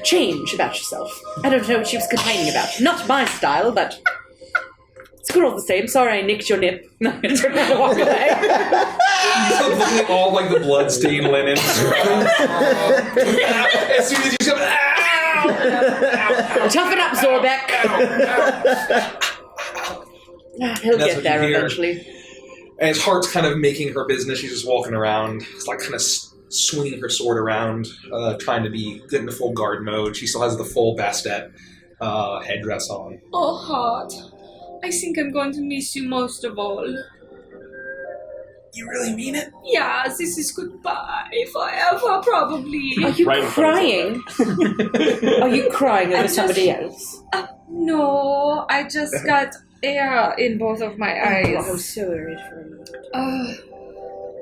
change about yourself. I don't know what she was complaining about. Not my style, but it's good all the same. Sorry I nicked your nip. I'm going to turn around and walk away. You're looking at all like the bloodstained linen. As soon as you come, ow! Toughen up, Zorbeck. He'll That's get what there you hear. eventually. And his Hart's kind of making her business. She's just walking around. It's like kind of swinging her sword around, trying to be good in the full guard mode. She still has the full Bastet headdress on. Oh, Hart. I think I'm going to miss you most of all. You really mean it? Yeah, this is goodbye forever, probably. Are you Right in front of crying? Are you crying over somebody else? No, I just got air in both of my eyes. I was so worried for a moment.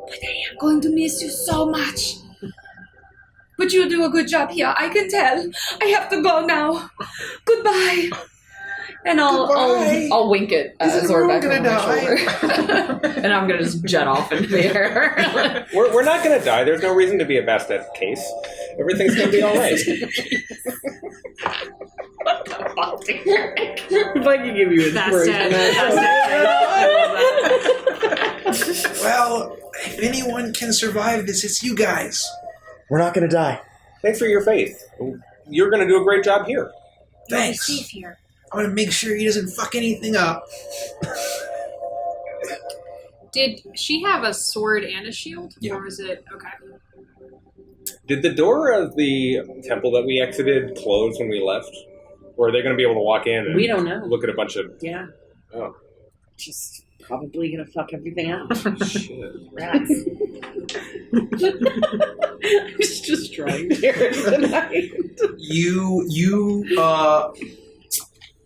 But I am going to miss you so much. But you do a good job here, I can tell. I have to go now. Goodbye. And I'll wink at Zorbeck over my shoulder. And I'm gonna just jet off into the air. We're not going to die. There's no reason to be a Bastet case. Everything's going to be all right. If I can give you a Well, if anyone can survive this, it's you guys. We're not gonna die. Thanks for your faith. You're going to do a great job here. Thanks. Safe here. I want to make sure he doesn't fuck anything up. Did she have a sword and a shield? Yeah. Or is it... Okay. Did the door of the temple that we exited close when we left? Or are they going to be able to walk in and We don't know. look at a bunch of... Yeah. Oh, Just probably gonna fuck everything up. shit. Rats. I was just trying tonight.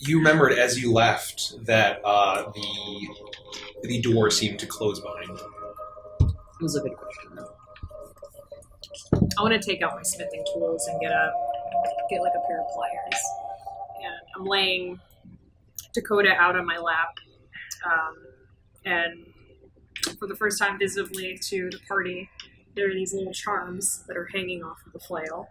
You remembered as you left that the door seemed to close behind you. It was a good question, though. I want to take out my smithing tools and get like a pair of pliers. And I'm laying Dakota out on my lap, and for the first time visibly to the party, there are these little charms that are hanging off of the flail.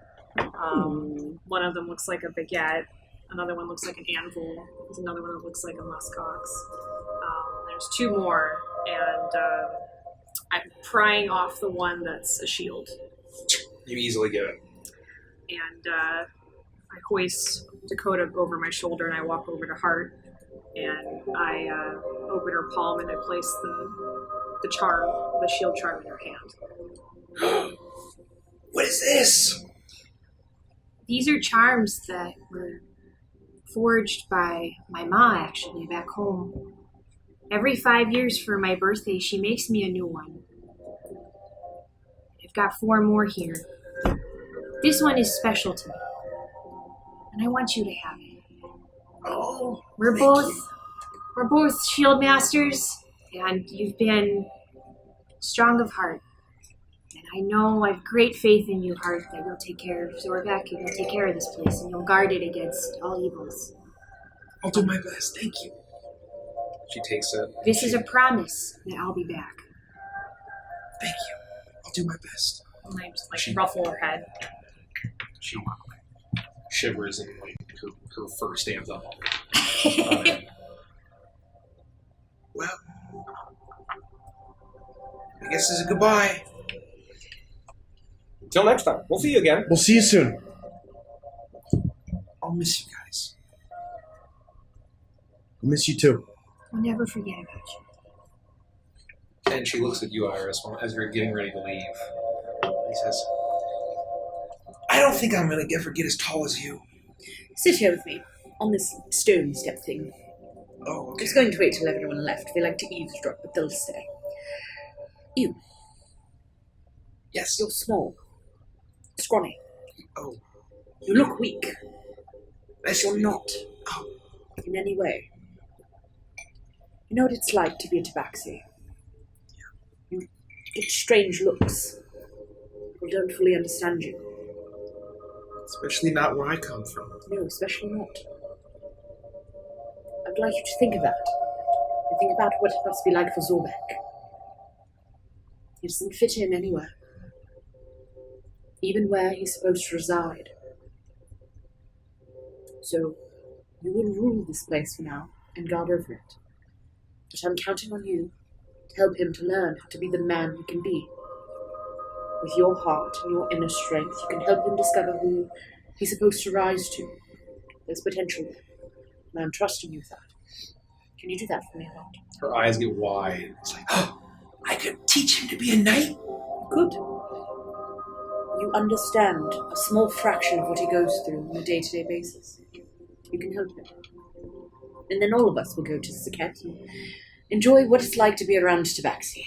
One of them looks like a baguette. Another one looks like an anvil. There's another one that looks like a muskox. There's two more, and I'm prying off the one that's a shield. You easily get it. And I hoist Dakota over my shoulder, and I walk over to Hart, and I open her palm, and I place the charm, the shield charm, in her hand. What is this? These are charms that were forged by my ma, actually, back home. Every 5 years for my birthday, she makes me a new one. I've got 4 more here. This one is special to me, and I want you to have it. Oh, We're both shield masters, and you've been strong of heart. And I know I have great faith in you, Hart, that you'll take care of Zorbeck, and you'll take care of this place, and you'll guard it against all evils. I'll do my best. Thank you. She takes it. This is a promise that I'll be back. Thank you. I'll do my best. And I just ruffle her head. She shivers and her fur stands up. Well, I guess this is a goodbye. Until next time. We'll see you again. We'll see you soon. I'll miss you guys. We'll miss you too. I'll never forget about you. And she looks at you, Iris, as you're getting ready to leave. He says, I don't think I'm going to ever get as tall as you. Sit here with me on this stone step thing. Oh, I okay. was going to wait till everyone left. They like to eavesdrop, but they'll stay. You. Yes. You're small. Scrawny. Oh. You look weak. That's You're not. Oh. In any way. You know what it's like to be a tabaxi. You get strange looks. People don't fully understand you. Especially not where I come from. No, especially not. I'd like you to think of that. And think about what it must be like for Zorbeck. He doesn't fit in anywhere. Even where he's supposed to reside. So, you will rule this place for now, and guard over it. But I'm counting on you to help him to learn how to be the man he can be. With your heart and your inner strength, you can help him discover who he's supposed to rise to. There's potential there, and I'm trusting you with that. Can you do that for me, Hart? her eyes get wide. It's like, Oh, I could teach him to be a knight? Good. You understand a small fraction of what he goes through on a day-to-day basis. You can help him. And then all of us will go to Saket and enjoy what it's like to be around Tabaxi,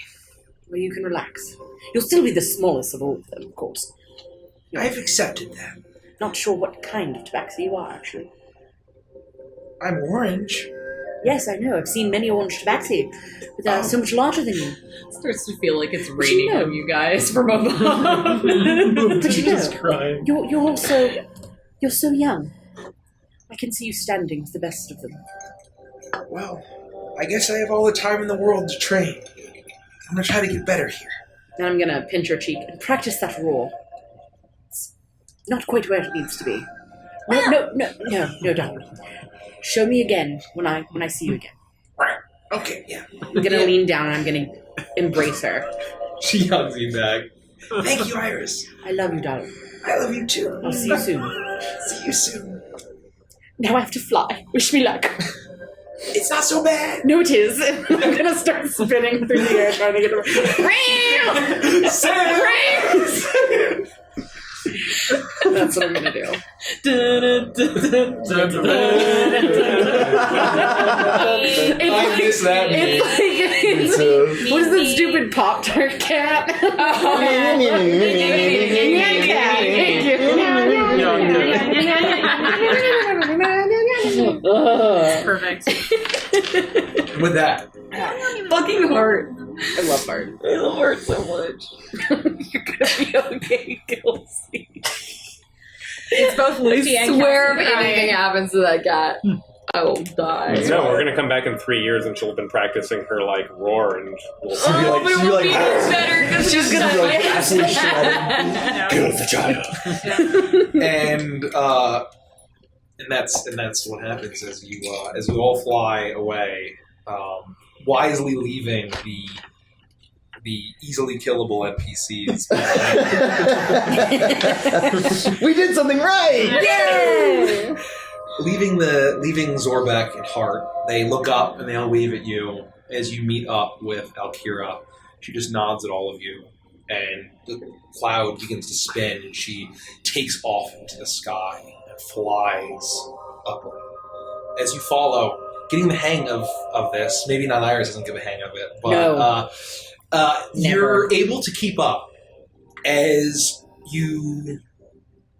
where you can relax. You'll still be the smallest of all of them, of course. I've accepted that. Not sure what kind of Tabaxi you are, actually. I'm orange. Yes, I know. I've seen many orange Tabaxi, but they're so much larger than you. Starts to feel like it's raining on you guys from above. But you know, crying. you're so young. I can see you standing with the best of them. Well, I guess I have all the time in the world to train. I'm going to try to get better here. Now I'm gonna pinch your cheek and practice that roar. It's not quite where it needs to be. No, darling. Show me again when I see you again. Okay, yeah. I'm gonna lean down and I'm gonna embrace her. she hugs you back. Thank you, Iris. I love you, darling. I love you too. I'll see you soon. See you soon. Now I have to fly. Wish me luck. It's not so bad. No, it is. I'm gonna start spinning through the air trying to get her. That's what I'm gonna do. I miss that name. What is this stupid Pop-Tart cat? Perfect. With that, Fucking Hart. I love Hart. I love Hart so much. You're gonna be okay, Kelsey. It's both I Lucy and swear if Kelsey anything crying. happens to that cat, I will die. No, we're gonna come back in 3 years and she'll have been practicing her like roar and we'll She'll be like, but it she'll will be be like, better because she's she'll gonna be like absolutely shredded. Good vagina. And that's what happens as you all fly away, wisely leaving the easily killable NPCs. We did something right! Yay! Leaving Zorbek and Hart, they look up and they all wave at you as you meet up with Alira. She just nods at all of you, and the cloud begins to spin, and she takes off into the sky and flies upward. As you follow, getting the hang of this, maybe not Iris doesn't get the hang of it, but No. You're able to keep up as you...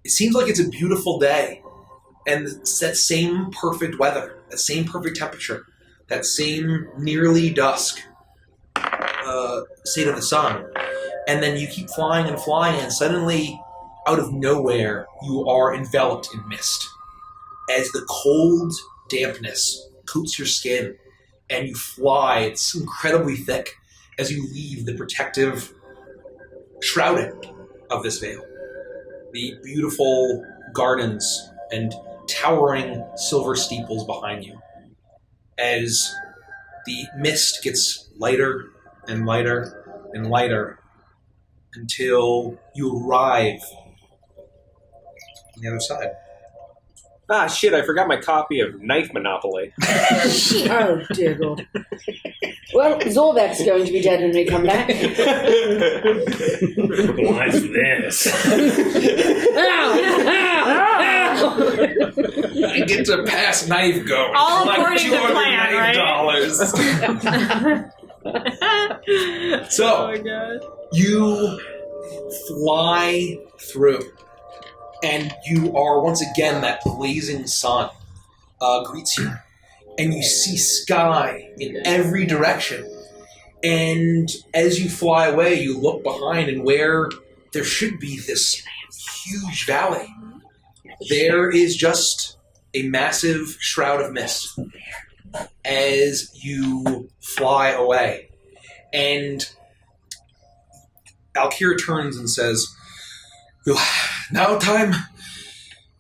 It seems like it's a beautiful day. And it's that same perfect weather, that same perfect temperature, that same nearly dusk state of the sun. And then you keep flying, and suddenly, out of nowhere, you are enveloped in mist. As the cold dampness coats your skin, and you fly, it's incredibly thick, as you leave the protective shrouding of this veil. The beautiful gardens and towering silver steeples behind you, as the mist gets lighter and lighter and lighter until you arrive on the other side. Ah, shit, I forgot my copy of Knife Monopoly. Oh, dear God. Well, Zorbek's going to be dead when we come back. What's this? I get to pass knife going. All like according to plan, $209. So, Oh my god. you fly through, and you are once again that blazing sun greets you, and you see sky in every direction. And as you fly away, you look behind, and where there should be this huge valley, there is just a massive shroud of mist as you fly away. And Alira turns and says, "Well, now time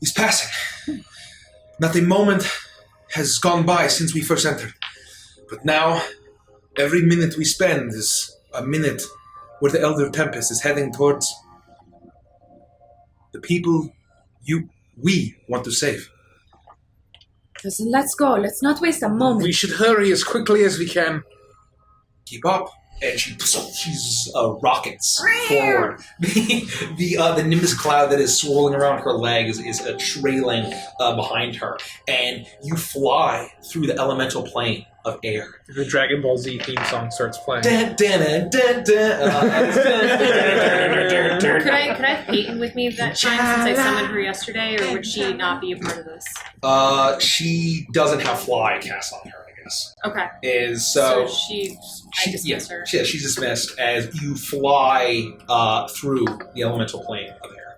is passing. Not a moment has gone by since we first entered. But now, every minute we spend is a minute where the Elder Tempest is heading towards the people we want to save." Listen, let's go. Let's not waste a moment. We should hurry as quickly as we can. Keep up. And she's rockets forward. The nimbus cloud that is swirling around her legs is trailing behind her. And you fly through the elemental plane of air. The Dragon Ball Z theme song starts playing. Could I have Peyton with me that time since I summoned her yesterday, or would she not be a part of this? She doesn't have fly cast on her, I guess. Okay. I dismiss her. Yeah, she's dismissed as you fly through the elemental plane of air.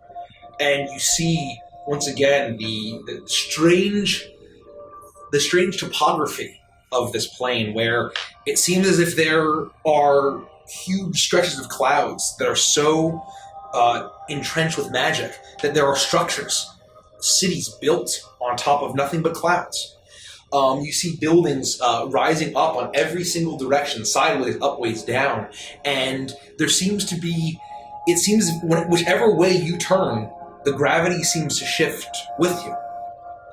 And you see, once again, the strange topography of this plane, where it seems as if there are huge stretches of clouds that are so entrenched with magic that there are structures, cities built on top of nothing but clouds. You see buildings rising up on every single direction, sideways, upways, down, and there seems to be, it seems whichever way you turn, the gravity seems to shift with you.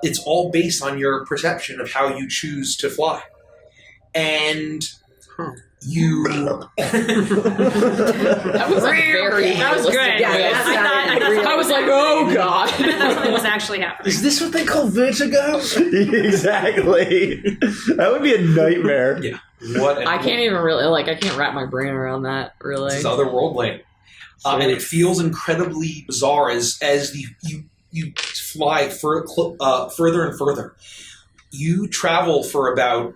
It's all based on your perception of how you choose to fly. And you... That was very That was good. I was like, oh god. I thought something was actually happening. Is this what they call vertigo? Exactly. That would be a nightmare. Yeah. I can't even really, I can't wrap my brain around that, really. This is otherworldly. And it feels incredibly bizarre as you fly further and further. You travel for about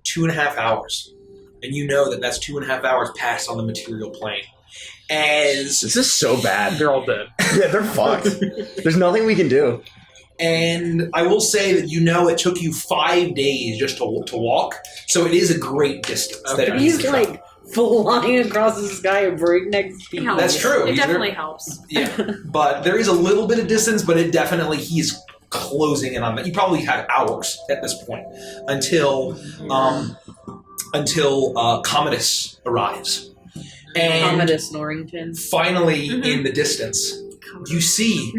2.5 hours. And you know that that's 2.5 hours passed on the material plane. As this is so bad. They're all dead. Yeah, they're fucked. There's nothing we can do. And I will say that it took you 5 days just to walk, so it is a great distance. That it He's needs to travel. like flying across the sky at breakneck speed. Helps. That's true. It definitely helps. Yeah, but there is a little bit of distance, but he's closing in on that. You probably had hours at this point until Commodus arrives. And Commodus Norrington. finally, in the distance, you see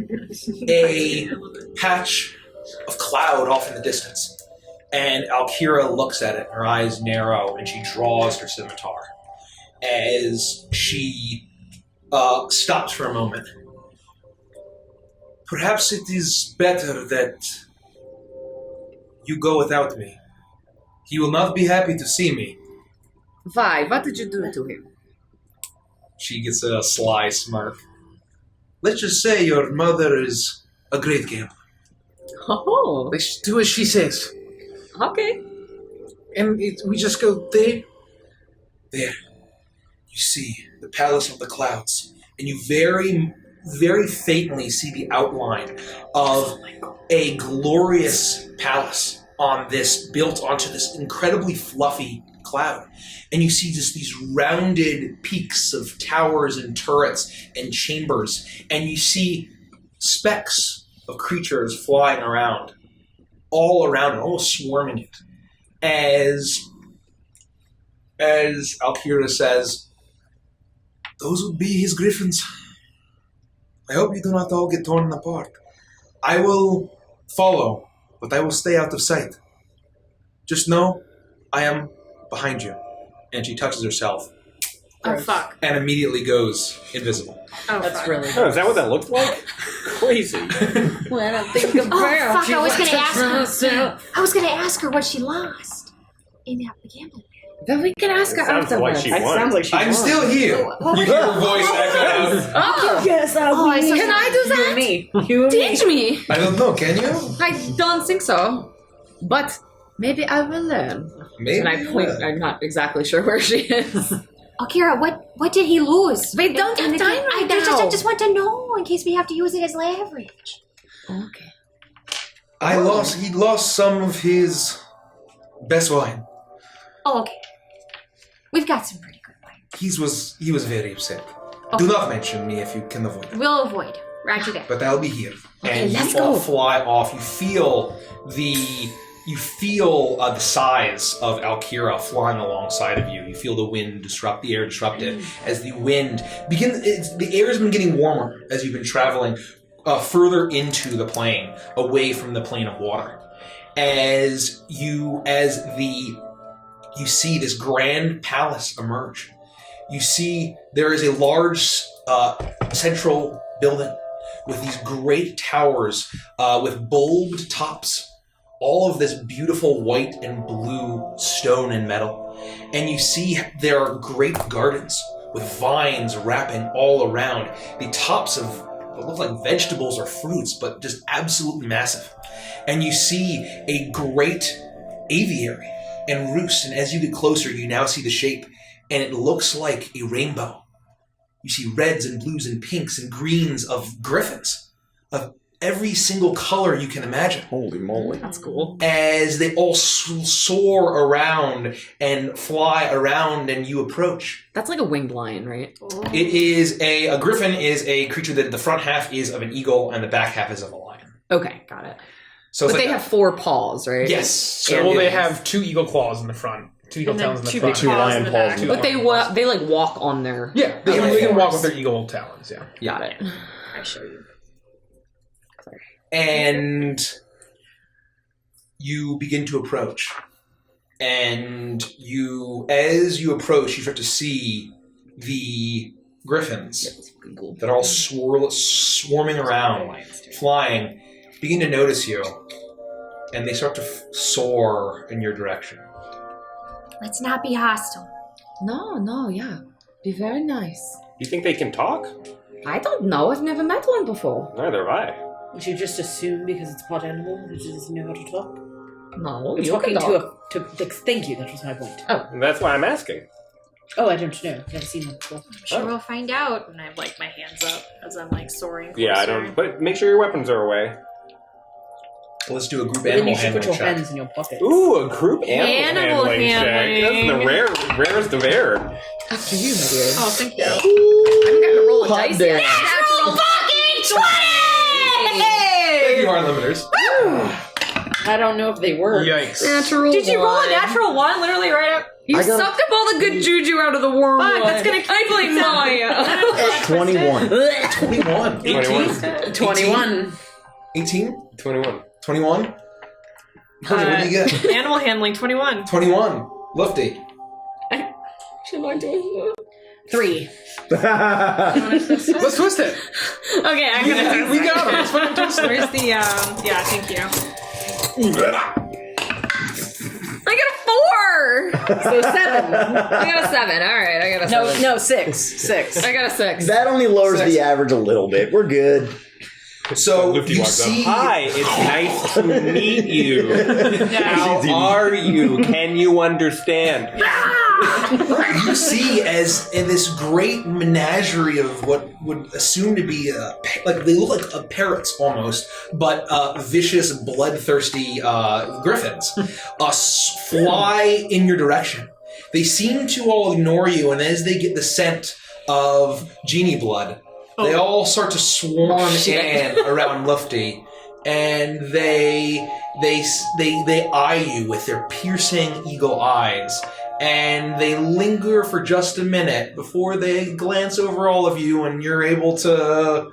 a patch of cloud off in the distance. And Alira looks at it, her eyes narrow, and she draws her scimitar as she stops for a moment. Perhaps it is better that you go without me. He will not be happy to see me. Why? What did you do to him? She gets a sly smirk. Let's just say your mother is a great gambler. Oh, Let's do as she says. okay. And we just go there. There, you see the Palace of the Clouds, and you very, very faintly see the outline of a glorious palace built onto this incredibly fluffy cloud. And you see just these rounded peaks of towers and turrets and chambers, and you see specks of creatures flying around, all around it, almost swarming it. As Alira says, those would be his griffins. I hope you do not all get torn apart. I will follow, but I will stay out of sight. Just know I am behind you. And she touches herself Oh, fuck. and immediately goes invisible. Oh, That's fuck. really Oh, is that what that looked like? Crazy. When I think of Oh, her, fuck, she I was wants gonna to ask her. herself. I was going to ask her what she lost in that gambling. Then we can ask her Sounds like afterwards. she It won. sounds like she I'm won. still here. You hear her voice echo out. Oh, Yes, Oh, I saw- can I do You that? and me. You and Teach me. I don't know, can you? I don't think so, but maybe I will learn. Maybe. And I point. I'm not exactly sure where she is. Kira, what did he lose? We don't have In the time game? right I now. just want to know in case we have to use it as leverage. Okay. He lost some of his best wine. Oh, okay. We've got some pretty good wine. He was very upset. Okay. Do not mention me if you can avoid it. We'll avoid. Roger that. But I'll be here. Okay, And let's you all go. fly off. You feel the size of Alira flying alongside of you. You feel the wind disrupt the air disrupted as the wind the air has been getting warmer as you've been traveling further into the plane, away from the plane of water. As you see this grand palace emerge. You see there is a large central building with these great towers with bulbed tops. All of this beautiful white and blue stone and metal. And you see there are great gardens with vines wrapping all around. The tops of what look like vegetables or fruits, but just absolutely massive. And you see a great aviary and roost. And as you get closer, you now see the shape, and it looks like a rainbow. You see reds and blues and pinks and greens of griffins, of every single color you can imagine. Holy moly. That's cool. As they all soar around and fly around and you approach. That's like a winged lion, right? It is a griffin is a creature that the front half is of an eagle and the back half is of a lion. Okay, got it. So But it's they like have 4 paws, right? yes. So So they have 2 eagle claws in the front, 2 eagle And then talons in the two front. big Two paws lion in the paws. back. Two But they lion they like walk on their. Yeah, they can walk with their eagle talons, yeah. Got it. I show you. and you begin to approach. And as you approach, you start to see the griffins that are all swarming around, flying, begin to notice you, and they start to soar in your direction. Let's not be hostile. No, yeah. Be very nice. You think they can talk? I don't know. I've never met one before. Neither have I. Would you just assume because it's a pot animal that it doesn't know how to talk? No, We're you talking can talk. to like, thank you, that was my point. And that's why I'm asking. Oh, I don't know. I've never seen that before. Sure, we'll find out. And I have like my hands up as I'm like soaring. Yeah, I closer. don't. But make sure your weapons are away. Let's do a group Then animal you should put handling your check. hands in your pockets. Ooh, a group Animal animal handling check. handling. That's the rarest of rare. After you, my dear. Oh, thank you. I'm gonna roll a Hot dice. damn. Natural fucking 20! Thank you, Hard Limiters. I don't know if they were. Yikes. Natural Did you roll a one. natural one? Literally right up. You I got- sucked up all the good juju out of the worm. Fuck, that's gonna keep I blame Maya. 21. 21. 21. 21. 18? 21. 21? Perfect, what do you get? Animal handling 21. 21. Lefty. Should I do it? 3. Let's twist it. Okay, I'm gonna. We got him. Let's fucking twist it. Where's the? Yeah, thank you. I got a 4. So 7. I got a 7. All right, I got a 7. No, 6. 6. I got a 6. That only lowers Six. the average a little bit. We're good. So Lifty you walks up. see... Hi, it's nice to meet you. How Easy. are you? Can you understand? You see as in this great menagerie of what would assume to be like they look like parrots almost, but vicious, bloodthirsty griffins fly in your direction. They seem to all ignore you, and as they get the scent of genie blood, they all start to swarm in around Lufty, and they eye you with their piercing eagle eyes. And they linger for just a minute before they glance over all of you, and you're able to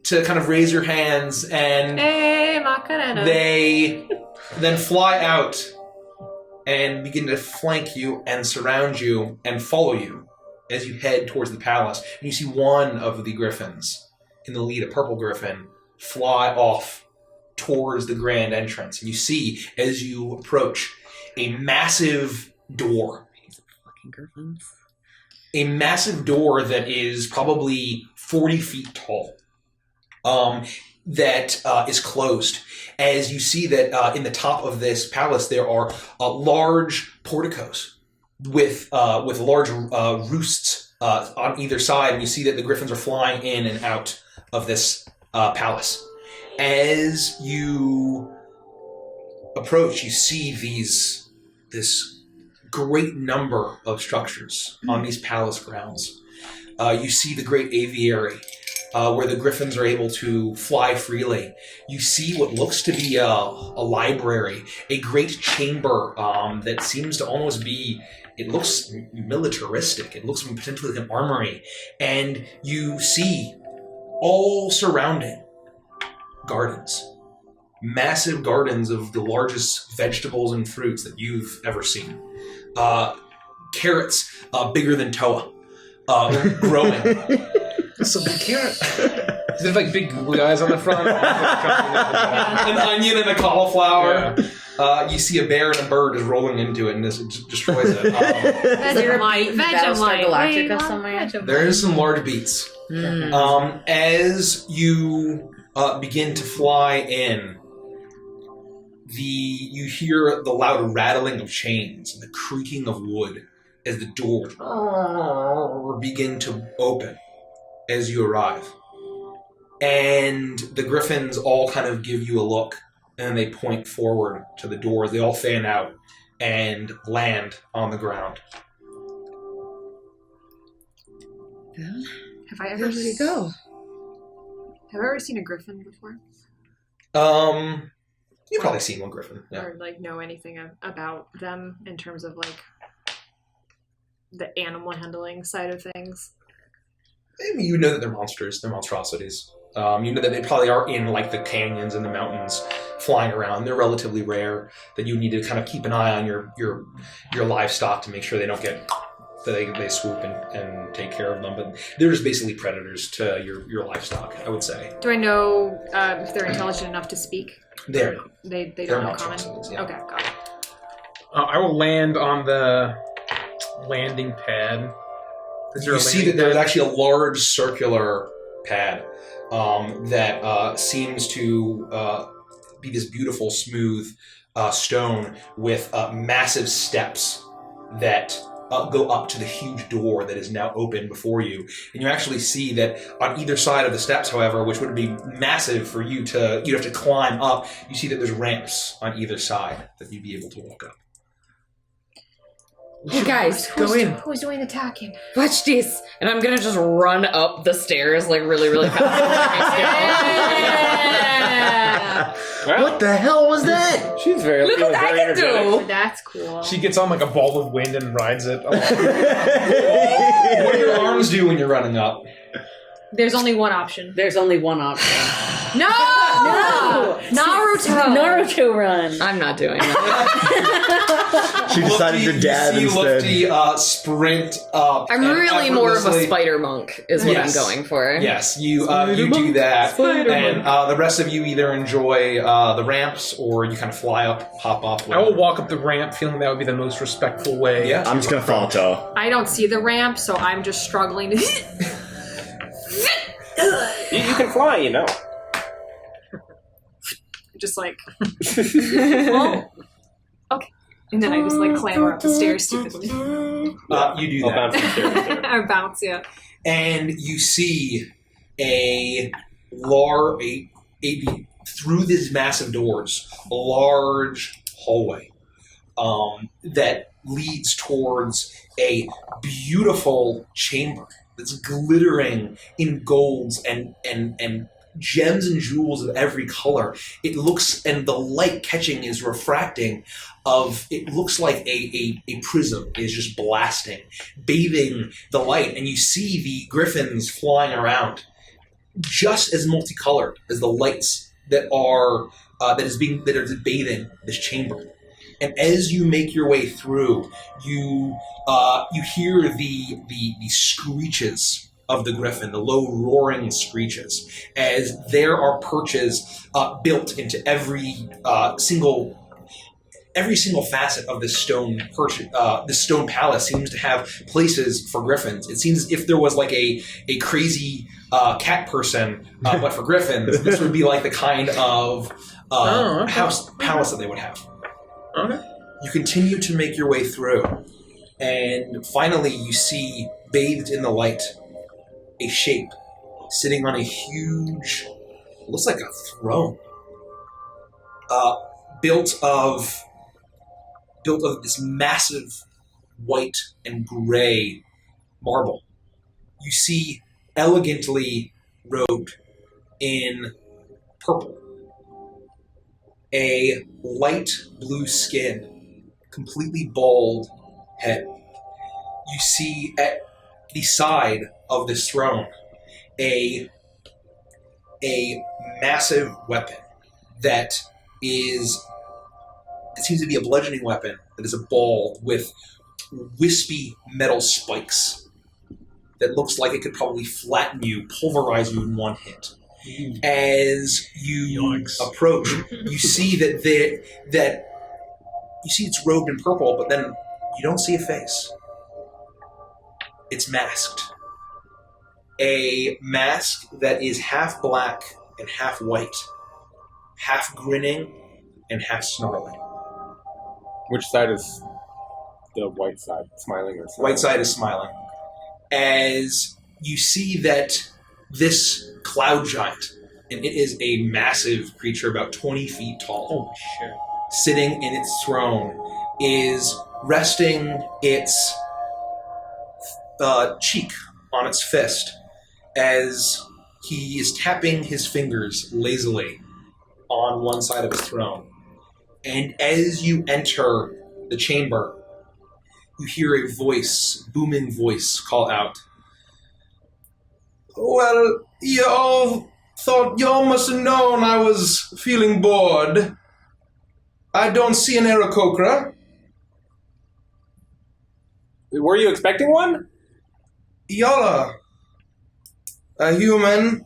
kind of raise your hands, and Hey, Macarena. they then fly out and begin to flank you and surround you and follow you as you head towards the palace. And you see one of the griffins in the lead, a purple griffin, fly off towards the grand entrance. And you see, as you approach, a massive door. A massive door that is probably 40 feet tall. That is closed. As you see that in the top of this palace there are large porticos with large roosts on either side, and you see that the griffins are flying in and out of this palace. As you approach, you see this great number of structures on these palace grounds. You see the great aviary, where the griffins are able to fly freely. You see what looks to be a library, a great chamber that seems to almost be, it looks militaristic. It looks potentially like an armory. And you see all surrounding gardens. Massive gardens of the largest vegetables and fruits that you've ever seen. Carrots bigger than Toa, growing. That's a big carrot. Is it like big googly eyes on the front? An onion and a cauliflower. Yeah. You see a bear and a bird is rolling into it, and this destroys it. Vegemite. Battlestar Vegemite. Galactica somewhere? There is some large beats. As you begin to fly in, you hear the loud rattling of chains and the creaking of wood as the doors begin to open as you arrive. And the griffins all kind of give you a look, and then they point forward to the doors. They all fan out and land on the ground. Have I ever Where did he go? Have I ever seen a griffin before? You've probably seen one griffin. Yeah. Or like know anything about them in terms of like the animal handling side of things? I mean, you know that they're monsters. They're monstrosities. You know that they probably are in like the canyons and the mountains flying around. They're relatively rare. That you need to kind of keep an eye on your livestock to make sure they don't get that they swoop and take care of them. But they're just basically predators to your livestock, I would say. Do I know if they're intelligent enough to speak? They're not. They They're don't know common? monstrosities. Yeah. Okay, got it. I will land on the landing pad. Is there You a see landing that there's pad? actually a large circular pad that seems to be this beautiful, smooth stone with massive steps that go up to the huge door that is now open before you. And you actually see that on either side of the steps, however, which would be massive for you to, you'd have to climb up, you see that there's ramps on either side that you'd be able to walk up. Hey guys, Go in. Who's doing the talking? watch this. And I'm gonna just run up the stairs like really, really fast. Well, What the hell was that? she's very. Look what I very can energetic. do. That's cool. She gets on like a ball of wind and rides it. What do your arms do when you're running up? There's only one option. There's only one option. No! Naruto! Naruto run. I'm not doing that. She decided to dab you see instead. Lufty sprint up. I'm and really more of a effortlessly- spider monk is what Yes. I'm going for. Yes, you do that, and the rest of you either enjoy the ramps or you kind of fly up, hop up. I will walk up the ramp, feeling that would be the most respectful way. Yeah. I'm just gonna follow Toe. I don't see the ramp, so I'm just struggling to. You can fly, you know. Just like. Well, okay. And then I just like clamber up the stairs stupidly. You do I'll that. bounce upstairs there. Or bounce, yeah. And you see through these massive doors, a large hallway that leads towards a beautiful chamber that's glittering in golds and gems and jewels of every color. It looks, and the light catching is refracting it looks like a prism is just blasting, bathing the light, and you see the griffins flying around, just as multicolored as the lights that are bathing this chamber. And as you make your way through, you hear the screeches of the griffin, the low roaring screeches, as there are perches built into every single facet of this stone this stone palace seems to have places for griffins. It seems as if there was like a crazy cat person, but for griffins, this would be like the kind of palace that they would have. Okay. You continue to make your way through, and finally you see, bathed in the light, a shape sitting on a huge, looks like a throne, built of this massive white and gray marble. You see, elegantly robed in purple, a light blue skin, completely bald head. You see at the side of this throne a massive weapon that it seems to be a bludgeoning weapon that is a ball with wispy metal spikes that looks like it could probably flatten you, pulverize you in one hit. As you approach, you see that you see it's robed in purple, but then you don't see a face. It's masked. A mask that is half black and half white, half grinning and half snarling. Which side is the white side? Smiling or smiling? White side is smiling. As you see that this cloud giant, and it is a massive creature about 20 feet tall. Holy shit. Sitting in its throne, is resting its cheek on its fist as he is tapping his fingers lazily on one side of his throne. And as you enter the chamber, you hear a voice, booming voice, call out, "Well, y'all must have known I was feeling bored. I don't see an Aarakocra. Were you expecting one? Y'all are a human.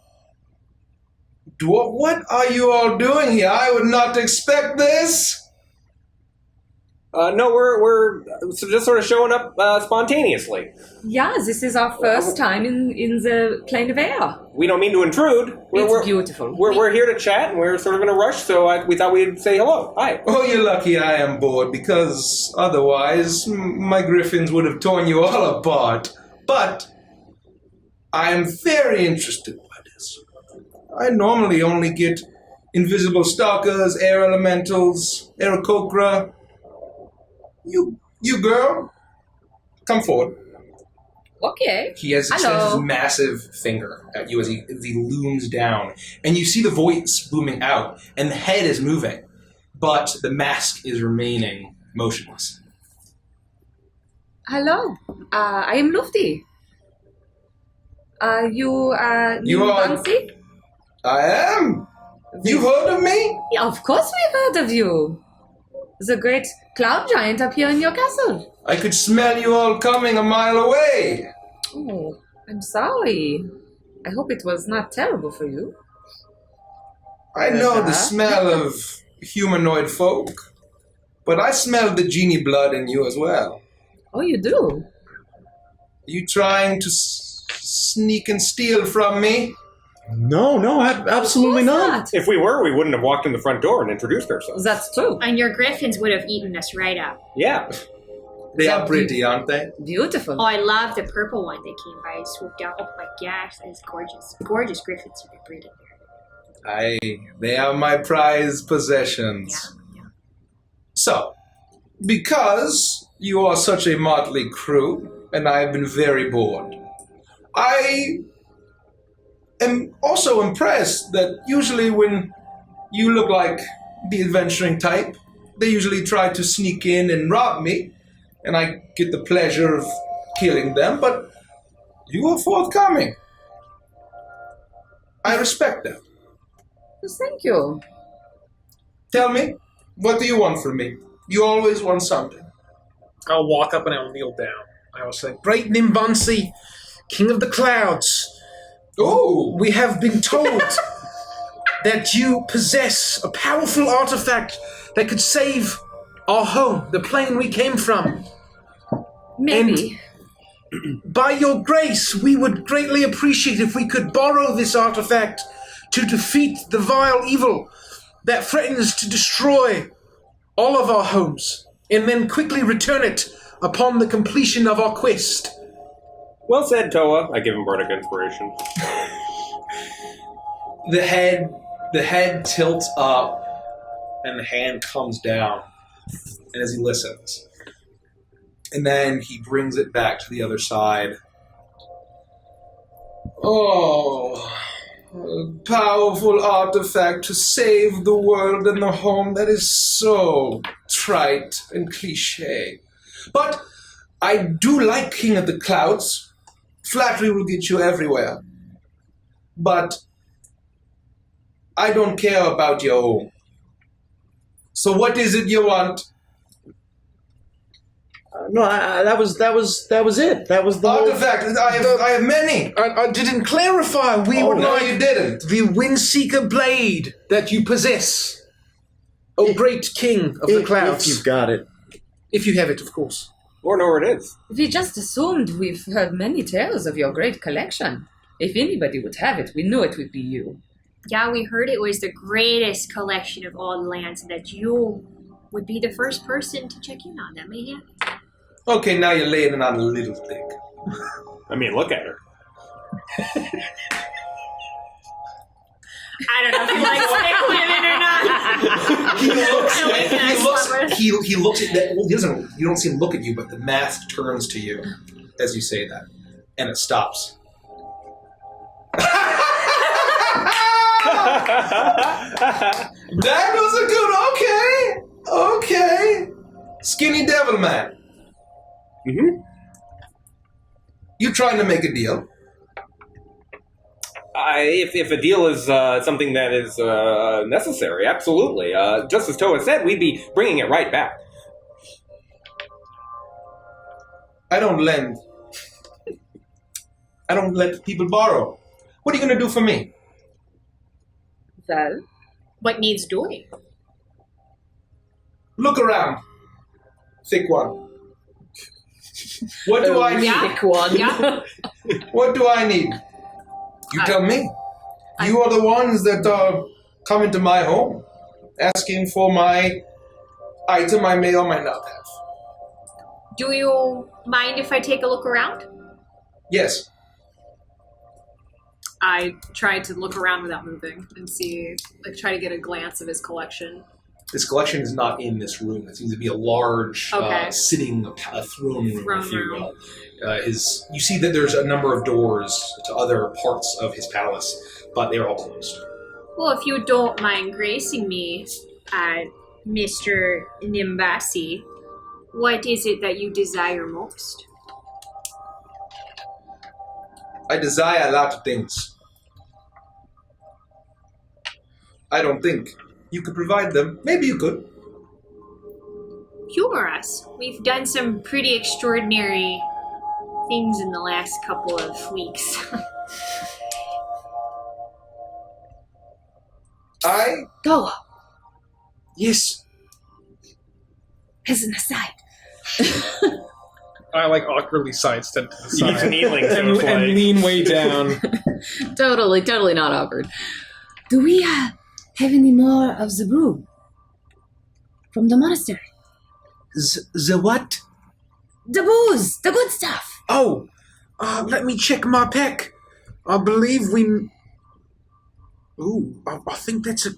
What are you all doing here? I would not expect this." No, we're just sort of showing up spontaneously. Yeah, this is our first time in the plane of air. We don't mean to intrude. It's beautiful. We're here to chat, and we're sort of in a rush, so we thought we'd say hello. Hi. Oh, you're lucky I am bored, because otherwise my griffins would have torn you all apart. But I am very interested by this. I normally only get invisible stalkers, air elementals, Aarakocra. You girl, come forward. Okay. He has extended his massive finger at you as he looms down. And you see the voice booming out, and the head is moving, but the mask is remaining motionless. Hello, I am Lufty. You are Nancy? I am. You've heard of me? Yeah, of course we've heard of you. The great cloud giant up here in your castle. I could smell you all coming a mile away. Oh, I'm sorry. I hope it was not terrible for you. I know the smell of humanoid folk, but I smell the genie blood in you as well. Oh, you do? Are you trying to sneak and steal from me? No, absolutely not. If we were, we wouldn't have walked in the front door and introduced ourselves. That's true. And your griffins would have eaten us right up. Yeah. They are pretty, aren't they? Beautiful. Oh, I love the purple one that came by and swooped down. Oh my gosh, that is gorgeous. Gorgeous griffins you could breed in there. They are my prized possessions. Yeah. So, because you are such a motley crew, and I have been very bored, I am also impressed that usually when you look like the adventuring type, they usually try to sneak in and rob me, and I get the pleasure of killing them, but you are forthcoming. I respect that. Thank you. Tell me, what do you want from me? You always want something. I'll walk up and I'll kneel down. I will say, Great Nimbansi, King of the Clouds. Oh, We have been told that you possess a powerful artifact that could save our home, the plane we came from. Maybe. By your grace, we would greatly appreciate if we could borrow this artifact to defeat the vile evil that threatens to destroy all of our homes, and then quickly return it upon the completion of our quest. Well said, Toa. I give him bardic inspiration. The head tilts up, and the hand comes down, and as he listens. And then he brings it back to the other side. Oh, a powerful artifact to save the world and the home. That is so trite and cliche. But I do like King of the Clouds. Flattery will get you everywhere. But I don't care about your home. So what is it you want? No, that was it. That was the Artifact. I have many. I didn't clarify. We would No, like you didn't. the Windseeker blade that you possess. O great King of the Clouds. If you've got it. If you have it, of course. Or know where it is. We just assumed we've heard many tales of your great collection. If anybody would have it, we knew it would be you. Yeah, we heard it was the greatest collection of old lands and that you would be the first person to check in on them. Yeah. Okay, now you're laying it on a little thick. I mean, look at her. I don't know if you like stick women or not. He looks at that. Well, you don't see him look at you, but the mask turns to you as you say that, and it stops. That was a good. Okay. Skinny Devil Man. Mm-hmm. You trying to make a deal? If a deal is something that is necessary, absolutely. Just as Toa said, we'd be bringing it right back. I don't lend. I don't let people borrow. What are you going to do for me? Well, What needs doing? Look around. Thick one. What do I need? Yeah. Thick one. Yeah. What do I need? You tell me. You are the ones that are coming to my home, asking for my item I may or may not have. Do you mind if I take a look around? Yes. I tried to look around without moving and see, like, try to get a glance of his collection. This collection is not in this room. It seems to be a large sitting throne room, if you will. You see that there's a number of doors to other parts of his palace, but they're all closed. Well, if you don't mind gracing me, Mr. Nimbasi, what is it that you desire most? I desire a lot of things. I don't think you could provide them. Maybe you could. Humor us. We've done some pretty extraordinary things in the last couple of weeks. Go. Yes. As an aside. I like awkwardly sidestep to the He's side kneeling, so and, it's and like... lean way down. Totally not awkward. Do we have any more of the brew? From the monastery? The what? The booze! The good stuff! Oh, let me check my pack. I believe we. Ooh, I think that's a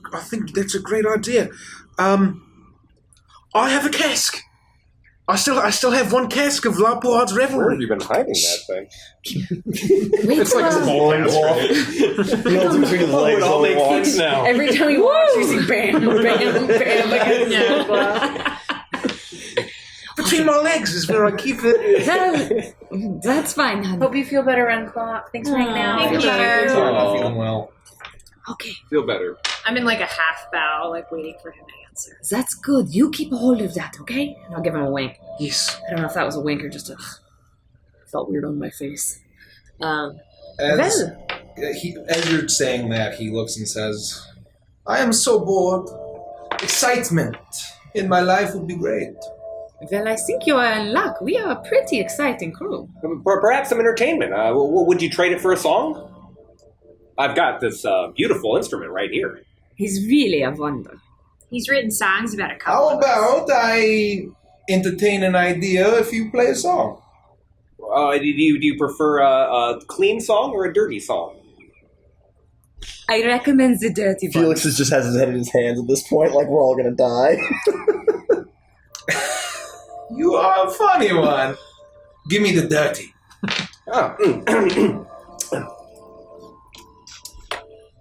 great idea. I have a cask. I still have one cask of Laport's Where Revelry. have you been hiding that thing? It's like a bowling ball. It all makes sense now. Every time he walks, you see bam, bam, bam. Like Between my legs is where I keep it. That's fine, honey. Hope you feel better, Unclock. Thanks for hanging out. Thank you. I'm not feeling well. Okay, Feel better. I'm in like a half bow, like waiting for him to answer. that's good. You keep a hold of that, okay? And I'll give him a wink. Yes. I don't know if that was a wink or just a... Felt weird on my face. As you're saying that, he looks and says, I am so bored. Excitement in my life would be great. Well, I think you are in luck. We are a pretty exciting crew. Perhaps some entertainment. Would you trade it for a song? I've got this beautiful instrument right here. He's really a wonder. He's written songs about a couple How of us. about I entertain an idea if you play a song? Do you prefer a clean song or a dirty song? I recommend the dirty one. Felix just has his head in his hands at this point, like we're all gonna die. You are a funny one. Give me the dirty.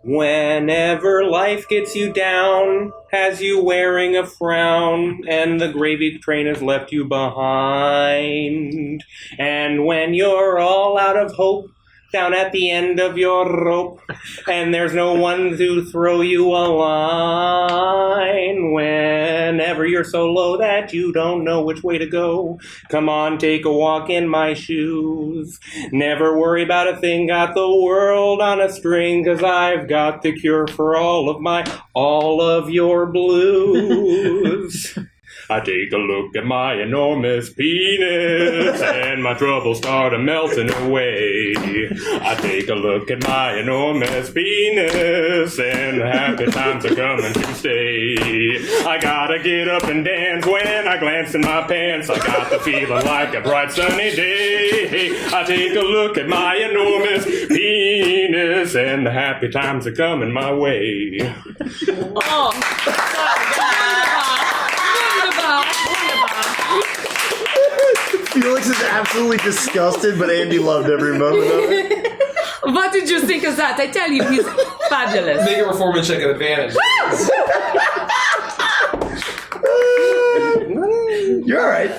Whenever life gets you down, has you wearing a frown, and the gravy train has left you behind, and when you're all out of hope, down at the end of your rope, and there's no one to throw you a line, whenever you're so low that you don't know which way to go, come on, take a walk in my shoes. Never worry about a thing, got the world on a string, 'cause I've got the cure for all of your blues. I take a look at my enormous penis and my troubles start melting away. I take a look at my enormous penis and happy times are coming to stay. I gotta get up and dance when I glance in my pants. I got the feeling like a bright sunny day. I take a look at my enormous penis and the happy times are coming my way. Oh, Felix is absolutely disgusted, but Andy loved every moment of it. what did you think of that? I tell you, he's fabulous. Make a performance check at advantage. You're all right.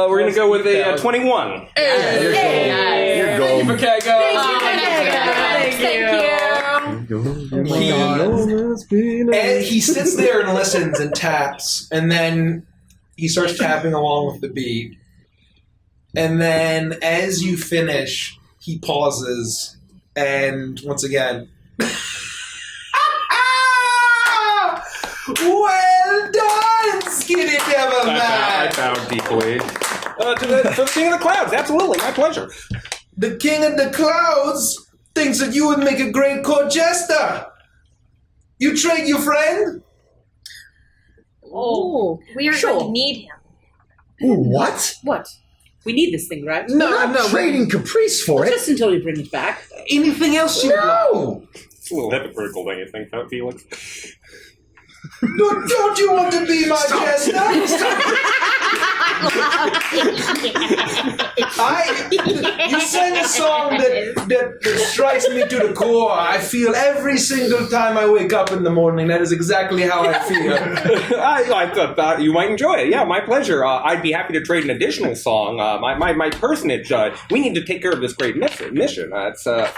We're gonna go with a 21. You're gold. Okay, go. And he sits there and listens and taps, and then he starts tapping along with the beat. And then as you finish, he pauses, and once again, well done, Skinny Devil Man! bowed deeply. To the King of the Clouds, absolutely, my pleasure. The King of the Clouds thinks that you would make a great court jester. You trade your friend? Oh, We are sure. going to need him. Ooh, what? What? We need this thing, right? We're not trading Caprice for it. Just until you bring it back. Anything else you would like? No! It's a little hypocritical, don't you think, Felix? Don't you want to be my jester? You sang a song that strikes me to the core. I feel every single time I wake up in the morning. That is exactly how I feel. I thought you might enjoy it. Yeah, my pleasure. I'd be happy to trade an additional song. My personage, we need to take care of this great mission. It's, guys.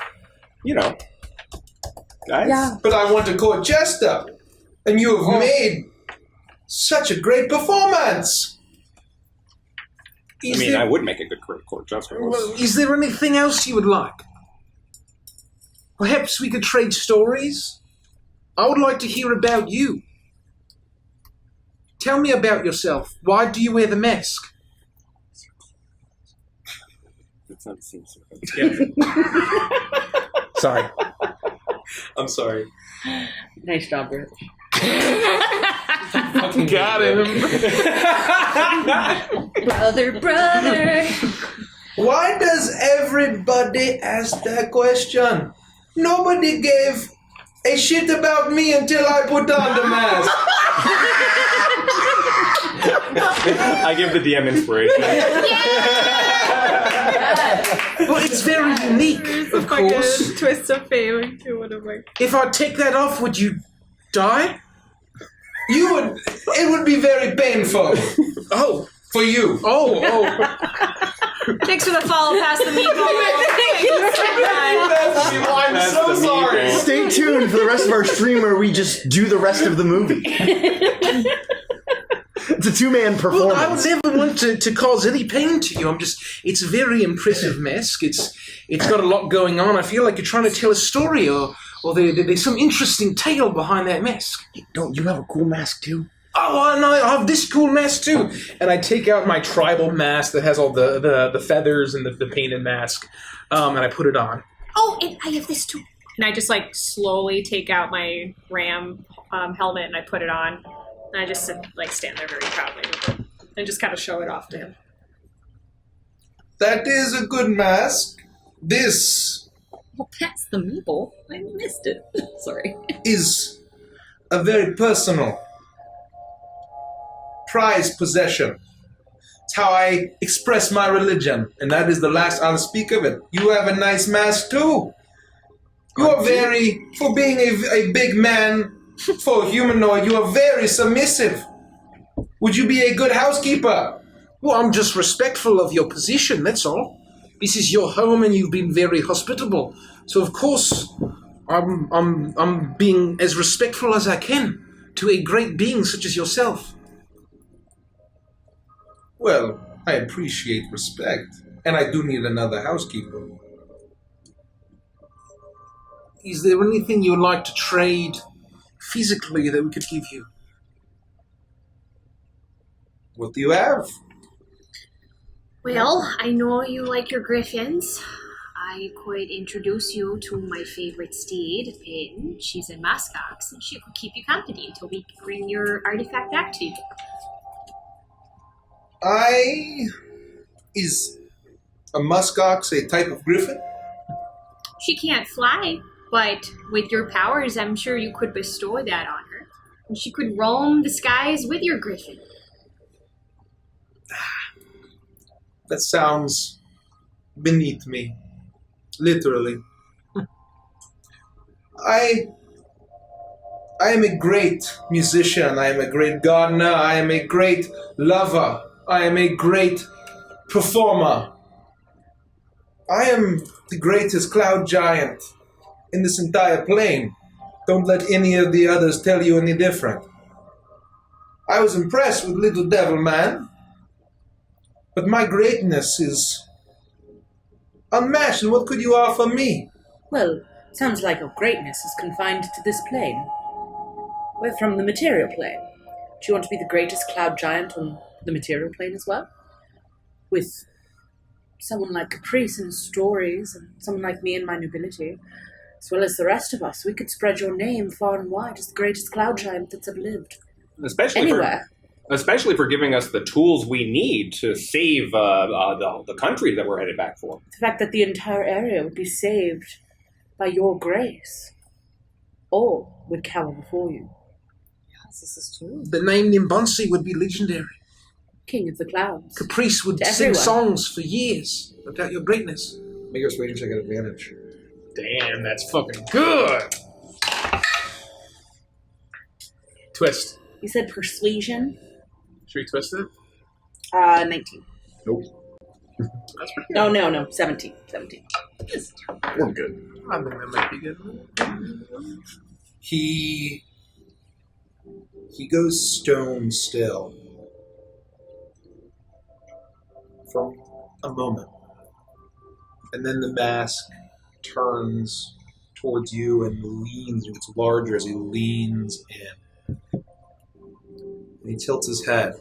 Yeah. But I want to court jester. And you have made such a great performance. I would make a good court jester. Well, is there anything else you would like? Perhaps we could trade stories? I would like to hear about you. Tell me about yourself. Why do you wear the mask? It's not the same sort of Sorry. I'm sorry. Nice job, Rich. Got him. Brother. Why does everybody ask that question? Nobody gave a shit about me until I put on the mask. I give the DM inspiration. Well, it's very unique, of course. Twist of fame to one of my. If I take that off, would you die? You would. It would be very painful. Oh, for you. Oh. Thanks for the follow past the meatball. I'm so sorry. Stay tuned for the rest of our stream where we just do the rest of the movie. It's a two-man performance. Well, I would never want to cause any pain to you. It's a very impressive mask. It's got a lot going on. I feel like you're trying to tell a story or there's some interesting tale behind that mask. Don't you have a cool mask too? Oh, no, I have this cool mask too. And I take out my tribal mask that has all the feathers and the painted mask, and I put it on. Oh, and I have this too. And I just slowly take out my ram helmet and I put it on. And I just stand there very proudly with it and just kind of show it off to him. That is a good mask. This Well, past the meeple. I missed it. Sorry. is a very personal, prized possession. It's how I express my religion, and that is the last I'll speak of it. You have a nice mask too. You are very, for being a big man, for a humanoid, you are very submissive. Would you be a good housekeeper? Well, I'm just respectful of your position, that's all. This is your home and you've been very hospitable. So of course, I'm being as respectful as I can to a great being such as yourself. Well, I appreciate respect, and I do need another housekeeper. Is there anything you'd like to trade physically that we could give you? What do you have? Well, I know you like your griffins. I could introduce you to my favorite steed, Peyton. She's in Muskox, and she could keep you company until we bring your artifact back to you. Is a muskox a type of griffin? She can't fly, but with your powers, I'm sure you could bestow that on her. And she could roam the skies with your griffin. That sounds beneath me. Literally. I am a great musician. I am a great gardener. I am a great lover. I am a great performer. I am the greatest cloud giant in this entire plane. Don't let any of the others tell you any different. I was impressed with Little Devil Man, but my greatness is unmatched. And what could you offer me? Well, sounds like our greatness is confined to this plane. We're from the material plane. Do you want to be the greatest cloud giant on the material plane as well. With someone like Caprice and stories, and someone like me and my nobility, as well as the rest of us, we could spread your name far and wide as the greatest cloud giant that's ever lived. Especially for giving us the tools we need to save the country that we're headed back for. The fact that the entire area would be saved by your grace, all would cower before you. Yes, this is true. The name Nimbansi would be legendary. King of the clouds. Caprice would To sing everyone. songs for years about your greatness. Make a persuasion check at advantage. Damn, that's fucking good. Twist. You said persuasion? Should we twist it? 19. Nope. That's pretty good. No, 17. We're good. I think that might be good. He goes stone still for a moment, and then the mask turns towards you and leans, and gets larger as he leans in. And he tilts his head.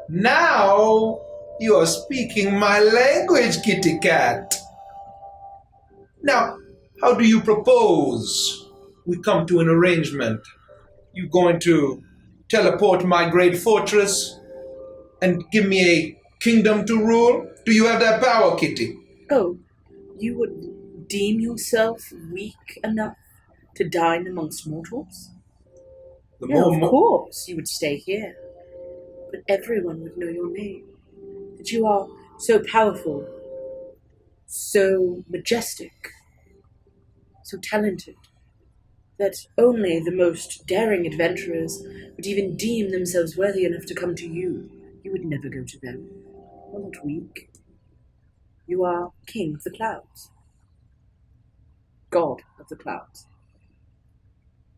Now you are speaking my language, kitty cat. Now, how do you propose we come to an arrangement? You going to teleport my great fortress and give me a kingdom to rule? Do you have that power, kitty? Oh, you would deem yourself weak enough to dine amongst mortals? The No, more of course you would stay here. But everyone would know your name. That you are so powerful, so majestic, so talented, that only the most daring adventurers would even deem themselves worthy enough to come to you. You would never go to them. You're not weak. You are king of the clouds. God of the clouds.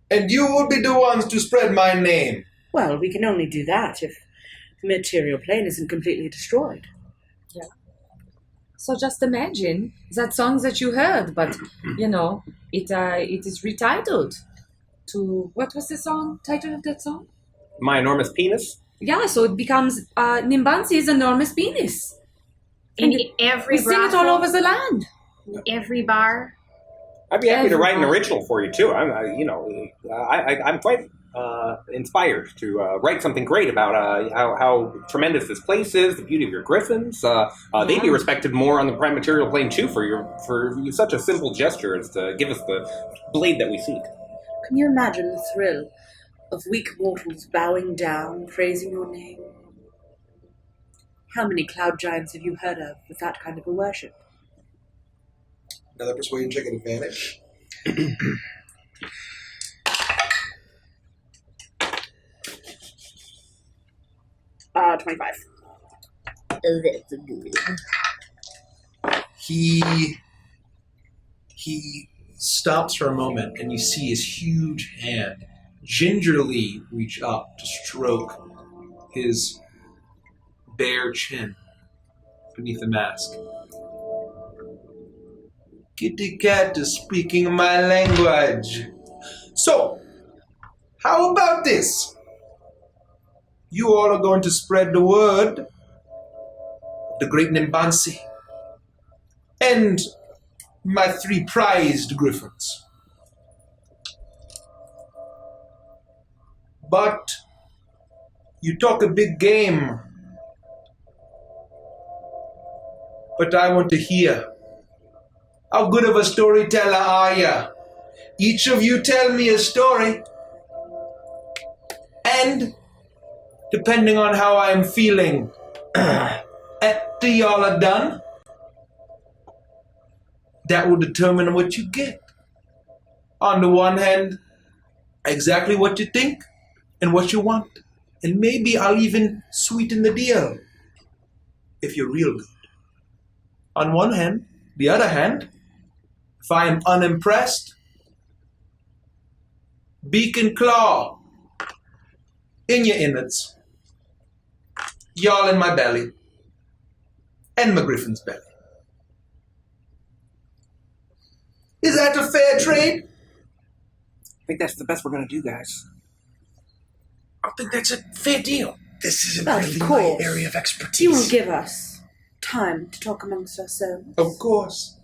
And you will be the ones to spread my name. Well, we can only do that if the material plane isn't completely destroyed. Yeah. So just imagine that song that you heard, but it is retitled to what was the title of that song? My enormous penis? Yeah, so it becomes Nimbansi's enormous penis. In And every we sing it all over the land. every bar. I'd be happy to write an Everyone. original for you too. I'm quite inspired to write something great about how tremendous this place is, the beauty of your griffins. They'd be respected more on the prime material plane too for such a simple gesture as to give us the blade that we seek. Can you imagine the thrill of weak mortals bowing down, praising your name? How many cloud giants have you heard of with that kind of a worship? Another persuasion check at advantage. 25. Oh, that's a good one. He stops for a moment, and you see his huge hand gingerly reach up to stroke his bare chin beneath the mask. Kitty cat is speaking my language. So, how about this? You all are going to spread the word of the great Nimbansi and my 3 prized griffins. But you talk a big game. But I want to hear. How good of a storyteller are you? Each of you tell me a story. And depending on how I'm feeling after y'all are done, that will determine what you get. On the one hand, exactly what you think and what you want. And maybe I'll even sweeten the deal if you're real good. On one hand, the other hand, if I am unimpressed, beak and claw in your innards, y'all in my belly, and my griffin's belly. Is that a fair trade? I think that's the best we're going to do, guys. I think that's a fair deal. This isn't Of really my course. area of expertise. You will give us time to talk amongst ourselves. Of course.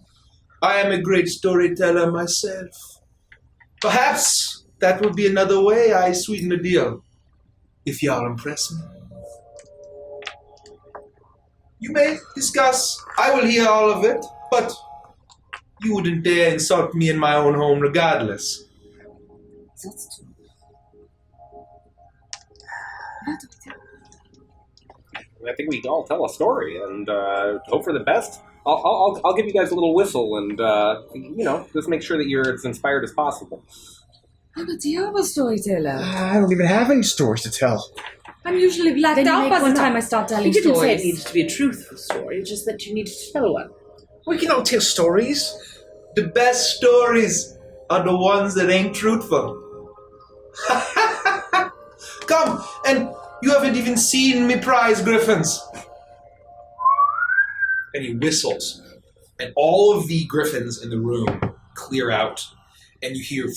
I am a great storyteller myself. Perhaps that would be another way I sweeten the deal. If y'all impress me. You may discuss. I will hear all of it, but you wouldn't dare insult me in my own home regardless. That's true. I think we can all tell a story and hope for the best. I'll give you guys a little whistle and just make sure that you're as inspired as possible. I'm a terrible storyteller. I don't even have any stories to tell. I'm usually blacked Then you out make by the one time up. I start telling He didn't say it stories. needed to be a truthful story, just that you needed to tell one. We can all tell stories. The best stories are the ones that ain't truthful. Come, and you haven't even seen me prize griffins. And he whistles, and all of the griffins in the room clear out, and you hear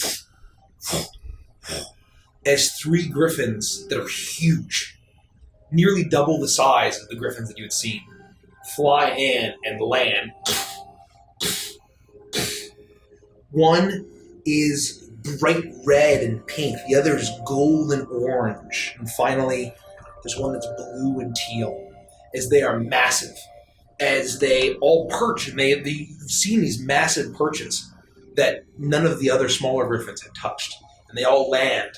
as 3 griffins that are huge, nearly double the size of the griffins that you had seen, fly in and land. One is bright red and pink, the other is gold and orange, and finally there's one that's blue and teal, as they are massive, as they all perch, and you've seen these massive perches that none of the other smaller griffins had touched, and they all land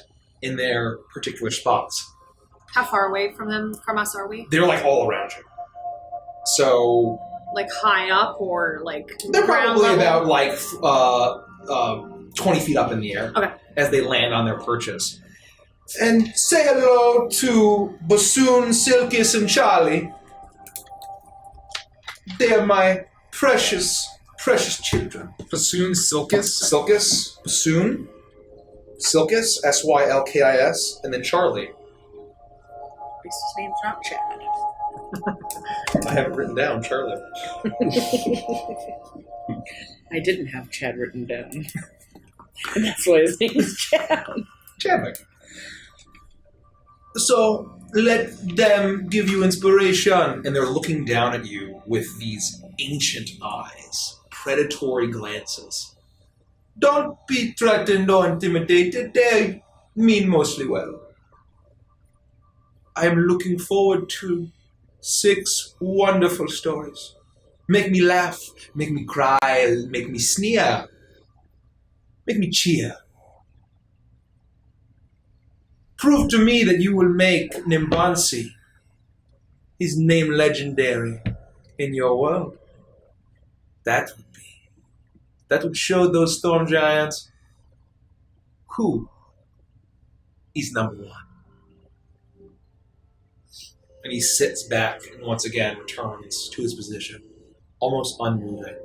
in their particular spots. How far away from us are we? They're like all around you. So Like high up or like they're ground probably level? about like 20 feet up in the air Okay. as they land on their perches. And say hello to Bassoon, Silkis, and Charlie. They are my precious, precious children. Bassoon Silkis. Silkis, Bassoon, Silkis, Sylkis, and then Charlie. His name's not Chad. I have it written down, Charlie. I didn't have Chad written down. And that's why his name is Chad. Chadwick. So let them give you inspiration. And they're looking down at you with these ancient eyes, predatory glances. Don't be threatened or intimidated. They mean mostly well. I am looking forward to 6 wonderful stories. Make me laugh, make me cry, make me sneer, make me cheer. Prove to me that you will make Nimbansi, his name legendary, in your world. That would show those storm giants who is number 1. And he sits back and once again returns to his position, almost unmoving,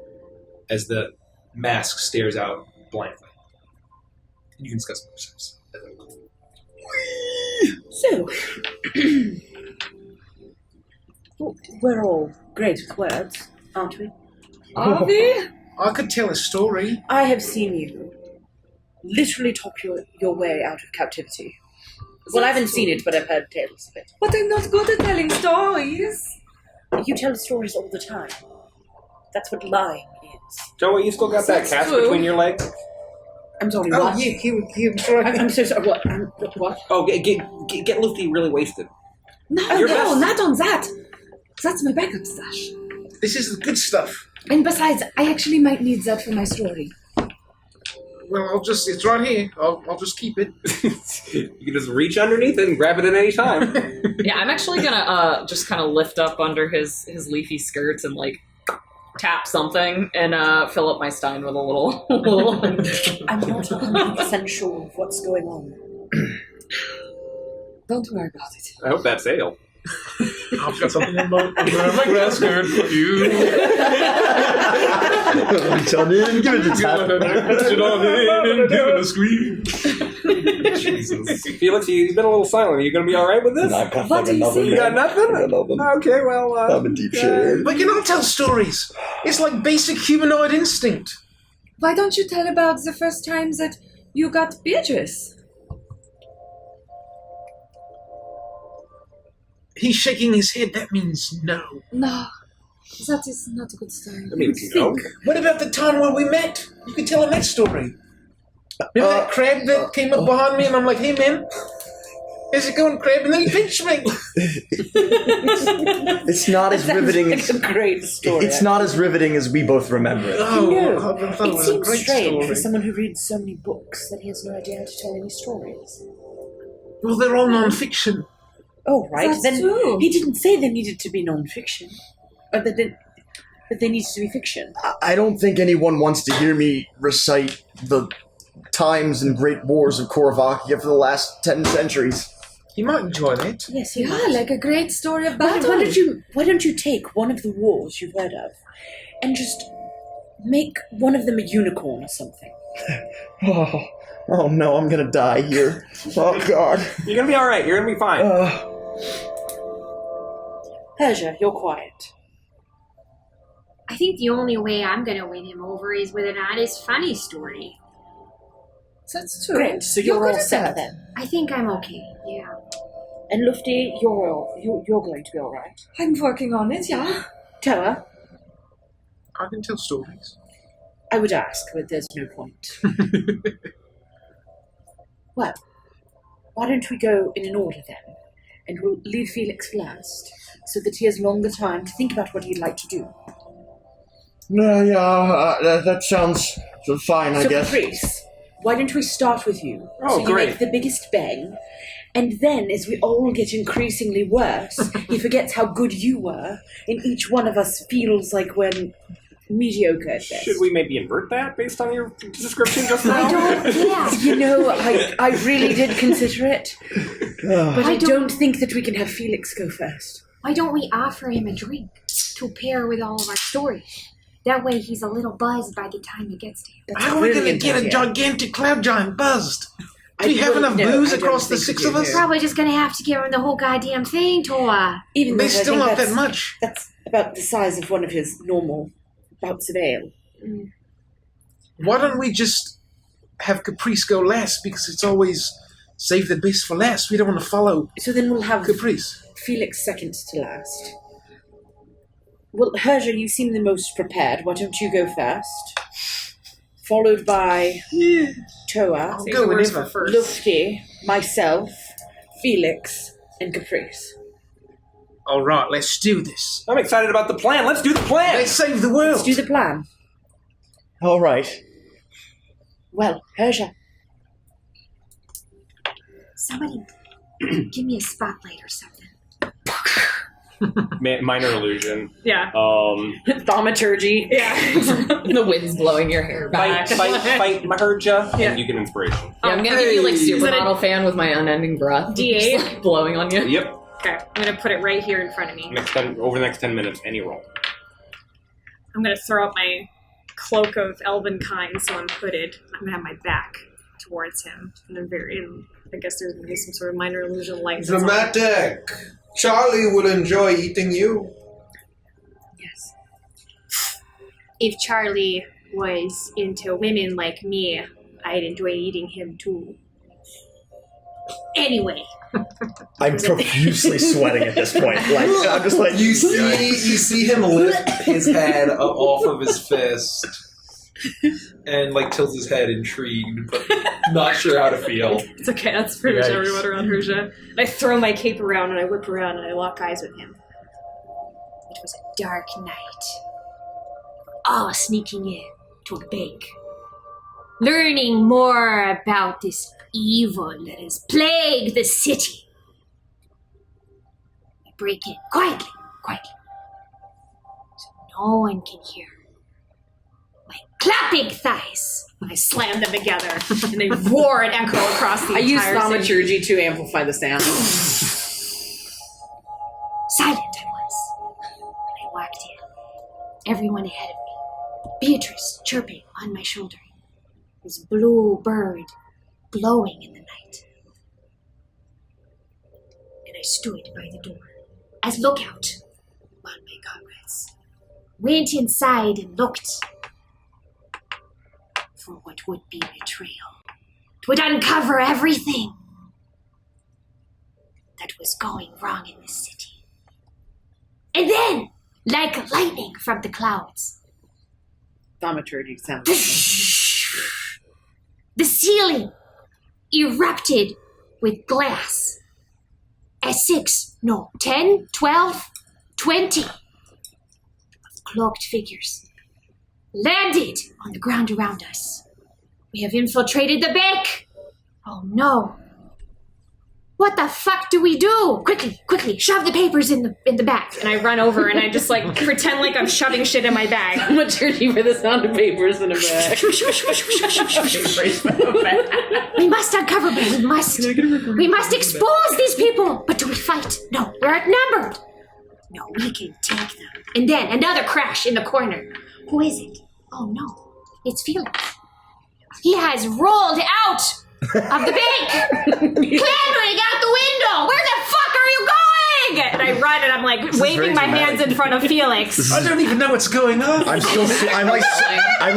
as the mask stares out blankly. And you can discuss yourselves. So, we're all great with words, aren't we? Are we? I could tell a story. I have seen you literally talk your way out of captivity. Well, I haven't seen it, but I've heard tales of it. But I'm not good at telling stories. You tell stories all the time. That's what lying is. Joey, you still got that That's cast true. between your legs? I'm sorry, Oh, what? he was right. I'm so sorry, what? What? Oh, get Lufty really wasted. No, Your no, best. not on that. That's my backup stash. This is the good stuff. And besides, I actually might need that for my story. Well, it's right here. I'll just keep it. You can just reach underneath it and grab it at any time. Yeah, I'm actually gonna just kind of lift up under his leafy skirts and like tap something and fill up my stein with a little. I'm not 100% sure of what's going on. Don't worry about it. I hope that's ale. I've got something in my grass skirt for you. Tell me and give it a tap. Put it on in and give it a squeeze. Jesus. Felix, you've been a little silent. Are you going to be all right with this? I've got What do you nothing. see? You got nothing? I got nothing. Okay, well... I'm in deep shade. We can all tell stories. It's like basic humanoid instinct. Why don't you tell about the first time that you got Beatrice? He's shaking his head. That means no. No, that is not a good sign. I mean, no. What about the time when we met? You could tell him that story. Remember that crab that came up behind me and I'm like, hey man, how's it going, crab? And then he pinched me. It's not as riveting It's as a great story. it's not as riveting as we both remember it. Oh, No. I thought it It was a seems great strange story. for someone who reads so many books that he has no idea how to tell any stories. Well, they're all non-fiction. Oh, right. That's then true. he didn't say they needed to be non-fiction. Or that they needed to be fiction. I don't think anyone wants to hear me recite the times and great wars of Korvakia for the last 10 centuries. You might enjoy that. Yes, Yeah, like a great story of Why battle. don't you take one of the wars you've heard of and just make one of them a unicorn or something? Oh no, I'm gonna die here. Oh god. You're gonna be all right. You're gonna be fine. Persia, you're quiet. I think the only way I'm gonna win him over is with an honest, funny story. That's true. Great, so You're you're all good at set that. then. I think I'm okay, yeah. And Lufty, you're going to be all right. I'm working on it, yeah. Toa, I can tell stories. I would ask, but there's no point. Well, why don't we go in an order then? And we'll leave Felix last, so that he has longer time to think about what he'd like to do. That sounds fine, I So, guess. Caprice, why don't we start with you? Oh, so you great. make the biggest bang, and then as we all get increasingly worse, he forgets how good you were, and each one of us feels like we're mediocre at this. Should we maybe invert that based on your description just now? I don't, yeah. You know, I really did consider it, but I don't- don't think that we can have Felix go first. Why don't we offer him a drink to pair with all of our stories? That way he's a little buzzed by the time it gets to him. That's How are we going to brilliant get a idea. gigantic cloud giant buzzed? Do we I have don't enough know. booze I don't across the think 6 we of do. us? Probably just gonna have to give him the whole goddamn thing, Toa. Even There's though I still think not that's, that much. That's about the size of one of his normal bouts of ale. Why don't we just have Caprice go last? Because it's always save the best for last. We don't want to follow So then we'll have Caprice. Felix second to last. Well, Herja, you seem the most prepared. Why don't you go first? Followed by Toa, I'll Save go the worst whenever. for first. Lufty, myself, Felix, and Caprice. All right, let's do this. I'm excited about the plan. Let's do the plan. Let's save the world. Let's do the plan. All right. Well, Herja, Somebody give me a spotlight or something. Minor illusion. Yeah. thaumaturgy. Yeah. The wind's blowing your hair back. Fight Maherja, Yeah. and you get inspiration. Yeah, I'm gonna give you like Is that a- supermodel fan with my unending breath. D8? Just, like, blowing on you. Yep. Okay, I'm gonna put it right here in front of me. Over the next 10 minutes, any roll. I'm gonna throw up my cloak of elven kind, so I'm hooded. I'm gonna have my back towards him, and I guess there's gonna be some sort of minor illusion light. that's on. Dramatic. Charlie would enjoy eating you. Yes. If Charlie was into women like me, I'd enjoy eating him too. Anyway, I'm profusely sweating at this point. Like I'm just like You see him lift his head up off of his fist and like tilts his head intrigued, but not sure how to feel. It's okay, that's pretty much Yikes. everyone around Herja. I throw my cape around and I whip around and I lock eyes with him. it was a dark night. All sneaking in to a bank. Learning more about this evil that has plagued the city. I break in quietly, so no one can hear. My clapping thighs. I slam them together and they roar and echo across the I use entire city. thaumaturgy to amplify the sound. Silent I was when I walked in. Everyone ahead of me. Beatrice chirping on my shoulder. This blue bird glowing in the night. And I stood by the door as lookout while my comrades went inside and looked for what would be betrayal. It would uncover everything. that was going wrong in this city. And then, like lightning from the clouds, Thaumaturgy sounds. the ceiling erupted with glass. As 10, 12, 20 cloaked figures landed on the ground around us. We have infiltrated the bank. Oh no. What the fuck do we do? Quickly, shove the papers in the bag. And I run over and I just like pretend like I'm shoving shit in my bag. Thaumaturgy for the sound of papers in a bag. We must uncover them. We must expose these people. But do we fight? No, we're outnumbered. No, we can take them. And then another crash in the corner. Who is it? Oh no, it's Felix. He has rolled out of the bank, clambering out the window. Where the fuck are you going? And I run and I'm like waving my hands in front of Felix. I don't even know what's going on. I'm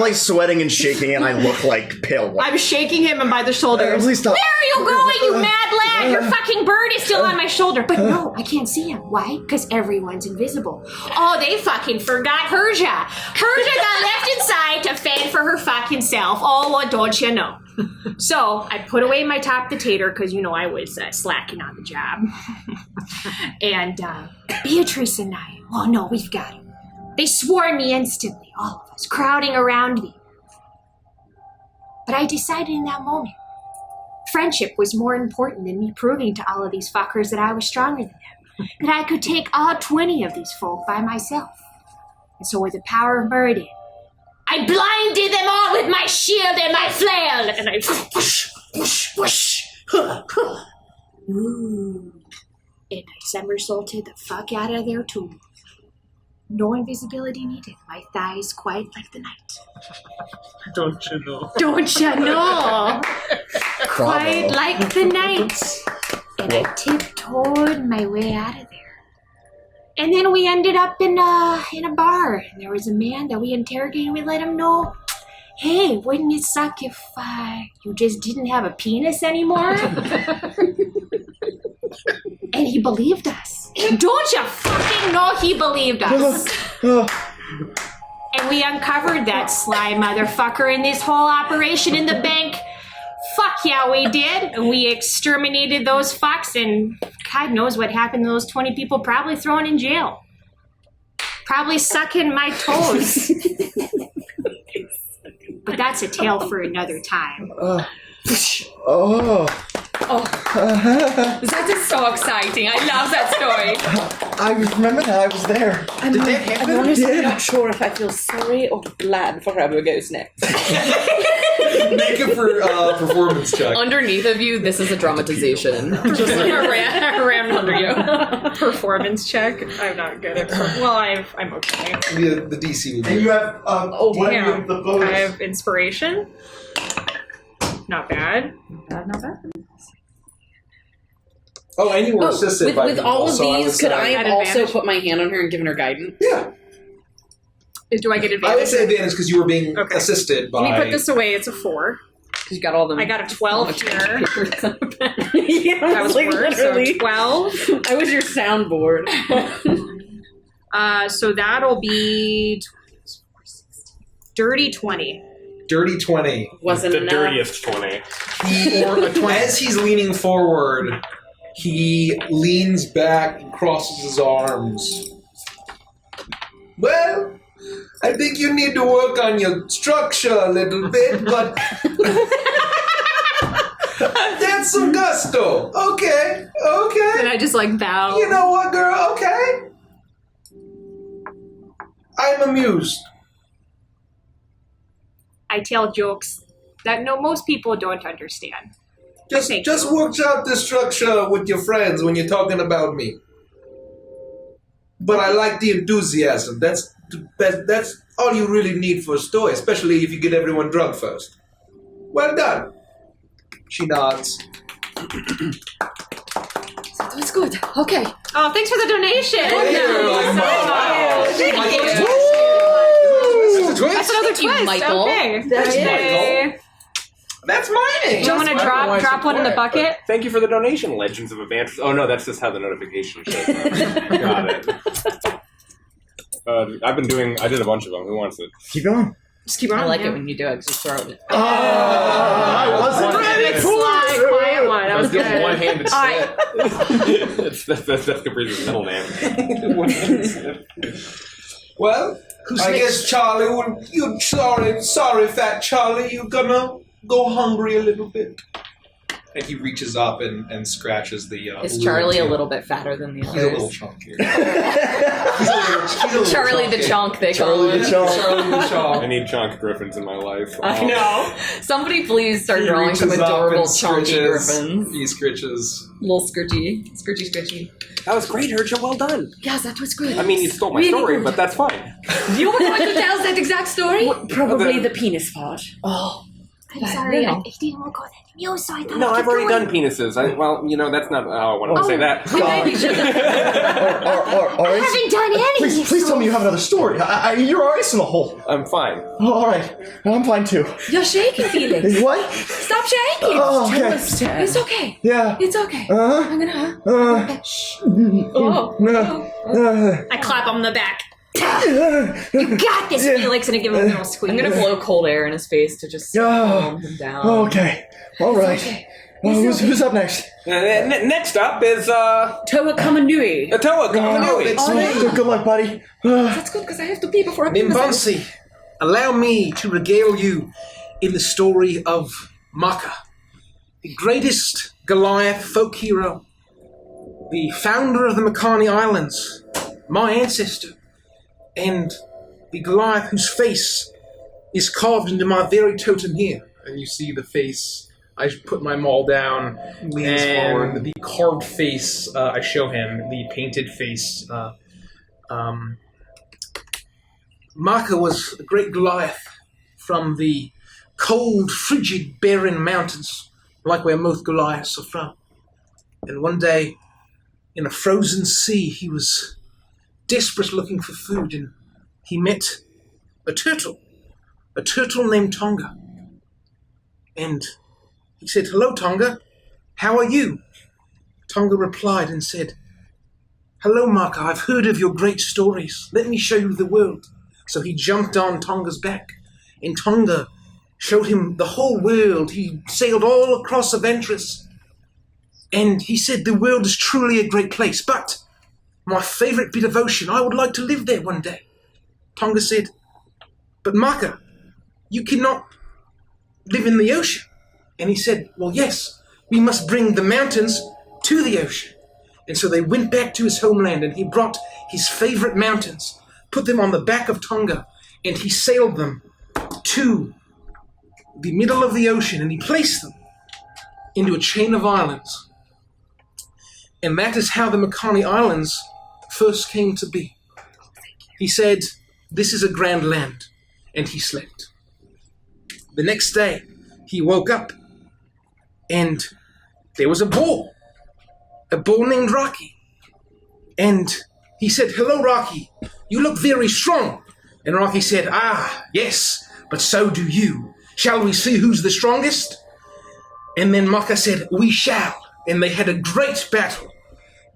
like sweating and shaking, and I look like pale. I'm shaking him by the shoulders. Please stop. Where are you going, you mad lad? Your fucking bird is still on my shoulder. But no, I can't see him. Why? Because everyone's invisible. Oh, they fucking forgot Herja. Herja got left inside to fend for her fucking self. Oh, what don't you know? So I put away my top potato because, I was slacking on the job. And Beatrice and I, oh no, we've got him. They swarmed me instantly, all of us, crowding around me. But I decided in that moment, friendship was more important than me proving to all of these fuckers that I was stronger than them, that I could take all 20 of these folk by myself. And so with the power of Meridian, I blinded them all with my shield and my flail, and I whoosh, whoosh, whoosh. Ooh. And I somersaulted the fuck out of there too. No invisibility needed. My thighs quiet like the night. Don't you know? Don't you know? Quiet like the night. And I tiptoed my way out of there. And then we ended up in a bar. And there was a man that we interrogated. We let him know, hey, wouldn't it suck if you just didn't have a penis anymore? And he believed us. Don't you fucking know he believed us? And we uncovered that sly motherfucker in this whole operation in the bank. Fuck yeah, we did. And we exterminated those fucks, and God knows what happened to those 20 people, probably thrown in jail. Probably sucking my toes. But that's a tale for another time. That is so exciting. I love that story. I remember that. I was there. I'm honestly not sure if I feel sorry or glad for whoever goes next. Make it for performance check. Underneath of you, this is a dramatization. Just like I ran under you. Performance check. I'm not good at. I'm okay. The DC would be. And you have damn. The bonus. I have inspiration. Not bad. Not bad. Oh, and you were assisted by with people, all of so these, could I At have also advantage? put my hand on her and given her guidance? Yeah. Do I get advantage? I would say advantage because you were being assisted by. Let me put this away. It's a 4. You got all them. I got a 12 here. Yeah, That was like, worse. So literally. 12. I was your soundboard. So that'll be dirty 20. Dirty 20. Wasn't The enough. dirtiest 20. As he's leaning forward, he leans back and crosses his arms. Well, I think you need to work on your structure a little bit, but that's some gusto. Okay. And I just bow. You know what, girl? Okay. I'm amused. I tell jokes that most people don't understand. Just work out the structure with your friends when you're talking about me. But I like the enthusiasm. That's all you really need for a story, especially if you get everyone drunk first. Well done. She nods. That was good. Okay. Oh, thanks for the donation. That's a twist. That's another twist. Michael. Okay. That's Michael. That's my name. Do you want to drop one in the bucket? Thank you for the donation, Legends of Avantris. Oh no, that's just how the notification shows up. Got it. I did a bunch of them. Who wants it? Keep going. Just keep on. I like it when you do it. Just throw it. I wasn't ready for it. Quiet one. That was Just good. one-handed All snip. That's Caprice's middle name. One-handed snip. Well, I guess Charlie, you sorry, fat Charlie, you gonna go hungry a little bit. And he reaches up and scratches the. Is Charlie a little bit fatter than the He's a little others? chunkier. Charlie the Chunk, they call Charlie him. the Chunk. Charlie the Chunk. I need chunk griffins in my life. I know. Somebody please start drawing some reaches up adorable and chunky scritches. griffins. He scritches. Little scritchy. That was great, Herja. Well done. Yes, that was good. I mean, you stole my Really story, good. but that's fine. You were going to tell us that exact story? Probably The- the penis part. Oh. I'm sorry, I didn't want to go that you, so I thought No, I'd I've already going. done penises. That's not how I wanted to say that. All I right. haven't done any. Please tell me you have another story. You're ice in the hole. I'm fine. Oh, all right. I'm fine too. You're shaking, Felix. What? Stop shaking. Oh, okay. It's okay. Yeah. It's okay. Uh-huh. I'm gonna. I clap him on the back. You got this, Felix, and I give him a little squeeze. I'm gonna blow cold air in his face to just calm him down. Okay. All right. okay. Well, who's up next? Next up is Toa Kamanui. Toa Kamanui. Good luck, buddy. That's good because I have to pee before I pee myself. Mimbansi, allow me to regale you in the story of Maka, the greatest Goliath folk hero, the founder of the Makani Islands, my ancestor, and the Goliath whose face is carved into my very totem here. And you see the face. I put my maul down, Leans and forward. the carved face. I show him the painted face. Maka was a great Goliath from the cold, frigid, barren mountains, like where most Goliaths are from. And one day, in a frozen sea, he was desperate looking for food, and he met a turtle named Tonga. And he said, "Hello, Tonga. How are you?" Tonga replied and said, "Hello, Maka. I've heard of your great stories. Let me show you the world." So he jumped on Tonga's back, and Tonga showed him the whole world. He sailed all across Avantris, and he said, "The world is truly a great place, but my favorite bit of ocean, I would like to live there one day." Tonga said, "But Maka, you cannot live in the ocean." And he said, "Well, yes, we must bring the mountains to the ocean." And so they went back to his homeland, and he brought his favorite mountains, put them on the back of Tonga, and he sailed them to the middle of the ocean, and he placed them into a chain of islands. And that is how the Makani Islands first came to be. He said, "This is a grand land," and he slept. The next day, he woke up, and there was a bull named Rocky. And he said, "Hello, Rocky. You look very strong." And Rocky said, "Ah, yes, but so do you. Shall we see who's the strongest?" And then Maka said, "We shall." And they had a great battle.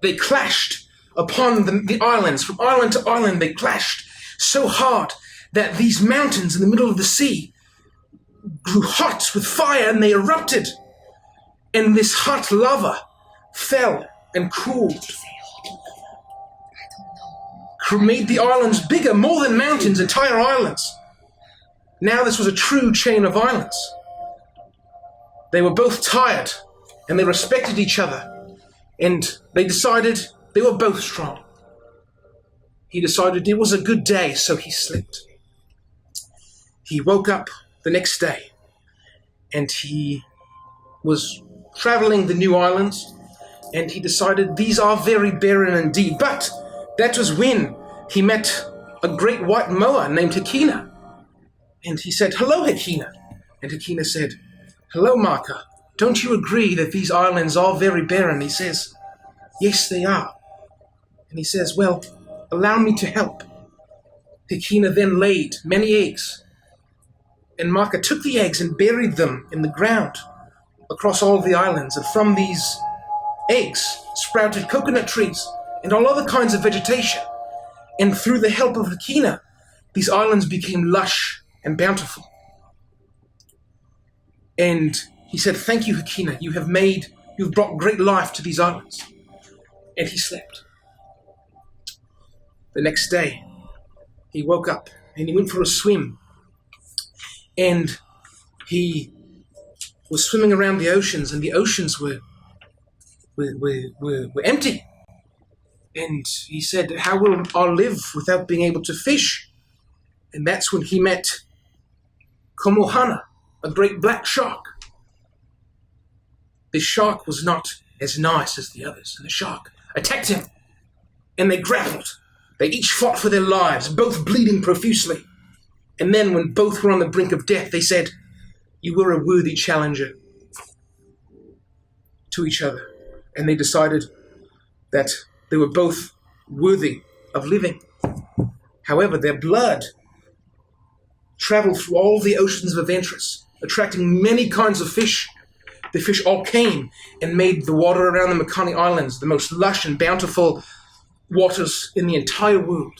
They clashed upon the islands. From island to island, they clashed so hard that these mountains in the middle of the sea grew hot with fire, and they erupted. And this hot lava fell and cooled. Made the islands bigger, more than mountains, entire islands. Now this was a true chain of islands. They were both tired, and they respected each other, and they decided they were both strong. He decided it was a good day, so he slept. He woke up the next day, and he was traveling the new islands, and he decided these are very barren indeed. But that was when he met a great white moa named Hikina. And he said, "Hello, Hikina." And Hikina said, "Hello, Maka. Don't you agree that these islands are very barren?" He says, "Yes, they are." And he says, "Well, allow me to help." Hikina then laid many eggs, And Maka took the eggs and buried them in the ground across all the islands. And from these eggs sprouted coconut trees and all other kinds of vegetation. And through the help of Hakina, these islands became lush and bountiful. And he said, "Thank you, Hakina. You've brought great life to these islands." And he slept. The next day, he woke up and he went for a swim. And he was swimming around the oceans, and the oceans were empty. And he said, "How will I live without being able to fish?" And that's when he met Komohana, a great black shark. This shark was not as nice as the others, and the shark attacked him, and they grappled. They each fought for their lives, both bleeding profusely. And then when both were on the brink of death, they said, "You were a worthy challenger," to each other. And they decided that they were both worthy of living. However, their blood traveled through all the oceans of Avantris, attracting many kinds of fish. The fish all came and made the water around the Makani Islands the most lush and bountiful waters in the entire world.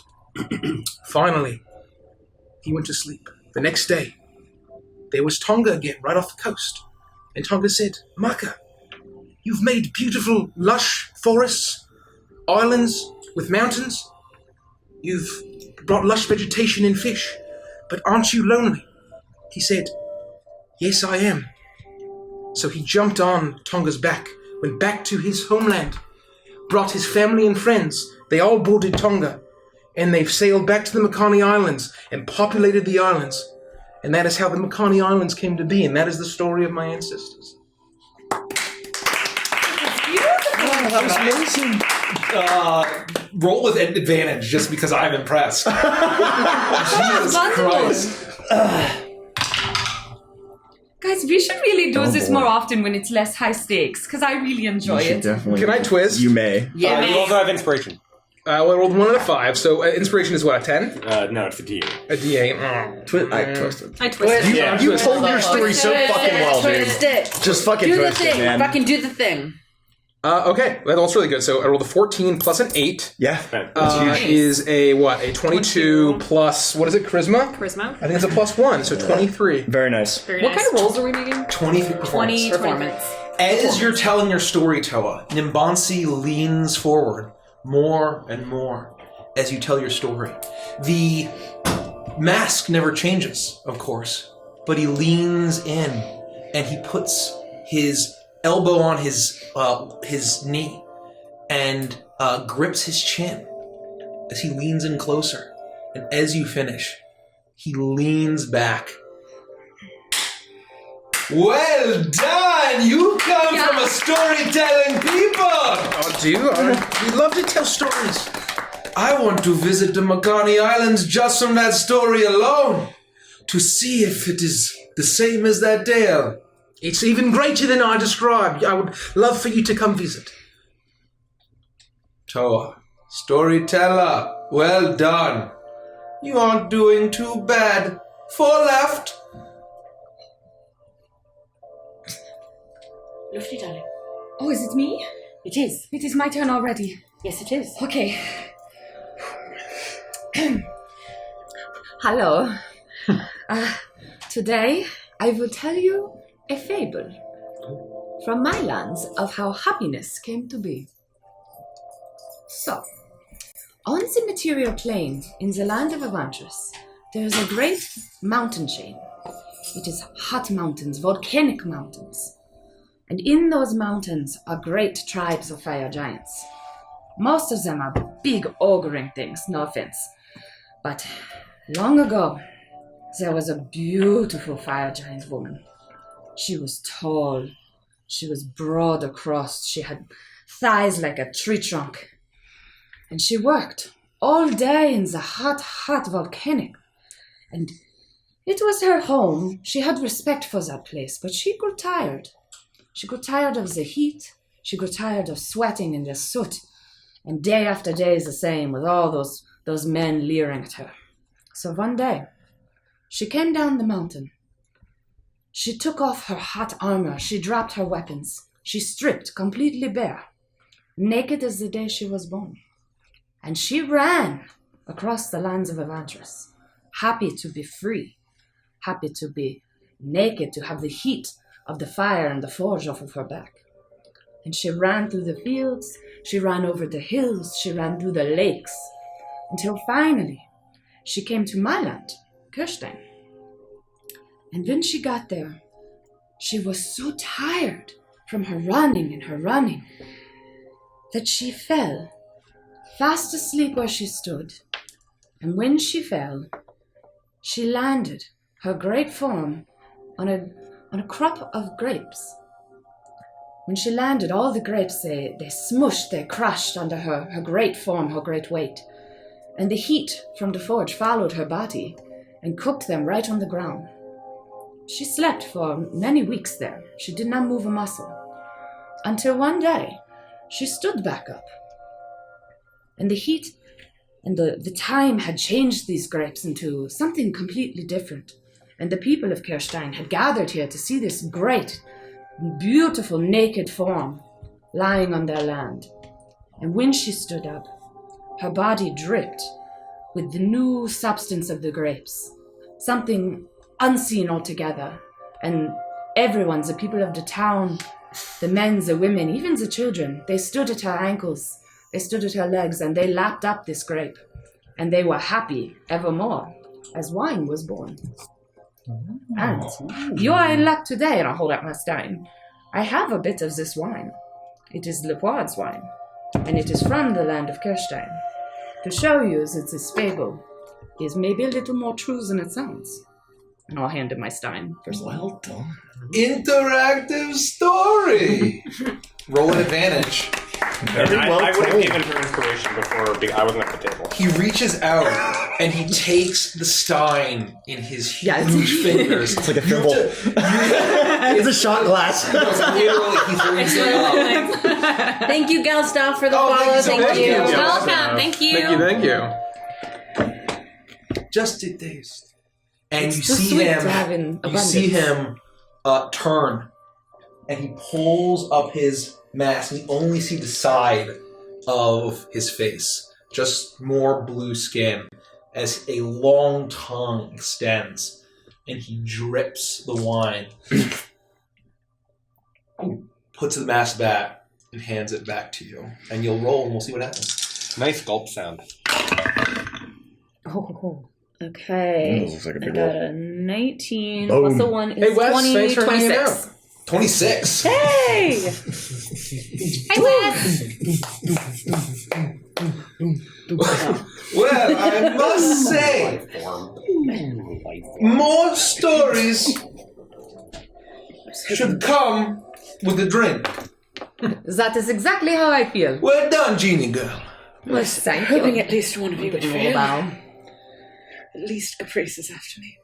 Finally, he went to sleep. The next day, there was Tonga again, right off the coast. And Tonga said, "Maka, you've made beautiful, lush forests, islands with mountains. You've brought lush vegetation and fish. But aren't you lonely?" He said, "Yes, I am." So he jumped on Tonga's back, went back to his homeland, brought his family and friends. They all boarded Tonga, and they've sailed back to the Makani Islands and populated the islands. And that is how the Makani Islands came to be, and that is the story of my ancestors. That was amazing. Roll with advantage just because I'm impressed. Jesus Christ. Guys, we should really do this more often when it's less high stakes, because I really enjoy it. Definitely. Can I twist? You may. Yeah, You also have inspiration. I rolled 1 and a 5, so inspiration is what, a 10? No, it's a D8. A D8. I twisted. I twisted. Yeah. You told your story so fucking well, dude. Twist it. Just fucking Do the twist it, thing. man. Fucking do the thing. Okay, that's really good. So I rolled a 14 plus an 8. Yeah. Is a what? A 22 plus, what is it, charisma? Charisma. I think it's a plus 1, so 23. Very nice. Very nice. What kind of rolls are we making? 23 performance. 20 Performance. As you're telling your story, Toa, Nimbansi leans forward more and more as you tell your story. The mask never changes, of course, but he leans in and he puts his elbow on his knee and grips his chin as he leans in closer. And as you finish, he leans back. Well done! You come from a storytelling people! Oh, do you? We love to tell stories. I want to visit the Makani Islands just from that story alone, to see if it is the same as that tale. It's even greater than I described. I would love for you to come visit. Toa, storyteller, well done. You aren't doing too bad. 4 left. Lovely, darling. Oh, is it me? It is. It is my turn already. Yes, it is. Okay. Hello. Today, I will tell you a fable from my lands of how happiness came to be. So, on the material plane in the land of Avantris, there is a great mountain chain. It is hot mountains, volcanic mountains. And in those mountains are great tribes of fire giants. Most of them are big ogring things, no offense. But long ago, there was a beautiful fire giant woman. She was tall. She was broad across. She had thighs like a tree trunk. And she worked all day in the hot, hot volcanic. And it was her home. She had respect for that place, but she grew tired. She grew tired of the heat. She grew tired of sweating in the soot. And day after day is the same, with all those men leering at her. So one day, she came down the mountain She took off her hot armor. She dropped her weapons. She stripped completely bare, naked as the day she was born. And she ran across the lands of Avantris, happy to be free, happy to be naked, to have the heat of the fire and the forge off of her back. And she ran through the fields, she ran over the hills, she ran through the lakes, until finally she came to my land, Kirstein. And when she got there, she was so tired from her running and her running that she fell, fast asleep where she stood. And when she fell, she landed her great form on a crop of grapes. When she landed, all the grapes, they smushed, they crushed under her great form, her great weight. And the heat from the forge followed her body and cooked them right on the ground. She slept for many weeks there. She did not move a muscle. Until one day, she stood back up. And the heat and the time had changed these grapes into something completely different. And the people of Kirstein had gathered here to see this great, beautiful, naked form lying on their land. And when she stood up, her body dripped with the new substance of the grapes, something unseen altogether. And everyone, the people of the town, the men, the women, even the children, they stood at her ankles, they stood at her legs, and they lapped up this grape. And they were happy evermore, as wine was born. And you are in luck today, and I'll hold out my stein. I have a bit of this wine. It is Lepoid's wine, and it is from the land of Kirstein, to show you that this fable is maybe a little more true than it sounds. And I'll hand him my stein. Well done. Interactive story. Roll an advantage. Very well I would have told. given her inspiration before I wasn't at the table. He reaches out and he takes the stein in his Yeah, huge fingers. It's like a thimble. It's a shot glass. Literally, he throws it up. Thank you, Galstaff, for the Oh, follow. thank you so Thank much, you. Galstaff. Welcome. Thank you. Thank you. Just a taste. And It's you too see sweet him. to have in You abundance. see him turn, and he pulls up his mask. And you only see the side of his face, just more blue skin, as a long tongue extends, and he drips the wine. Puts the mask back and hands it back to you, and you'll roll, and we'll see what happens. Nice gulp sound. Oh, okay. Looks like a I big got roll. a 19 Boom. plus a 1 is Hey, Wes, 20, thanks for hanging 26. 26. Hey! Well, I must say, more stories should come with the drink. That is exactly how I feel. Well done, genie girl. Well, thank Hoping you. at least one of you would Good fail. bow. At least Caprice is after me.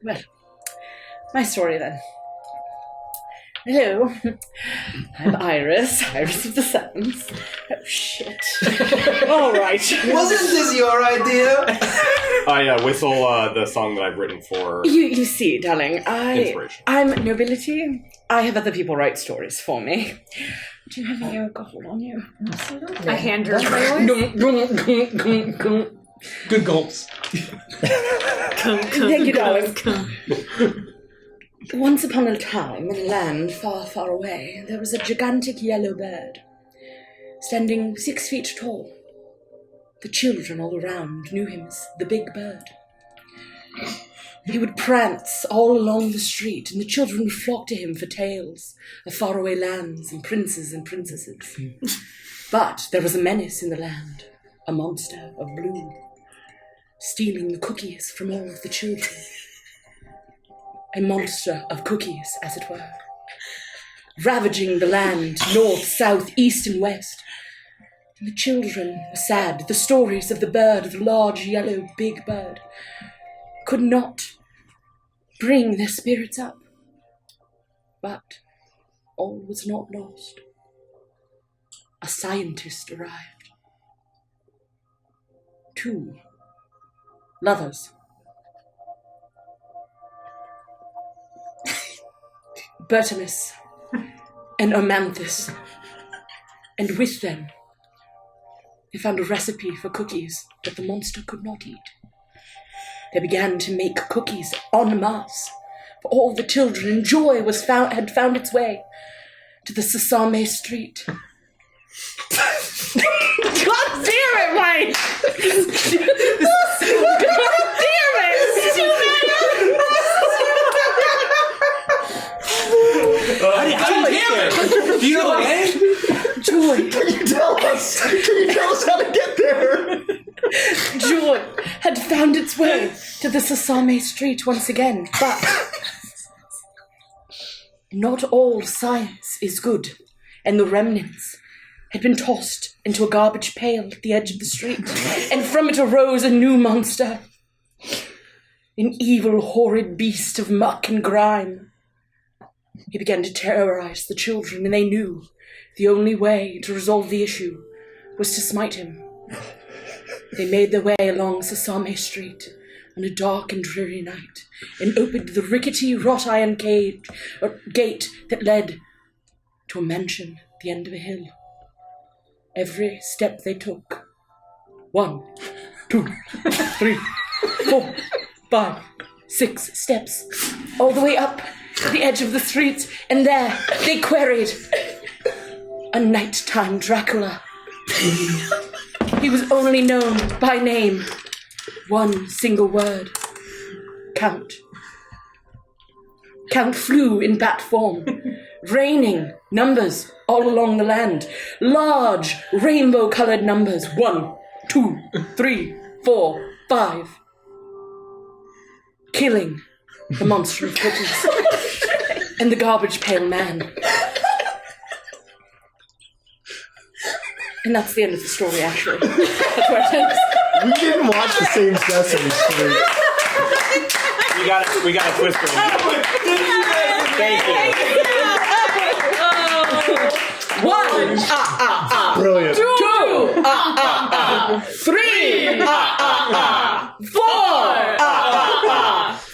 Well, my story then. Hello, I'm Iris of the Sands. Oh, shit. All right. Wasn't this your idea? I whistle the song that I've written for You see, darling, inspiration. I'm nobility. I have other people write stories for me. Do you have any alcohol on you? I hand her Good gulps. Thank you, darling. Once upon a time, in a land far, far away, there was a gigantic yellow bird, standing 6 feet tall. The children all around knew him as the Big Bird. He would prance all along the street, and the children would flock to him for tales of faraway lands and princes and princesses. But there was a menace in the land, a monster of blue, stealing the cookies from all of the children. A monster of cookies, as it were, ravaging the land, north, south, east, and west. And the children were sad. The stories of the bird, the large, yellow, big bird, could not bring their spirits up. But all was not lost. A scientist arrived. 2 lovers. Bertimus and Amanthus. And with them, they found a recipe for cookies that the monster could not eat. They began to make cookies en masse for all the children, and joy had found its way to the Sasame street. God damn it, Mike! God damn it! Do you know the name? Joy. Can you tell us how to get there? Joy had found its way to the Sasame street once again, but not all science is good, and the remnants had been tossed into a garbage pail at the edge of the street, and from it arose a new monster, an evil, horrid beast of muck and grime. He began to terrorize the children, and they knew the only way to resolve the issue was to smite him. They made their way along Sasame Street on a dark and dreary night, and opened the rickety wrought iron gate that led to a mansion at the end of a hill. Every step they took, 1, 2, 3, 4, 5, 6 steps, all the way up to the edge of the street, and there they queried a nighttime Dracula. He was only known by name, one single word: Count. Count flew in bat form, raining numbers all along the land. Large, rainbow-colored numbers. 1, 2, 3, 4, 5. Killing the monster of cookies and the garbage pail man. And that's the end of the story, actually. That's where it ends. We didn't watch the same Sesame Street. We got a twist for you. Thank you. 1, Brilliant. 2, 3, 4,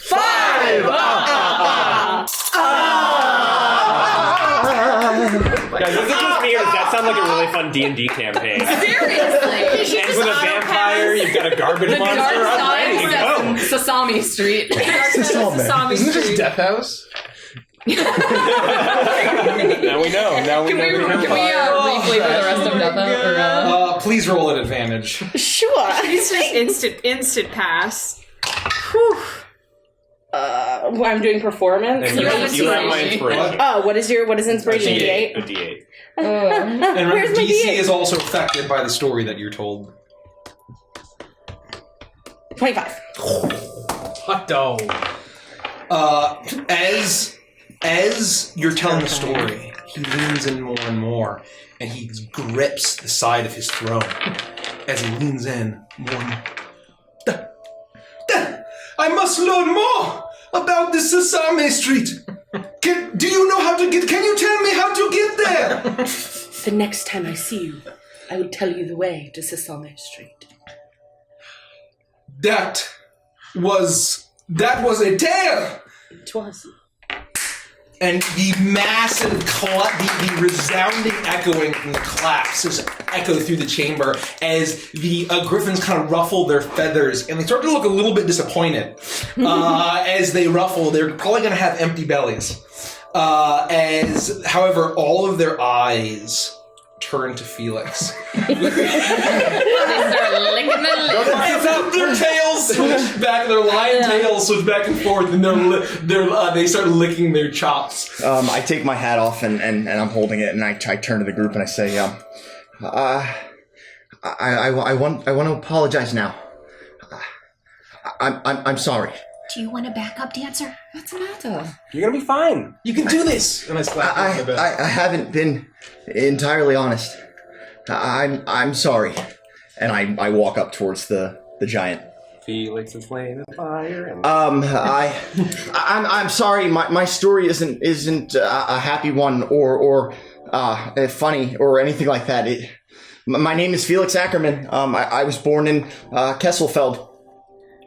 5. Guys, is it just me, or does that sound like a really fun D&D campaign? Seriously. Ends with a vampire, you've got a garbage monster, I'm ready to go. Sesame Street. Sesame. Isn't it just Death House? Now we know. Can we replay the rest of Death House? Or, Please roll an advantage. Sure. It's just instant pass. I'm doing performance. And you have my inspiration. Oh, what is inspiration? A D8? D8. And remember, Where's my DC D8? is also affected by the story that you're told. 25. Hot dog. As you're telling the story, he leans in more and more, and he grips the side of his throne as he leans in more. I must learn more about the Sesame Street. Do you know how to get? Can you tell me how to get there? The next time I see you, I will tell you the way to Sesame Street. That was a dare. It was. And the massive, the resounding echoing from the claps just echo through the chamber as the griffins kind of ruffle their feathers, and they start to look a little bit disappointed as they ruffle. They're probably going to have empty bellies. However, all of their eyes turn to Felix. they start licking Their tails switch back, their lion tails switch back and forth, and they start licking their chops. I take my hat off and I'm holding it, and I turn to the group and I say, I want to apologize now. I'm sorry. Do you want a backup dancer? What's the matter? You're gonna be fine. You can do this. And I slap you in the back. I haven't been entirely honest. I'm sorry. And I walk up towards the giant. Felix is laying a fire. I'm sorry. My story isn't a happy one or funny or anything like that. My name is Felix Ackerman. I was born in Kesselfeld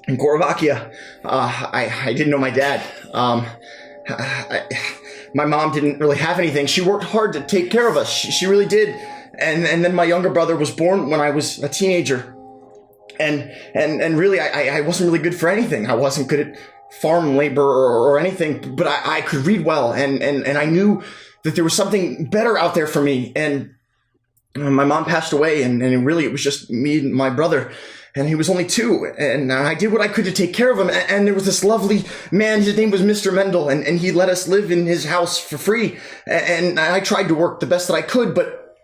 in Korvakia. I didn't know my dad. my mom didn't really have anything. She worked hard to take care of us. She really did. And then my younger brother was born when I was a teenager. And really, I wasn't really good for anything. I wasn't good at farm labor or anything, but I could read well. And I knew that there was something better out there for me. And my mom passed away, and really it was just me and my brother. And he was only 2, and I did what I could to take care of him. And there was this lovely man, his name was Mr. Mendel, and he let us live in his house for free. And I tried to work the best that I could, but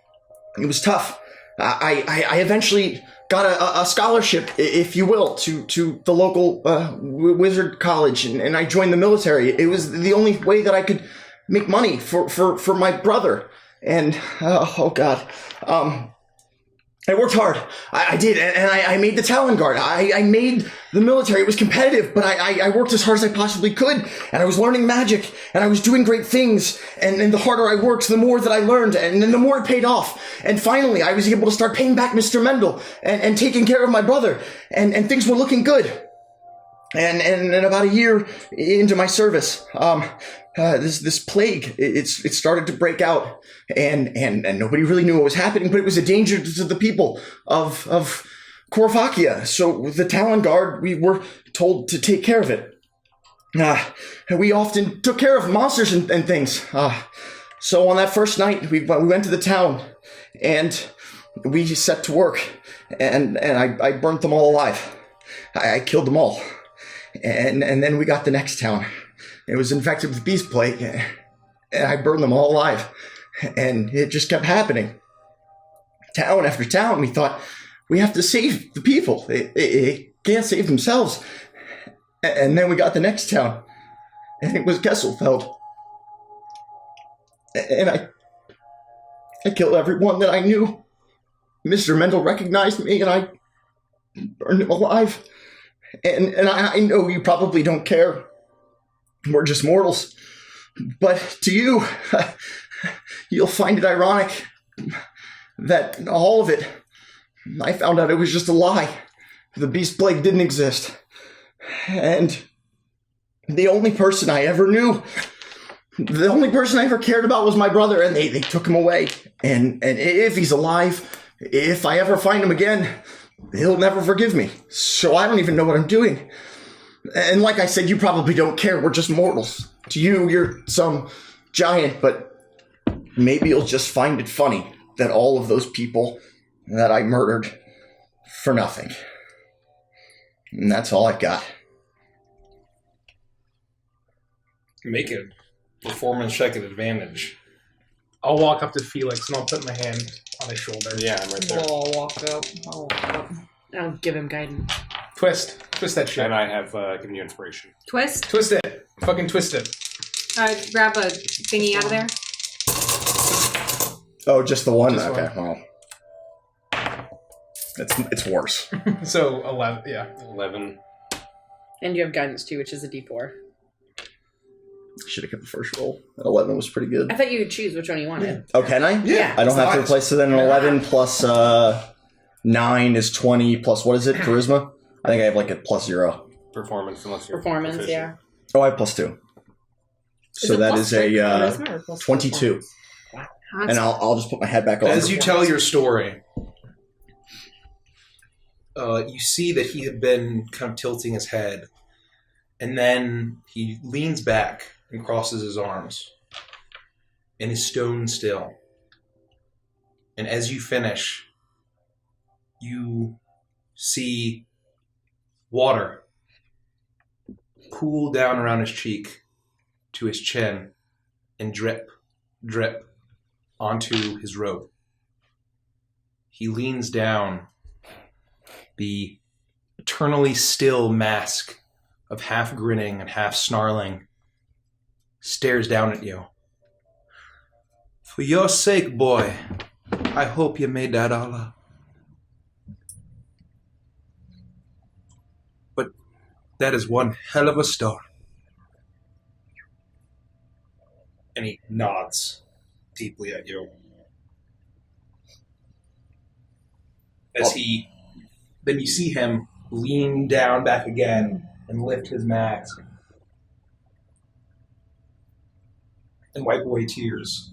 it was tough. I eventually got a scholarship, if you will, to the local wizard college, and I joined the military. It was the only way that I could make money for my brother. And, oh God, I worked hard. I did, and I made the Talon Guard. I made the military. It was competitive, but I worked as hard as I possibly could, and I was learning magic, and I was doing great things, and the harder I worked, the more that I learned, and then the more it paid off. And finally, I was able to start paying back Mr. Mendel and taking care of my brother, and things were looking good. And about a year into my service, this plague, it started to break out, and nobody really knew what was happening, but it was a danger to the people of Korvakia. So with the Talon Guard, we were told to take care of it. We often took care of monsters and things. So on that first night, we went to the town, and we set to work, and I burnt them all alive. I killed them all. And then we got the next town. It was infected with beast plague, and I burned them all alive. And it just kept happening. Town after town, we thought, we have to save the people. They can't save themselves. And then we got the next town, and it was Kesselfeld. And I killed everyone that I knew. Mr. Mendel recognized me, and I burned him alive. And I know you probably don't care. We're just mortals. But to you, you'll find it ironic that all of it, I found out it was just a lie. The beast plague didn't exist. And the only person I ever knew, the only person I ever cared about was my brother, and they took him away. And if he's alive, if I ever find him again, he'll never forgive me. So I don't even know what I'm doing. And like I said, you probably don't care. We're just mortals. To you, you're some giant, but maybe you'll just find it funny that all of those people that I murdered for nothing. And that's all I've got. Make a performance check at advantage. I'll walk up to Felix and I'll put my hand on his shoulder. Yeah, I'm right there. I'll walk up. I'll give him guidance. Twist that shit. And I have given you inspiration. Twist. Twist it. Fucking twist it. Grab a thingy out of there. Oh, just the one? Just okay, one. well. It's worse. So 11, yeah. 11. And you have guidance too, which is a D4. Should have kept the first roll. 11 was pretty good. I thought you could choose which one you wanted. Oh, can I? Yeah. I don't have to replace it. Then an 11 plus 9 is 20 plus, what is it, charisma? I think I have like a plus 0. Performance, unless you're Performance, proficient. yeah. Oh, I have plus 2. So that is a 22. Wow. And I'll just put my head back on. As you tell your story, you see that he had been kind of tilting his head, and then he leans back and crosses his arms, and is stone still. And as you finish, you see water pool down around his cheek to his chin and drip, drip onto his robe. He leans down, the eternally still mask of half grinning and half snarling stares down at you. For your sake, boy, I hope you made that all up. But that is one hell of a story. And he nods deeply at you. Then you see him lean down back again and lift his mask. and wipe away tears.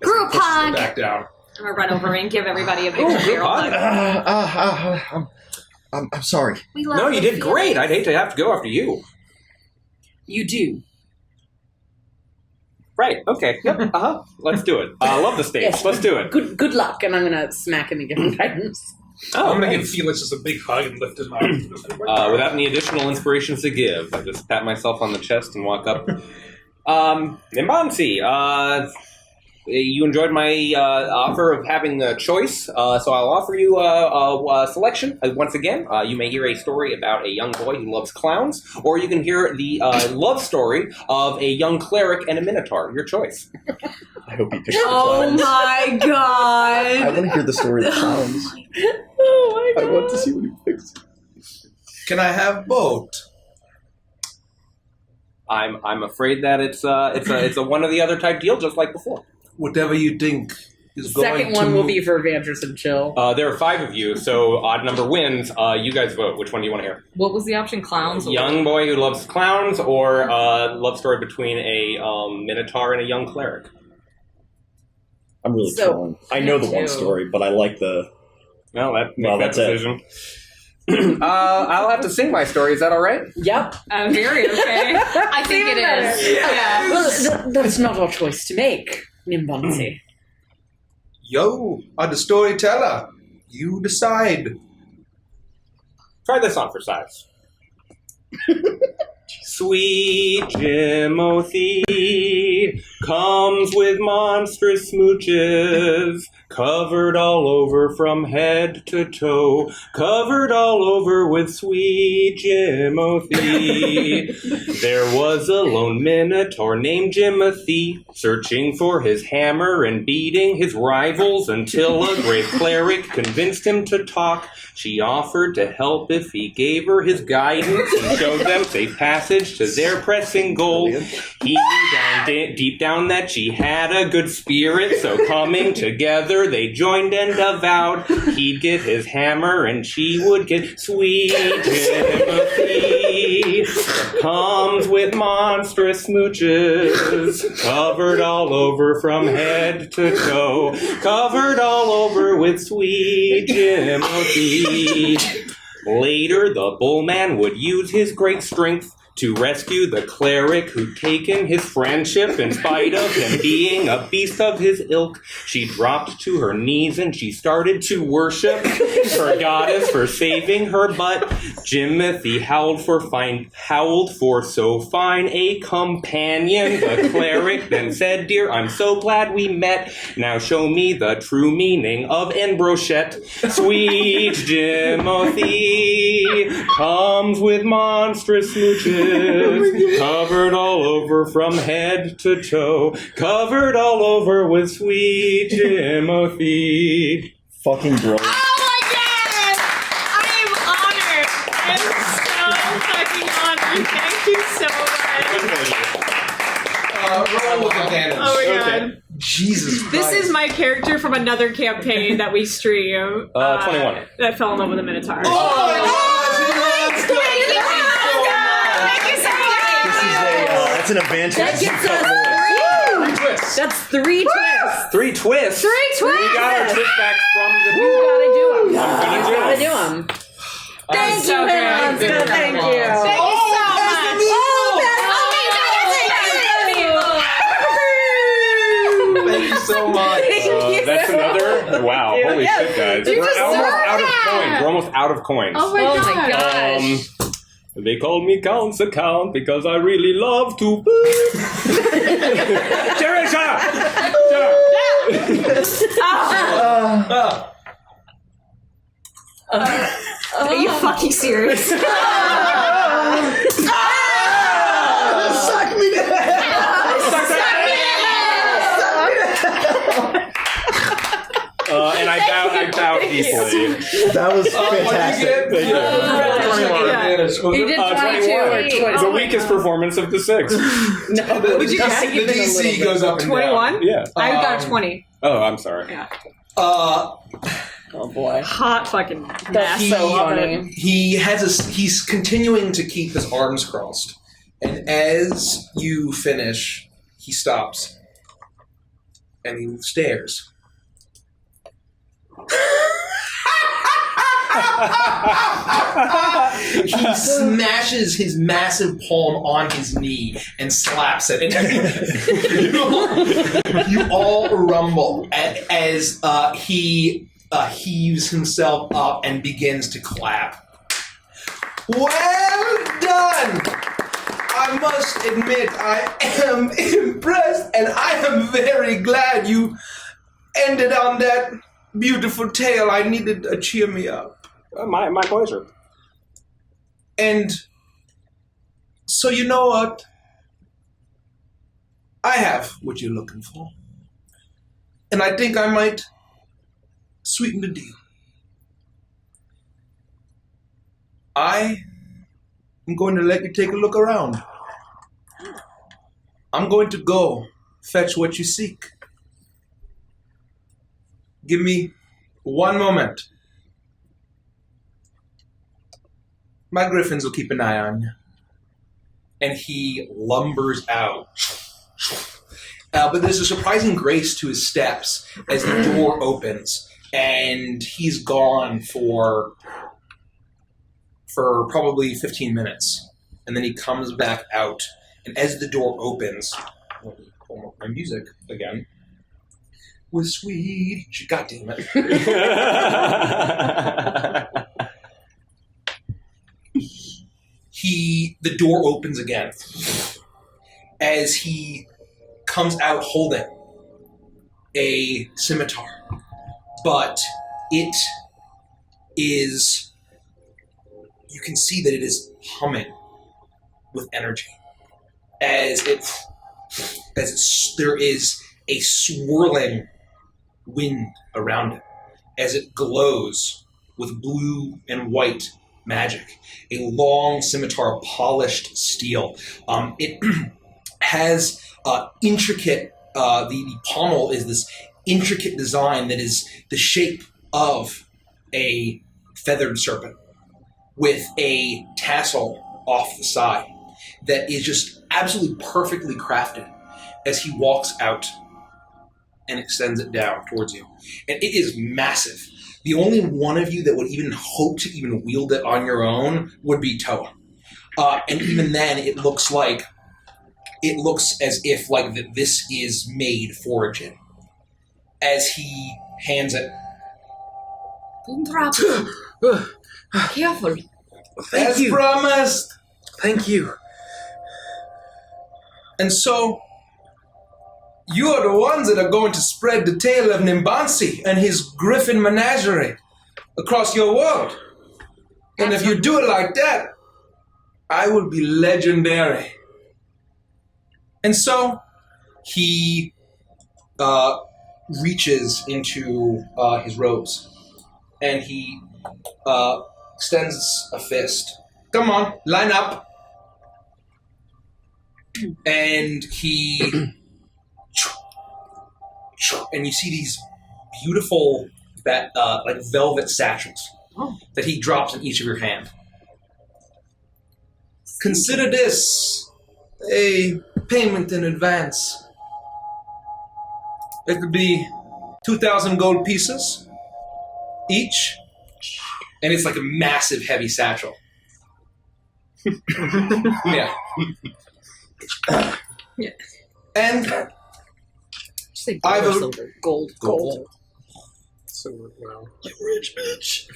Group Pushes her hug. back down. I'm gonna run over and give everybody a big bear hug. I'm sorry. We love No, you did Felix. great. I'd hate to have to go after you. You do. Right. Okay. Yep. Let's do it. I love the stage. Yes. Let's do it. Good luck, and I'm gonna smack him and give him guidance. Oh, I'm gonna give thanks. Felix just a big hug and lift him up. Without any additional inspirations to give, I just pat myself on the chest and walk up. Nimbansi, you enjoyed my offer of having a choice, so I'll offer you a selection. Once again, you may hear a story about a young boy who loves clowns, or you can hear the love story of a young cleric and a minotaur. Your choice. I hope he picks Oh my god! I want to hear the story of the clowns. Oh my I want to see what he picks. Can I have both? I'm afraid that it's a one or the other type deal, just like before. Whatever you think is going Second to... one will be for Avantris and Chill. There are 5 of you, so odd number wins. You guys vote. Which one do you want to hear? What was the option? Clowns? Young boy who loves clowns, or love story between a minotaur and a young cleric? I'm really torn. I know the one story, but I like the... No, Well, that that's it. decision. I'll have to sing my story. Is that all right? Yep. Very okay. I think it is. Yeah. Well, that's not our choice to make, Nimbansi. Yo, I'm the storyteller. You decide. Try this on for size. Sweet Jimothy comes with monstrous smooches, covered all over from head to toe, covered all over with sweet Jimothy. There was a lone minotaur named Jimothy, searching for his hammer and beating his rivals until a great cleric convinced him to talk. She offered to help if he gave her his guidance and showed them safe passage to their pressing goal. He knew deep down that she had a good spirit, so coming together they joined and avowed he'd get his hammer and she would get sweet Timothy. Comes with monstrous smooches, covered all over from head to toe, covered all over with sweet Timothy. Later, the bullman would use his great strength to rescue the cleric who'd taken his friendship in spite of him being a beast of his ilk. She dropped to her knees and she started to worship her goddess for saving her butt. Jimothy howled for so fine a companion. The cleric then said, "Dear, I'm so glad we met. Now show me the true meaning of en brochette." Sweet Jimothy comes with monstrous smooches, covered all over from head to toe, covered all over with sweet Timothy. Fucking brilliant. Oh my god! I am honored. I am so fucking honored. Thank you so much. Roll with advantage. Oh my god. Jesus Christ. This is my character from another campaign that we stream. 21. That fell in love with a minotaur. Oh my God! That's an advantage. That gets us 3 twists. That's 3 twists. 3 twists? 3 twists! We got our twist back from the... You gotta do them. I'm gonna do Gotta it. do them. Thank so you, great. Hamster. Thank you. Thank you so much. Thank you so much. That's another... Wow, holy shit, guys. You We're deserve almost out of that. coins. We're almost out of coins. Oh my gosh. They call me Count's account because I really love to... Jerry, shut up! Are you fucking serious? Suck me and I bow deeply. That was fantastic. Thank you. You did 22 or 20. The weakest performance of the 6. No, Would you guess? The DC goes up and down. 21? Yeah. I got a 20. Oh, I'm sorry. Yeah. Oh boy. Hot fucking That's mess. so funny. He's continuing to keep his arms crossed, and as you finish, he stops and he stares. He smashes his massive palm on his knee and slaps it. And you all rumble as he heaves himself up and begins to clap. Well done! I must admit, I am impressed, and I am very glad you ended on that beautiful tale. I needed a cheer me up. My pleasure. And so you know what? I have what you're looking for. And I think I might sweeten the deal. I am going to let you take a look around. I'm going to go fetch what you seek. Give me one moment. My griffins will keep an eye on you. And he lumbers out. But there's a surprising grace to his steps as the door opens. And he's gone for probably 15 minutes. And then he comes back out. And as the door opens, let me pull up my music again. With sweet, God damn it. The door opens again as he comes out holding a scimitar, but it is, you can see that it is humming with energy there is a swirling wind around it as it glows with blue and white magic. A long scimitar of polished steel. It has intricate, the pommel is this intricate design that is the shape of a feathered serpent with a tassel off the side that is just absolutely perfectly crafted as he walks out and extends it down towards you. And it is massive. The only one of you that would even hope to even wield it on your own would be Toa. And even then, it looks as if like this is made for a djinn. As he hands it. Don't drop it. Careful. As promised. Thank you. And so, you are the ones that are going to spread the tale of Nimbansi and his griffin menagerie across your world. And if you do it like that, I will be legendary. And so, he reaches into his robes and he extends a fist. Come on, line up. And he... and you see these beautiful like velvet satchels that he drops in each of your hand. Consider this a payment in advance. It could be 2,000 gold pieces each, and it's like a massive, heavy satchel. Yeah. Yeah. And Say I gold or vote silver. Gold. So, well. You rich bitch.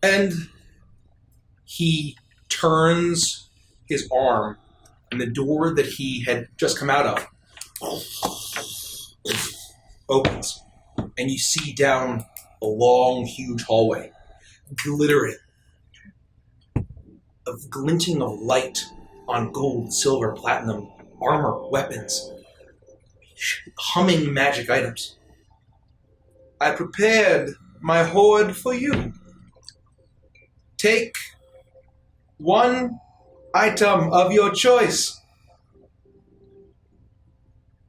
And he turns his arm, and the door that he had just come out of opens, and you see down a long, huge hallway, glittering, of glinting of light on gold, silver, platinum, armor, weapons, humming magic items. I prepared my hoard for you. Take one item of your choice.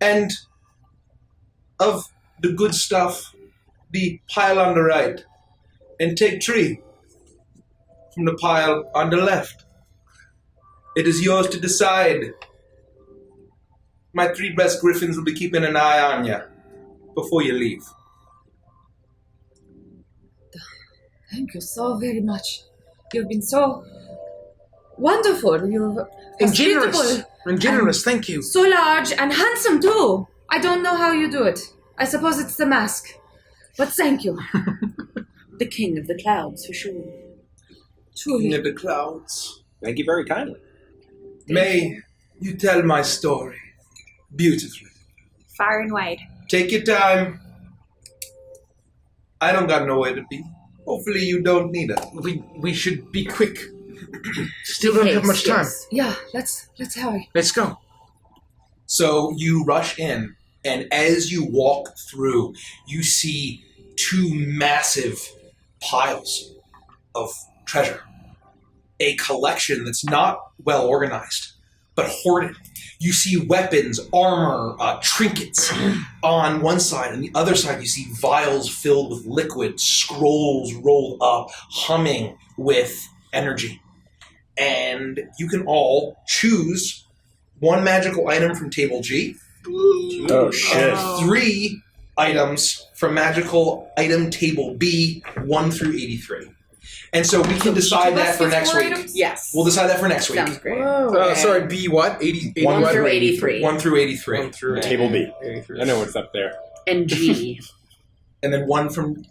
And of the good stuff, the pile on the right. And take 3 from the pile on the left. It is yours to decide. My 3 best griffins will be keeping an eye on you before you leave. Thank you so very much. You've been so wonderful. You're And generous. hospitable. And generous, thank you. So large and handsome too. I don't know how you do it. I suppose it's the mask. But thank you. The king of the clouds, for sure. Truly. King of the clouds. Thank you very kindly. May you tell my story beautifully. Far and wide. Take your time. I don't got nowhere to be. Hopefully you don't need it. We should be quick. Still don't have much time. Yes. Yeah, let's hurry. Let's go. So you rush in, and as you walk through, you see 2 massive piles of treasure. A collection that's not well organized, but hoarded. You see weapons, armor, trinkets on one side. On the other side, you see vials filled with liquid, scrolls rolled up, humming with energy. And you can all choose 1 magical item from table G. Oh, shit. 3 items from magical item table B, 1 through 83. And so we can decide that for next week. Yes. We'll decide that for next week. Sounds great. Sorry, B what? 80, 1 through 83. 1 through 83. 1 through Table B. 83. I know what's up there. And G. And then 1 from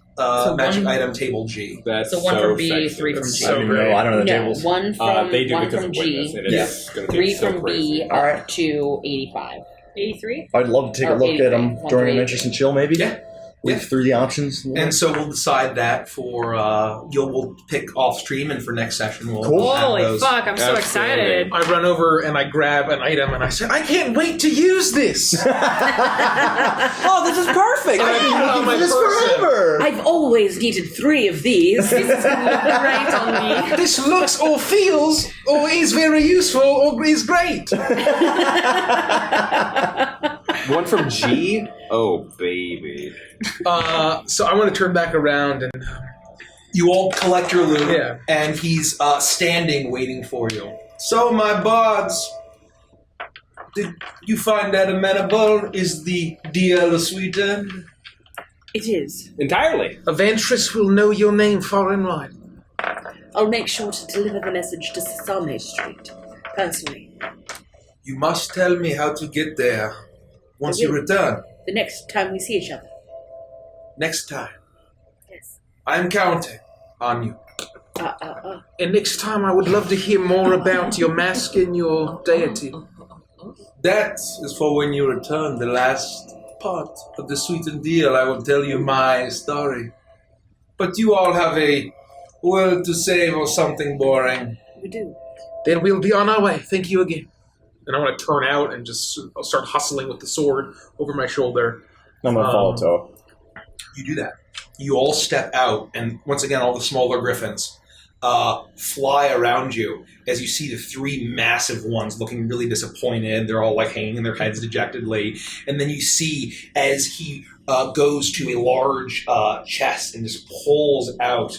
magic item table G. That's So 1 from B, sexy. 3 from That's G. so I don't great. know. I don't know the No, tables. 1 from, They do 1 because from of G. witness, and it's going to 3 be so from crazy. B are to 85. 83? I'd love to take a Or look at 83. them during an 1 interest and chill, maybe. Yeah. Read through the options. And so we'll decide that for, we'll pick off stream, and for next session we'll Cool. have Holy those. fuck, I'm so excited. I run over and I grab an item and I say, I can't wait to use this. Oh, this is perfect! I put it on my this person. forever. I've always needed 3 of these. This is gonna look great on me. This looks or feels or is very useful or is great. 1 from G? Oh, baby. So I want to turn back around and You all collect your loot, Yeah. and he's standing waiting for you. So, my bards, did you find that amenable? Is the deal sweetened? It is. Entirely. Avantris will know your name far and wide. I'll make sure to deliver the message to Sasame Street, personally. You must tell me how to get there once you will. return. The next time we see each other. Next time. Yes. I'm counting on you. And next time I would love to hear more about your mask and your deity. That is for when you return. The last part of the sweetened deal, I will tell you my story. But you all have a word to say or something boring. We do. Then we'll be on our way. Thank you again. And I want to turn out and just start hustling with the sword over my shoulder. I'm going to follow Toe. You do that. You all step out, and once again, all the smaller griffins fly around you as you see the 3 massive ones looking really disappointed. They're all like hanging their heads dejectedly. And then you see as he goes to a large chest and just pulls out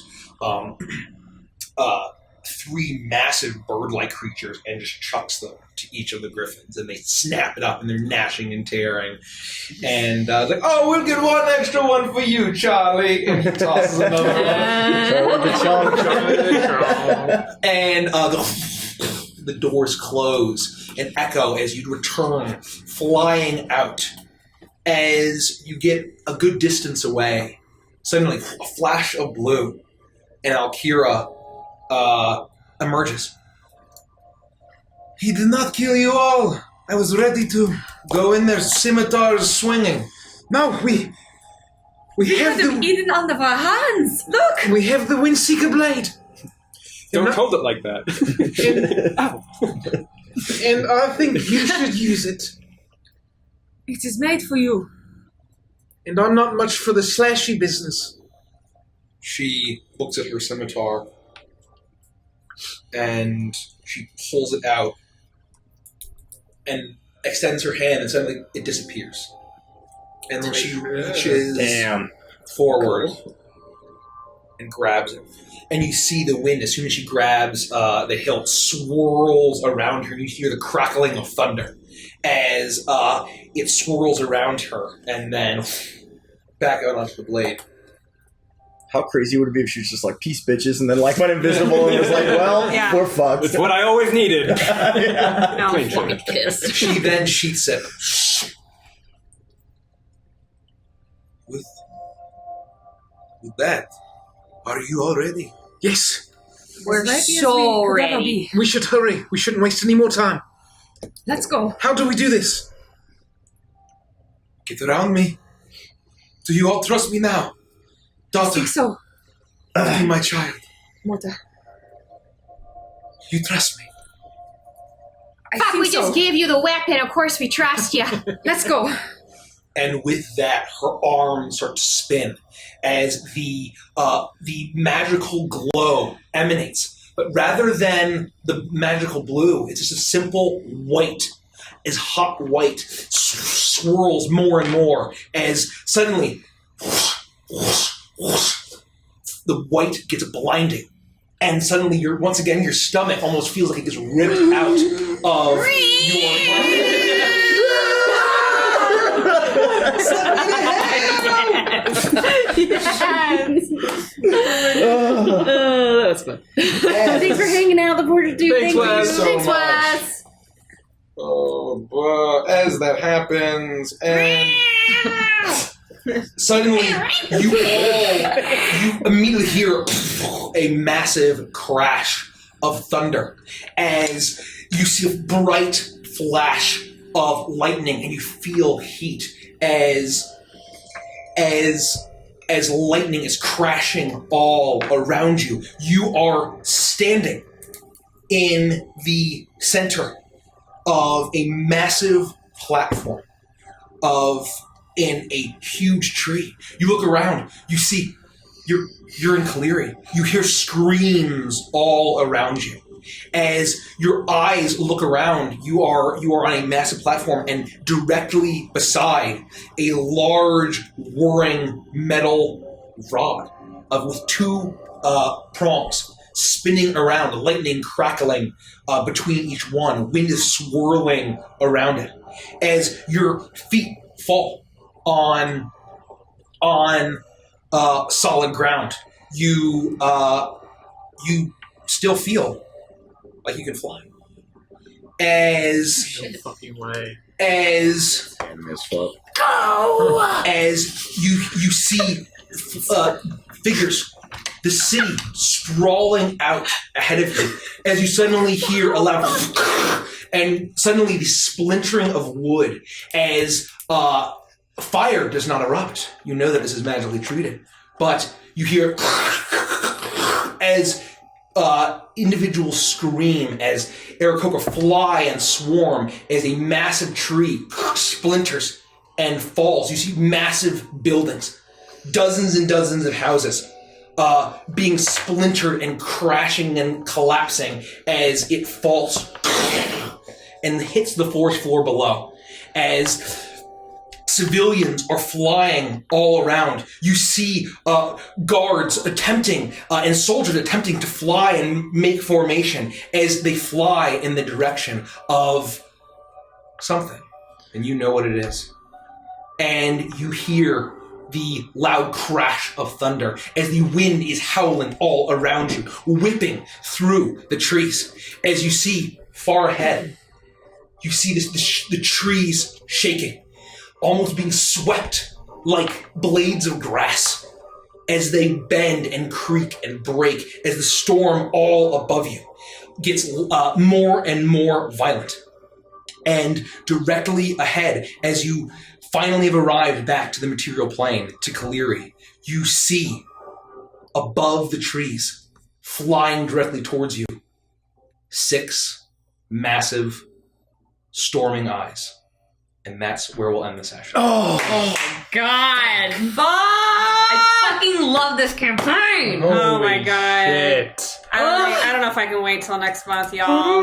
3 massive bird-like creatures and just chucks them to each of the griffins, and they snap it up and they're gnashing and tearing. And it's like, oh, we'll get 1 extra one for you, Charlie. And he tosses another one. And the doors close and echo as you return flying out. As you get a good distance away, suddenly a flash of blue, and Alira emerges. He did not kill you all. I was ready to go in there, scimitars swinging. No, we We have had them the eaten out of our hands. Look. we have the Windseeker blade. Don't hold it like that. And I think you should use it. It is made for you. And I'm not much for the slashy business. She looks at her scimitar and she pulls it out and extends her hand, and suddenly it disappears. And then she reaches forward and grabs it. And you see the wind, as soon as she grabs the hilt, swirls around her, and you hear the crackling of thunder as it swirls around her, and then back out onto the blade. How crazy would it be if she was just like, peace, bitches, and then like went invisible and was like, well, we're fucked. It's what I always needed. No, Clean Fucking shit. pissed. She then sheaths it. With that, are you all ready? Yes, We're Ready as so we could ever ready. be. we should hurry. We shouldn't waste any more time. Let's go. How do we do this? Get around me. Do you all trust me now? I Daughter, think so. be my child. Mother. You trust me. I Fuck, think we so. just gave you the weapon. Of course we trust you. Let's go. And with that, her arms start to spin as the magical glow emanates. But rather than the magical blue, it's just a simple white, as hot white, swirls more and more as suddenly the white gets blinding. And suddenly, once again, your stomach almost feels like it gets ripped out of your That was fun. Thanks for hanging out, the Border Dude. Thanks, Wes, so Thanks, much. Wes. As that happens, and suddenly you immediately hear a massive crash of thunder as you see a bright flash of lightning, and you feel heat as lightning is crashing all around you. You are standing in the center of a massive platform in a huge tree. You look around, you see you're in Caleri. You hear screams all around you. As your eyes look around, you are on a massive platform, and directly beside a large whirring metal rod with two prongs spinning around, lightning crackling between each one. Wind is swirling around it. As your feet fall on solid ground, you still feel like you can fly. As you see figures, the city sprawling out ahead of you, as you suddenly hear a loud and suddenly the splintering of wood as fire does not erupt. You know that this is magically treated, but you hear as individuals scream as Aarakocra fly and swarm as a massive tree splinters and falls. You see massive buildings, dozens and dozens of houses being splintered and crashing and collapsing as it falls and hits the forest floor below. As civilians are flying all around. You see guards attempting and soldiers attempting to fly and make formation as they fly in the direction of something. And you know what it is. And you hear the loud crash of thunder as the wind is howling all around you, whipping through the trees. As you see far ahead, you see the trees shaking, almost being swept like blades of grass as they bend and creak and break as the storm all above you gets more and more violent. And directly ahead, as you finally have arrived back to the material plane, to Caleri, you see above the trees, flying directly towards you, 6 massive storming eyes. And that's where we'll end the session. Oh God! I fucking love this campaign. Oh my god! Shit. I don't know if I can wait till next month, y'all.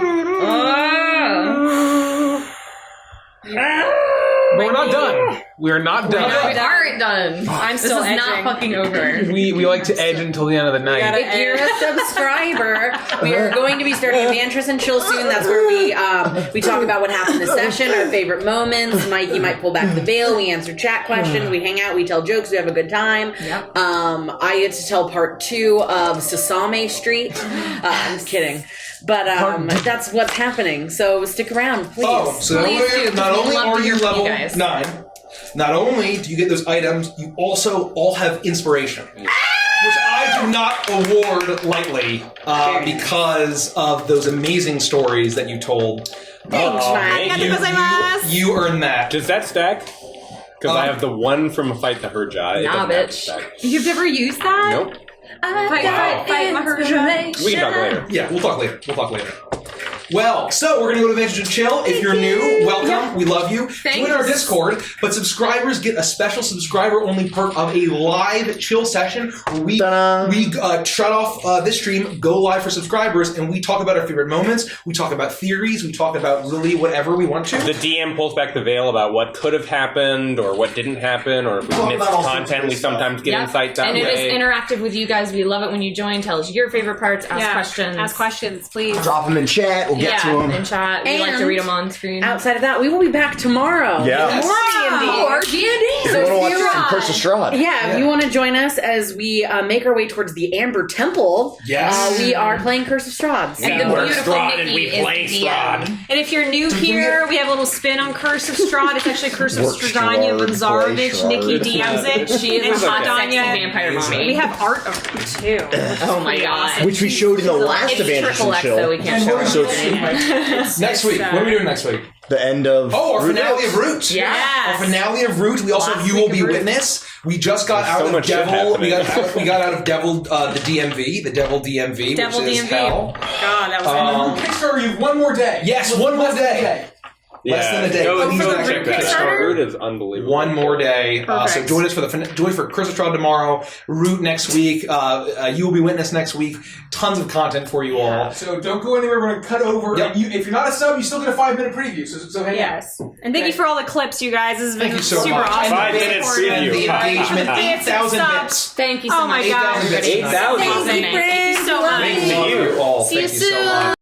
Man, No, we're not done. We are not We done. aren't done. I'm This still is not edging. fucking over. We like to edge until the end of the night. If you're a subscriber, we are going to be starting Avantris and Chill soon. That's where we talk about what happened this session, our favorite moments. Mikey might pull back the veil. We answer chat questions. We hang out. We tell jokes. We have a good time. Yep. I get to tell part 2 of Sasame Street. I'm just kidding. But that's what's happening. So stick around, please. Oh, so Please do, not because we'd only love are to you hear from you level guys. 9, not only do you get those items, you also all have inspiration, which I do not award lightly because of those amazing stories that you told. Thanks, Mike. You earned that. Does that stack? Because I have the one from Fight the Hurjai. It Nah, doesn't have to bitch. stack. You've never used that? Nope. Fight Mahershala. We can talk later. Yeah, we'll talk later. Well, so we're going to go to Advantage and Chill. If you're new, welcome. We love you. Join our Discord, but subscribers get a special subscriber-only perk of a live chill session where we shut off this stream, go live for subscribers, and we talk about our favorite moments. We talk about theories. We talk about really whatever we want to. The DM pulls back the veil about what could have happened or what didn't happen, or if we missed content, we sometimes get insight that and way. it is interactive with you guys. We love it when you join. Tell us your favorite parts. Ask questions. Ask questions, please. Drop them in chat. We'll get to them. in chat. We like to read them on screen. Outside of that, we will be back tomorrow. Yeah. More D&D. You want to watch some Curse of Strahd? Yeah, if you want to join us as we make our way towards the Amber Temple, we are playing Curse of Strahd. So. And the beautiful Nikki is the DM. And if you're new here, we have a little spin on Curse of Strahd. It's actually Curse of Stradania Vanzarovich. Nikki DMs it. She is a hot, sexy vampire mommy. We have art of her too. Oh my god. Which we showed in the last It's Avantris triple and X, Chill. though we can't show So it. Next week. What are we doing next week? The end of our finale of Root. Yes. Our finale of Root. We also have You Will Be Witness. We just got out of Devil. We got out of Devil, the DMV, the Devil DMV, Devil which is DMV. hell. God, that was Kickstarter, you have one more day. Yes, one more day. Less than a day. Go Please don't check that out. Root is unbelievable. One more day. So join us for join for Curse of Strahd tomorrow. Root next week. You Will Be Witness next week. Tons of content for you all. So don't go anywhere. We're going to cut over. Yep. If you're not a sub, you still get a 5-minute preview. So hang Yes. And thank you for all the clips, you guys. This has been Thank you so super much. awesome. 5 minutes And the engagement, 8,000 subs. bits. Thank you so Oh my much. god. 8,000 bits. Thank you so much. Thanks to you. all. See you Thank you so soon. much.